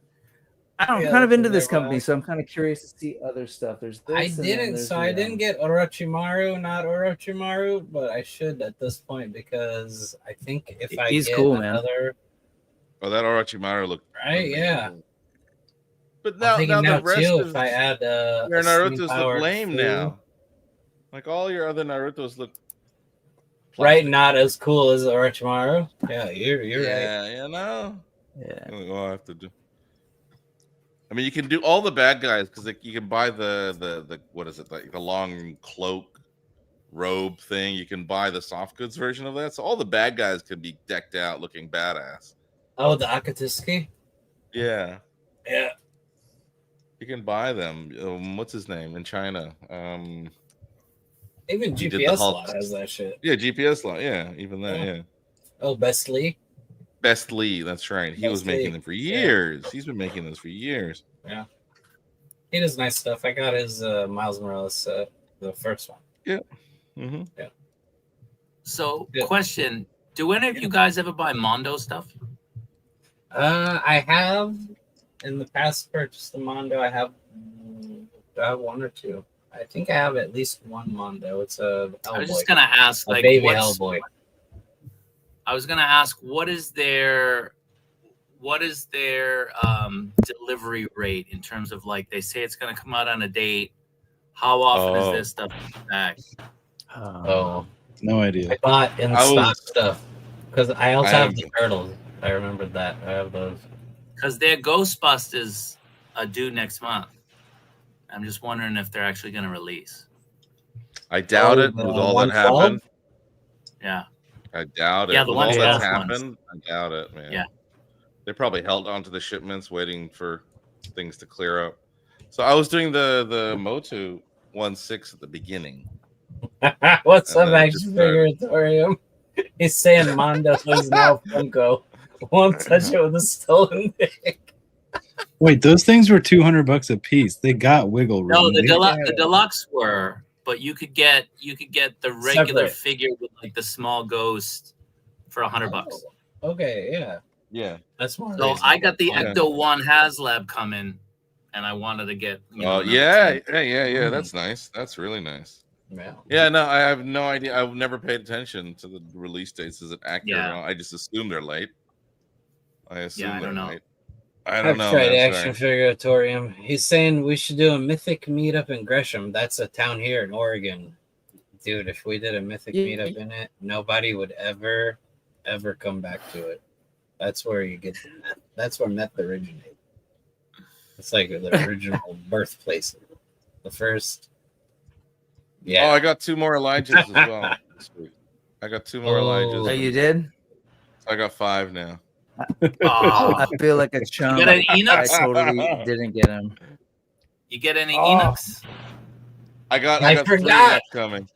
I'm kind of into this company, so I'm kind of curious to see other stuff. There's this. I didn't get Orochimaru, not Orochimaru, but I should at this point because I think if I he's get cool, man. another. Oh, that Orochimaru looked right. Yeah. But now the rest too, of if I add your Naruto's look lame now. Like all your other Naruto's look. Right, not as cool as Orochimaru. Yeah, you're right. Yeah, Yeah. I'll have to do. I mean, you can do all the bad guys because you can buy the what is it, like the long cloak robe thing. You can buy the soft goods version of that, so all the bad guys can be decked out looking badass. Oh, the Akatsuki. Yeah. Yeah. You can buy them. What's his name in China? Even GPS lot has that shit. Yeah, GPS lot. Yeah, even that. Yeah. Oh, Best Lee. Best Lee. That's right. He was making them for years. Yeah. He's been making those for years. Yeah. He does nice stuff. I got his Miles Morales, the first one. Yeah. Mm-hmm. Yeah. So, question: do any of you guys ever buy Mondo stuff? I have in the past purchased the Mondo. I have one or two. I think I have at least one Mondo. It's a Hellboy. I was just gonna ask, like, baby Hellboy. I was gonna ask, what is their delivery rate in terms of, like, they say it's gonna come out on a date. How often is this stuff back? Oh, no idea. I bought in stock stuff because I also have the turtles. I remembered that. I have those. Because their Ghostbusters are due next month. I'm just wondering if they're actually going to release. I doubt it with all that happened. Yeah. I doubt it. Yeah, the with one all that ones. happened, I doubt it, man. Yeah. They probably held on to the shipments waiting for things to clear up. So I was doing the Motu 1.6 at the beginning. What's up, Action Figuratorium? He's saying Mondo is now Funko. Won't touch it with a stolen dick. Wait, those things were $200 a piece. They got wiggle room. No, the deluxe were, but you could get the regular figure with, like, the small ghost for $100. Okay, yeah. Yeah. That's more. So I got the Ecto One HasLab coming, and I wanted to get. Yeah. That's nice. That's really nice. Yeah, no, I have no idea. I've never paid attention to the release dates. Is it accurate? Yeah. I just assume they're late. I assume I don't know. late. I don't know. Tried Action Figuratorium. He's saying we should do a Mythic meetup in Gresham. That's a town here in Oregon. Dude, if we did a Mythic meetup in it, nobody would ever come back to it. That's where you get the meth. That's where meth originated. It's like the original birthplace. The first. Yeah. Oh, I got 2 more Elijahs as well. I got 2 more Elijahs. Oh, you did? I got 5 now. I feel like a chump. You got any Enochs? I totally didn't get him. You get any Enochs? I got 3 forgot. coming.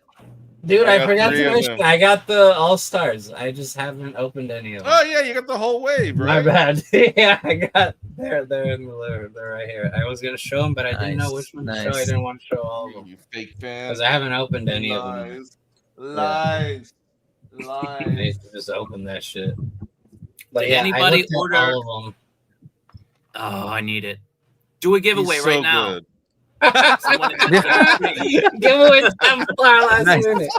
Dude, I forgot to mention. I got the All Stars. I just haven't opened any of them. Oh yeah, you got the whole wave, right? My bad. Yeah, I got. They're in the liver. They're right here. I was gonna show them, but I didn't know which one to show. I didn't want to show all of them. You fake fan. Because I haven't opened any of them. Lies. I need to just open that shit. But Did yeah, anybody I looked at order? all of them. Oh, I need it. Do a giveaway He's right so now. good. Giveaway time last minute.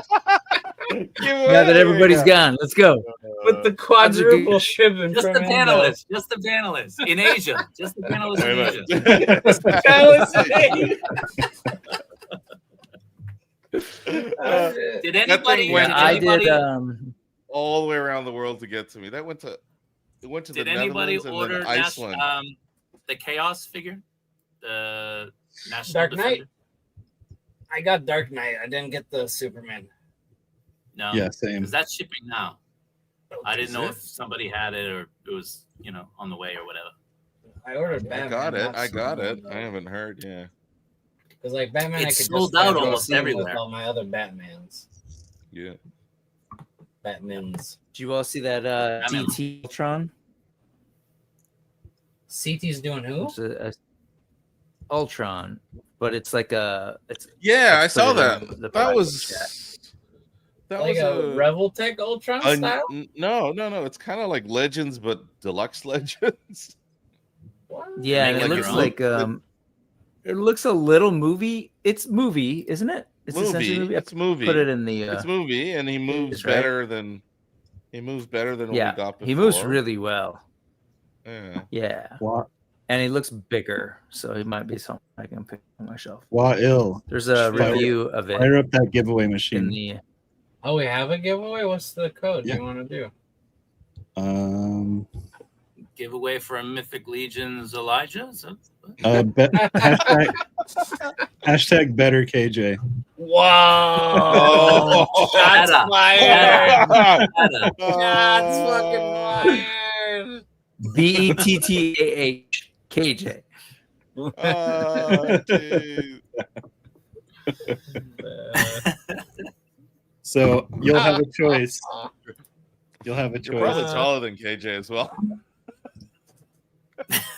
Now that everybody's gone, let's go. With the quadruple shipping. Just the panelists. Just the panelists in Asia. Just the panelists in Asia. Just the panelists. Did anybody? I did. All the way around the world to get to me. That went to. It went to Did the anybody Netherlands and order then Iceland. the Chaos figure? The National Dark Defender? Knight. I got Dark Knight. I didn't get the Superman. No. Yeah, same. Because that's shipping now. I didn't Is know it? if somebody had it or it was, on the way or whatever. I ordered I Batman. got it. not I got it. Superman, I haven't heard. Yeah. Because like Batman, It's I could sold just out go almost see him with everywhere. all my other Batmans. Yeah. Batmans. Did you all see that Batman. CT Ultron? CT's doing who? It's a Ultron, but it's like it's Yeah, I let's saw put it that. in the That private was. chat. That Like was a Revoltech Ultron style? No. It's kind of like Legends, but deluxe Legends. What? Yeah, and Make it like looks your like it looks a little movie. It's movie, isn't it? It's essentially Movie. movie. It's movie. Put it in the. It's movie, and he moves right? better than what we Yeah, got before. he moves really well. Yeah. Yeah, and he looks bigger, so he might be something I can pick on my shelf. Ill. There's a Fire- review of it Fire up that giveaway in machine. the. Oh, we have a giveaway? What's the code Yeah. you want to do? Giveaway for a Mythic Legions Elijah? Hashtag better KJ. Whoa! Shots Meta. fired! Meta. Shots fucking fired! BETTAHKJ. Dude. So you'll have a choice. You'll have a You're probably choice. taller than KJ as well.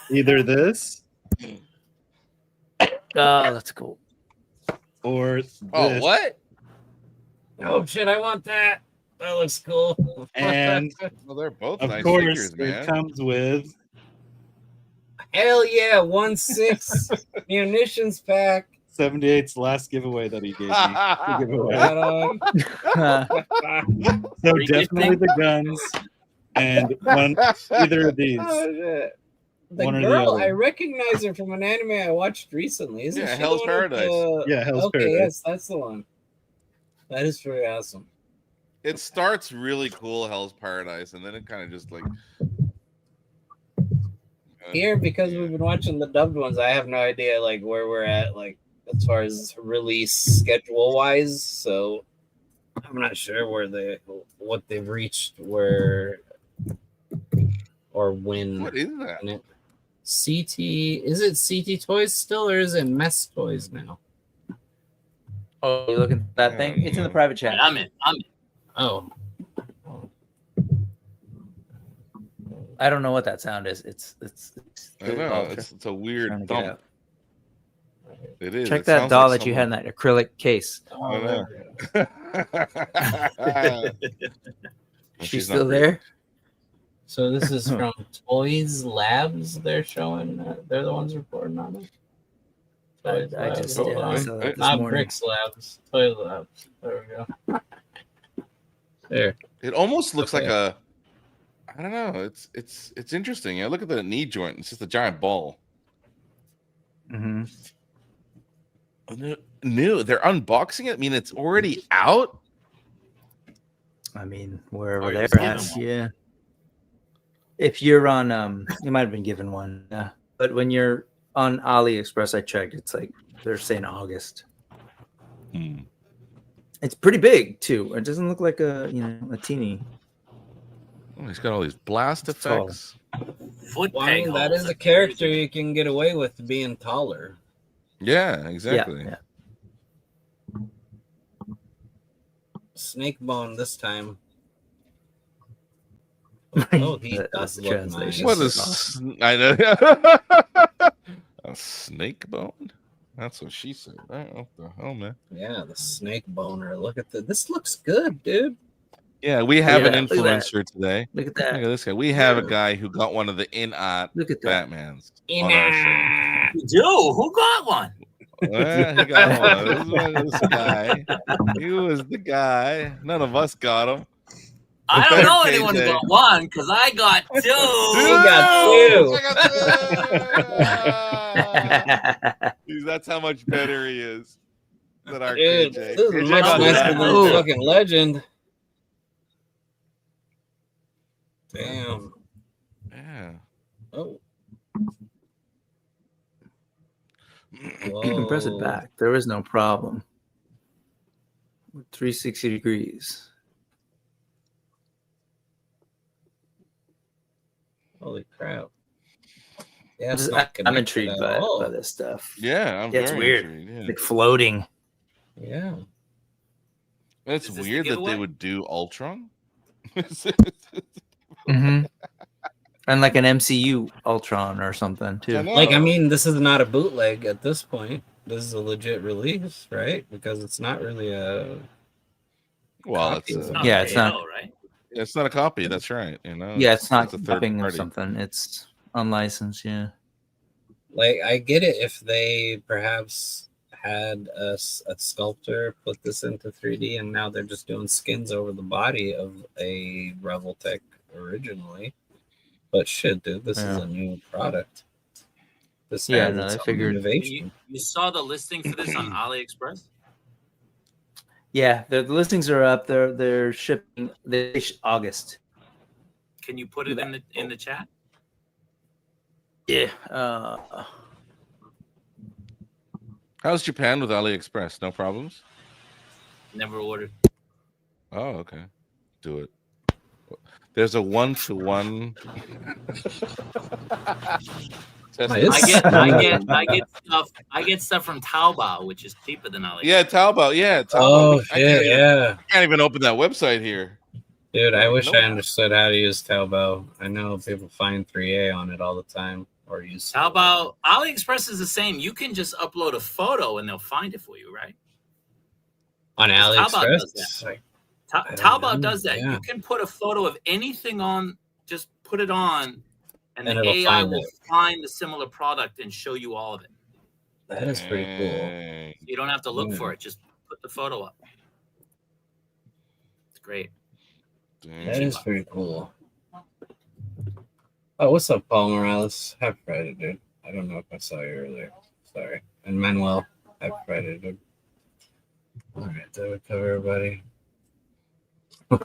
Either this Oh, that's cool. or this. Oh, what? Oh shit! I want that. That looks cool. And Well, they're both of nice course, figures, it man. comes with Hell yeah! 1/6 munitions pack. 78's last giveaway that he gave me. to give away. Right on. So Pretty good definitely the guns and either of these. Oh, shit. The One or the girl, other. I recognize her from an anime I watched recently. Isn't Yeah, she Hell's the one with Paradise. Yeah, Hell's okay, Paradise. yes, that's the one. That is pretty awesome. It starts really cool, Hell's Paradise, and then it kind of just like Here, because we've been watching the dubbed ones, I have no idea like where we're at, like as far as release schedule wise. So I'm not sure what they've reached, where or when. What is that? in it. Is it CT Toys still, or is it METYTOYS now? Oh, you looking at that thing? It's in the private chat. I'm in. Oh, I don't know what that sound is. It's I don't know. It's a weird trying to get thump. out. It is. Check It that sounds doll like that you had in that acrylic case. I know. She's still there? so this is from Toys Labs. They're showing. They're the ones reporting on it. Toys I Labs, just hold yeah, I on. saw that this Not morning. Bricks Labs. Toys Labs. There we go. There. It almost looks like Okay. a. I don't know. It's interesting. Yeah, look at the knee joint. It's just a giant ball. Mm-hmm. New. They're unboxing it. I mean, it's already out. I mean, wherever Or they're just give at, them one. yeah. If you're on, you might have been given one, yeah. But when you're on AliExpress, I checked. It's like they're saying August. It's pretty big too. It doesn't look like a teeny. Oh, he's got all these blast tall. effects. Foot Well, I peg mean, that holes. is a character you can get away with being taller. Yeah, exactly. Yeah. Snake bone this time. Oh, he That's does the look translation. nice. What is? Awesome. I know. A snake bone. That's what she said. Right? What the hell, man? Yeah, the snake boner. Look at this. Looks good, dude. Yeah, we have an Yeah, look at that. influencer today. Look at Look at that. this guy. We have a guy who got one of the in-art Look at that. Batmans on our show. You do? Who got one? Well, he got one. This was this guy. He was the guy. None of us got him. I don't better know anyone who KJ. got one because I got two. He got two. That's how much better he is than our Dude, KJ. this is KJ much got nicer that. than the fucking legend. Damn. Yeah. Oh. You can press it back. There is no problem. 360 degrees. Holy crap! Yeah, it's Just- not I'm connected intrigued at by all. this stuff. Yeah, I'm Yeah, it's very weird. intrigued, yeah. Like floating. Yeah. It's Is this the weird that they giveaway? would do Ultron. Mm-hmm. And like an MCU Ultron or something too. Like, I mean, this is not a bootleg at this point. This is a legit release, right? Because it's not really a. Well, copy it's of Yeah, it. it's not. right? Yeah, it's not a copy. That's right. You know. Yeah, it's not a third copying or party. something. It's unlicensed. Yeah. Like, I get it if they perhaps had a sculptor put this into 3D and now they're just doing skins over the body of a Revoltech originally. But shit, dude, this is Yeah. a new product. This Yeah, has no, its I own figured- innovation. You saw the listing for this on AliExpress? Yeah, the listings are up. They're shipping August. Can you put it in the chat? Yeah. How's Japan with AliExpress? No problems. Never ordered. Oh, okay. Do it. There's a 1-to-1. I get stuff from Taobao, which is cheaper than AliExpress. Yeah, Taobao. Yeah, Taobao. Oh, I shit, yeah. can't even open that website here. Dude, I wish Nope. I understood how to use Taobao. I know people find 3A on it all the time or use Taobao. AliExpress is the same. You can just upload a photo and they'll find it for you, right? on 'Cause Taobao AliExpress. does that. Like, Taobao know, does that. yeah. You can put a photo of anything on, just put it on, and And the it'll AI find will it. find the similar product and show you all of it. that is pretty cool. Dang. You don't have to look Yeah. for it. Just put the photo up. It's great. That is pretty cool. Oh, what's up, Paul Morales? Happy Friday, dude. I don't know if I saw you earlier. Sorry. And Manuel, happy Friday, dude. All right, did we cover everybody?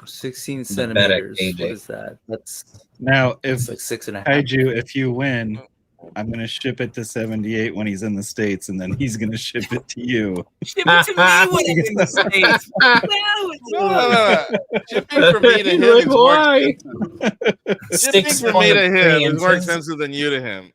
16 The centimeters. AJ. What is that? That's Now, if it's like 6.5. Kaiju, if you win, I'm gonna ship it to 78 when he's in the States, and then he's gonna ship it to you. Ship it to me when I'm in the States. No. Shipping from me to him is more expensive. Shipping from me to him is more expensive than you to him.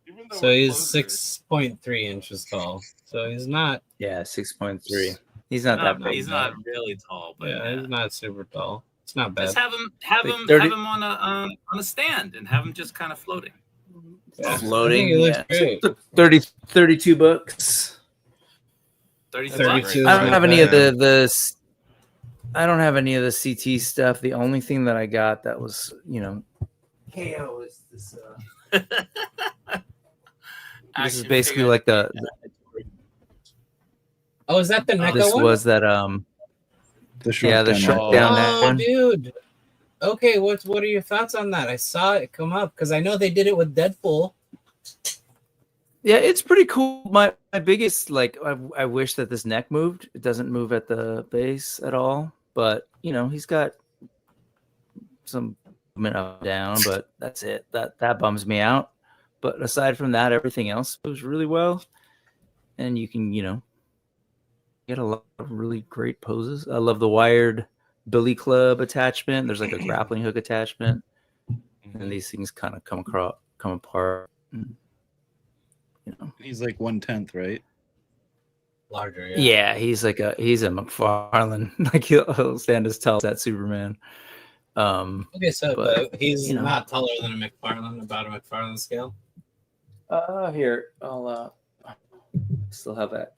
Even though So we're he's closer. 6.3 inches tall. So he's not. Yeah, 6.3. He's not that big. He's not really tall, but Yeah, he's not super tall. It's not bad. just have him Like 30 have him on a stand and have him just kind of floating. Yeah. Floating. I think he looks Yeah. great. 32 bucks. 32 I don't have any of the I don't have any of the CT stuff. The only thing that I got that was, KO is this this is basically like the Oh, is that the NECA this one? was that The yeah, the shrunk down that Oh, one. dude. Okay, what are your thoughts on that? I saw it come up because I know they did it with Deadpool. Yeah, it's pretty cool. My biggest I wish that this neck moved. It doesn't move at the base at all, but he's got some movement up and down, but that's it. That bums me out. But aside from that, everything else moves really well, and you can get a lot of really great poses. I love the wired billy club attachment. There's like a grappling hook attachment, and these things kind of come apart. And, He's like 1/10, right? Larger, yeah, he's a McFarlane. Like he'll stand as tall as that Superman. Okay, so but, he's not taller than a McFarlane, about a McFarlane scale. Here I'll still have that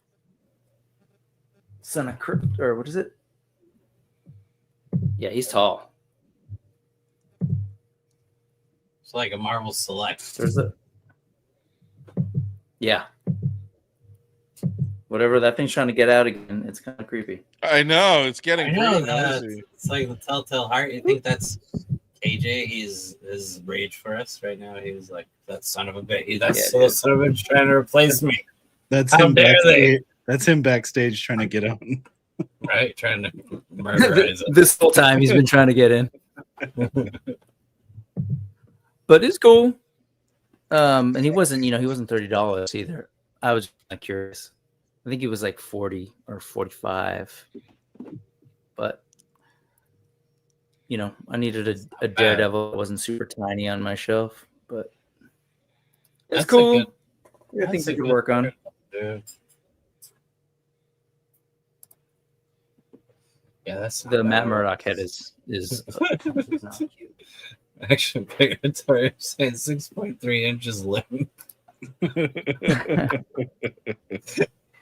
Son of Crypt, or what is it? Yeah, he's tall. It's like a Marvel Select. There's a yeah. Whatever that thing's trying to get out again, it's kind of creepy. I know it's getting I know pretty that. noisy. It's like the Telltale Heart. You think that's AJ? He's his rage for us right now. He's like that son of a bitch. That's son of a bitch trying to replace me. That's How him dare they? backstage. That's him backstage trying to get on. Right, trying to murderize it. This whole time he's been trying to get in. But it's cool. And he wasn't $30 either. I was curious. I think he was like 40 or 45. But you know, I needed a Daredevil that wasn't super tiny on my shelf, but it's That's cool. I that's think a we could good work on. Dude. Yeah, that's The not Matt bad. Murdock head is not cute. Action figure Toy saying 6.3 inches limb.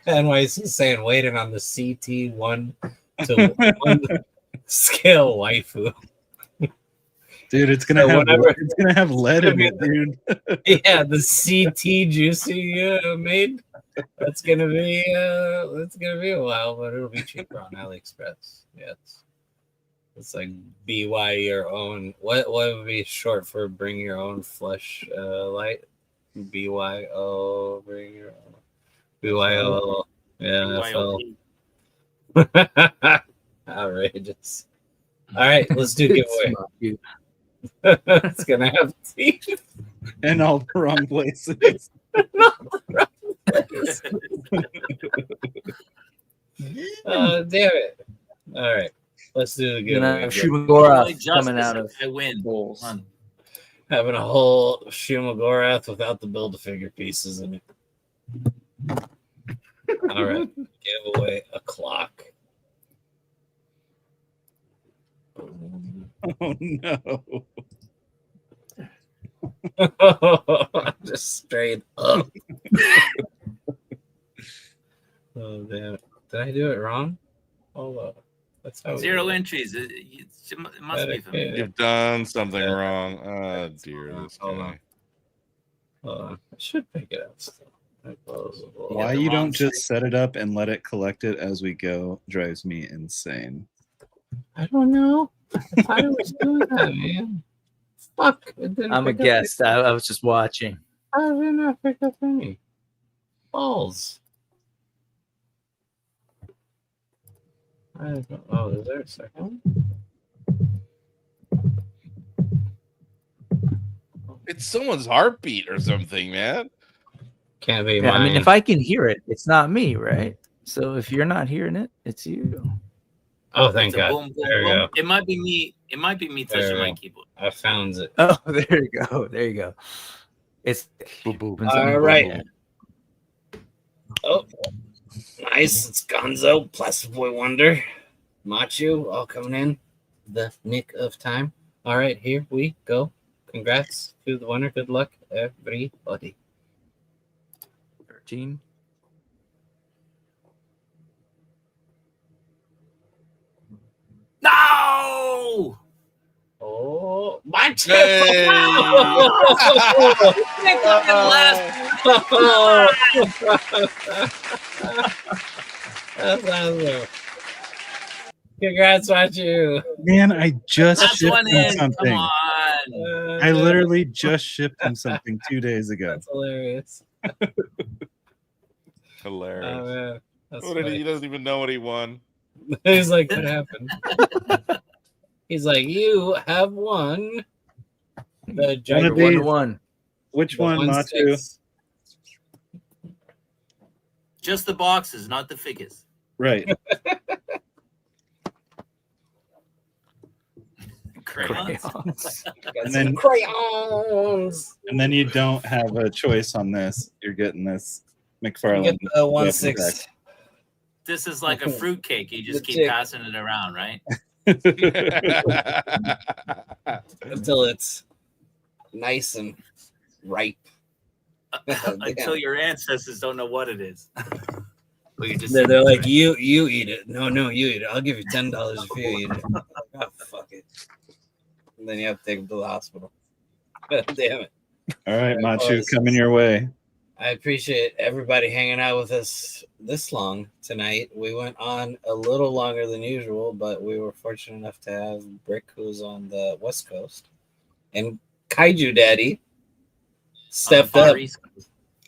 NYC saying waiting on the CT1 to 1 scale waifu. Dude, it's gonna have lead in it, dude. Yeah, the CT juicy made. That's gonna be a while, but it'll be cheaper on AliExpress. Yeah, it's like BY your own. What would be short for bring your own flesh light? BYO bring your own. BYO. Yeah, FL. Outrageous. All right, let's do giveaway. It's gonna have teeth in all the wrong places. Damn it! All right, let's do the giveaway. Shumagorath coming out of I win. bowls. Having a whole Shumagorath without the Build-A-Figure pieces in it. All right, give away a clock. Oh no! Just straight up. Oh damn! Did I do it wrong? Hold up. That's how 0 entries. It must be for me. You've done something wrong. Oh dear, this guy. Hold on. I should pick it up still. Why you don't just set it up and let it collect it as we go drives me insane. I don't know. I thought it was doing that, man. Fuck. I'm a guest. I was just watching. How did it not pick up any? Balls. I don't know. Oh, is there a second? It's someone's heartbeat or something, man. Can't be Yeah, mine. I mean, if I can hear it, it's not me, right? So if you're not hearing it, it's you. Oh, thank It's a God. boom, boom, There we boom. go. It might be me. It might be me touching my keyboard. I found it. Oh, there you go. There you go. It's All right. Oh, nice. It's Gonzo, Plastic Boy Wonder, Machu, all coming in the nick of time. All right, here we go. Congrats to the winner. Good luck, everybody. 13. No! Oh, my Hey! That's awesome. Congrats, Machu. Man, I just That's shipped one him in. something. Come on. I literally just shipped him something 2 days ago. That's hilarious. Hilarious. Oh, man. That's What did funny. he doesn't even know what he won. He's like, what happened? He's like, you have won the One of giant these. 1-1. Which the one, Matu? 1/6. Just the boxes, not the figures. Right. Crayons. And then crayons. And then you don't have a choice on this. You're getting this You McFarlane. get the weapon 1/6. pack. This is like a fruit cake. You just keep Legit. passing it around, right? Until it's nice and ripe. Until your ancestors don't know what it is. Well, you just They're like, you eat it. No, you eat it. I'll give you $10 if you eat it. Oh, fuck it. And then you have to take them to the hospital. Damn it. All right, Well, Machu, this coming your way. I appreciate everybody hanging out with us this long tonight. We went on a little longer than usual, but we were fortunate enough to have Brick, who's on the West Coast, and Kaiju Daddy stepped up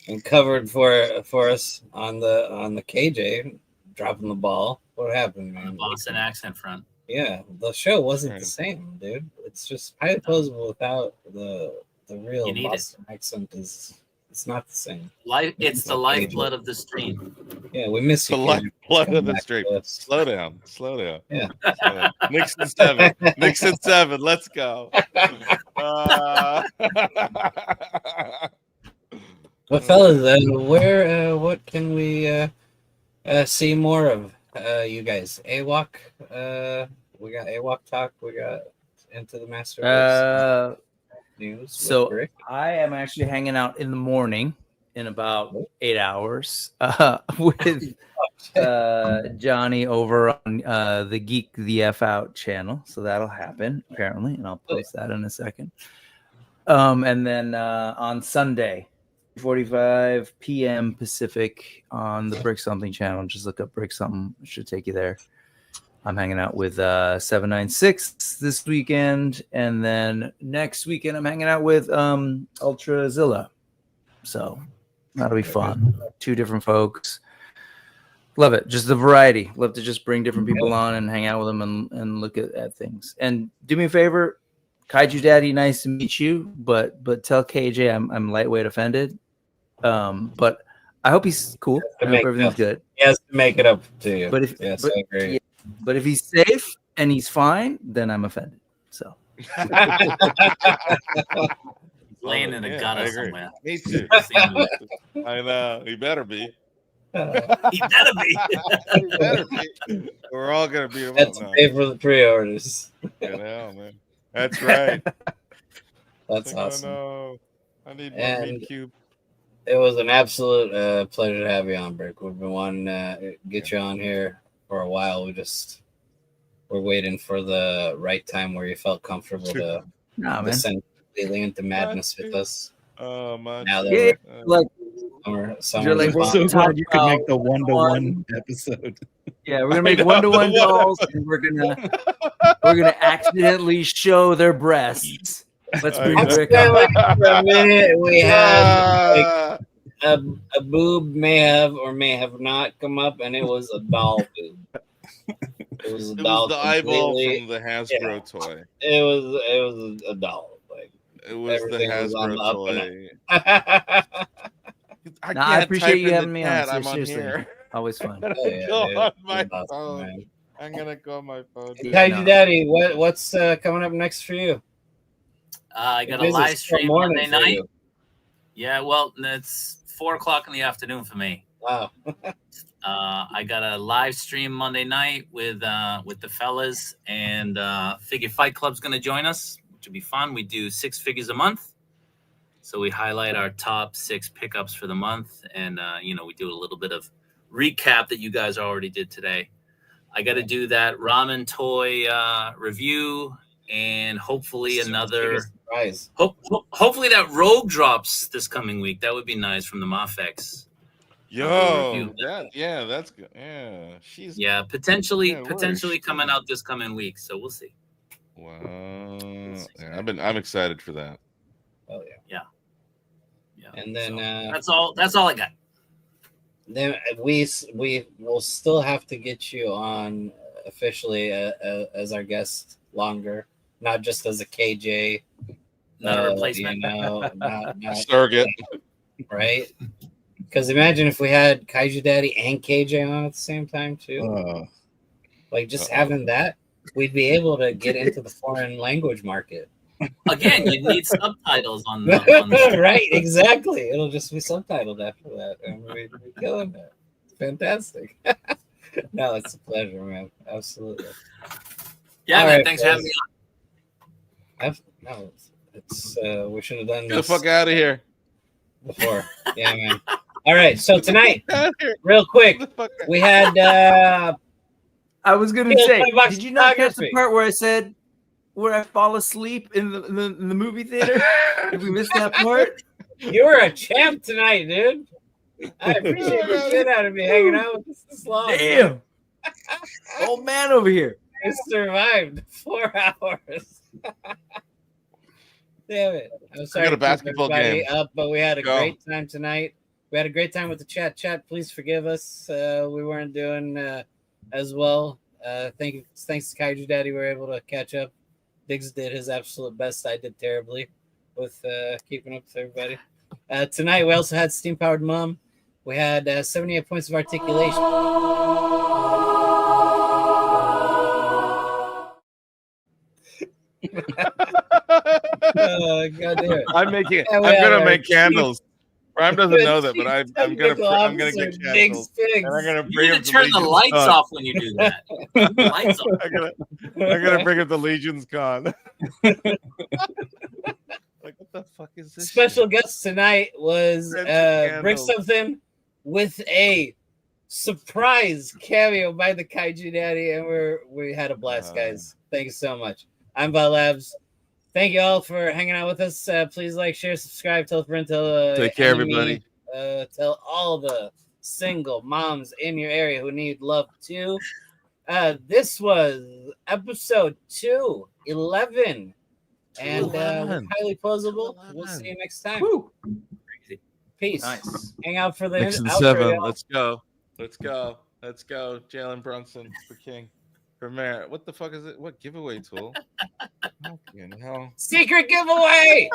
and covered for us on the KJ, dropping the ball. What happened, man? Boston accent front. Yeah, the show wasn't the same, dude. It's just highly posable without the real You need it. Boston accent is It's not the same. It's the lifeblood of the stream. Yeah, we miss The you. lifeblood of the stream. Slow down. Yeah. Nixon 7. Nixon 7. Let's go. Well, fellas, what can we see more of you guys? AWOC. We got AWOC talk. We got Into the Masterverse news. So I am actually hanging out in the morning in about 8 hours with Johnny over on the Geek the F Out channel. So that'll happen apparently, and I'll post that in a second. And then on Sunday, 4:45 p.m. Pacific on the Brick Something channel. Just look up Brick Something. It should take you there. I'm hanging out with 796 this weekend, and then next weekend I'm hanging out with Ultrazilla. So that'll be fun. 2 different folks. Love it. Just the variety. Love to just bring different people on and hang out with them and look at things. And do me a favor, Kaiju Daddy, nice to meet you, but tell KJ I'm lightweight offended. But I hope he's cool. I hope everything's good. He has to make it up to you. But if I agree. Yeah, but if he's safe and he's fine, then I'm offended. So laying in a gutter somewhere. Me too. I know. He better be. He better be. He better be. We're all gonna be. That's pay for the pre-orders. You know, man. That's right. That's like, awesome. Oh, no. I need And my meat cube. It was an absolute pleasure to have you on, Brick. We've been wanting to get you on here for a while. We're waiting for the right time where you felt comfortable to descend completely into madness with us. Oh my! Now that You're like, we're so glad you could make the 1-to-1 episode. yeah, we're gonna make 1-to-1 dolls, and we're gonna accidentally show their breasts. Let's bring Rick like up. for a minute we had like a boob may have or may have not come up, and it was a doll boob. It was a doll. The eyeball completely. from the Hasbro toy. It was a doll. Like it was the Hasbro toy. I appreciate you having me on. I'm Seriously, on here. always fun. Go on my awesome, phone. man. I'm gonna go on my phone. Kaiju Daddy, what's coming up next for you? I got a live stream Monday night. Yeah, well, it's 4:00 in the afternoon for me. Wow. I got a live stream Monday night with the fellas, and Figure Fight Club's going to join us, which will be fun. We do 6 figures a month, so we highlight our top 6 pickups for the month, and we do a little bit of recap that you guys already did today. I got to do that ramen toy review, and hopefully another surprise. Hopefully that Rogue drops this coming week. That would be nice from the Mafex. Yo, that's good. Yeah, potentially coming out this coming week. So we'll see. Wow. Yeah, I'm excited for that. Oh yeah. And then that's all I got. Then we will still have to get you on officially as our guest longer, not just as a KJ. Not a replacement. Not surrogate. Right? Because imagine if we had Kaiju Daddy and KJ on at the same time too. Like just having that, we'd be able to get into the foreign language market. Again, you need subtitles on the right, exactly. It'll just be subtitled after that, and we're killing it. It's fantastic. No, it's a pleasure, man. Absolutely. Yeah, all man. Right, thanks for having me on. No, it's we should have done Get this the fuck out of here before. Yeah, man. All right, so tonight, real quick, we had. I was gonna say, did you not catch the part where I said where I fall asleep in the movie theater? Did we miss that part? You were a champ tonight, dude. I appreciate the shit out of me hanging out with us this long. Damn, old man over here. I survived 4 hours. Damn it! I'm sorry. I got a basketball game up, but we had a great time tonight. We had a great time with the chat. Chat, please forgive us. We weren't doing as well. Thanks to Kaiju Daddy, we were able to catch up. Diggs did his absolute best. I did terribly with keeping up with everybody. Tonight we also had Steam Powered Mom. We had 78 points of articulation. God damn it. I'm making. Yeah, I'm gonna our make chief- candles. Rhyme doesn't know that, but I'm gonna Technical get officer, Big candles, Spigs. and I'm gonna You bring need him to turn the Legion's lights Con. off when you do that. Lights off. I'm gonna bring up the Legion's Con. Like, what the fuck is this? Special guest tonight was Candles. Brick Something with a surprise cameo by the Kaiju Daddy, and we had a blast, guys. Thank you so much. I'm Bot Labs. Thank you all for hanging out with us. Please like, share, subscribe, tell a friend, tell Take care, enemy, everybody. Tell all the single moms in your area who need love too. This was episode 211. And we're highly posable. We'll see you next time. Peace. Nice. Hang out for the 6 and outro, 7. y'all. Let's go. Let's go. Let's go. Jalen Brunson for king. For mayor. What the fuck is it? What giveaway tool? Fucking hell. Secret giveaway.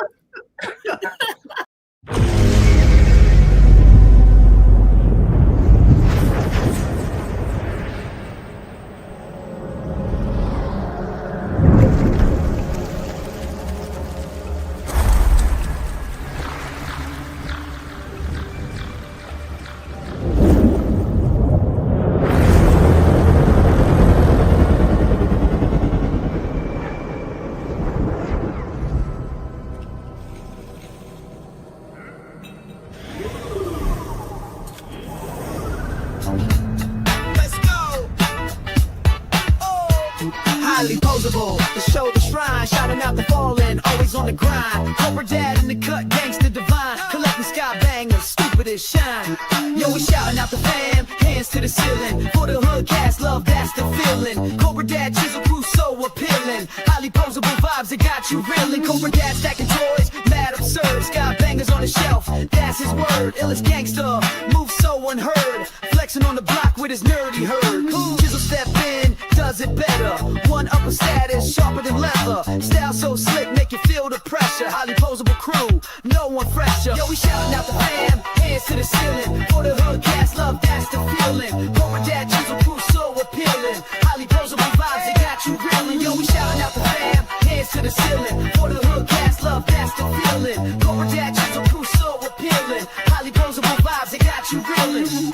Highly posable, the show, the shrine, shouting out the fallen, always on the grind. Cobra Dad in the cut, gangster divine, collecting sky bangers, stupid as shine. Yo, we shouting out the fam, hands to the ceiling. For the hood cast, love, that's the feeling. Cobra Dad, chisel crew, so appealing. Highly posable vibes that got you reeling. Cobra Dad stacking toys, mad absurd. Sky bangers on the shelf, that's his word. Illest gangster, move so unheard. Flexing on the block with his nerdy herd. Chisel step in, does it better. One upper status, sharper than leather. Style so slick, make you feel the pressure. Highly posable crew, no one fresher. Yo, we shouting out the fam, hands to the ceiling. For the hood cast, love, that's the feeling. Cobra Dad, chisel crew, so appealing. Highly posable vibes, they got you reeling. Yo, we shouting out the fam, hands to the ceiling. For the hood cast, love, that's the feeling. Cobra Dad, chisel crew, so appealing. Highly posable vibes, they got you reeling.